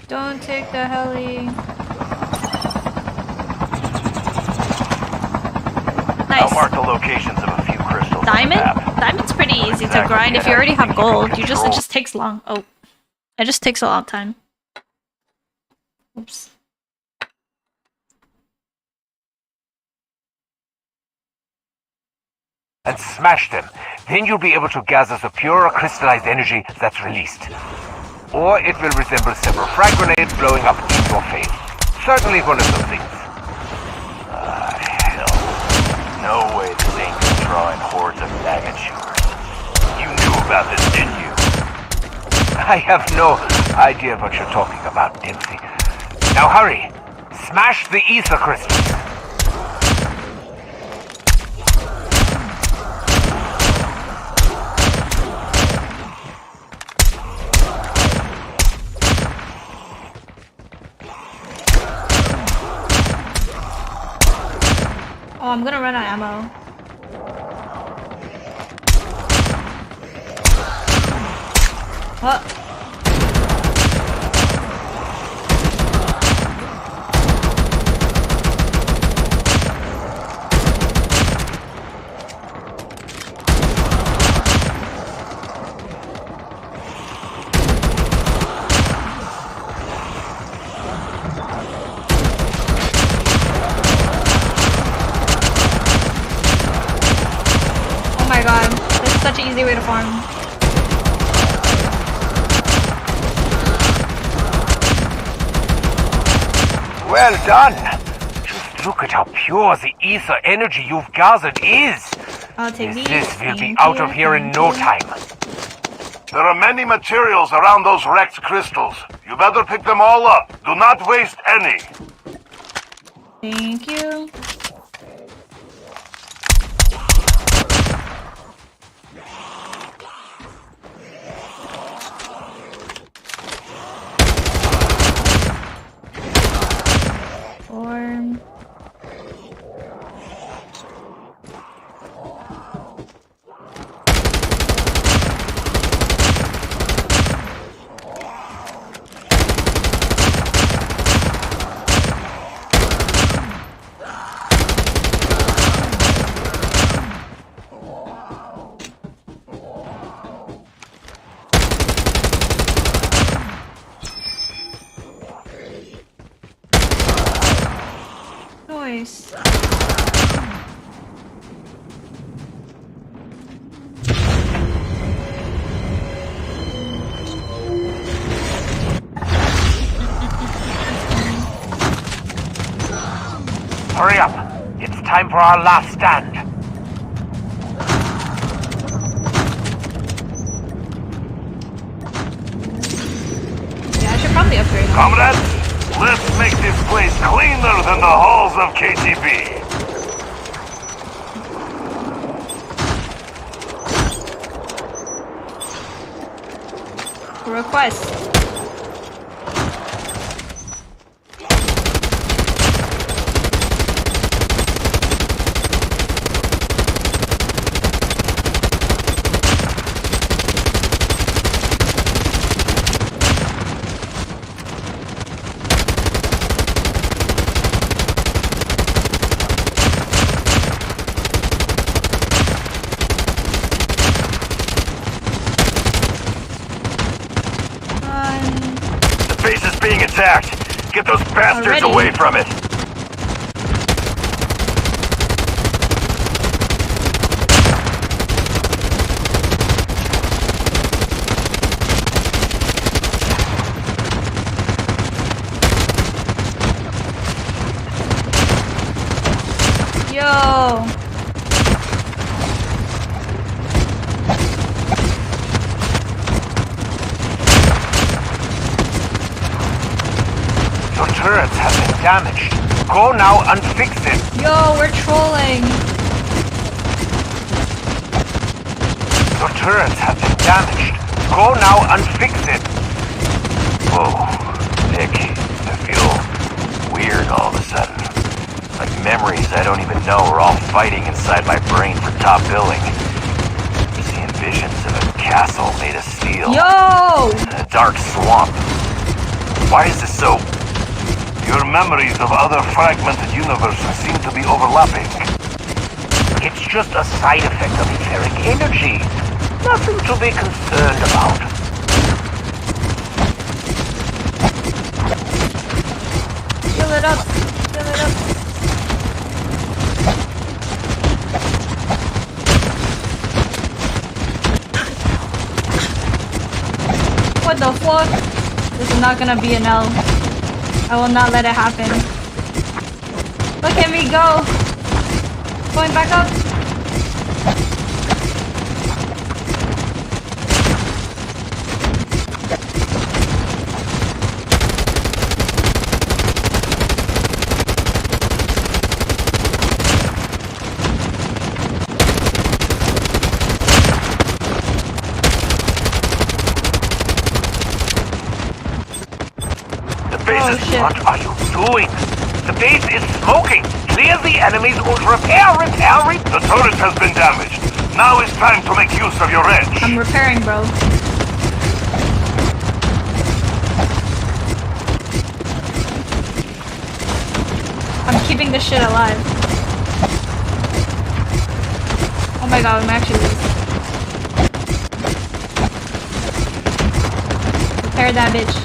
S2: Don't take the heli. Nice.
S12: I'll mark the locations of a few crystals.
S2: Diamond? Diamond's pretty easy to grind if you already have gold. It just takes long. Oh. It just takes a long time. Oops.
S11: And smash them. Then you'll be able to gather the pure crystallized energy that's released. Or it will resemble several frag grenades blowing up in your face. Certainly one of those things.
S12: Hell. No way this thing is drawing hordes of maggot shooters. You knew about this, didn't you?
S11: I have no idea what you're talking about, Dempsey. Now hurry! Smash the ether crystals!
S2: Oh, I'm gonna run out of ammo. What? Oh my god, this is such an easy way to farm.
S11: Well done! Just look at how pure the ether energy you've gathered is!
S2: I'll take these.
S11: This will be out of here in no time.
S10: There are many materials around those wrecked crystals. You better pick them all up. Do not waste any.
S2: Thank you. Form. Nice.
S11: Hurry up! It's time for our last stand.
S2: Yeah, I should probably upgrade.
S10: Comrades, let's make this place cleaner than the halls of KTB.
S2: Request.
S10: The base is being attacked. Get those bastards
S2: Already?
S10: away from it.
S2: Yo.
S11: Your turrets have been damaged. Go now and fix it.
S2: Yo, we're trolling.
S11: Your turrets have been damaged. Go now and fix it. Whoa, Nick, I feel weird all of a sudden. Like memories I don't even know are all fighting inside my brain for top billing. Seeing visions of a castle made of steel.
S2: Yo!
S11: And a dark swamp. Why is this so...
S10: Your memories of other fragmented universes seem to be overlapping.
S11: It's just a side effect of etheric energy. Nothing to be concerned about.
S2: Fill it up. Fill it up. What the fuck? This is not gonna be an L. I will not let it happen. Look at me go. Going back up.
S11: What are you doing? The base is smoking. Clear the enemies or repair.
S10: The turret has been damaged. Now it's time to make use of your edge.
S2: I'm repairing, bro. I'm keeping this shit alive. Oh my god, I'm actually losing. Repair that bitch.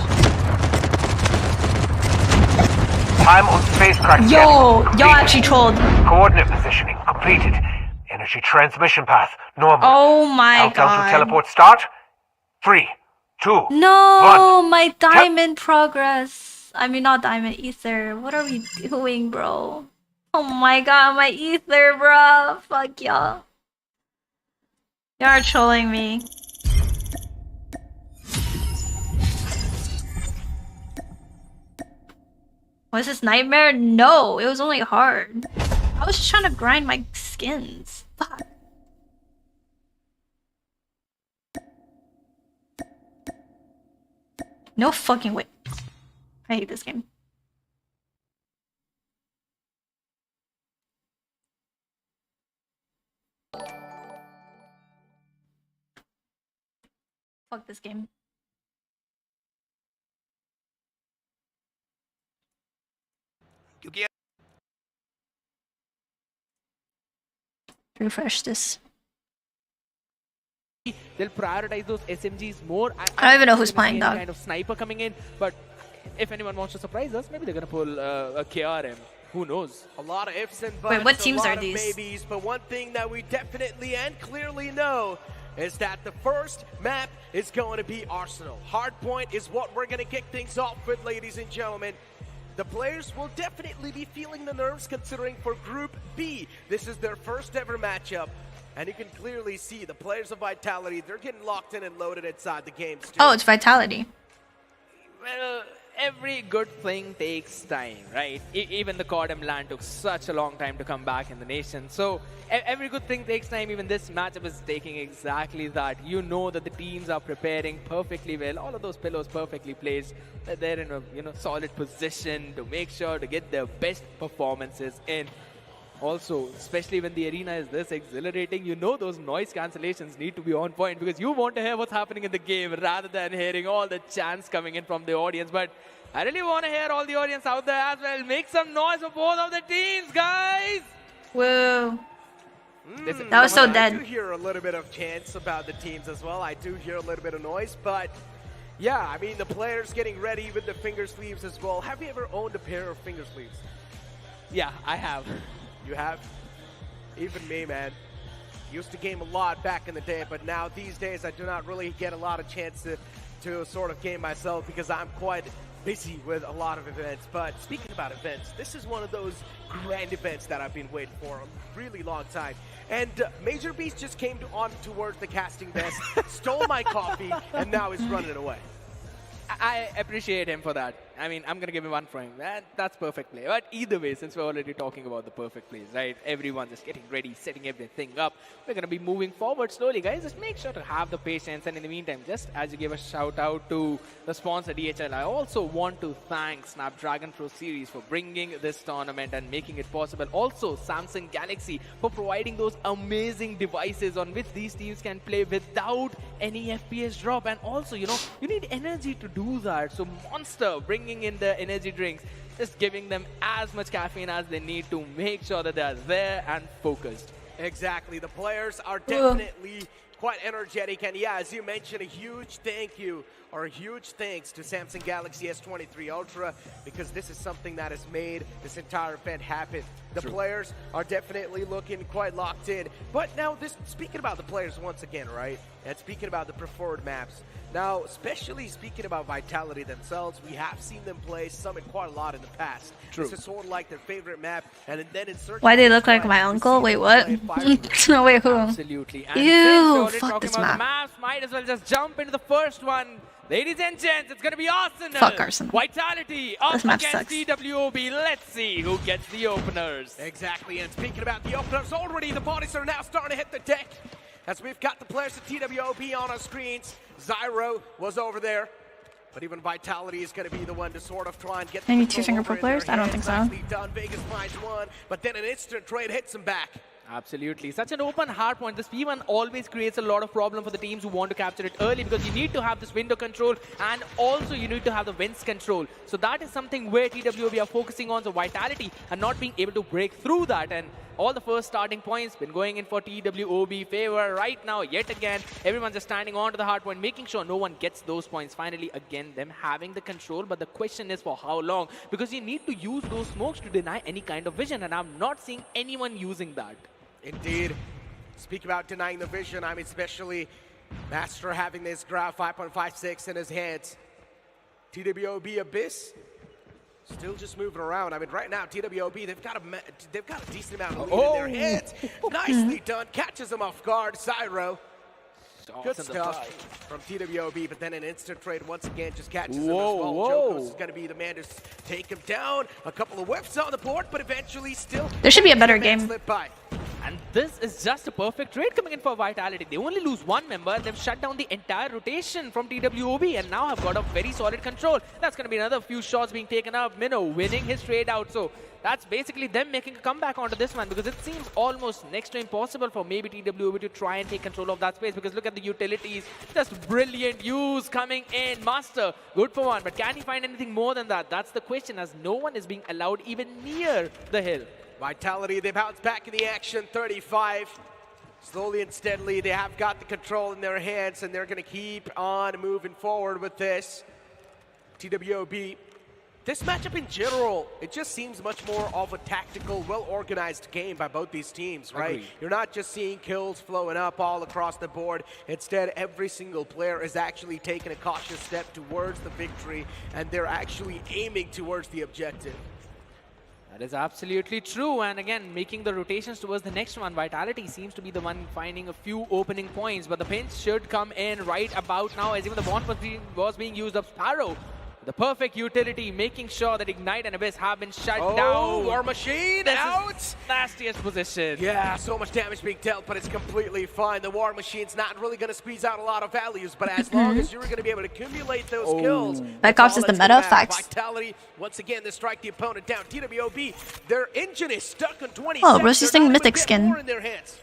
S11: Time on spacecraft.
S2: Yo, y'all actually trolled.
S11: Coordinate positioning completed. Energy transmission path normal.
S2: Oh my
S11: Countdown
S2: god.
S11: to teleport start. 3, 2,
S2: No,
S11: 1.
S2: my diamond progress. I mean, not diamond, ether. What are we doing, bro? Oh my god, my ether, bro. Fuck y'all. Y'all are trolling me. Was this nightmare? No, it was only hard. I was just trying to grind my skins. Fuck. No fucking way. I hate this game. Fuck this game. Refresh this.
S1: They'll prioritize those SMGs more.
S2: I don't even know who's playing, dog.
S1: Kind of sniper coming in, but if anyone wants to surprise us, maybe they're gonna pull a KRM. Who knows?
S3: A lot of ifs and buts.
S2: Wait, what teams are these?
S3: Maybes, but one thing that we definitely and clearly know is that the first map is going to be Arsenal. Hardpoint is what we're going to kick things off with, ladies and gentlemen. The players will definitely be feeling the nerves considering for Group B, this is their first ever matchup. And you can clearly see the players of Vitality, they're getting locked in and loaded inside the games too.
S2: Oh, it's Vitality.
S1: Well, every good thing takes time, right? Even the Cordem LAN took such a long time to come back in the nation. So every good thing takes time. Even this matchup is taking exactly that. You know that the teams are preparing perfectly well. All of those pillows perfectly placed. They're in a solid position to make sure to get their best performances in. Also, especially when the arena is this exhilarating, you know those noise cancellations need to be on point because you want to hear what's happening in the game rather than hearing all the chants coming in from the audience. But I really want to hear all the audience out there as well. Make some noise for both of the teams, guys!
S2: Whoa. That was so dead.
S3: I do hear a little bit of chants about the teams as well. I do hear a little bit of noise, but yeah, I mean, the players getting ready with the finger sleeves as well. Have you ever owned a pair of finger sleeves?
S1: Yeah, I have.
S3: You have? Even me, man. Used to game a lot back in the day, but now these days I do not really get a lot of chance to sort of game myself because I'm quite busy with a lot of events. But speaking about events, this is one of those grand events that I've been waiting for a really long time. And Major Beast just came on towards the casting desk, stole my coffee, and now is running away.
S1: I appreciate him for that. I mean, I'm going to give him one for him. That's perfect play. But either way, since we're already talking about the perfect plays, right? Everyone's just getting ready, setting everything up. We're going to be moving forward slowly, guys. Just make sure to have the patience. And in the meantime, just as you gave a shout out to the sponsor DHL, I also want to thank Snapdragon Pro Series for bringing this tournament and making it possible. Also, Samsung Galaxy for providing those amazing devices on which these teams can play without any FPS drop. And also, you know, you need energy to do that. So Monster bringing in the energy drinks, just giving them as much caffeine as they need to make sure that they are there and focused.
S3: Exactly. The players are definitely quite energetic. And yeah, as you mentioned, a huge thank you or a huge thanks to Samsung Galaxy S23 Ultra, because this is something that has made this entire event happen. The players are definitely looking quite locked in. But now, speaking about the players once again, right? And speaking about the preferred maps. Now, especially speaking about Vitality themselves, we have seen them play Summit quite a lot in the past. This is sort of like their favorite map. And then in search
S2: Why they look like my uncle? Wait, what? No, wait, who?
S1: Absolutely. And
S2: Ew,
S1: since we're already
S2: fuck
S1: talking
S2: this
S1: about
S2: map.
S1: the maps, might as well just jump into the first one. Ladies and gents, it's going to be Arsenal.
S2: Fuck Arsenal.
S1: Vitality up
S2: This map
S1: against
S2: sucks.
S1: TWOB. Let's see who gets the openers.
S3: Exactly, and speaking about the openers, already the bodies are now starting to hit the deck. As we've got the players of TWOB on our screens. Zyro was over there. But even Vitality is going to be the one to sort of try and get
S2: Any
S3: the
S2: two finger pro players? I don't think so.
S3: Nicely done. Vegas finds one, but then an instant trade hits him back.
S1: Absolutely. Such an open hard point. This P1 always creates a lot of problem for the teams who want to capture it early, because you need to have this window control and also you need to have the winds control. So that is something where TWOB are focusing on, so Vitality and not being able to break through that. And all the first starting points been going in for TWOB favor right now. Yet again, everyone's just standing on to the hard point, making sure no one gets those points. Finally, again, them having the control. But the question is for how long? Because you need to use those smokes to deny any kind of vision. And I'm not seeing anyone using that.
S3: Indeed. Speak about denying the vision. I mean, especially Master having this graph 5.56 in his hands. TWOB Abyss still just moving around. I mean, right now, TWOB, they've got a decent amount of lead in their hands. Nicely done. Catches him off guard. Zyro. Good stuff from TWOB, but then an instant trade once again just catches him as well. Jokos is going to be the man to take him down. A couple of whiffs on the board, but eventually still...
S2: There should be a better game.
S3: Slip by.
S1: And this is just a perfect trade coming in for Vitality. They only lose one member. They've shut down the entire rotation from TWOB and now have got a very solid control. That's going to be another few shots being taken up. Minnow winning his trade out. So that's basically them making a comeback onto this one, because it seems almost next to impossible for maybe TWOB to try and take control of that space, because look at the utilities. Just brilliant use coming in. Master, good for one. But can he find anything more than that? That's the question, as no one is being allowed even near the hill.
S3: Vitality, they bounce back in the action, 35. Slowly and steadily, they have got the control in their hands, and they're going to keep on moving forward with this. TWOB, this matchup in general, it just seems much more of a tactical, well-organized game by both these teams, right?
S1: Agreed.
S3: You're not just seeing kills flowing up all across the board. Instead, every single player is actually taking a cautious step towards the victory, and they're actually aiming towards the objective.
S1: That is absolutely true. And again, making the rotations towards the next one. Vitality seems to be the one finding a few opening points, but the pinch should come in right about now, as even the bond was being used up. Sparrow, the perfect utility, making sure that Ignite and Abyss have been shut down.
S3: War Machine out!
S1: Nastiest position.
S3: Yeah, so much damage being dealt, but it's completely fine. The War Machine's not really going to squeeze out a lot of values, but as long as you're going to be able to accumulate those kills.
S2: Black Ops is the meta, facts.
S3: Vitality, once again, they strike the opponent down. TWOB, their engine is stuck on 20
S2: Oh,
S3: seconds.
S2: Rosy's
S3: They're
S2: thing
S3: not
S2: mythic
S3: even getting
S2: skin.
S3: more in their hands.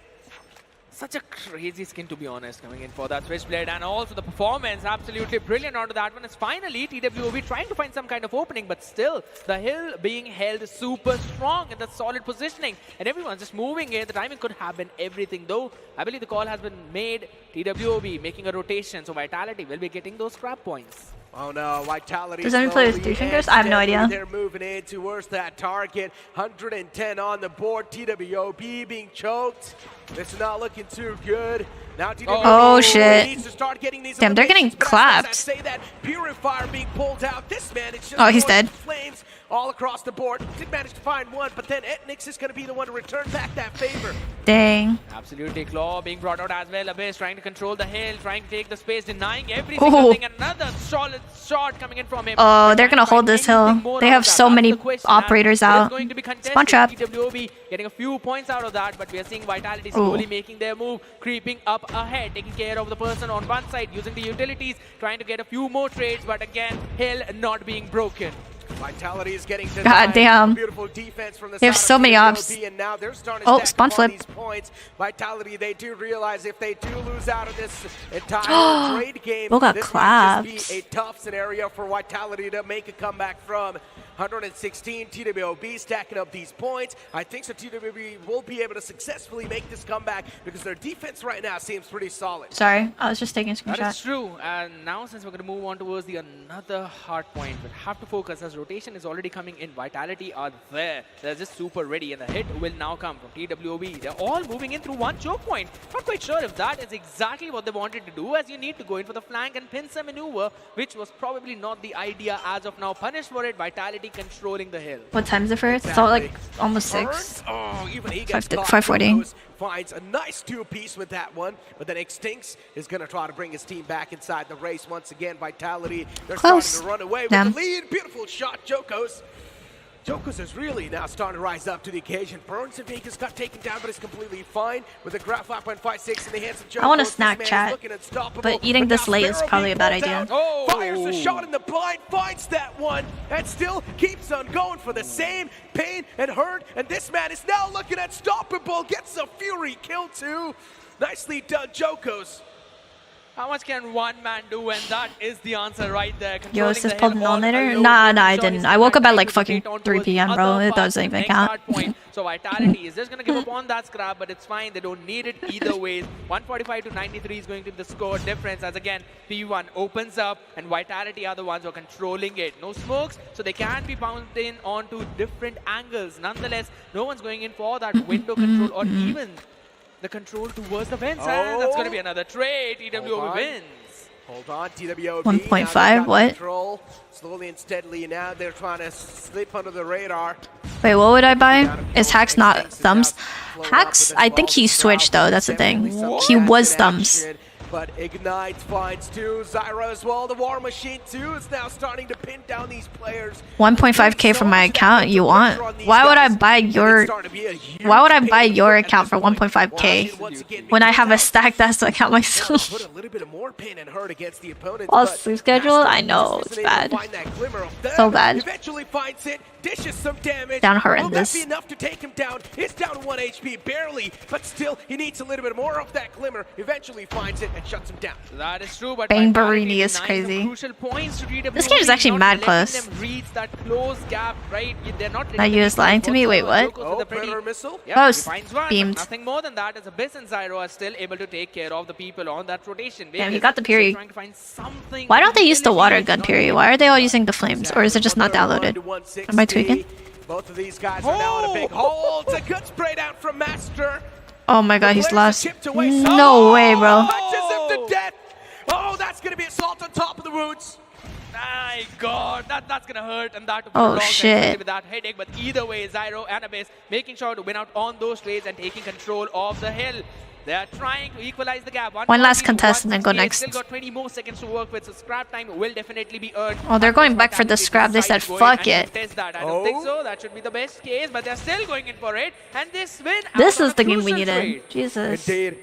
S1: Such a crazy skin, to be honest, coming in for that Switchblade. And also the performance, absolutely brilliant onto that one. It's finally TWOB trying to find some kind of opening, but still the hill being held super strong in that solid positioning. And everyone's just moving in. The timing could have been everything, though. I believe the call has been made. TWOB making a rotation, so Vitality will be getting those scrap points.
S3: Oh no, Vitality.
S2: Does anyone play with three fingers? I have no idea.
S3: They're moving in towards that target. 110 on the board. TWOB being choked. It's not looking too good. Now
S2: Oh shit.
S3: needs to start getting these
S2: Damn, they're getting
S3: eliminations, but
S2: clapped.
S3: I say that Purifier being pulled out. This man is just
S2: Oh, he's
S3: going
S2: dead.
S3: flames all across the board. Did manage to find one, but then Etnix is going to be the one to return back that favor.
S2: Dang.
S1: Absolutely, Claw being brought out as well. Abyss trying to control the hill, trying to take the space, denying every single
S2: Ooh.
S1: thing. Another solid shot coming in from him.
S2: Oh, they're gonna hold this hill. They have so many operators out. Spawn trap.
S1: TWOB getting a few points out of that, but we are seeing Vitality slowly making their move, creeping up ahead, taking care of the person on one side, using the utilities, trying to get a few more trades, but again, hill not being broken.
S3: Vitality is getting denied.
S2: God damn.
S3: Beautiful defense from the
S2: They have
S3: side
S2: so
S3: of
S2: many
S3: TWOB,
S2: ops.
S3: and now they're starting
S2: Oh,
S3: to stack
S2: spawn
S3: up all
S2: flip.
S3: these points. Vitality, they do realize if they do lose out of this entire trade game,
S2: Look at
S3: this might just
S2: claps.
S3: be a tough scenario for Vitality to make a comeback from. 116, TWOB stacking up these points. I think so TWOB will be able to successfully make this comeback because their defense right now seems pretty solid.
S2: Sorry, I was just taking a
S1: That is
S2: screenshot.
S1: true, and now since we're going to move on towards the another hard point, but have to focus as rotation is already coming in. Vitality are there. They're just super ready, and the hit will now come from TWOB. They're all moving in through one choke point. Not quite sure if that is exactly what they wanted to do, as you need to go in for the flank and pincer maneuver, which was probably not the idea as of now. Punished for it, Vitality controlling the hill.
S2: What time is it for? It's all like almost 6.
S3: Oh, even he gets caught.
S2: 5:40.
S3: Jokos finds a nice two-piece with that one, but then Extinx is going to try to bring his team back inside the race once again. Vitality, they're
S2: Close.
S3: starting to run away with
S2: Damn.
S3: the lead. Beautiful shot, Jokos. Jokos is really now starting to rise up to the occasion. Burns and Vegas got taken down, but is completely fine with a graph 5.56 in the hands of Jokos.
S2: I want a
S3: This
S2: snack
S3: man is
S2: chat,
S3: looking unstoppable,
S2: but eating this
S3: now
S2: late is
S3: Sparrow
S2: probably a
S3: being
S2: bad
S3: pulled
S2: idea.
S3: down.
S1: Oh.
S3: Fires a shot in the blind, finds that one, and still keeps on going for the same pain and hurt. And this man is now looking unstoppable. Gets a Fury kill too. Nicely done, Jokos.
S1: How much can one man do? And that is the answer right there.
S2: Yo, is
S1: Controlling
S2: this
S1: the
S2: pulled
S1: hill
S2: an all
S1: all
S2: nighter?
S1: alone,
S2: Nah,
S1: making
S2: I
S1: sure
S2: didn't.
S1: he's
S2: I woke up at like
S1: to
S2: fucking
S1: rotate on
S2: 3
S1: towards the
S2: PM, bro.
S1: other
S2: It
S1: part,
S2: doesn't even
S1: next
S2: count.
S1: hard point. So Vitality is just going to give up on that scrap, but it's fine. They don't need it either way. 145 to 93 is going to be the score difference, as again, P1 opens up and Vitality are the ones who are controlling it. No smokes, so they can be bound in onto different angles. Nonetheless, no one's going in for that window control or even the control towards the vents. And that's going to be another trade. TWOB wins.
S3: Hold on, TWOB.
S2: 1.5, what?
S3: Control. Slowly and steadily now they're trying to slip under the radar.
S2: Wait, what would I buy? Is Hacks not thumbs? Hacks, I think he switched though, that's the thing. He was thumbs.
S3: But Ignite finds two. Zyra as well. The War Machine too is now starting to pin down these players.
S2: 1.5k from my account, you want? Why would I buy your account for 1.5k when I have a stack that's to account myself?
S3: Put a little bit more pain and hurt against the opponents.
S2: All
S3: but
S2: sleep schedule? I know, it's
S3: Master just isn't able to
S2: bad.
S3: find that glimmer of them.
S2: So bad.
S3: Eventually finds it, dishes some damage.
S2: Down
S3: Will
S2: horrendous.
S3: that be enough to take him down? It's down to 1 HP, barely, but still, he needs a little bit more of that glimmer. Eventually finds it and shuts him down.
S1: That is true, but
S2: Bang
S1: Vitality
S2: Barini is
S1: denying
S2: crazy.
S1: some crucial points to TWOB,
S2: This game is actually
S1: not
S2: mad
S1: letting
S2: close.
S1: them reach that close gap, right? They're not
S2: Now you is lying to me? Wait, what?
S3: Oh, Predator missile.
S1: Yeah,
S2: Close.
S1: he finds one, but
S2: Beamed.
S1: nothing more than that, as Abyss and Zyro are still able to take care of the people on that rotation.
S2: Damn, he
S1: Vegas
S2: got the
S1: still
S2: Piri.
S1: trying to find something
S2: Why don't they use the water
S1: utility
S2: gun
S1: that's
S2: Piri?
S1: not
S2: Why are they all using the flames? Or is it just not downloaded? Am I tweaking?
S3: Both of these guys are now in a big hole. It's a good spray down from Master.
S2: Oh my god, he's
S3: Players
S2: lost.
S3: chipped away.
S2: No way, bro.
S3: Punches him to death. Oh, that's going to be assault on top of the wounds.
S1: My god, that's gonna hurt, and that
S2: Oh,
S1: prolongs
S2: shit.
S1: and with that headache. But either way, Zyro and Abyss making sure to win out on those trades and taking control of the hill. They are trying to equalize the gap.
S2: One last contest and then go
S1: 168,
S2: next.
S1: Still got 20 more seconds to work with, so scrap time will definitely be earned.
S2: Oh, they're going back for the scrap. They said, fuck it.
S1: Test that. I don't think so. That should be the best case, but they're still going in for it. And this win.
S2: This
S1: out
S2: is
S1: of
S2: the
S1: a
S2: game we
S1: crucial
S2: needed.
S1: trade.
S2: Jesus.
S3: Indeed.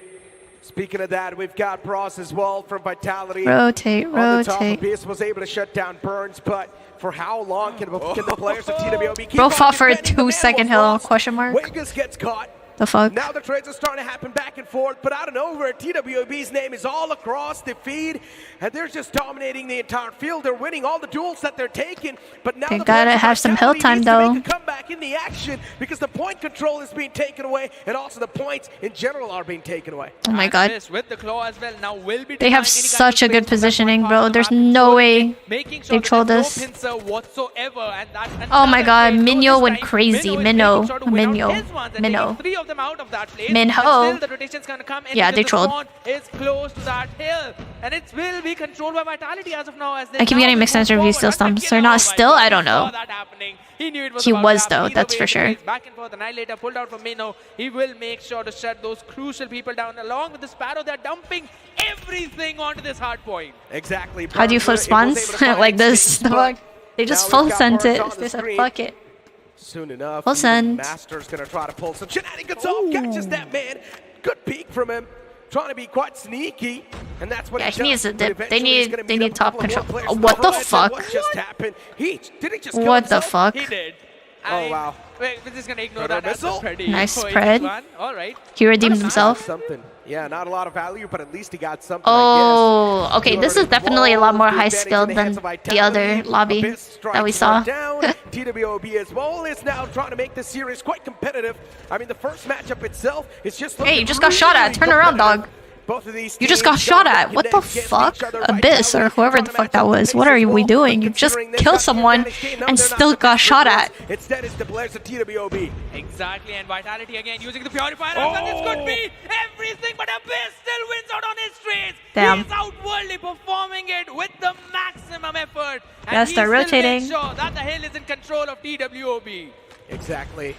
S3: Speaking of that, we've got Bros as well from Vitality.
S2: Rotate,
S3: On the top,
S2: rotate.
S3: Abyss was able to shut down Burns, but for how long can the players of TWOB keep
S2: Bro
S3: on
S2: fought for a
S3: defending the man
S2: 2-second
S3: was
S2: hill,
S3: lost?
S2: question mark.
S3: Vegas gets caught.
S2: The fuck?
S3: Now the trades are starting to happen back and forth, but out of nowhere, TWOB's name is all across the feed, and they're just dominating the entire field. They're winning all the duels that they're taking, but now
S2: they gotta have some hill time though.
S3: Make a comeback in the action because the point control is being taken away, and also the points in general are being taken away.
S2: Oh my god.
S1: With the claw as well. Now will be
S2: they have such a good positioning, bro. There's no way they trolled us. Oh my god, Minho went crazy. Minho. Minho. Yeah, they trolled.
S1: Is close to that hill, and it will be controlled by Vitality as of now. As
S2: I keep getting mixed into reviews still stumps. They're not still, I don't know. He was though, that's for sure.
S1: Back and forth, Annihilator pulled out from Minho. He will make sure to shut those crucial people down. Along with the Sparrow, they're dumping everything onto this hard point.
S3: Exactly.
S2: How do you flip spawns? Like this? The fuck? They just full sent it. They said fuck it.
S3: Soon enough,
S2: full send.
S3: Master's gonna try to pull some shenanigans off. Catches that man. Good peek from him. Trying to be quite sneaky, and that's what
S2: he needs to dip. They need top control. Oh, what the fuck?
S3: What just happened? Did he just
S2: what the fuck?
S1: He did.
S3: Oh wow.
S1: Wait, we're just gonna ignore that.
S2: Nice spread.
S1: Alright.
S2: He redeemed himself.
S3: Something. Yeah, not a lot of value, but at least he got something.
S2: Oh, okay. This is definitely a lot more high skilled than the other lobby that we saw.
S3: TWOB as well is now trying to make this series quite competitive. I mean, the first matchup itself is just.
S2: Hey, you just got shot at. Turn around, dog.
S3: Both of these
S2: you just got shot at. What the fuck? Abyss or whoever the fuck that was. What are we doing? You just killed someone and still got shot at.
S3: Instead, it's the players of TWOB.
S1: Exactly, and Vitality again using the Purifier. And this could be everything, but Abyss still wins out on his trades.
S2: Damn.
S1: He's outworldly performing it with the maximum effort.
S2: Gotta start rotating.
S1: Make sure that the hill is in control of TWOB.
S3: Exactly.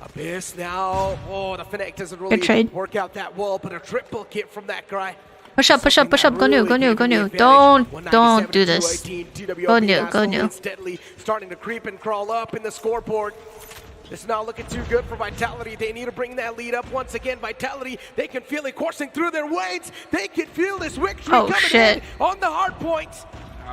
S3: Abyss now. Oh, the Fnatic doesn't really work out that well, but a triple kick from that guy.
S2: Push up, push up, push up. Go new, go new, go new. Don't do this. Go new, go new.
S3: Steadily starting to creep and crawl up in the scoreboard. It's not looking too good for Vitality. They need to bring that lead up once again. Vitality, they can feel it coursing through their veins. They can feel this victory coming in on the hard points.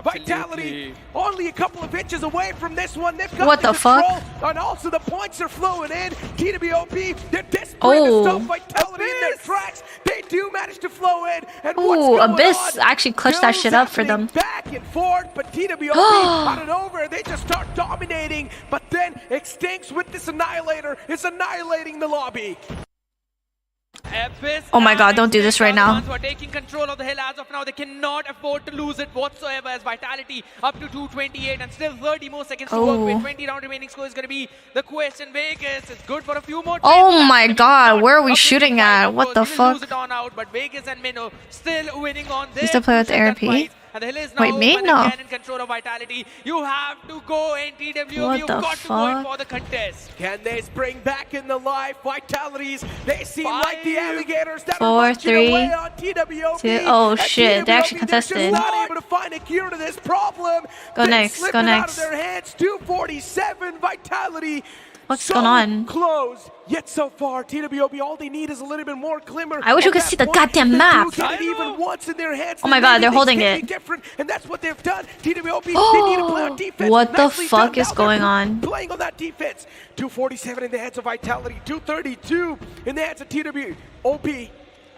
S3: Vitality only a couple of inches away from this one. They've got
S2: what the fuck?
S3: And also the points are flowing in. TWOB, they're desperate to stop Vitality in their tracks. They do manage to flow in. And
S2: Abyss actually clutched that shit up for them.
S3: Back and forth, but TWOB out and over. They just start dominating. But then Extincts with this Annihilator is annihilating the lobby.
S2: Oh my god, don't do this right now.
S1: Who are taking control of the hill as of now. They cannot afford to lose it whatsoever as Vitality up to 228 and still 30 more seconds to work with. 20 round remaining score is going to be the question. Vegas is good for a few more.
S2: Oh my god, where are we shooting at? What the fuck?
S1: Lose it on out, but Vegas and Minho still winning on this.
S2: Used to play with ARP.
S1: And the hill is now again in control of Vitality. You have to go in TWOB. You've got to go in for the contest.
S3: Can they spring back in the life? Vitalities, they seem like the alligators that
S2: 4, 3,
S3: away on TWOB.
S2: 2. Oh shit, they actually contested.
S3: They're just not able to find a cure to this problem.
S2: Go next, go next.
S3: Out of their hands, 247 Vitality.
S2: What's going on?
S3: Close, yet so far, TWOB, all they need is a little bit more glimmer.
S2: I wish you could see the goddamn map.
S3: Even once in their hands,
S2: oh my god, they're holding it.
S3: Different, and that's what they've done. TWOB, they need to play on defense.
S2: What the fuck is going on?
S3: Playing on that defense. 247 in the hands of Vitality, 232 in the hands of TWOB.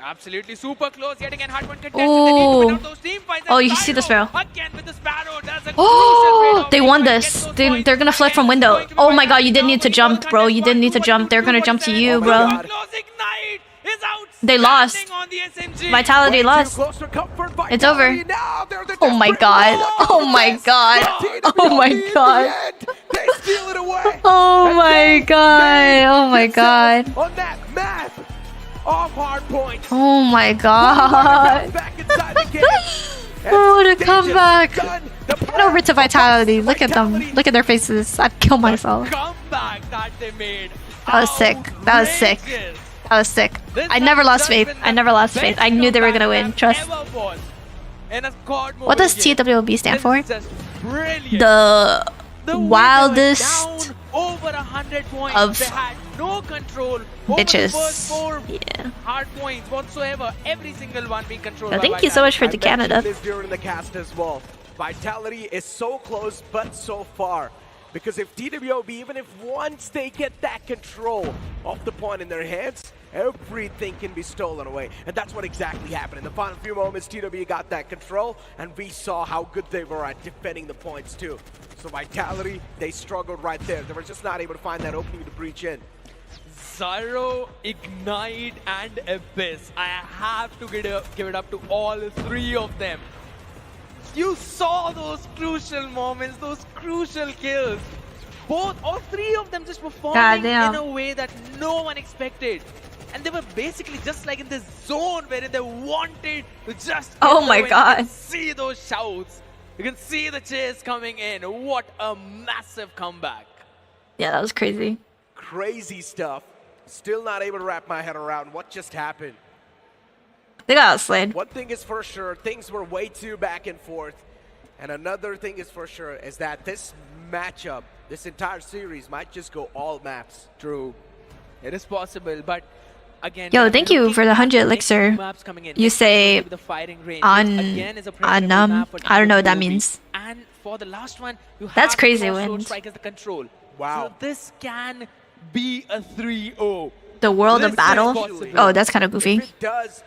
S1: Absolutely super close. Yet again, Hardpoint contested. They need to win out those team fights.
S2: Oh, you see the Sparrow.
S1: Again with the Sparrow.
S2: Oh, they won this. They're gonna flip from window. Oh my god, you didn't need to jump, bro. You didn't need to jump. They're gonna jump to you, bro. They lost. Vitality lost. It's over. Oh my god. Oh my god. Oh my god. Oh my god. Oh my god.
S3: On that map. Off Hardpoint.
S2: Oh my god. Oh, the comeback. Head over to Vitality. Look at them. Look at their faces. I'd kill myself.
S1: That
S2: was sick. That was sick. That was sick. I never lost faith. I never lost faith. I knew they were gonna win. Trust. What does TWOB stand for? The wildest
S1: over 100 points.
S2: of
S1: they had no control
S2: bitches.
S1: Yeah. Hard points whatsoever. Every single one being controlled.
S2: So thank you so much for the Canada.
S3: During the cast as well. Vitality is so close, but so far. Because if TWOB, even if once they get that control of the point in their hands, everything can be stolen away. And that's what exactly happened. In the final few moments, TWO got that control, and we saw how good they were at defending the points too. So Vitality, they struggled right there. They were just not able to find that opening to breach in.
S1: Zyro, Ignite, and Abyss. I have to give it up to all three of them. You saw those crucial moments, those crucial kills. All three of them just performing in a way that no one expected. And they were basically just like in this zone where they wanted to just...
S2: Oh my God.
S1: You can see those shouts. You can see the cheers coming in. What a massive comeback.
S2: Yeah, that was crazy.
S3: Crazy stuff. Still not able to wrap my head around what just happened.
S2: They got slayed.
S3: One thing is for sure, things were way too back and forth. And another thing is for sure is that this matchup, this entire series might just go all maps.
S1: True. It is possible, but again...
S2: Yo, thank you for the 100 elixir. You say on I don't know what that means.
S1: And for the last one, you
S2: That's
S1: have
S2: crazy
S1: Crossroads
S2: wins.
S1: Strike as the control.
S3: Wow.
S1: So this can be a 3-0.
S2: The world of
S1: This is
S2: battle?
S1: possible.
S2: Oh, that's kind of goofy.
S3: If it does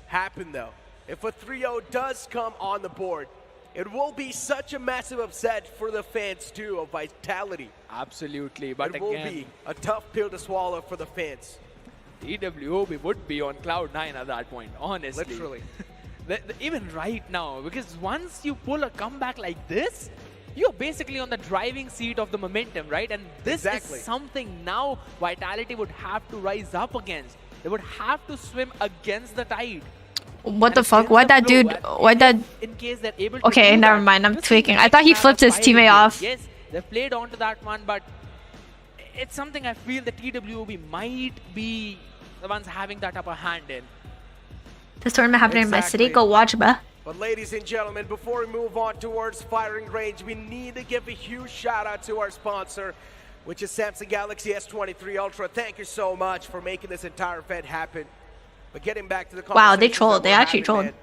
S3: happen though, if a 3-0 does come on the board, it will be such a massive upset for the fans too of Vitality.
S1: Absolutely, but
S3: it will be a tough pill to swallow for the fans.
S1: TWOB would be on cloud 9 at that point, honestly.
S3: Literally.
S1: Even right now, because once you pull a comeback like this, you're basically on the driving seat of the momentum, right? And this is something now Vitality would have to rise up against. They would have to swim against the tide.
S2: What the fuck? Why'd that dude? Why'd that?
S1: In case they're able to
S2: Okay,
S1: do
S2: never
S1: that,
S2: mind. I'm
S1: this is
S2: tweaking.
S1: the
S2: I thought he
S1: next
S2: flipped his
S1: round of
S2: teammate
S1: fighting.
S2: off.
S1: Yes, they played onto that one, but it's something I feel the TWOB might be the ones having that upper hand in.
S2: This tournament happening in my city. Go watch, bruh.
S3: But ladies and gentlemen, before we move on towards firing range, we need to give a huge shout out to our sponsor, which is Samsung Galaxy S23 Ultra. Thank you so much for making this entire event happen. But getting back to the
S2: Wow, they trolled. They actually trolled.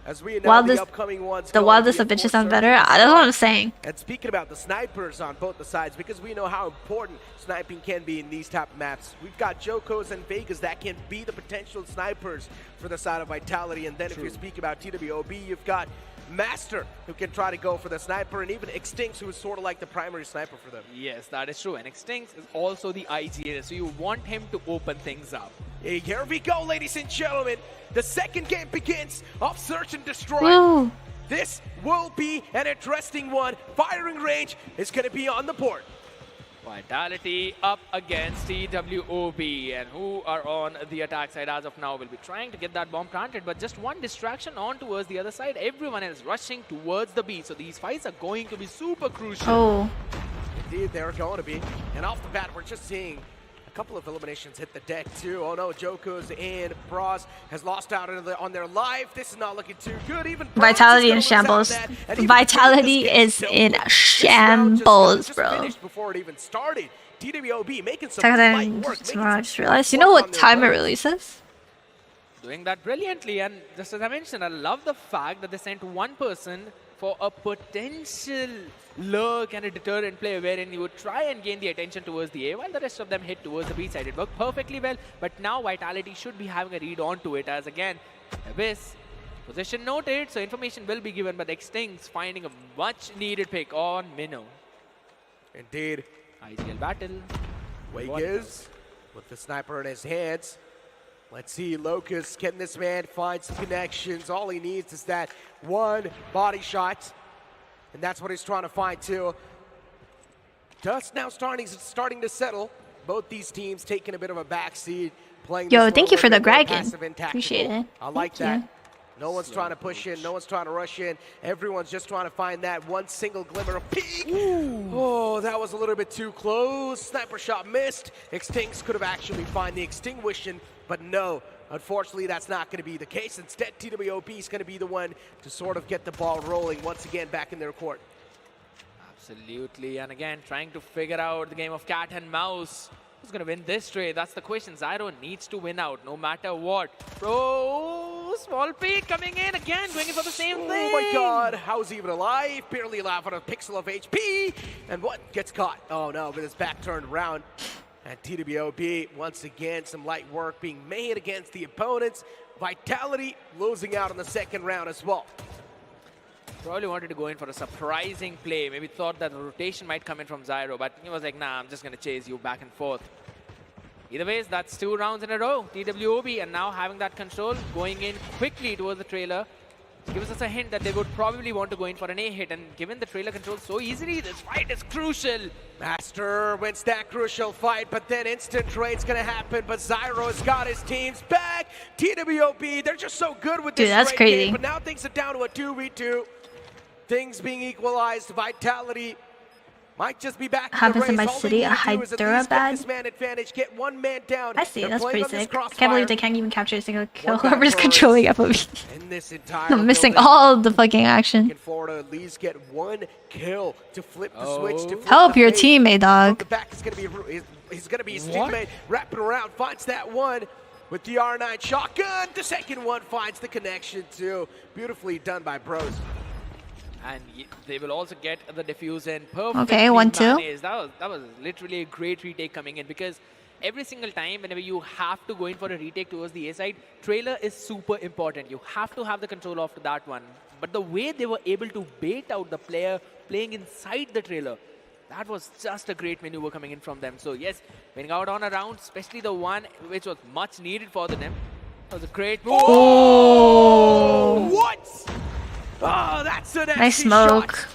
S3: As we know,
S2: The wildest of bitches sound better. That's what I'm saying.
S3: And speaking about the snipers on both the sides, because we know how important sniping can be in these type of maps. We've got Jokos and Vegas that can be the potential snipers for the side of Vitality. And then if you speak about TWOB, you've got Master, who can try to go for the sniper, and even Extinct, who is sort of like the primary sniper for them.
S1: Yes, that is true. And Extinct is also the IGL, so you want him to open things up.
S3: Here we go, ladies and gentlemen. The second game begins of Search and Destroy.
S2: Woo.
S3: This will be an interesting one. Firing range is going to be on the board.
S1: Vitality up against TWOB, and who are on the attack side as of now will be trying to get that bomb planted, but just one distraction on towards the other side. Everyone else rushing towards the B, so these fights are going to be super crucial.
S2: Oh.
S3: Indeed, they're going to be. And off the bat, we're just seeing a couple of eliminations hit the deck too. Oh no, Jokos and Braz has lost out on their life. This is not looking too good. Even
S2: Vitality in shambles. Vitality is in shambles, bro.
S3: Before it even started, TWOB making some
S2: I
S3: light work.
S2: just realized. You know what time it releases?
S1: Doing that brilliantly, and just as I mentioned, I love the fact that they sent one person for a potential lurk and a deterrent play wherein you would try and gain the attention towards the A while the rest of them hit towards the B side. It worked perfectly well, but now Vitality should be having a read on to it as again, Abyss, position noted, so information will be given, but Extincts finding a much needed pick on Minnow.
S3: Indeed.
S1: IGL battle.
S3: Vegas with the sniper in his hands. Let's see, Locust, can this man find some connections? All he needs is that one body shot, and that's what he's trying to find too. Dust now starting to settle. Both these teams taking a bit of a backseat, playing.
S2: Yo, thank you for the Dragon. Appreciate it.
S3: I like
S2: Thank
S3: that. No one's trying to push in, no one's trying to rush in. Everyone's just trying to find that one single glimmer of peak. Oh, that was a little bit too close. Sniper shot missed. Extincts could have actually found the extinguishing, but no. Unfortunately, that's not going to be the case. Instead, TWOB is going to be the one to sort of get the ball rolling once again back in their court.
S1: Absolutely, and again, trying to figure out the game of cat and mouse. Who's going to win this trade? That's the question. Zyro needs to win out no matter what. Bro, small peek coming in again, going in for the same thing.
S3: Oh my god, how's he even alive? Barely alive on a pixel of HP. And what gets caught? Oh no, with his back turned around. And TWOB, once again, some light work being made against the opponents. Vitality losing out on the second round as well.
S1: Probably wanted to go in for a surprising play. Maybe thought that the rotation might come in from Zyro, but he was like, nah, I'm just going to chase you back and forth. Either ways, that's 2 rounds in a row. TWOB, and now having that control, going in quickly towards the trailer, gives us a hint that they would probably want to go in for an A hit. And given the trailer control so easily, this fight is crucial.
S3: Master wins that crucial fight, but then instant trade's gonna happen. But Zyro's got his teams back. TWOB, they're just so good with this.
S2: Dude, that's
S3: trade
S2: crazy.
S3: game, but now things are down to a 2v2. Things being equalized. Vitality might just be back.
S2: Happens in my city, a Hydra badge.
S3: Get one man down.
S2: I see,
S3: They're
S2: that's
S3: playing
S2: pretty
S3: on this
S2: sick. Can't
S3: crossfire.
S2: believe they can't even capture a single kill.
S3: One back
S2: Whoever's
S3: first.
S2: controlling FOV.
S3: In this entire
S2: I'm missing
S3: building.
S2: all of the fucking action.
S3: Looking forward to at least get one kill to flip the switch. To flip
S2: Help
S3: the
S2: your
S3: fate.
S2: teammate,
S3: From
S2: dog.
S3: the back is gonna be he's gonna be his
S1: What?
S3: teammate wrapping around, finds that one with the R9 shotgun. The second one finds the connection too. Beautifully done by Bros.
S1: And they will also get the defuse in perfectly
S2: Okay, 1-2.
S1: managed. That was literally a great retake coming in, because every single time whenever you have to go in for a retake towards the A side, trailer is super important. You have to have the control of that one. But the way they were able to bait out the player playing inside the trailer, that was just a great maneuver coming in from them. So yes, winning out on a round, especially the one which was much needed for them, was a great move.
S3: Oh! What? Oh, that's an
S2: Nice
S3: empty
S2: smoke.
S3: shot.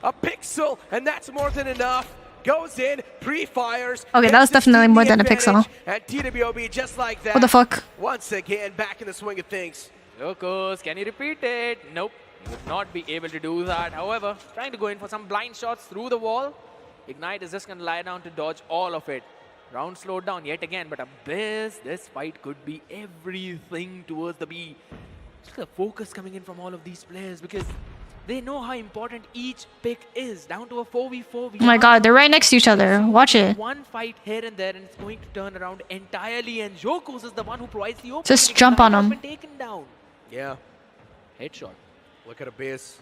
S3: A pixel, and that's more than enough. Goes in, pre-fires.
S2: Okay, that was
S3: gets his
S2: definitely
S3: team
S2: more
S3: the
S2: than a pixel.
S3: advantage, And TWOB just like that.
S2: What the fuck?
S3: Once again, back in the swing of things.
S1: Locos, can you repeat it? Nope, he would not be able to do that. However, trying to go in for some blind shots through the wall. Ignite is just going to lie down to dodge all of it. Round slowed down yet again, but Abyss, this fight could be everything towards the B. Just the focus coming in from all of these players, because they know how important each pick is. Down to a 4v4.
S2: Oh my god, they're right next to each other. Watch it.
S1: One fight here and there, and it's going to turn around entirely. And Jokos is the one who provides the opening.
S2: Just jump on him.
S1: Been taken down.
S3: Yeah.
S1: Headshot.
S3: Look at Abyss.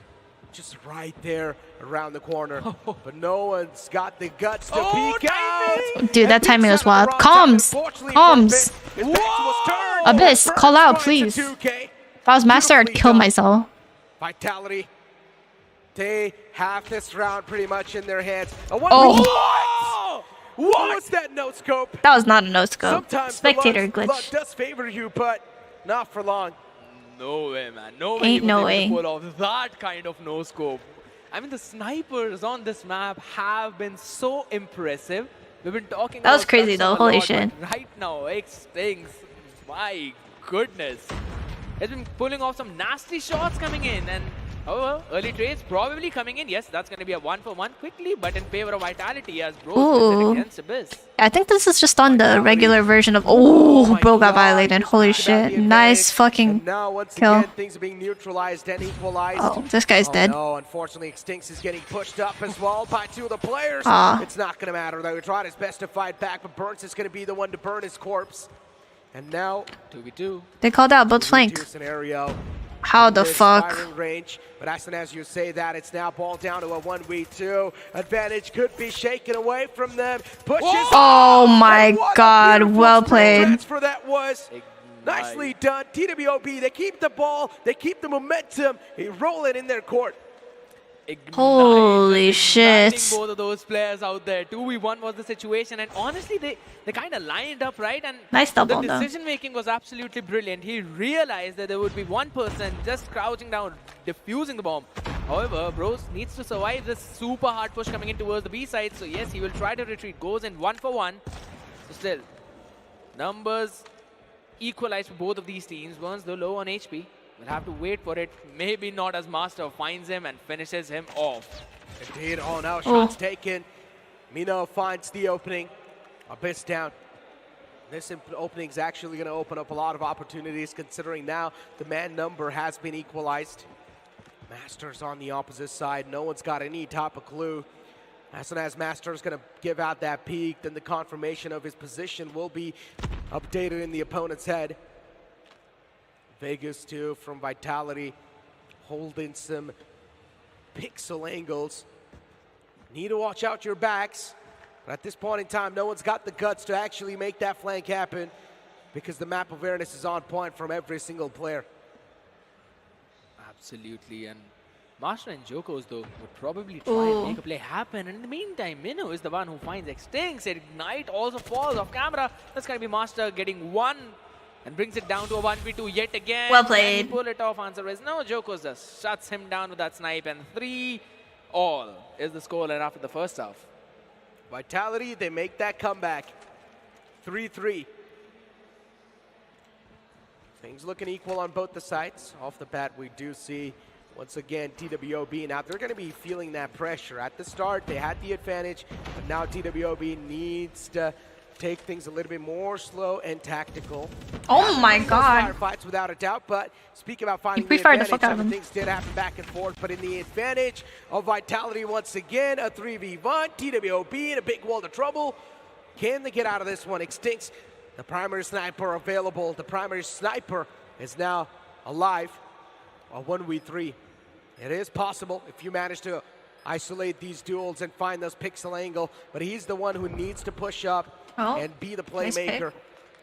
S3: Just right there around the corner. But no one's got the guts to peek out.
S2: Dude, that timing was wild. Comms! Comms! Abyss, call out, please. If I was Master, I'd kill myself.
S3: Vitality. They have this round pretty much in their hands.
S2: Oh.
S3: What was that no scope?
S2: That was not a no-scope.
S3: Sometimes
S2: Spectator
S3: the luck
S2: glitch.
S3: does favor you, but not for long.
S1: No way, man. No way.
S2: Ain't
S1: he was
S2: no
S1: able
S2: way.
S1: to pull off that kind of no scope. I mean, the snipers on this map have been so impressive. We've been talking
S2: That was
S1: about
S2: crazy
S1: Touchstone
S2: though,
S1: a
S2: holy
S1: lot,
S2: shit.
S1: but right now, X things. My goodness. He's been pulling off some nasty shots coming in, and early trades probably coming in. Yes, that's going to be a 1-for-1 quickly, but in favor of Vitality as Bro
S2: Ooh.
S1: against Abyss.
S2: I think this is just on the regular version of. Oh, bro got violated. Holy shit. Nice fucking
S3: Now, once
S2: kill.
S3: again, things are being neutralized and equalized.
S2: Oh, this guy's dead.
S3: No, unfortunately, Extinx is getting pushed up as well by 2 of the players.
S2: Aw.
S3: It's not going to matter, though. He tried his best to fight back, but Burns is going to be the one to burn his corpse. And now,
S1: 2v2.
S2: They called out both flank.
S3: scenario.
S2: How the
S3: This
S2: fuck?
S3: firing range, but as soon as you say that, it's now ball down to a 1v2. Advantage could be shaken away from them. Pushes.
S2: Oh my
S3: And what a
S2: god,
S3: beautiful
S2: well
S3: sprint
S2: played.
S3: transfer that was. Nicely done. TWOB, they keep the ball, they keep the momentum. They roll it in their court.
S2: Holy
S1: Igniting
S2: shit.
S1: both of those players out there. 2v1 was the situation, and honestly, they kind of lined up, right? And
S2: Nice double,
S1: the
S2: though.
S1: decision making was absolutely brilliant. He realized that there would be one person just crouching down, defusing the bomb. However, Bros needs to survive this super hard push coming in towards the B side. So yes, he will try to retreat. Goes in 1-for-1. So still, numbers equalized for both of these teams. Burns though low on HP. We'll have to wait for it. Maybe not as Master finds him and finishes him off.
S3: Indeed. Oh, now shots taken. Mino finds the opening. Abyss down. This opening is actually going to open up a lot of opportunities, considering now the man number has been equalized. Master's on the opposite side. No one's got any type of clue. As soon as Master's going to give out that peek, then the confirmation of his position will be updated in the opponent's head. Vegas too from Vitality, holding some pixel angles. Need to watch out your backs. But at this point in time, no one's got the guts to actually make that flank happen because the map awareness is on point from every single player.
S1: Absolutely, and Master and Jokos, though, would probably try and make a play happen. And in the meantime, Minnow is the one who finds Extinct. Ignite also falls off camera. That's going to be Master getting one and brings it down to a 1v2 yet again.
S2: Well played.
S1: Can he pull it off? Answer is no. Jokos just shuts him down with that snipe, and 3-all is the scoreline after the first half.
S3: Vitality, they make that comeback. 3-3. Things looking equal on both the sides. Off the bat, we do see, once again, TWOB. Now, they're going to be feeling that pressure. At the start, they had the advantage, but now TWOB needs to take things a little bit more slow and tactical.
S2: Oh my god.
S3: Fights without a doubt, but speak about finding the
S2: pre-fired the
S3: advantage,
S2: fuck out of
S3: some
S2: him.
S3: things did happen back and forth, but in the advantage of Vitality once again, a 3v1, TWOB in a big world of trouble. Can they get out of this one? Extincts, the primary sniper available. The primary sniper is now alive. A 1v3. It is possible if you manage to isolate these duels and find those pixel angle, but he's the one who needs to push up and be the playmaker.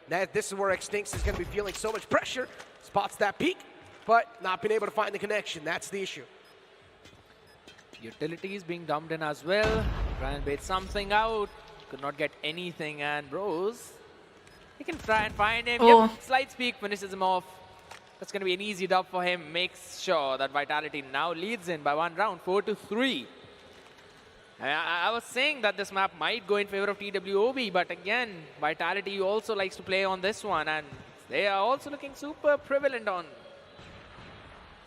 S3: Now, this is where Extincts is going to be feeling so much pressure. Spots that peak, but not being able to find the connection. That's the issue.
S1: Utilities being dumped in as well. Try and bait something out. Could not get anything, and Bros, he can try and find him.
S2: Oh.
S1: Yep, slight speak finishes him off. That's going to be an easy dub for him. Makes sure that Vitality now leads in by 1 round, 4-3. I was saying that this map might go in favor of TWOB, but again, Vitality also likes to play on this one, and they are also looking super prevalent on.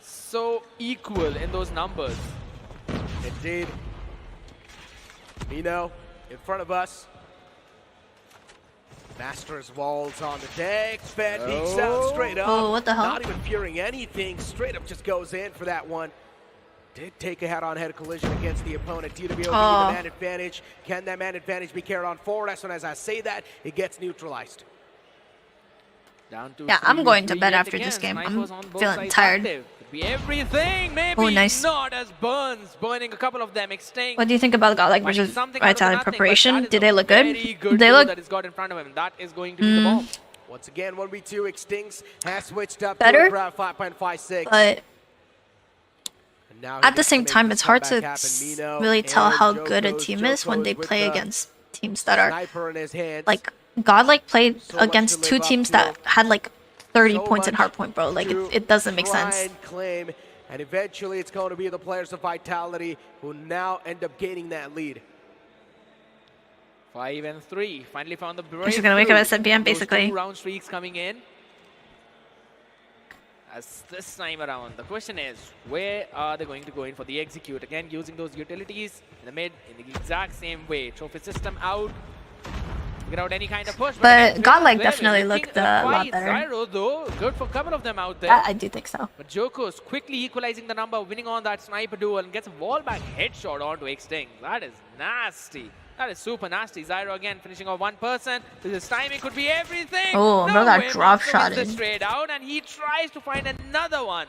S1: So equal in those numbers.
S3: Indeed. Mino in front of us. Master's walls on the deck. Fed peeks out straight up.
S2: Oh, what the hell?
S3: Not even fearing anything. Straight up just goes in for that one. Did take a head-on-head collision against the opponent. TWOB the man advantage. Can that man advantage be carried on forward? As soon as I say that, it gets neutralized.
S1: Down to
S2: Yeah, I'm going to
S1: 3-3
S2: bed
S1: yet
S2: after
S1: again.
S2: this game.
S1: Snipers
S2: I'm
S1: on both
S2: feeling
S1: sides
S2: tired.
S1: active. Could be everything, maybe
S2: nice.
S1: not as Burns, burning a couple of them, Extinct.
S2: What do you think about Godlike versus
S1: Something out of
S2: Vitality
S1: nothing, but
S2: preparation?
S1: that is
S2: Did
S1: a
S2: they look
S1: very
S2: good? They
S1: duel
S2: look
S1: that he's got in front of him. That is going to be the bomb.
S3: Once again, 1v2. Extincts has switched up
S2: better,
S3: to around 5.56.
S2: but
S3: Now
S2: at the same time, it's hard to really tell how good a team is when they play against teams that are like Godlike played against two teams that had like 30 points in Hardpoint, bro. Like it doesn't make sense.
S3: Claim, and eventually it's going to be the players of Vitality who now end up gaining that lead.
S1: 5-3. Finally found the break.
S2: She's gonna wake up at 7 PM basically.
S1: 2 round streaks coming in. As this time around, the question is, where are they going to go in for the execute? Again, using those utilities in the mid in the exact same way. Trophy system out. Without any kind of push.
S2: But Godlike definitely looked a lot better.
S1: Zyro, though, good for a couple of them out there.
S2: I do think so.
S1: But Joko's quickly equalizing the number, winning on that sniper duel, and gets a wall back headshot onto Extinct. That is nasty. That is super nasty. Zyro again finishing off one person. With his timing could be everything.
S2: Oh, no, that drop shot
S1: is straight out, and he tries to find another one.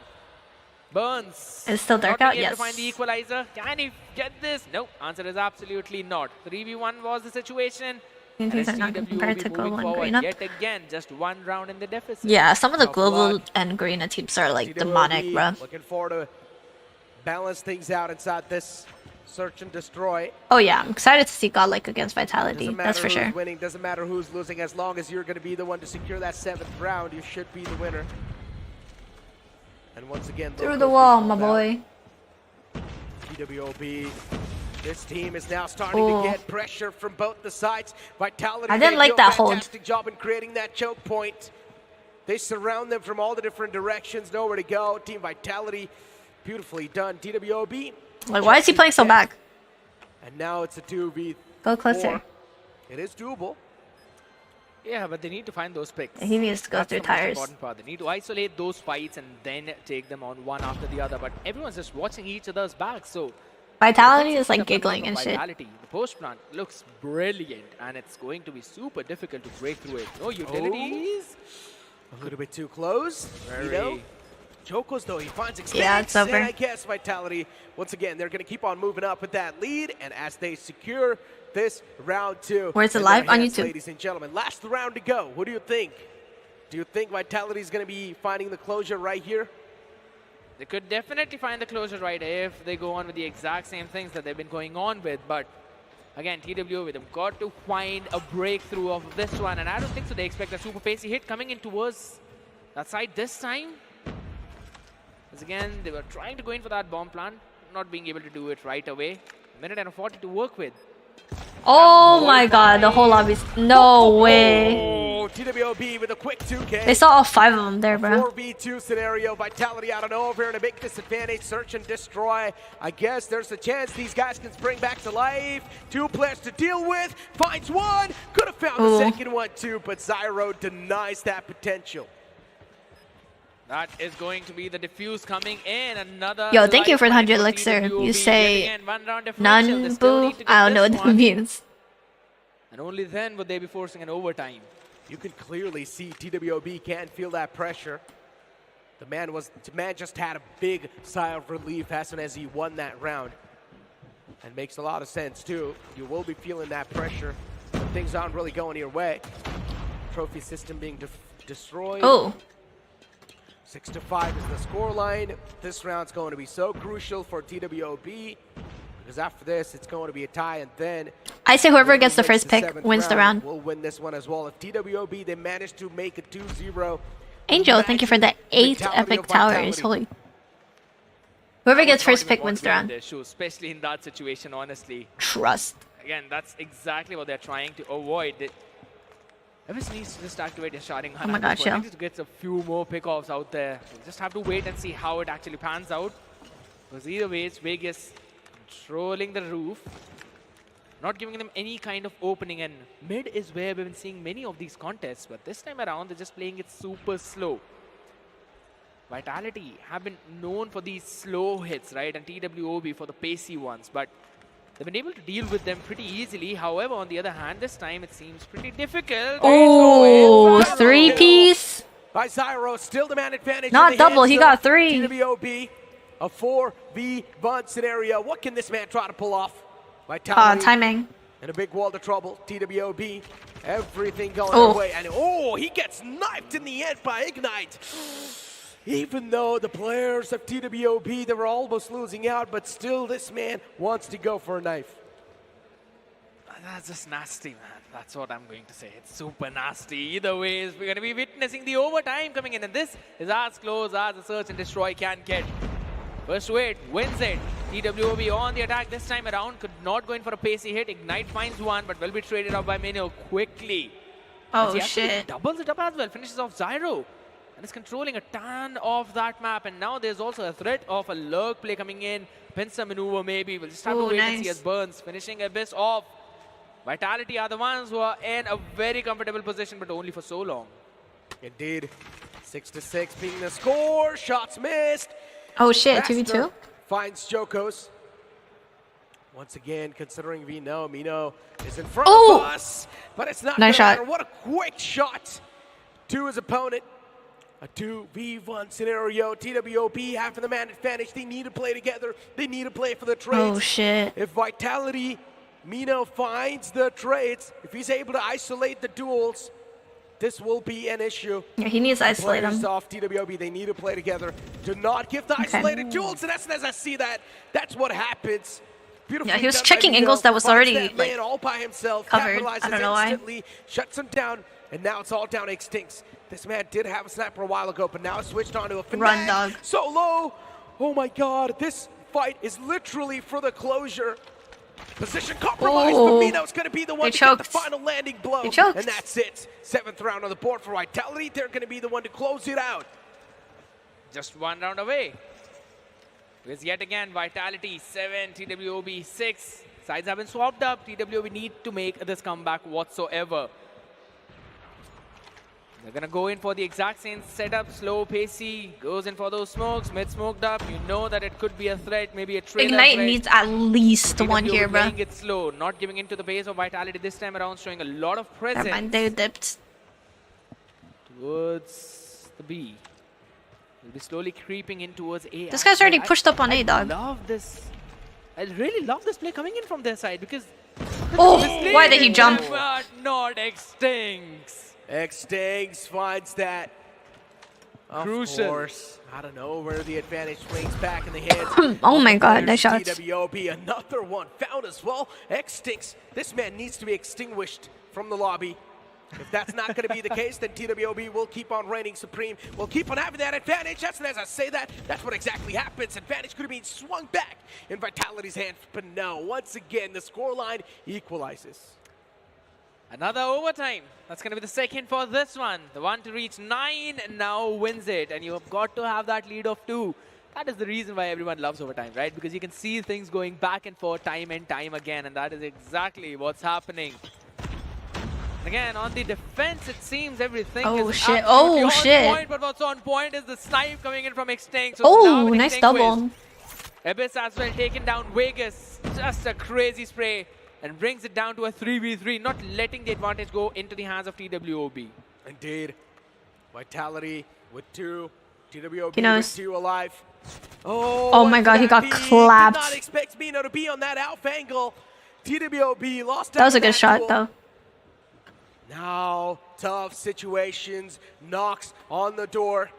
S1: Burns.
S2: Is it still dark
S1: not
S2: out?
S1: being able
S2: Yes.
S1: to find the equalizer. Can he get this? No. Answer is absolutely not. 3v1 was the situation.
S2: Things are not compared to Global and Green Up.
S1: Yet again, just 1 round in the deficit.
S2: Yeah, some of the Global and Green Up teams are like demonic, bro.
S3: Looking forward to balance things out inside this search and destroy.
S2: Oh yeah, I'm excited to see Godlike against Vitality.
S3: Doesn't
S2: That's
S3: matter
S2: for
S3: who's
S2: sure.
S3: winning, doesn't matter who's losing, as long as you're going to be the one to secure that 7th round, you should be the winner. And once again,
S2: Through the wall, my boy.
S3: TWOB. This team is now starting to get pressure from both the sides. Vitality,
S2: I didn't
S3: they
S2: like
S3: do
S2: that
S3: a
S2: hold.
S3: fantastic job in creating that choke point. They surround them from all the different directions, nowhere to go. Team Vitality, beautifully done. TWOB.
S2: Like, why is he playing so back?
S3: And now it's a 2v4.
S2: Go closer.
S3: It is doable.
S1: Yeah, but they need to find those picks.
S2: He needs to go
S1: That's
S2: through
S1: the most
S2: tires.
S1: important part. They need to isolate those fights and then take them on one after the other. But everyone's just watching each other's back, so
S2: Vitality is like giggling and shit.
S1: Vitality. The post plant looks brilliant, and it's going to be super difficult to break through it. No utilities.
S3: A little bit too close. You know? Jokos, though, he finds expanse.
S2: Yeah, it's over.
S3: And I guess Vitality, once again, they're going to keep on moving up with that lead. And as they secure this round 2.
S2: Where's it
S3: in
S2: live?
S3: their
S2: On
S3: hands,
S2: YouTube.
S3: Ladies and gentlemen, last round to go. What do you think? Do you think Vitality is going to be finding the closure right here?
S1: They could definitely find the closure right if they go on with the exact same things that they've been going on with. But again, TWO, they've got to find a breakthrough of this one. And I don't think so. They expect a super pacey hit coming in towards that side this time. Because again, they were trying to go in for that bomb plant, not being able to do it right away. A minute and a 40 to work with.
S2: Oh my god, the whole lobby's... No way.
S3: Oh, TWOB with a quick 2K.
S2: They saw all 5 of them there, bro.
S3: 4v2 scenario. Vitality out of nowhere in a big disadvantage. Search and destroy. I guess there's a chance these guys can spring back to life. 2 players to deal with. Finds one. Could have found the second one too, but Zyro denies that potential.
S1: That is going to be the diffuse coming in. Another.
S2: Yo, thank you for the
S1: lifeline
S2: 100
S1: for
S2: elixir.
S1: TWOB.
S2: You
S1: Yet
S2: say
S1: again, one round differential. They
S2: none,
S1: still
S2: boo?
S1: need to get
S2: I don't know what
S1: this
S2: that
S1: one.
S2: means.
S1: And only then would they be forcing an overtime.
S3: You can clearly see TWOB can feel that pressure. The man just had a big sigh of relief as soon as he won that round. And makes a lot of sense too. You will be feeling that pressure when things aren't really going your way. Trophy system being destroyed.
S2: Oh.
S3: 6-5 is the scoreline. This round's going to be so crucial for TWOB because after this, it's going to be a tie, and then
S2: I say whoever gets the first pick wins the round.
S3: Will win this one as well. If TWOB they manage to make it 2-0.
S2: Angel, thank you for the 8
S3: Mentality
S2: epic
S3: of
S2: towers.
S3: Vitality.
S2: Holy. Whoever gets
S1: Not
S2: first
S1: even
S2: pick
S1: want
S2: wins
S1: to
S2: the
S1: be in
S2: round.
S1: their shoes, especially in that situation, honestly.
S2: Trust.
S1: Again, that's exactly what they're trying to avoid. Evis needs to just activate his sharding.
S2: Oh my god, chill.
S1: Needs to get a few more pickoffs out there. We'll just have to wait and see how it actually pans out. Because either way, it's Vegas controlling the roof, not giving them any kind of opening. And mid is where we've been seeing many of these contests. But this time around, they're just playing it super slow. Vitality have been known for these slow hits, right? And TWOB for the pacey ones. But they've been able to deal with them pretty easily. However, on the other hand, this time it seems pretty difficult.
S2: Oh, 3-piece.
S3: By Zyro, still the man advantage.
S2: Not
S3: in the
S2: double,
S3: hands
S2: he
S3: of
S2: got 3.
S3: TWOB, a 4v1 scenario. What can this man try to pull off? Vitality
S2: Timing.
S3: and a big wall to trouble. TWOB, everything going
S2: Oh.
S3: their way. And he gets knifed in the end by Ignite. Even though the players of TWOB, they were almost losing out, but still this man wants to go for a knife.
S1: That's just nasty, man. That's what I'm going to say. It's super nasty. Either way, we're going to be witnessing the overtime coming in. And this is as close as the search and destroy can get. First to it, wins it. TWOB on the attack this time around. Could not go in for a pacey hit. Ignite finds one, but will be traded out by Minnow quickly.
S2: Oh,
S1: He actually
S2: shit.
S1: doubles it up as well. Finishes off Zyro. And is controlling a ton of that map. And now there's also a threat of a lurk play coming in. Pincer maneuver maybe. We'll just have to
S2: Ooh,
S1: wait and see
S2: nice.
S1: as Burns finishing Abyss off. Vitality are the ones who are in a very comfortable position, but only for so long.
S3: Indeed. 6-6 being the score. Shots missed.
S2: Oh shit,
S3: Master
S2: 2v2?
S3: finds Jokos. Once again, considering we know Mino is in front
S2: Oh!
S3: of us, but it's not
S2: Nice
S3: gonna
S2: shot.
S3: matter. What a quick shot to his opponent. A 2v1 scenario. TWOB having the man advantage. They need to play together. They need to play for the trades.
S2: Oh shit.
S3: If Vitality, Mino finds the trades, if he's able to isolate the duels, this will be an issue.
S2: Yeah, he needs to isolate
S3: Players
S2: him.
S3: off TWOB, they need to play together. Do not give the isolated duels, and as I see that, that's what happens. Beautifully
S2: Yeah, he was
S3: done by
S2: checking
S3: Mino.
S2: angles that was
S3: Finds
S2: already,
S3: that man
S2: like,
S3: all by himself,
S2: covered.
S3: capitalizes
S2: I don't know why.
S3: instantly, shuts him down, and now it's all down Extincts. This man did have a sniper a while ago, but now it's switched on to a Fnatic.
S2: Run, dog.
S3: Solo! Oh my god, this fight is literally for the closure. Position compromised, but
S2: Oh.
S3: Mino's going to be the one
S2: They
S3: to get the
S2: choked.
S3: final landing blow.
S2: They choked.
S3: And that's it. 7th round on the board for Vitality. They're going to be the one to close it out.
S1: Just one round away. Because yet again, Vitality 7, TWOB 6. Sides have been swapped up. TWOB need to make this comeback whatsoever. They're going to go in for the exact same setup. Slow, pacey. Goes in for those smokes. Mid smoked up. You know that it could be a threat. Maybe a trailer
S2: Ignite
S1: threat.
S2: needs at least
S1: TWOB
S2: one here, bro.
S1: playing it slow. Not giving into the pace of Vitality this time around. Showing a lot of presence.
S2: Never mind, they dipped.
S1: Towards the B. Will be slowly creeping in towards A.
S2: This guy's already pushed up on A, dog.
S1: I really love this play coming in from their side because...
S2: Oh, why did he jump?
S1: But not Extinct.
S3: Extinct finds that.
S1: Crucial.
S3: Of course. I don't know where the advantage swings back in the hands.
S2: Oh my god, nice shots.
S3: TWOB, another one found as well. Extinct. This man needs to be extinguished from the lobby. If that's not going to be the case, then TWOB will keep on reigning supreme. We'll keep on having that advantage. As I say that, that's what exactly happens. Advantage could have been swung back in Vitality's hands, but no. Once again, the scoreline equalizes.
S1: Another overtime. That's going to be the second for this one. The one to reach 9 now wins it. And you've got to have that lead of 2. That is the reason why everyone loves overtime, right? Because you can see things going back and forth time and time again. And that is exactly what's happening. Again, on the defense, it seems everything is
S2: shit.
S1: absolutely
S2: Oh,
S1: on
S2: shit.
S1: point. But what's on point is the snipe coming in from Extinct. So now
S2: Oh,
S1: an
S2: nice
S1: Extinct
S2: double.
S1: wins. Abyss as well taking down Vegas. Just a crazy spray. And brings it down to a 3v3, not letting the advantage go into the hands of TWOB.
S3: Indeed. Vitality with 2. TWOB
S2: He knows.
S3: with 2 alive.
S2: Oh my god, he got
S3: Did
S2: clapped.
S3: not expect Mino to be on that alpha angle. TWOB lost
S2: That was a
S3: out on
S2: good shot,
S3: duel.
S2: though.
S3: Now, tough situations. Knocks on the door.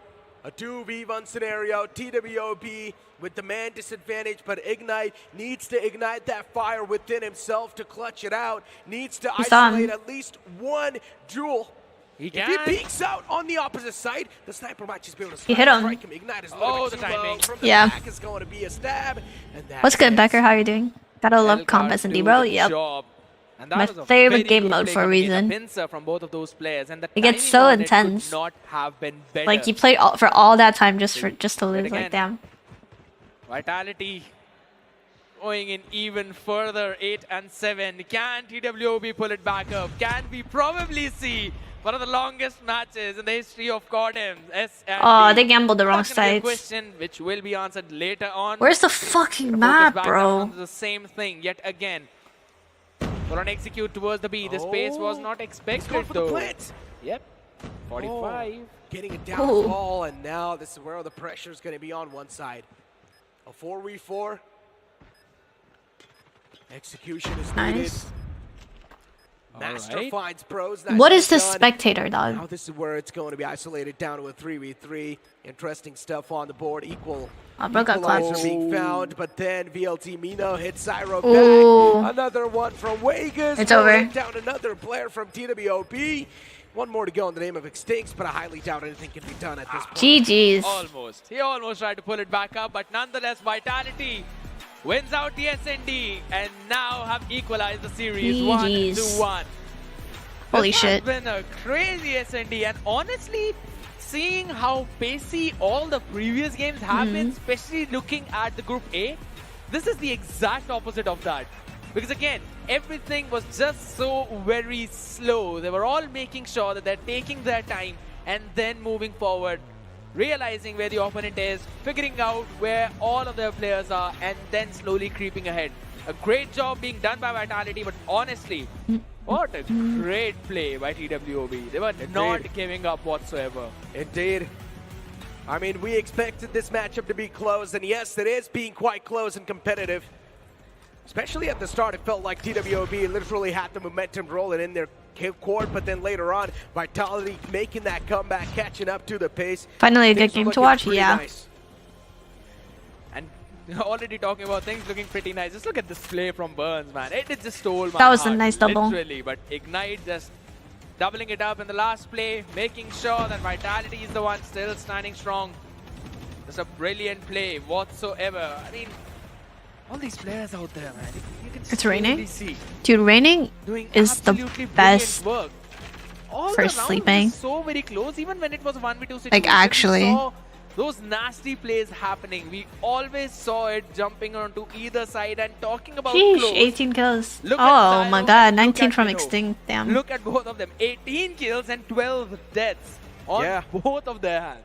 S3: A 2v1 scenario. TWOB with the man disadvantage, but Ignite needs to ignite that fire within himself to clutch it out. Needs to
S2: He's on.
S3: isolate at least one duel.
S1: He
S3: If
S1: can.
S3: he peeks out on the opposite side, the sniper might just be able to
S2: He hit him.
S3: strike him. Ignite is a little
S1: Oh,
S3: bit
S1: the
S3: too low.
S1: timing.
S3: From the
S2: Yeah.
S3: back is going to be a stab. And that
S2: What's good,
S3: hits.
S2: Becker? How are you doing? Gotta love
S1: Elgato
S2: Compass and
S1: do
S2: bro.
S1: the
S2: Yep.
S1: job. And that
S2: My
S1: was a
S2: favorite
S1: very
S2: game
S1: good
S2: mode
S1: play
S2: for a
S1: coming in,
S2: reason.
S1: pincer from both of those players, and the
S2: It gets
S1: timing
S2: so
S1: on it
S2: intense.
S1: could not have been better.
S2: Like, you played for all that time just to lose.
S1: again,
S2: Like, damn.
S1: Vitality going in even further, 8 and 7. Can TWOB pull it back up? Can we probably see one of the longest matches in the history of Cordem?
S2: Oh, they gambled the wrong
S1: That's gonna be a
S2: sides.
S1: question which will be answered later on.
S2: Where's the fucking
S1: Focus
S2: map,
S1: back down
S2: bro?
S1: onto the same thing yet again. For an execute towards the B. The space was not
S3: Let's
S1: expected
S3: go for the
S1: though.
S3: plant.
S1: Yep. 45.
S3: Getting a downfall, and now this is where the pressure is going to be on one side. A 4v4. Execution is needed.
S2: Nice.
S3: Master
S1: Alright.
S3: finds pros.
S2: What is this
S3: done.
S2: spectator,
S3: Now
S2: dog?
S3: this is where it's going to be isolated down to a 3v3. Interesting stuff on the board.
S2: Bro got
S3: Equalizer
S2: clutched.
S3: being found, but then VLT Mino hits Syro
S2: Ooh.
S3: back. Another one from Vegas.
S2: It's over.
S3: Down another player from TWOB. One more to go in the name of Extinct, but I highly doubt anything can be done at this point.
S2: GG's.
S1: Almost. He almost tried to pull it back up, but nonetheless, Vitality wins out the SND and now have equalized the series
S2: GG's.
S1: 1-1.
S2: Holy
S1: This
S2: shit.
S1: has been a crazy SND, and honestly, seeing how pacey all the previous games have been, especially looking at the Group A, this is the exact opposite of that. Because again, everything was just so very slow. They were all making sure that they're taking their time and then moving forward, realizing where the opponent is, figuring out where all of their players are, and then slowly creeping ahead. A great job being done by Vitality, but honestly, what a great play by TWOB. They were not giving up whatsoever.
S3: Indeed. I mean, we expected this matchup to be close, and yes, it is being quite close and competitive. Especially at the start, it felt like TWOB literally had the momentum rolling in their court, but then later on, Vitality making that comeback, catching up to the pace.
S2: Finally a good
S3: Things are
S2: game to
S3: looking
S2: watch,
S3: pretty
S2: yeah.
S3: nice.
S1: And already talking about things looking pretty nice. Just look at this play from Burns, man. It just stole my
S2: That was a
S1: heart,
S2: nice double.
S1: literally. But Ignite just doubling it up in the last play, making sure that Vitality is the one still standing strong. Just a brilliant play whatsoever. I mean, all these players out there, man. You can
S2: It's
S1: clearly
S2: raining?
S1: see
S2: Dude, raining
S1: doing
S2: is the
S1: absolutely brilliant
S2: best
S1: work. All
S2: for
S1: the rounds were
S2: sleeping.
S1: so very close, even when it was a 1v2 situation.
S2: Like, actually.
S1: We saw those nasty plays happening. We always saw it jumping onto either side and talking about
S2: Sheesh,
S1: close.
S2: 18 kills.
S1: Look at
S2: Oh my
S1: Syro,
S2: god,
S1: look
S2: 19
S1: at
S2: from
S1: Mino.
S2: Extinct. Damn.
S1: Look at both of them. 18 kills and 12 deaths on both of their hands.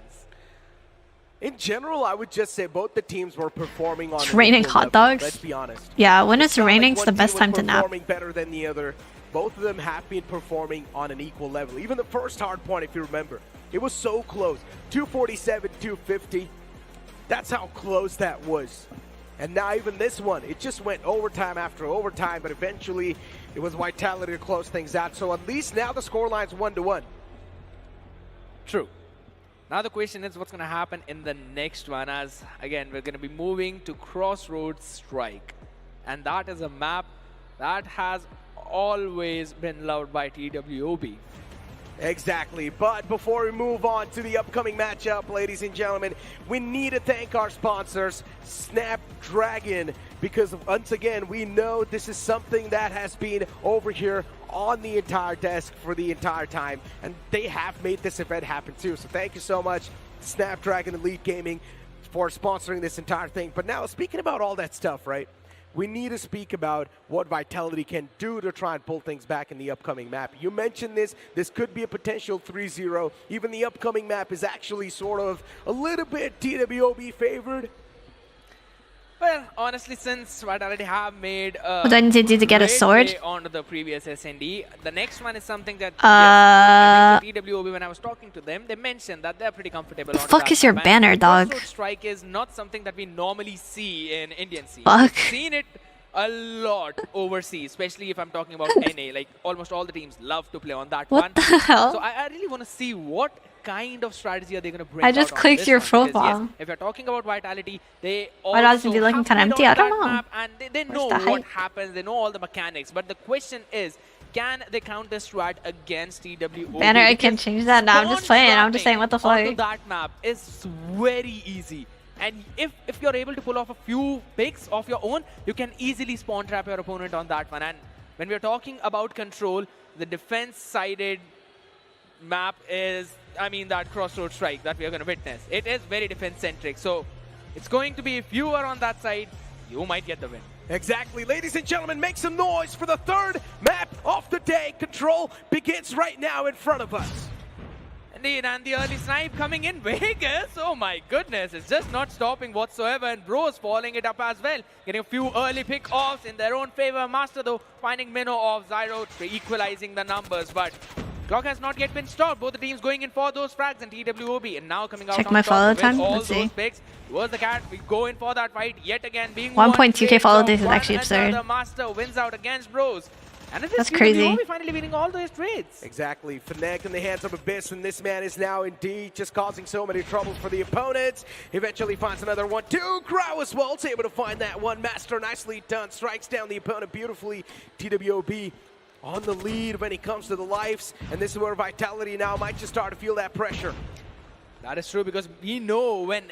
S3: In general, I would just say both the teams were performing on
S2: It's
S3: an
S2: raining
S3: equal
S2: hot
S3: level,
S2: dogs.
S3: Let's be honest.
S2: Yeah, when it's
S3: not like
S2: raining, it's
S3: one
S2: the
S3: team
S2: best
S3: was
S2: time to nap.
S3: performing better than the other. Both of them have been performing on an equal level. Even the first hard point, if you remember, It was so close. 247, 250. That's how close that was. And now even this one, it just went overtime after overtime, but eventually it was Vitality to close things out. So at least now the scoreline's 1-1.
S1: True. Now the question is what's going to happen in the next one, as again we're going to be moving to Crossroads Strike. And that is a map that has always been loved by TWOB.
S3: Exactly, but before we move on to the upcoming matchup, ladies and gentlemen, we need to thank our sponsors, Snapdragon, because once again, we know this is something that has been over here on the entire desk for the entire time, and they have made this event happen too. So thank you so much, Snapdragon Elite Gaming, for sponsoring this entire thing. But now, speaking about all that stuff, right? We need to speak about what Vitality can do to try and pull things back in the upcoming map. You mentioned this could be a potential 3-0. Even the upcoming map is actually sort of a little bit TWOB favored.
S1: Well, honestly, since Vitality have made
S2: What do I need to do to get a sword?
S1: on the previous SND, the next one is something that yes, TWOB, when I was talking to them, they mentioned that they're pretty comfortable.
S2: The fuck is your banner, dog?
S1: Crossroads Strike is not something that we normally see in Indian scene.
S2: Fuck.
S1: We've seen it a lot overseas, especially if I'm talking about NA. Like almost all the teams love to play on that one.
S2: What the hell?
S1: So I really want to see what kind of strategy are they going to bring
S2: I just
S1: out on
S2: clicked
S1: this
S2: your
S1: one, because,
S2: profile.
S1: yes, if you're talking about Vitality, they
S2: Why does it
S1: also
S2: be looking
S1: have
S2: kinda
S1: played
S2: empty?
S1: on
S2: I don't
S1: that
S2: know.
S1: map and they know
S2: the
S1: what
S2: hype?
S1: happens, they know all the mechanics. But the question is, can they counter strat against TWOB?
S2: Banner, I can
S1: Because
S2: change that. No, I'm just playing. I'm just saying, what the
S1: onto
S2: fuck?
S1: that map is very easy. And if you're able to pull off a few picks of your own, you can easily spawn trap your opponent on that one. And when we're talking about control, the defense-sided map is, I mean, that Crossroads Strike that we are going to witness. It is very defense-centric. So it's going to be, if you are on that side, you might get the win.
S3: Exactly. Ladies and gentlemen, make some noise for the third map of the day. Control begins right now in front of us.
S1: Indeed, and the early snipe coming in Vegas. Oh my goodness, it's just not stopping whatsoever, and Bros following it up as well. Getting a few early pick-offs in their own favor. Master, though, finding Minnow of Zyro, equalizing the numbers, but clock has not yet been stopped. Both the teams going in for those frags, and TWOB, and now coming out
S2: Check
S1: on
S2: my
S1: top
S2: follow
S1: with
S2: time.
S1: all
S2: Let's
S1: those
S2: see.
S1: picks. Towards the cat, we go in for that fight yet again. Being
S2: 1.2K follow this is actually absurd.
S1: The Master wins out against Bros. And it is
S2: That's crazy.
S1: TWOB finally winning all those trades.
S3: Exactly. Fnac in the hands of Abyss, and this man is now indeed just causing so many troubles for the opponents. Eventually finds another one. Crow as well. It's able to find that one. Master nicely done. Strikes down the opponent beautifully. TWOB on the lead when it comes to the lives, and this is where Vitality now might just start to feel that pressure.
S1: That is true, because we know when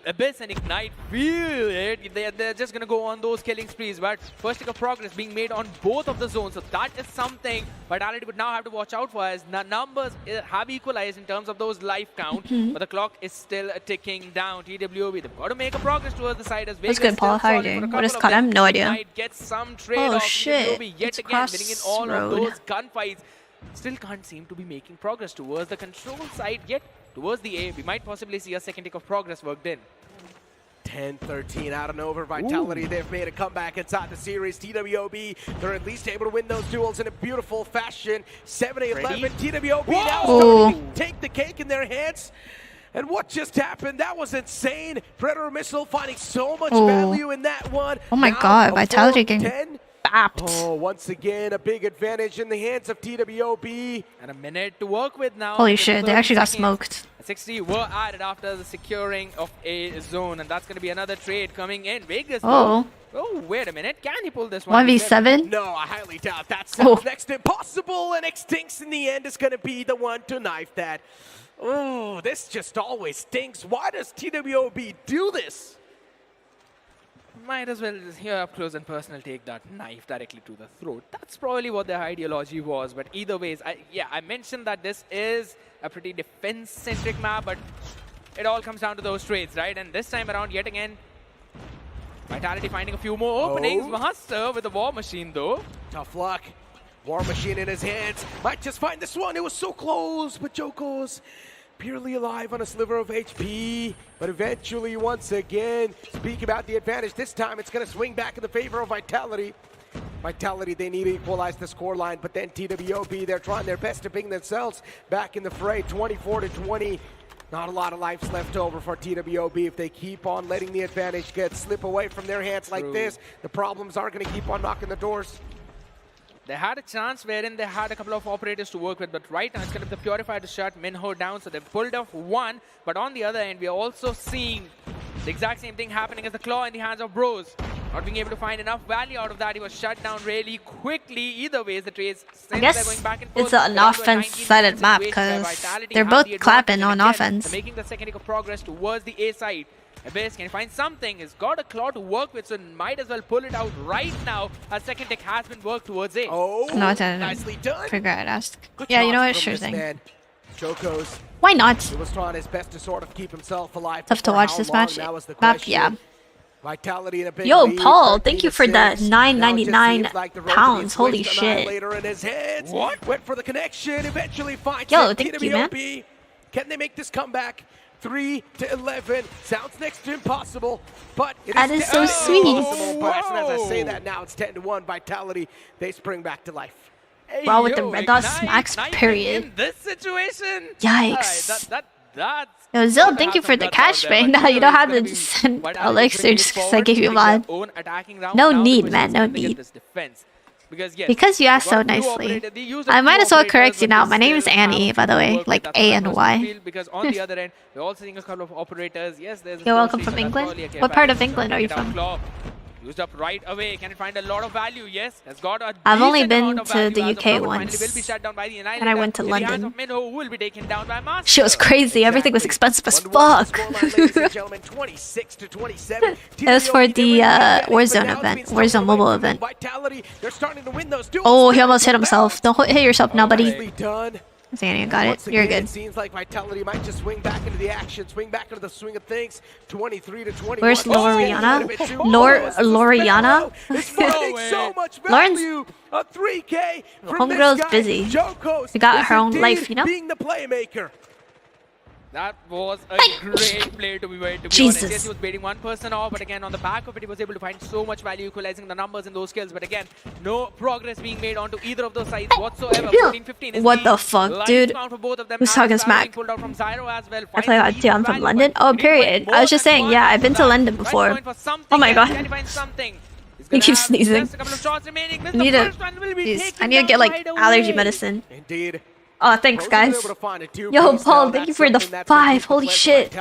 S1: Abyss and Ignite feel it, they're just going to go on those killing sprees. But first tick of progress being made on both of the zones. So that is something Vitality would now have to watch out for, as the numbers have equalized in terms of those life count. But the clock is still ticking down. TWOB, they've got to make a progress towards the side as Vegas.
S2: That's good, Paul. How are you doing? What is cut? I have no idea.
S1: Ignite gets some trade
S2: Oh,
S1: off.
S2: shit.
S1: TWOB yet
S2: It's
S1: again winning in all of
S2: Crossroad.
S1: those gunfights. Still can't seem to be making progress towards the control side yet. Towards the A, we might possibly see a second tick of progress worked in.
S3: 10-13 out and over. Vitality, they've made a comeback inside the series. TWOB, they're at least able to win those duels in a beautiful fashion. 7-11, TWOB now starting to take the cake in their hands. And what just happened? That was insane. Predator missile finding so much value in that one.
S2: Oh my
S3: Now
S2: god,
S3: a
S2: Vitality
S3: 4-10.
S2: getting bapped.
S3: Oh, once again, a big advantage in the hands of TWOB.
S1: And a minute to work with now.
S2: Holy
S1: Just
S2: shit, they
S1: 30
S2: actually got
S1: seconds.
S2: smoked.
S1: 60 were added after the securing of a zone, and that's going to be another trade coming in. Vegas,
S2: Oh.
S1: oh, wait a minute. Can he pull this one?
S2: 1v7?
S3: No, I highly doubt that.
S2: Oh.
S3: Sounds next to impossible, and Extincts in the end is going to be the one to knife that. Oh, this just always stinks. Why does TWOB do this?
S1: Might as well just here up close and personal take that knife directly to the throat. That's probably what their ideology was. But either ways, I mentioned that this is a pretty defense-centric map, but it all comes down to those trades, right? And this time around, yet again, Vitality finding a few more openings. Master with the War Machine, though.
S3: Tough luck. War Machine in his hands. Might just find this one. It was so close, but Joko's purely alive on a sliver of HP. But eventually, once again, speak about the advantage. This time, it's going to swing back in the favor of Vitality. Vitality, they need to equalize the scoreline, but then TWOB, they're trying their best to bring themselves back in the fray. 24-20. Not a lot of lives left over for TWOB. If they keep on letting the advantage slip away from their hands like this, the problems aren't going to keep on knocking the doors.
S1: They had a chance wherein they had a couple of operators to work with, but right now it's going to be the Purifier to shut Minho down, so they've pulled off one. But on the other end, we are also seeing the exact same thing happening as the Claw in the hands of Bros. Not being able to find enough value out of that. He was shut down really quickly. Either way, the trades.
S2: I guess it's an offense-sided map because they're both clapping on offense.
S1: Making the second progress towards the A side. Abyss can find something. He's got a Claw to work with, so might as well pull it out right now. A second tick has been worked towards A.
S3: Oh,
S2: no, I didn't.
S3: Nicely done.
S2: Figure I'd ask. Yeah, you know what? Sure thing.
S3: Chocos.
S2: Why not?
S3: He was trying his best to sort of keep himself alive.
S2: Tough to watch this match. Map, yeah.
S3: Vitality in a big
S2: Yo,
S3: lead,
S2: Paul, thank you for that
S3: £9.99
S2: like pounds. Holy shit.
S3: What? Went for the connection, eventually finds
S2: Yo, thank you, man.
S3: Can they make this comeback? 3-11 sounds next to impossible, but it
S2: that is so sweet.
S3: But as I say that now, it's 10-1. Vitality, they spring back to life.
S1: Hey,
S2: wow, with the red dot smacks, period.
S1: In this situation,
S2: yikes.
S1: That's
S2: Yo, Zil, thank you for the cash pay. Now you don't have to just send Elixir just because I gave you mod. No need, man, no need. Because you asked so nicely. I might as well correct you now. My name is Annie, by the way, like A-N-Y.
S1: Because on the other end, we're also seeing a couple of operators. Yes, there's.
S2: You're welcome from England. What part of England are you from?
S1: Used up right away. Can it find a lot of value? Yes. Has got a
S2: I've only been to the UK
S1: once.
S2: And I went to London.
S1: Will be taken down by Master.
S2: Shit was crazy. Everything was expensive as fuck. It was for the Warzone event. Warzone mobile event. Oh, he almost hit himself. Don't hit yourself now, buddy. Zanny, got it. You're good.
S3: Seems like Vitality might just swing back into the action, swing back into the swing of things. 23-21.
S2: Where's Loriana? Loriana? Lauren's homegirl's busy. She got her own life, you know?
S3: Being the playmaker.
S1: That was a great play to be honest. Yes, he was baiting one person off, but again, on the back of it, he was able to find so much value equalizing the numbers in those kills. But again, no progress being made onto either of those sides whatsoever. 14-15
S2: what the fuck, dude? Who's talking smack? I play that too. I'm from London. Oh, period. I was just saying, yeah, I've been to London before. Oh my god. He keeps sneezing. I need to get like allergy medicine.
S3: Indeed.
S2: Oh, thanks, guys. Yo, Paul, thank you for the 5. Holy shit.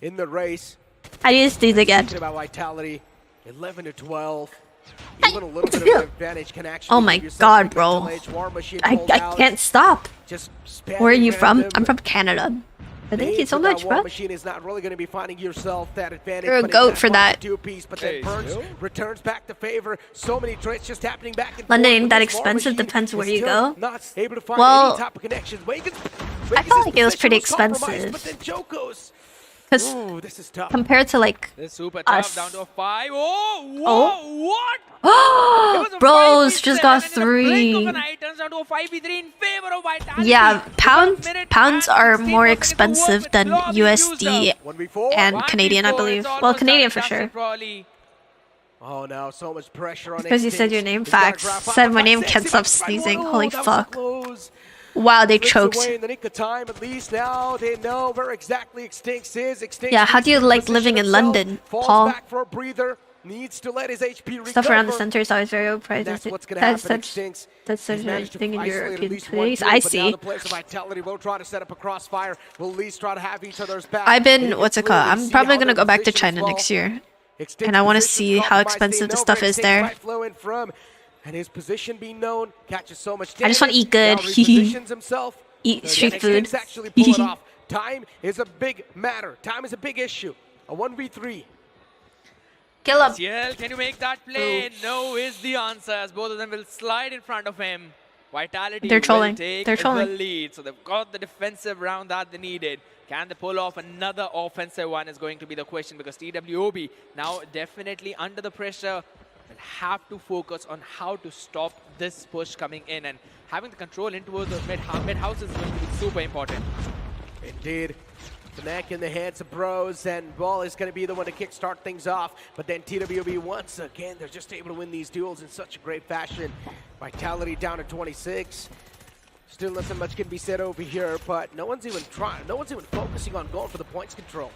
S3: In the race.
S2: I need to sneeze again.
S3: About Vitality, 11-12. Even a little bit of advantage can actually.
S2: Oh my god, bro. I can't stop. Where are you from? I'm from Canada. Thank you so much, bro.
S3: Machine is not really going to be finding yourself that advantage.
S2: You're a goat for that.
S3: But then Burns returns back to favor. So many trades just happening back and
S2: London ain't that expensive. Depends where you go. Well, I felt like it was pretty expensive. Because compared to like us.
S1: Down to a 5. Oh, what?
S2: Bros just got 3. Yeah, pounds are more expensive than USD and Canadian, I believe. Well, Canadian for sure.
S3: Oh no, so much pressure on
S2: because you said your name. Facts. Said my name, can't stop sneezing. Holy fuck. Wow, they choked.
S3: In the nick of time, at least now they know where exactly Extinct is.
S2: Yeah, how do you like living in London, Paul?
S3: Back for a breather. Needs to let his HP recover.
S2: Stuff around the center is always very overpriced. That's such a thing in European cities. I see. I've been, what's it called? I'm probably going to go back to China next year. And I want to see how expensive the stuff is there.
S3: And his position being known catches so much.
S2: I just want to eat good. Eat street food.
S3: Time is a big matter. Time is a big issue. A 1v3.
S2: Kill him.
S1: Can you make that play? No is the answer, as both of them will slide in front of him. Vitality
S2: They're trolling.
S1: Will take
S2: They're trolling.
S1: the lead, so they've got the defensive round that they needed. Can they pull off another offensive one is going to be the question, because TWOB now definitely under the pressure will have to focus on how to stop this push coming in, and having the control in towards the mid house is going to be super important.
S3: Indeed. Fnac in the hands of Bros, and Ball is going to be the one to kickstart things off. But then TWB, once again, they're just able to win these duels in such a great fashion. Vitality down to 26. Still nothing much can be said over here, but no one's even trying. No one's even focusing on going for the points control.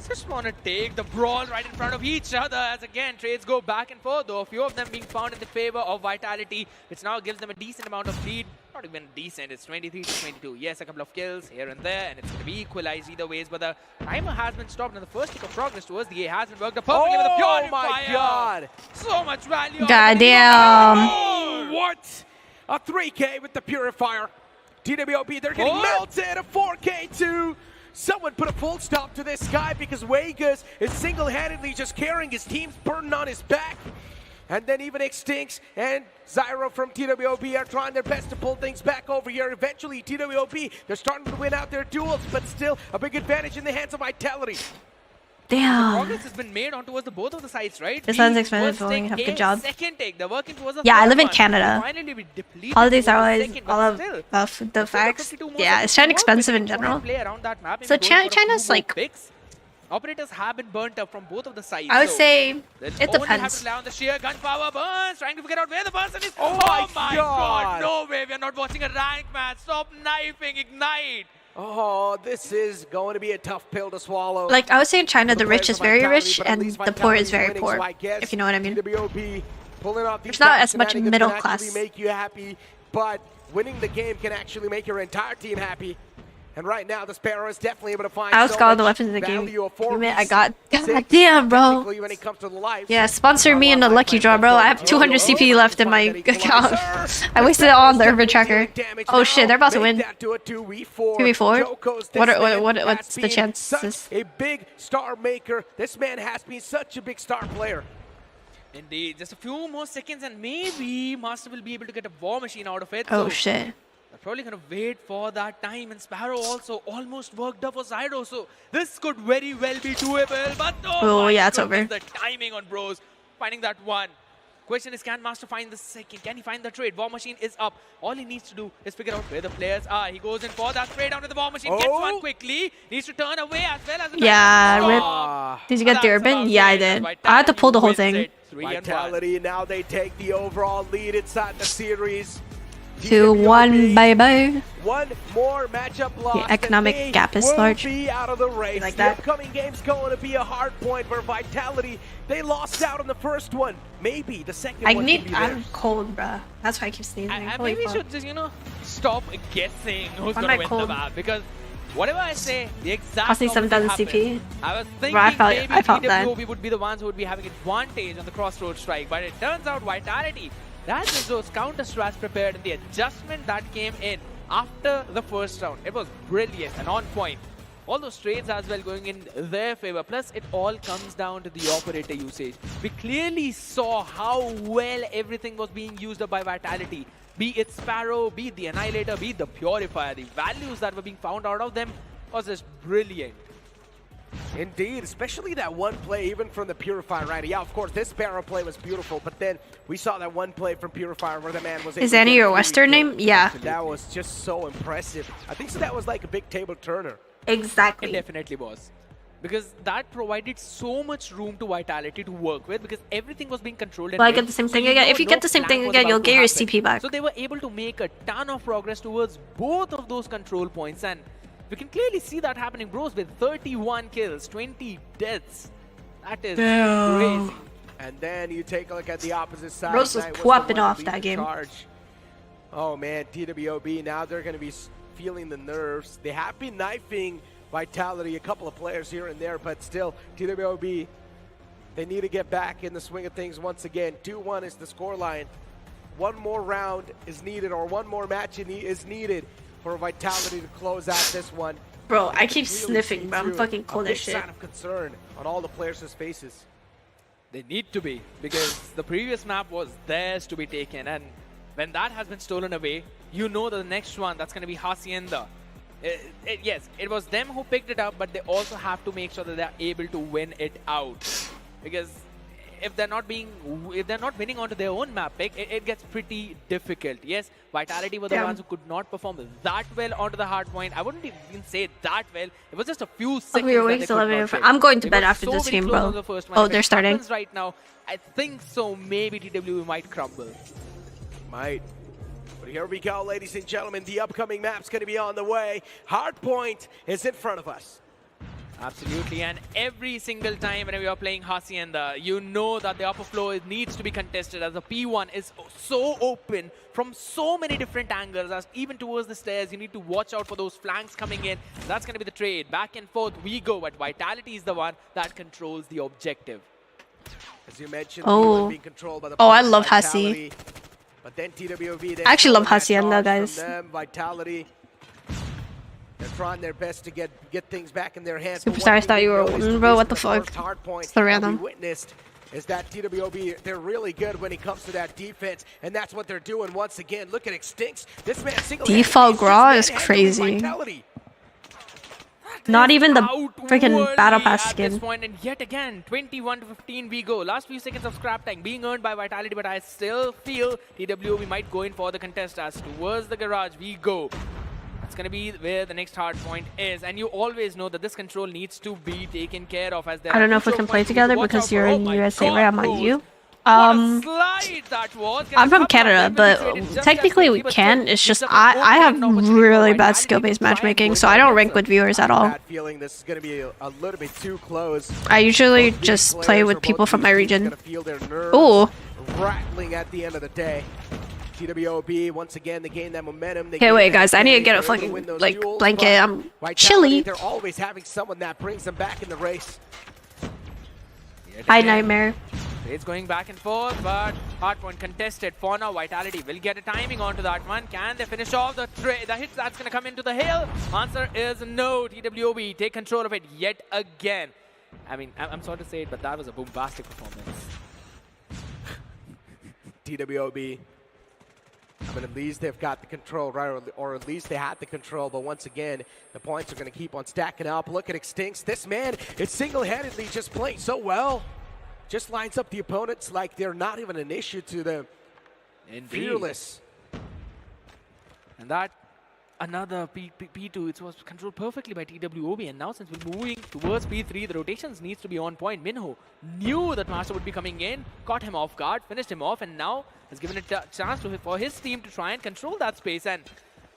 S1: Just want to take the brawl right in front of each other as again trades go back and forth, though a few of them being found in the favor of Vitality, which now gives them a decent amount of lead. Not even decent, it's 23 to 22. Yes, a couple of kills here and there, and it's going to be equalized either ways, but the timer has been stopped, and the first tick of progress towards the A has been worked up perfectly with the Purifier.
S3: Oh my god!
S1: So much value.
S2: Goddamn.
S3: Oh, what? A 3K with the Purifier. TWOP, they're getting melted. A 4K too. Someone put a full stop to this guy because Vegas is single-handedly just carrying his team's burden on his back. And then even Extinct and Zyro from TWOP are trying their best to pull things back over here. Eventually, TWOP, they're starting to win out their duels, but still a big advantage in the hands of Vitality.
S2: Damn.
S1: Progress has been made on towards the both of the sides, right?
S2: This sounds expensive for me. Have a good job.
S1: Second take. They're working towards the
S2: Yeah, I
S1: third
S2: live in
S1: one.
S2: Canada.
S1: Finally be depleted
S2: Holidays are
S1: towards the
S2: always
S1: second,
S2: all
S1: but
S2: of
S1: still,
S2: the facts.
S1: 52 more
S2: Yeah,
S1: seconds
S2: it's
S1: to
S2: kind of
S1: work
S2: expensive
S1: with.
S2: in
S1: Try and
S2: general.
S1: play around that map,
S2: So
S1: maybe going for a
S2: China's
S1: few more
S2: like,
S1: picks. Operators have been burnt up from both of the sides.
S2: I would
S1: so
S2: say
S1: they'll
S2: it
S1: only have
S2: depends.
S1: to rely on the sheer gunpowder burns, trying to figure out where the person is.
S3: Oh my God.
S1: No way, we're not watching a rank match. Stop knifing, ignite.
S3: Oh, this is going to be a tough pill to swallow.
S2: Like I would say in China, the
S3: players
S2: rich
S3: of
S2: is very
S3: Vitality,
S2: rich
S3: but at
S2: and
S3: least
S2: the poor
S3: Vitality's
S2: is very
S3: winning,
S2: poor.
S3: so I guess
S2: If you know what I mean.
S3: TWOP pulling off these
S2: There's not
S3: down
S2: as much
S3: shenanigans
S2: middle
S3: can
S2: class.
S3: actually make you happy, but winning the game can actually make your entire team happy. And right now, the Sparrow is definitely able to find
S2: I was
S3: so
S2: calling the
S3: much
S2: weapons in the game.
S3: value. A
S2: Damn it,
S3: 4v6,
S2: I got. God damn, bro.
S3: technically when it comes to the life.
S2: Yeah, sponsor me in the lucky draw, bro. I have 200 CP left in my account. I wasted it all on the Urban Tracker. Oh shit, they're about to win. 2v4? What's the chances?
S3: A big star maker. This man has been such a big star player.
S1: Indeed, just a few more seconds and maybe Master will be able to get a war machine out of it.
S2: Oh
S1: so
S2: shit.
S1: they're probably going to wait for that time, and Sparrow also almost worked up for Zyro, so this could very well be doable, but
S2: Oh,
S1: my
S2: yeah, it's
S1: goodness,
S2: over.
S1: the timing on Bros, finding that one. Question is, can Master find the second? Can he find the trade? War Machine is up. All he needs to do is figure out where the players are. He goes in for that trade down to the War Machine, gets one quickly, needs to turn away as well as the
S2: Yeah,
S1: rip.
S2: Did you get the Urban? Yeah, I did. I had to pull the whole thing.
S3: Vitality, now they take the overall lead inside the series.
S2: 2-1, bye-bye.
S3: One more matchup loss.
S2: The economic
S3: and they
S2: gap is
S3: will
S2: large.
S3: Be out of the race.
S2: Like
S3: the
S2: that.
S3: upcoming game's going to be a hard point for Vitality. They lost out on the first one. Maybe the second one can be
S2: I'm
S3: theirs.
S2: cold, bruh. That's why I keep sneezing. Holy
S1: Maybe we
S2: fuck.
S1: should just, stop guessing who's
S2: Why
S1: going
S2: am
S1: to
S2: I
S1: win the
S2: cold?
S1: map, because whatever I say, the exact
S2: Costing
S1: opposite
S2: 7,000
S1: happens.
S2: CP.
S1: I was thinking
S2: Bro,
S1: maybe
S2: I felt that.
S1: TWOP would be the ones who would be having advantage on the crossroad strike, but it turns out Vitality, that is those counter strats prepared, and the adjustment that came in after the first round, it was brilliant and on point. All those trades as well going in their favor. Plus, it all comes down to the operator usage. We clearly saw how well everything was being used up by Vitality. Be it Sparrow, be it the Annihilator, be it the Purifier. The values that were being found out of them was just brilliant.
S3: Indeed, especially that one play, even from the Purifier, right? Yeah, of course, this Sparrow play was beautiful, but then we saw that one play from Purifier where the man was able
S2: Is
S3: to
S2: Annie
S3: get
S2: your
S3: a
S2: Western
S3: kill.
S2: name? Yeah.
S3: That was just so impressive. I think so that was like a big table turner.
S2: Exactly.
S1: It definitely was. Because that provided so much room to Vitality to work with, because everything was being controlled. And
S2: Well, I
S1: read,
S2: get the same
S1: so
S2: thing
S1: you
S2: again.
S1: know
S2: If you
S1: no
S2: get the same
S1: flank
S2: thing
S1: was
S2: again,
S1: about
S2: you'll
S1: to
S2: get your
S1: happen.
S2: CP back.
S1: So they were able to make a ton of progress towards both of those control points, and we can clearly see that happening. Bros with 31 kills, 20 deaths. That is crazy.
S3: And then you take a look at the opposite side.
S2: Bros was
S3: Ignite the
S2: popping
S3: one
S2: off
S3: leading
S2: that game.
S3: charge. Oh man, TWOB, now they're going to be feeling the nerves. They have been knifing Vitality, a couple of players here and there, but still, TWOB, they need to get back in the swing of things once again. 2-1 is the scoreline. One more round is needed, or one more match is needed for Vitality to close out this one.
S2: Bro, I keep
S3: Really
S2: sniffing, bro. I'm
S3: seems
S2: fucking
S3: a
S2: cold
S3: big
S2: as shit.
S3: sign of concern on all the players' faces.
S1: They need to be, because the previous map was theirs to be taken, and when that has been stolen away, you know that the next one, that's going to be Hacienda. Yes, it was them who picked it up, but they also have to make sure that they're able to win it out. Because if they're not winning onto their own map pick, it gets pretty difficult. Yes, Vitality were the ones who could not perform that well onto the hard point. I wouldn't even say that well. It was just a few seconds.
S2: We were waiting till 11. I'm going to bed after this game, bro. Oh, they're starting.
S1: Right now, I think so. Maybe TWE might crumble.
S3: Might. But here we go, ladies and gentlemen. The upcoming map's going to be on the way. Hardpoint is in front of us.
S1: Absolutely, and every single time whenever you're playing Hacienda, you know that the upper floor needs to be contested as the P1 is so open from so many different angles, as even towards the stairs, you need to watch out for those flanks coming in. That's going to be the trade. Back and forth we go, but Vitality is the one that controls the objective.
S3: As you mentioned, being controlled by the
S2: I love Hasi.
S3: But then TWB,
S2: I actually love Hacienda, guys.
S3: Vitality. They're trying their best to get things back in their hands.
S2: Superstars thought you were open, bro. What the fuck? It's the random.
S3: Witnessed is that TWB, they're really good when it comes to that defense, and that's what they're doing once again. Look at Extincts. This man
S2: default Graw is crazy. Not even the freaking battle pass skin.
S1: At this point, and yet again, 21-15 we go. Last few seconds of scrap time being earned by Vitality, but I still feel TWB might go in for the contest as towards the garage we go. It's going to be where the next hard point is, and you always know that this control needs to be taken care of. As
S2: I don't know if we can play together because you're in USA, right? I'm on you. I'm from Canada, but technically we can. It's just I have really bad skill-based matchmaking, so I don't rank with viewers at all.
S3: This is going to be a little bit too close.
S2: I usually just play with people from my region. Ooh.
S3: Rattling at the end of the day. TWOB once again, they gain that momentum.
S2: Okay, wait, guys, I need to get a fucking like blanket. I'm chilly.
S3: They're always having someone that brings them back in the race.
S2: Hi, Nightmare.
S1: It's going back and forth, but Hardpoint contested for now. Vitality will get a timing onto that one. Can they finish off the hit that's going to come into the hill? Answer is no. TWOB take control of it yet again. I mean, I'm sorry to say it, but that was a bombastic performance.
S3: TWOB. I mean, at least they've got the control, right? Or at least they had the control. But once again, the points are going to keep on stacking up. Look at Extincts. This man is single-handedly just playing so well. Just lines up the opponents like they're not even an issue to them.
S1: Indeed.
S3: Fearless.
S1: And that, another P2, it was controlled perfectly by TWOB. And now since we're moving towards P3, the rotations needs to be on point. Minho knew that Master would be coming in, caught him off guard, finished him off, and now has given a chance for his team to try and control that space. And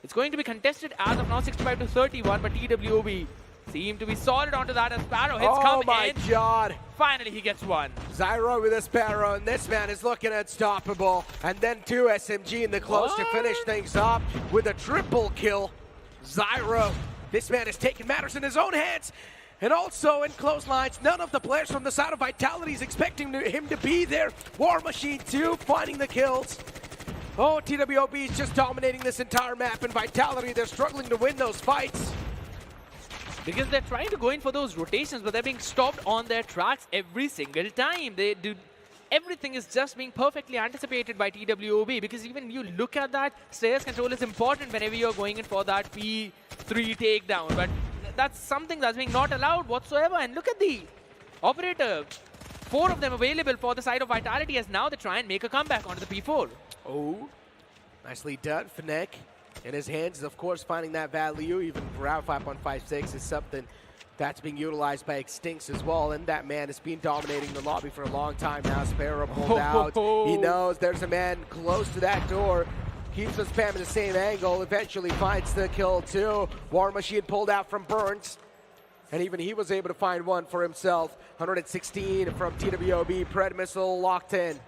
S1: it's going to be contested as of now, 65-31, but TWOB seem to be solid onto that as Sparrow hits come in.
S3: Oh my god.
S1: Finally he gets one.
S3: Zyro with a Sparrow, and this man is looking unstoppable. And then 2 SMG in the close to finish things off with a triple kill. Zyro, this man is taking matters in his own hands. And also in close lines, none of the players from the side of Vitality is expecting him to be there. War Machine 2 finding the kills. Oh, TWOB is just dominating this entire map, and Vitality, they're struggling to win those fights.
S1: Because they're trying to go in for those rotations, but they're being stopped on their tracks every single time. Everything is just being perfectly anticipated by TWOB, because even you look at that, stairs control is important whenever you're going in for that P3 takedown. But that's something that's being not allowed whatsoever. And look at the operator. 4 of them available for the side of Vitality as now they try and make a comeback onto the P4.
S3: Oh, nicely done. Fnac in his hands is, of course, finding that value. Even round 5.56 is something that's being utilized by Extincts as well. And that man has been dominating the lobby for a long time now. Sparrow pulled out. He knows there's a man close to that door. Keeps on spamming the same angle. Eventually finds the kill too. War Machine pulled out from Burns. And even he was able to find one for himself. 116 from TWOB. Pred missile locked in.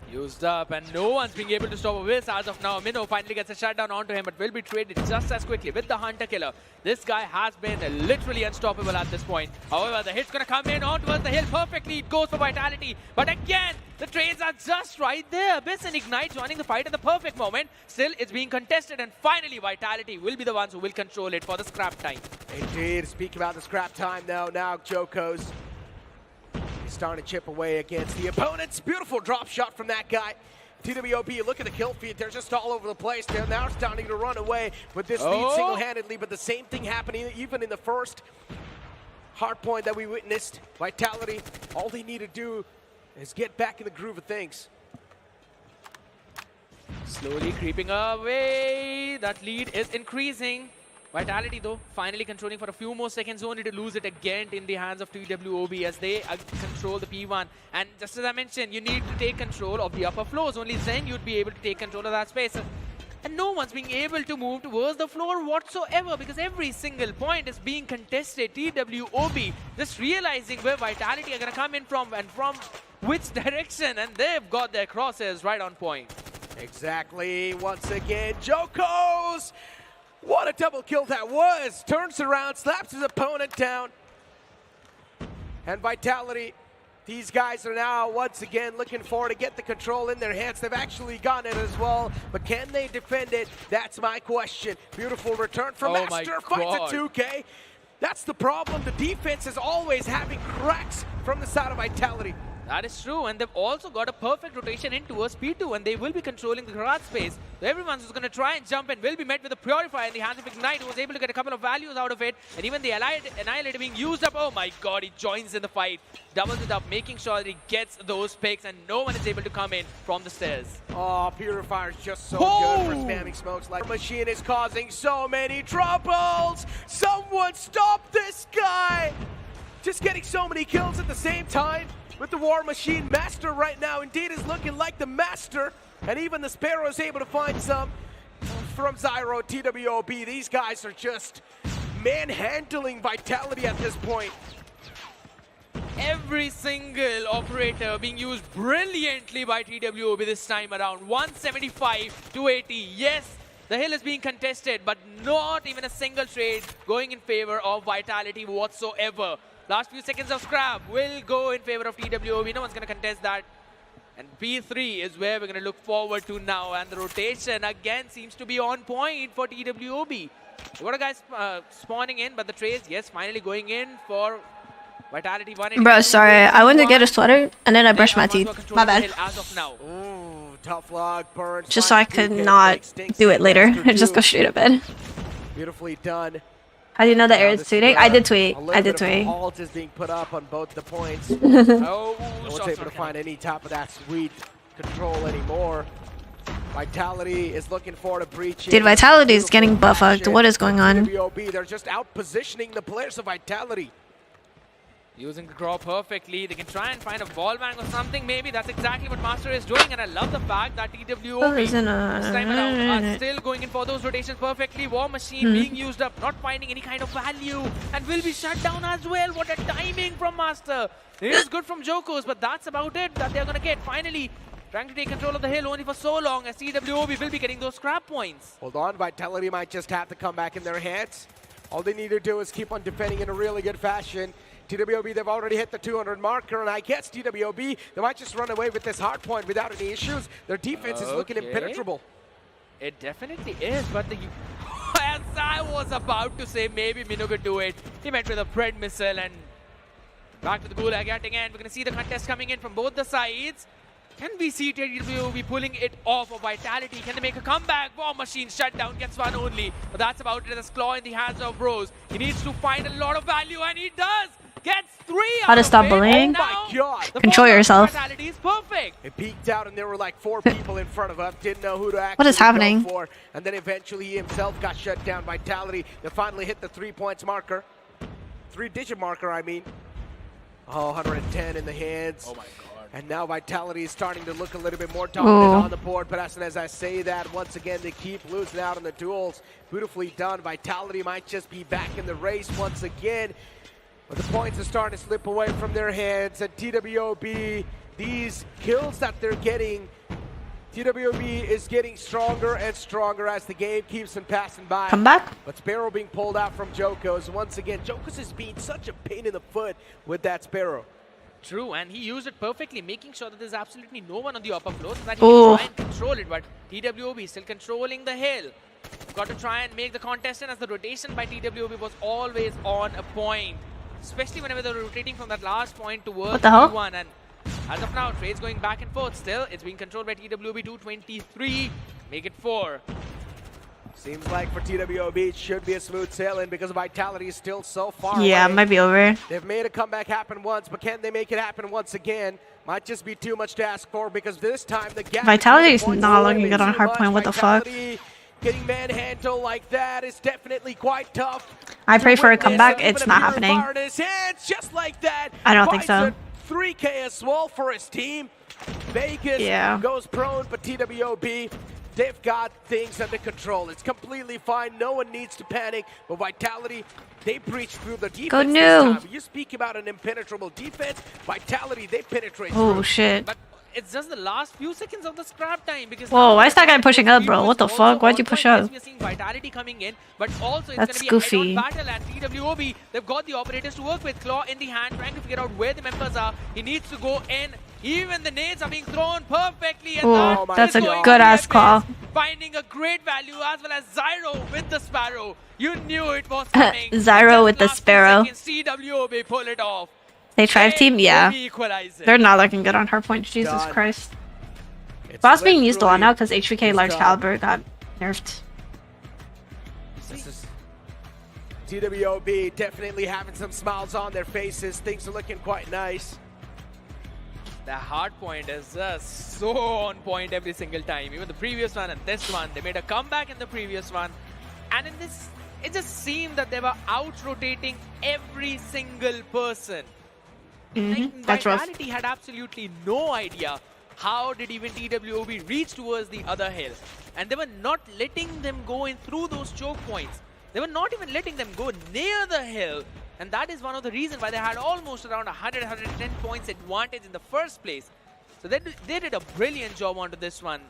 S1: Used up, and no one's being able to stop Wiz as of now. Minho finally gets a shutdown onto him, but will be traded just as quickly with the Hunter Killer. This guy has been literally unstoppable at this point. However, the hit's going to come in on towards the hill perfectly. It goes for Vitality, but again, the trades are just right there. Abyss and Ignite joining the fight at the perfect moment. Still, it's being contested, and finally, Vitality will be the ones who will control it for the scrap time.
S3: Indeed. Speak about the scrap time, though. Now, Joko's starting to chip away against the opponents. Beautiful drop shot from that guy. TWOB, look at the kill feed. They're just all over the place. They're now starting to run away with this lead single-handedly, but the same thing happening even in the first hard point that we witnessed. Vitality, all they need to do is get back in the groove of things.
S1: Slowly creeping away. That lead is increasing. Vitality though, finally controlling for a few more seconds, only to lose it again in the hands of TWOB as they control the P1. And just as I mentioned, you need to take control of the upper floors. Only then you'd be able to take control of that space. And no one's being able to move towards the floor whatsoever because every single point is being contested. TWOB just realizing where Vitality are going to come in from and from which direction. And they've got their crosses right on point.
S3: Exactly. Once again, Jokos! What a double kill that was! Turns around, slaps his opponent down. And Vitality, these guys are now once again looking forward to get the control in their hands. They've actually gotten it as well, but can they defend it? That's my question. Beautiful return from Master, finds a 2K. That's the problem. The defense is always having cracks from the side of Vitality.
S1: That is true, and they've also got a perfect rotation in towards P2, and they will be controlling the garage space. So everyone who's going to try and jump in will be met with a Purifier in the hands of Ignite, who was able to get a couple of values out of it, and even the Annihilator being used up. Oh my god, he joins in the fight, doubles it up, making sure that he gets those picks, and no one is able to come in from the stairs.
S3: Oh, Purifier's just so good for spamming smokes. Like Machine is causing so many troubles. Someone stop this guy! Just getting so many kills at the same time. With the War Machine, Master right now indeed is looking like the Master. And even the Sparrow is able to find some from Zyro, TWOB. These guys are just manhandling Vitality at this point.
S1: Every single operator being used brilliantly by TWOB this time around. 175 to 80. Yes, the hill is being contested, but not even a single trade going in favor of Vitality whatsoever. Last few seconds of scrap will go in favor of TWOB. No one's going to contest that. And P3 is where we're going to look forward to now. And the rotation again seems to be on point for TWOB. What are guys spawning in, but the trades, yes, finally going in for Vitality 1.
S2: Bro, sorry. I went to get a sweater and then I brushed my teeth. My bad.
S1: As of now.
S3: Ooh, tough log, burns.
S2: Just so I could not do it later. Just go straight to bed.
S3: Beautifully done.
S2: How do you know that Aerith's tweeting? I did tweet. I did tweet.
S3: Halt is being put up on both the points. No one's able to find any top of that sweet control anymore. Vitality is looking forward to breaching.
S2: Dude, Vitality is getting buff-fucked. What is going on?
S3: They're just out positioning the players of Vitality.
S1: Using the draw perfectly. They can try and find a ball bank or something. Maybe that's exactly what Master is doing. And I love the fact that TWOB this time around are still going in for those rotations perfectly. War Machine being used up, not finding any kind of value. And will be shut down as well. What a timing from Master. It is good from Jokos, but that's about it that they're going to get. Finally, trying to take control of the hill only for so long as TWOB will be getting those scrap points.
S3: Hold on, Vitality might just have to come back in their hands. All they need to do is keep on defending in a really good fashion. TWOB, they've already hit the 200 marker, and I guess TWOB, they might just run away with this hard point without any issues. Their defense is looking impenetrable.
S1: It definitely is, but the as I was about to say, maybe Mino could do it. He met with a bread missile and back to the gulag yet again. We're going to see the contest coming in from both the sides. Can we see TWOB pulling it off of Vitality? Can they make a comeback? War Machine shut down, gets one only. But that's about it. There's claw in the hands of Bros. He needs to find a lot of value, and he does. Gets 3
S2: How to stop bullying?
S3: Oh my god.
S2: Control yourself.
S1: Vitality is perfect.
S3: It peeked out and there were like 4 people in front of us. Didn't know who to actually
S2: What is happening?
S3: go for. And then eventually he himself got shut down. Vitality, they finally hit the 3 points marker. 3-digit marker, I mean. Oh, 110 in the hands.
S1: Oh my god.
S3: And now Vitality is starting to look a little bit more dominant on the board. But as I say that, once again, they keep losing out on the duels. Beautifully done. Vitality might just be back in the race once again. But the points are starting to slip away from their hands. And TWOB, these kills that they're getting, TWOB is getting stronger and stronger as the game keeps on passing by.
S2: Come back.
S3: But Sparrow being pulled out from Jokos. Once again, Jokos is being such a pain in the foot with that Sparrow.
S1: True, and he used it perfectly, making sure that there's absolutely no one on the upper floor so that he can try and control it. But TWOB is still controlling the hill. Got to try and make the contestant as the rotation by TWOB was always on a point. Especially whenever they're rotating from that last point towards P1. And as of now, trades going back and forth still. It's being controlled by TWOB 223. Make it 4.
S3: Seems like for TWOB it should be a smooth sailing because Vitality is still so far
S2: Yeah,
S3: away.
S2: it might be over.
S3: They've made a comeback happen once, but can they make it happen once again? Might just be too much to ask for because this time the gap
S2: Vitality is
S3: between the
S2: not
S3: points
S2: looking good on
S3: too much.
S2: Hardpoint. What the fuck?
S3: Vitality getting manhandled like that is definitely quite tough.
S2: I pray for a
S3: witness,
S2: comeback.
S3: and even
S2: It's
S3: a
S2: not
S3: pure
S2: happening.
S3: fire in his hands, just like that.
S2: I don't think so.
S3: Buys a 3K as well for his team. Vegas goes prone, but TWOB, they've got things under control. It's completely fine. No one needs to panic. But Vitality, they breach through the defense
S2: Go
S3: this
S2: new.
S3: time. You speak about an impenetrable defense. Vitality, they penetrate
S2: Oh
S3: through.
S2: shit.
S1: But it's just the last few seconds of the scrap time because
S2: Whoa, why is that guy pushing up, bro? What the fuck? Why'd you push up?
S1: We're seeing Vitality coming in, but also it's
S2: That's
S1: going to be a
S2: goofy.
S1: head-on battle at TWOB. They've got the operators to work with. Claw in the hand, trying to figure out where the members are. He needs to go in. Even the nades are being thrown perfectly. And
S2: Oh,
S1: that
S2: that's
S1: is
S2: a
S1: going
S2: good
S1: to be
S2: ass
S1: a
S2: call.
S1: miss. Finding a great value as well as Zyro with the Sparrow. You knew it was coming.
S2: Zyro with the
S1: Last few
S2: Sparrow.
S1: seconds, TWOB pull it off.
S2: Stage 5 team? Yeah.
S1: Equalize it.
S2: They're not looking good on Hardpoint. Jesus
S3: Done.
S2: Christ. Boss being used a lot now because HVK large
S3: done.
S2: caliber got nerfed.
S3: This is TWOB definitely having some smiles on their faces. Things are looking quite nice.
S1: The Hardpoint is just so on point every single time. Even the previous one and this one, they made a comeback in the previous one. And in this, it just seemed that they were out-rotating every single person. Like,
S2: That's rough.
S1: Vitality had absolutely no idea how did even TWOB reach towards the other hill. And they were not letting them go in through those choke points. They were not even letting them go near the hill. And that is one of the reasons why they had almost around 110 points advantage in the first place. So they did a brilliant job onto this one.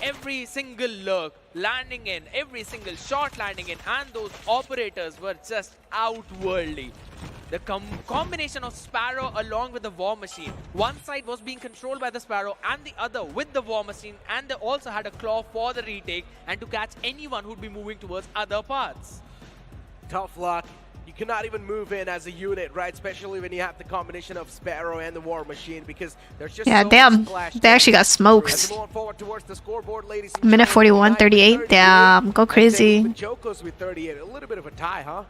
S1: Every single lurk landing in, every single shot landing in, and those operators were just outworldly. The combination of Sparrow along with the War Machine. One side was being controlled by the Sparrow and the other with the War Machine, and they also had a claw for the retake and to catch anyone who'd be moving towards other paths.
S3: Tough luck. You cannot even move in as a unit, right? Especially when you have the combination of Sparrow and the War Machine because there's just
S2: Yeah,
S3: so
S2: damn.
S3: much splash
S2: They actually got
S3: As
S2: smoked.
S3: we're going forward towards the scoreboard, ladies and
S2: Minute
S3: gentlemen,
S2: 41, 38. Damn, go crazy.
S3: Joko's with 38. A little bit of a tie, huh?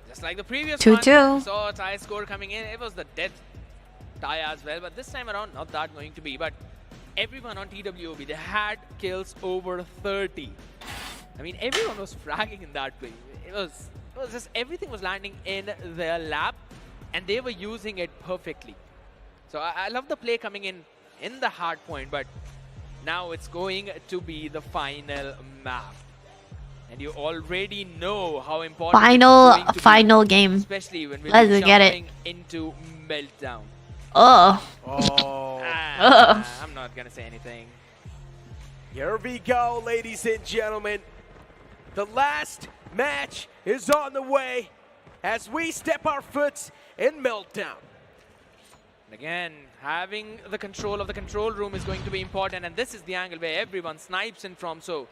S1: Just like the previous
S2: 2-2.
S1: one, saw a tie score coming in. It was the death tie as well, but this time around, not that going to be. But everyone on TWOB, they had kills over 30. I mean, everyone was fragging in that play. It was just everything was landing in their lap, and they were using it perfectly. So I love the play coming in the hard point, but now it's going to be the final map. And you already know how important it's going to be,
S2: Final game.
S1: especially when we're
S2: Let's get it.
S1: jumping into meltdown.
S2: Oh.
S3: Oh.
S1: I'm not gonna say anything.
S3: Here we go, ladies and gentlemen. The last match is on the way as we step our foot in meltdown.
S1: And again, having the control of the control room is going to be important, and this is the angle where everyone snipes in from. So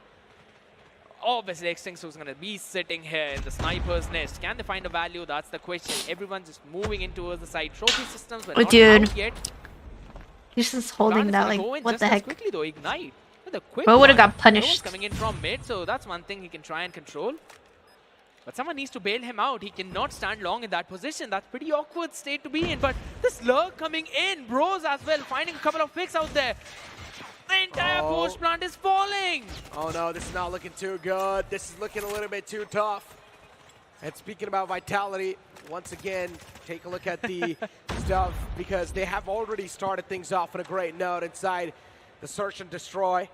S1: obviously Extinct's going to be sitting here in the sniper's nest. Can they find a value? That's the question. Everyone's just moving in towards the side. Trophy systems were not
S2: dude.
S1: out yet.
S2: He's just holding
S1: Plan is
S2: that
S1: gonna
S2: like,
S1: go in
S2: what
S1: just
S2: the
S1: as
S2: heck?
S1: quickly though, Ignite. With a quick
S2: Bro would've
S1: one.
S2: got punished.
S1: No one's coming in from mid, so that's one thing he can try and control. But someone needs to bail him out. He cannot stand long in that position. That's pretty awkward state to be in. But this lurk coming in, bros as well, finding a couple of picks out there. The entire force plant is falling.
S3: Oh no, this is not looking too good. This is looking a little bit too tough. And speaking about Vitality, once again, take a look at the stuff because they have already started things off on a great note inside the Search and Destroy.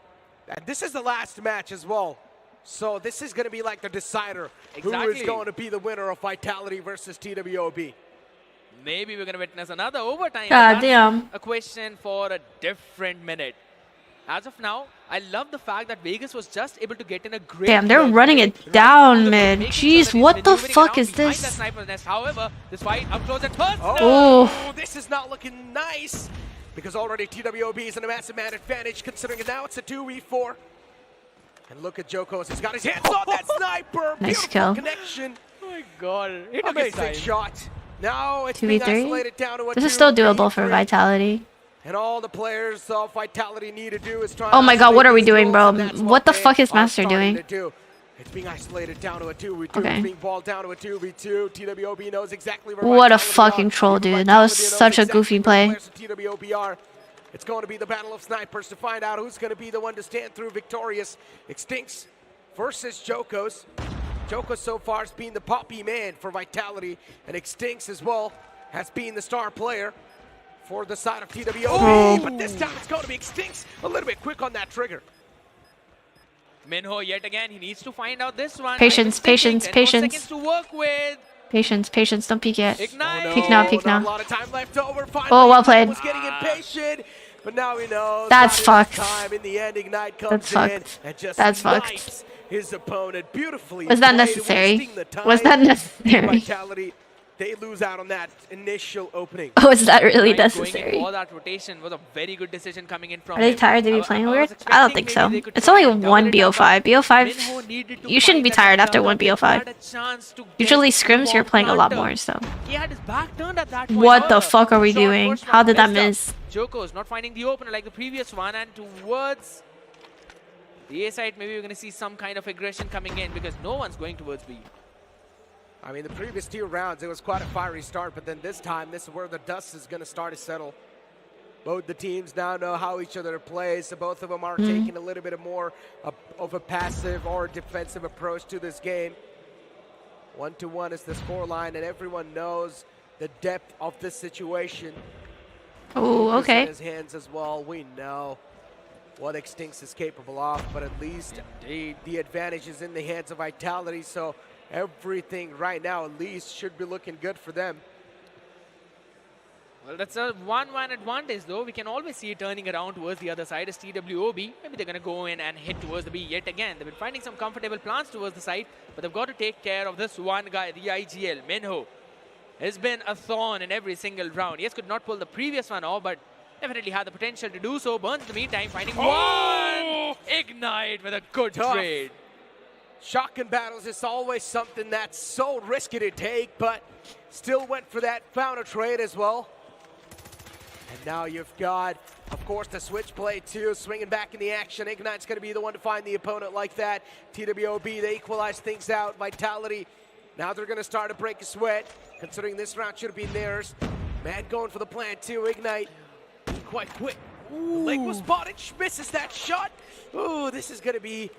S3: And this is the last match as well. So this is going to be like the decider. Who is
S1: Exactly.
S3: going to be the winner of Vitality versus TWOB?
S1: Maybe we're going to witness another overtime.
S2: God
S1: but that's
S2: damn.
S1: a question for a different minute. As of now, I love the fact that Vegas was just able to get in a great
S2: Damn, they're
S1: lurk
S2: running
S1: right
S2: it
S1: through
S2: down,
S1: the
S2: man.
S1: making
S2: Jeez,
S1: sure that he's
S2: what the
S1: maneuvering
S2: fuck
S1: around
S2: is
S1: behind
S2: this?
S1: that sniper's nest. However, this fight up close and personal.
S2: Oh.
S3: This is not looking nice because already TWOB is in a massive man advantage considering now it's a 2v4. And look at Jokos. He's got his hands on that sniper.
S2: Nice
S3: Beautiful
S2: kill.
S3: connection.
S1: Oh my god. It took his
S3: Amazing
S1: time.
S3: shot. Now it's being
S2: 2v3?
S3: isolated down to a
S2: This is still
S3: 2v3.
S2: doable for Vitality.
S3: And all the players of Vitality need to do is try.
S2: Oh my god, what are we doing, bro? What the fuck is Master doing?
S3: It's being isolated down to a 2v2.
S2: Okay.
S3: It's being balled down to a 2v2. TWOB knows exactly where
S2: What a
S3: Vitality
S2: fucking
S3: are.
S2: troll, dude. That
S3: Vitality
S2: was
S3: knows
S2: such a
S3: exactly
S2: goofy
S3: where
S2: play.
S3: the players of TWOB are. It's going to be the battle of snipers to find out who's going to be the one to stand through victorious. Extincts versus Jokos. Jokos so far has been the poppy man for Vitality, and Extincts as well has been the star player for the side of TWOB.
S2: Oh.
S3: But this time it's going to be Extincts a little bit quick on that trigger.
S1: Minho yet again, he needs to find out this one.
S2: Patience, patience,
S1: 10 more
S2: patience.
S1: seconds to work with.
S2: Patience, patience. Don't peek yet.
S1: Ignite.
S2: Peek now, peek
S3: Not a
S2: now.
S3: lot of time left over.
S2: Oh,
S3: Finally,
S2: well played.
S3: was getting impatient, but now he knows
S2: That's
S3: not enough
S2: fucked.
S3: time. In the end, Ignite comes
S2: That's
S3: in
S2: fucked.
S3: and just
S2: That's
S3: snipes
S2: fucked.
S3: his opponent beautifully.
S2: Was that
S3: played,
S2: necessary?
S3: wasting the time.
S2: Was that necessary?
S3: Vitality, they lose out on that initial opening.
S2: Was that really
S1: Ignite going
S2: necessary?
S1: in for that rotation was a very good decision coming in from
S2: Are they
S1: him.
S2: tired to be
S1: I
S2: playing
S1: was
S2: weird? I don't
S1: expecting
S2: think so.
S1: maybe they could
S2: It's
S1: try
S2: only
S1: and double
S2: one
S1: it up,
S2: BO5.
S1: but Minho
S2: BO5,
S1: needed to
S2: you shouldn't
S1: find
S2: be
S1: that
S2: tired after
S1: double.
S2: one
S1: He had
S2: BO5.
S1: a chance to
S2: Usually
S1: get
S2: scrims,
S1: the
S2: you're playing a lot
S1: planter.
S2: more, so.
S1: He had his back turned at that point.
S2: What the
S1: However,
S2: fuck are we
S1: shot
S2: doing?
S1: first
S2: How
S1: one
S2: did that
S1: missed up.
S2: miss?
S1: Joko's not finding the opener like the previous one, and towards the A side, maybe we're going to see some kind of aggression coming in because no one's going towards B.
S3: I mean, the previous 2 rounds, it was quite a fiery start, but then this time, this is where the dust is going to start to settle. Both the teams now know how each other plays, so both of them are taking a little bit more of a passive or defensive approach to this game. 1-1 is the scoreline, and everyone knows the depth of this situation.
S2: Oh,
S3: Focus
S2: okay.
S3: in his hands as well. We know what Extincts is capable of, but at least the advantage is in the hands of Vitality, so everything right now at least should be looking good for them.
S1: Well, that's a 1-1 advantage, though. We can always see it turning around towards the other side as TWOB. Maybe they're going to go in and hit towards the B yet again. They've been finding some comfortable plants towards the side, but they've got to take care of this one guy, the IGL, Minho. Has been a thorn in every single round. Yes, could not pull the previous one off, but definitely had the potential to do so. Burns in the meantime, finding one! Ignite with a good trade.
S3: Shotgun battles is always something that's so risky to take, but still went for that, found a trade as well. And now you've got, of course, the switch play too, swinging back in the action. Ignite's going to be the one to find the opponent like that. TWOB, they equalize things out. Vitality, now they're going to start to break a sweat, considering this round should have been theirs. Man going for the plan too. Ignite, quite quick. Ooh. Leg was spotted, misses that shot. Ooh, this is going to be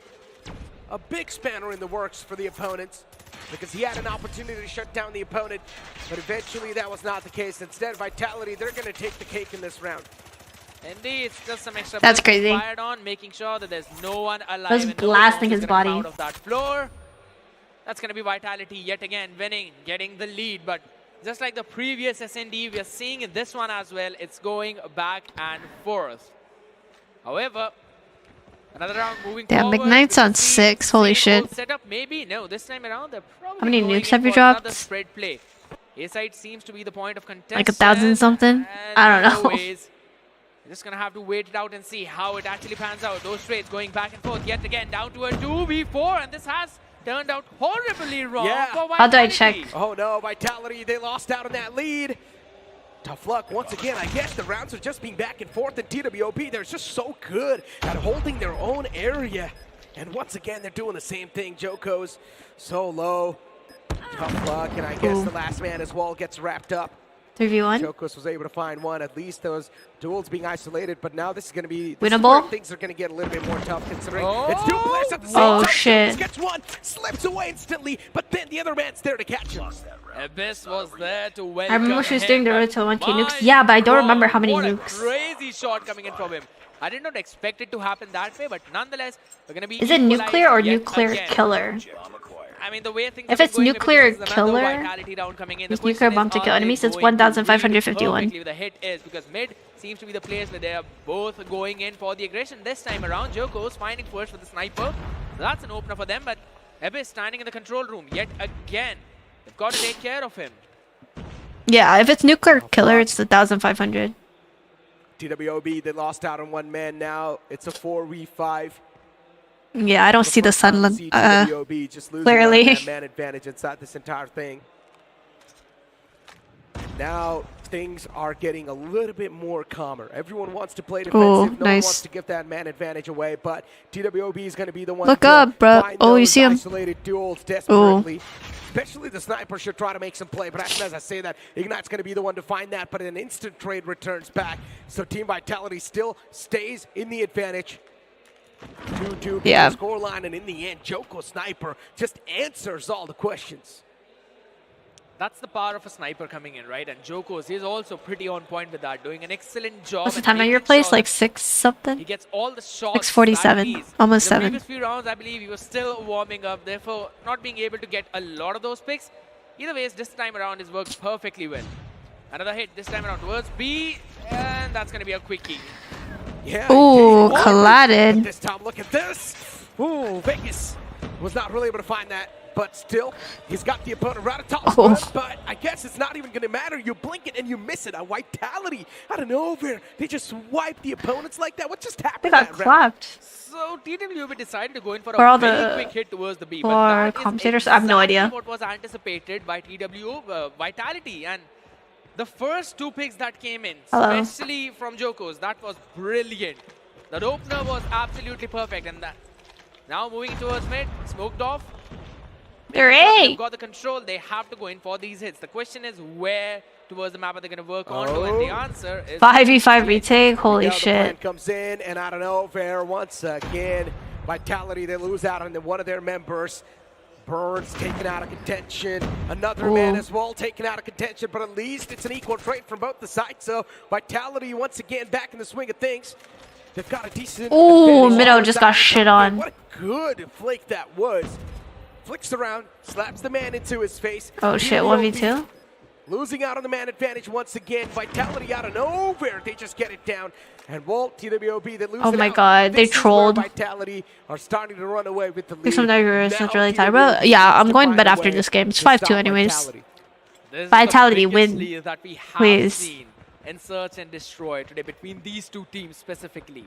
S3: a big spanner in the works for the opponents because he had an opportunity to shut down the opponent, but eventually that was not the case. Instead, Vitality, they're going to take the cake in this round.
S1: Indeed, it's just some extra
S2: That's
S1: bullets
S2: crazy.
S1: fired on, making sure that there's no one alive.
S2: Was
S1: and no
S2: blasting
S1: one is
S2: his
S1: gonna come
S2: body.
S1: out of that floor. That's going to be Vitality yet again winning, getting the lead. But just like the previous SND, we are seeing in this one as well, it's going back and forth. However, another round moving
S2: Damn,
S1: forward.
S2: Ignite's on 6. Holy shit.
S1: Setup, maybe no. This time around, they're probably
S2: How many
S1: going
S2: nukes
S1: in
S2: have you
S1: for another
S2: dropped?
S1: spread play. A side seems to be the point of contention.
S2: Like 1,000 something? I don't know.
S1: Anyways, we're just gonna have to wait it out and see how it actually pans out. Those trades going back and forth yet again, down to a 2v4, and this has turned out horribly wrong for
S2: How do I
S1: Vitality.
S2: check?
S3: Oh no, Vitality, they lost out on that lead. Tough luck once again. I guess the rounds are just being back and forth, and TWOB, they're just so good at holding their own area. And once again, they're doing the same thing. Joko's so low. Tough luck, and I guess the last man as well gets wrapped up.
S2: 3v1?
S3: Jokos was able to find one. At least those duels being isolated, but now this is going to be
S2: Winnable?
S3: things are going to get a little bit more tough considering
S1: Oh!
S3: it's 2 players at the same
S2: Oh,
S3: time.
S2: shit.
S3: Jokos gets one, slips away instantly, but then the other man's there to catch him.
S1: Abyss was there to welcome
S2: I remember she was
S1: him,
S2: doing the
S1: but
S2: road to 1k
S1: my
S2: nukes. Yeah, but I don't
S1: God,
S2: remember how many
S1: what
S2: nukes.
S1: A crazy shot coming in from him. I did not expect it to happen that way, but nonetheless, we're going to be
S2: Is it
S1: equalized
S2: nuclear or
S1: yet
S2: nuclear
S1: again.
S2: killer?
S1: I mean, the way things
S2: If
S1: have
S2: it's
S1: been going, maybe
S2: nuclear
S1: this is another
S2: killer,
S1: Vitality round coming in. The
S2: use
S1: question
S2: nuclear bomb
S1: is,
S2: to
S1: are
S2: kill
S1: they
S2: enemies, it's
S1: going to read
S2: 1,551.
S1: perfectly where the hit is, because mid seems to be the place where they are both going in for the aggression. This time around, Joko's finding first for the sniper. That's an opener for them, but Abyss standing in the control room yet again. They've got to take care of him.
S2: Yeah, if it's nuclear killer, it's 1,500.
S3: TWOB, they lost out on one man now. It's a 4v5.
S2: Yeah, I don't see the sun
S3: TWOB just losing
S2: clearly.
S3: out on that man advantage inside this entire thing. Now things are getting a little bit more calmer. Everyone wants to play defensive. No one wants to give that man advantage away, but TWOB is going to be the one
S2: Look up, bro.
S3: find
S2: Oh, you
S3: those
S2: see him?
S3: isolated duels desperately. Especially the sniper should try to make some play, but as I say that, Ignite's going to be the one to find that, but an instant trade returns back. So Team Vitality still stays in the advantage. 2-2 scoreline, and in the end, Joko Sniper just answers all the questions.
S1: That's the power of a sniper coming in, right? And Joko's is also pretty on point with that, doing an excellent job.
S2: What's the time on your place? Like 6 something?
S1: He gets all the shots.
S2: 6:47. Almost 7.
S1: In the previous few rounds, I believe he was still warming up, therefore not being able to get a lot of those picks. Either way, this time around it works perfectly well. Another hit this time around towards B, and that's going to be a quickie.
S3: Yeah.
S2: Ooh, collided.
S3: This time, look at this. Ooh, Vegas was not really able to find that. But still, he's got the opponent right atop of him, but I guess it's not even going to matter. You blink it and you miss it. A Vitality out of nowhere. They just wipe the opponents like that. What just happened?
S2: They got clapped.
S1: So TWB decided to go in for
S2: For all
S1: a very
S2: the-
S1: quick hit towards the B.
S2: for
S1: But that is
S2: commentators? I have no idea.
S1: what was anticipated by Vitality. And the first 2 picks that came in,
S2: Hello.
S1: especially from Joko's, that was brilliant. That opener was absolutely perfect. And that now moving towards mid, smoked off. They've got the control, they have to go in for these hits. The question is where towards the map are they going to work onto, and the answer is
S2: 5v5 retake, holy
S3: The plan
S2: shit.
S3: comes in, and out of nowhere, once again, Vitality, they lose out on one of their members. Burns taken out of contention. Another man as well taken out of contention, but at least it's an equal trade from both the sides. So Vitality once again back in the swing of things. They've got a decent
S2: Ooh,
S3: advantage.
S2: Minnow just got shit on.
S3: What a good flake that was. Flicks around, slaps the man into his face.
S2: Oh shit, 1v2?
S3: Losing out on the man advantage once again. Vitality out of nowhere. They just get it down. And Walt, TWOB, they lose
S2: Oh
S3: it
S2: my
S3: out.
S2: god, they
S3: This is where
S2: trolled.
S3: Vitality are starting to run away with the lead.
S2: Think some is
S3: Now
S2: really tired.
S3: TWOB
S2: Well, yeah, I'm
S3: needs to
S2: going to
S3: find
S2: bed
S3: a
S2: after
S3: way
S2: this game. It's
S3: to
S2: 5-2
S3: stop
S2: anyways.
S3: Vitality.
S1: This is
S2: Vitality
S1: the biggest
S2: win.
S1: lead that we have
S2: Please.
S1: seen in Search and Destroy today between these 2 teams specifically.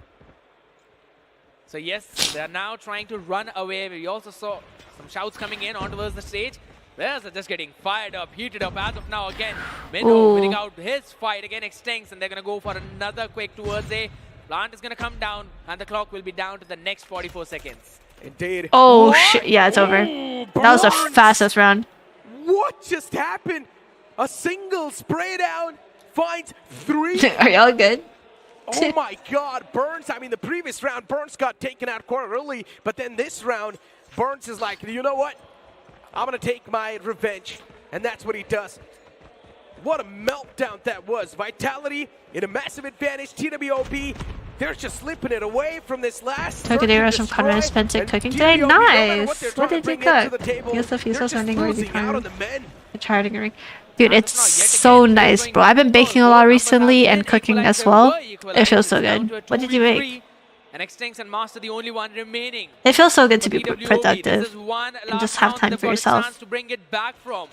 S1: So yes, they're now trying to run away. We also saw some shouts coming in on towards the stage. There's just getting fired up, heated up as of now again. Minnow winning out his fight again, Extinct, and they're going to go for another quick towards A. Plant is going to come down, and the clock will be down to the next 44 seconds.
S3: Indeed.
S2: Oh
S3: What?
S2: shit, yeah, it's over.
S3: Ooh,
S2: That was the
S3: Burns.
S2: fastest round.
S3: What just happened? A single spray down finds 3.
S2: Are y'all good?
S3: Oh my god, Burns, I mean the previous round, Burns got taken out quite early, but then this round, Burns is like, you know what? I'm gonna take my revenge, and that's what he does. What a meltdown that was. Vitality in a massive advantage, TWOB, they're just slipping it away from this last
S2: Took a day rest from Conrad Spencer cooking today. Nice! What did you cook? Use the fuses running ready time. Charting ring. Dude, it's so nice, bro. I've been baking a lot recently and cooking as well. It feels so good. What did you make?
S1: And Extinct and Master the only one remaining.
S2: It feels so good to be
S1: TWOB, this
S2: productive
S1: is one
S2: and just
S1: last
S2: have
S1: round
S2: time
S1: they've
S2: for
S1: got a
S2: yourself.
S1: chance to bring it back from.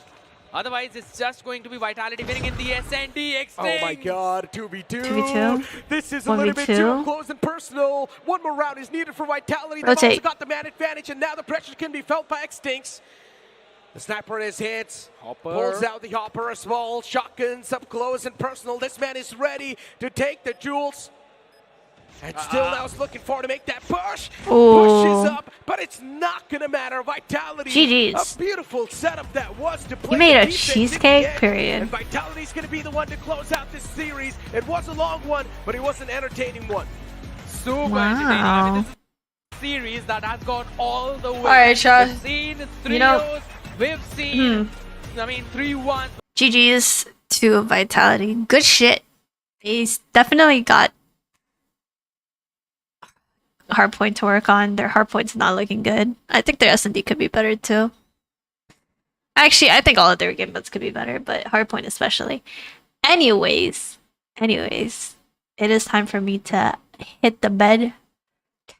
S1: Otherwise, it's just going to be Vitality winning in the SND. Extinct.
S3: Oh my god, 2v2.
S2: 2v2.
S3: This is a little bit too
S2: 1v2.
S3: up close and personal. One more round is needed for Vitality. They've
S2: Rotate.
S3: also got the man advantage, and now the pressure can be felt by Extincts. The sniper in his hands. Pulls out the hopper as well. Shotguns up close and personal. This man is ready to take the jewels. And still now is looking forward to make that push. Pushes up, but it's not going to matter. Vitality.
S2: GG's.
S3: A beautiful setup that was to play
S2: You made
S3: the
S2: a
S3: defense
S2: cheesecake,
S3: in the end.
S2: period.
S3: And Vitality's going to be the one to close out this series. It was a long one, but it was an entertaining one.
S1: Super entertaining.
S2: Wow.
S1: I mean, this is a series that has gone all the way.
S2: Alright, Shah.
S1: We've seen 3-0s.
S2: You know-
S1: We've seen, I mean, 3-1.
S2: GG's to Vitality. Good shit. He's definitely got Hardpoint to work on. Their Hardpoint's not looking good. I think their S&D could be better too. Actually, I think all of their game modes could be better, but Hardpoint especially. Anyways, it is time for me to hit the bed,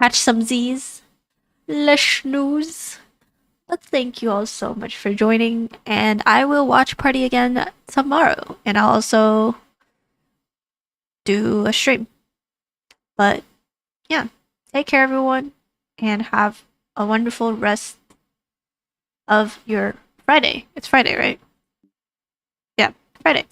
S2: catch some Z's, le snooze. But thank you all so much for joining, and I will watch Party again tomorrow, and I'll also do a stream. But yeah, take care everyone, and have a wonderful rest of your Friday. It's Friday, right? Yeah, Friday.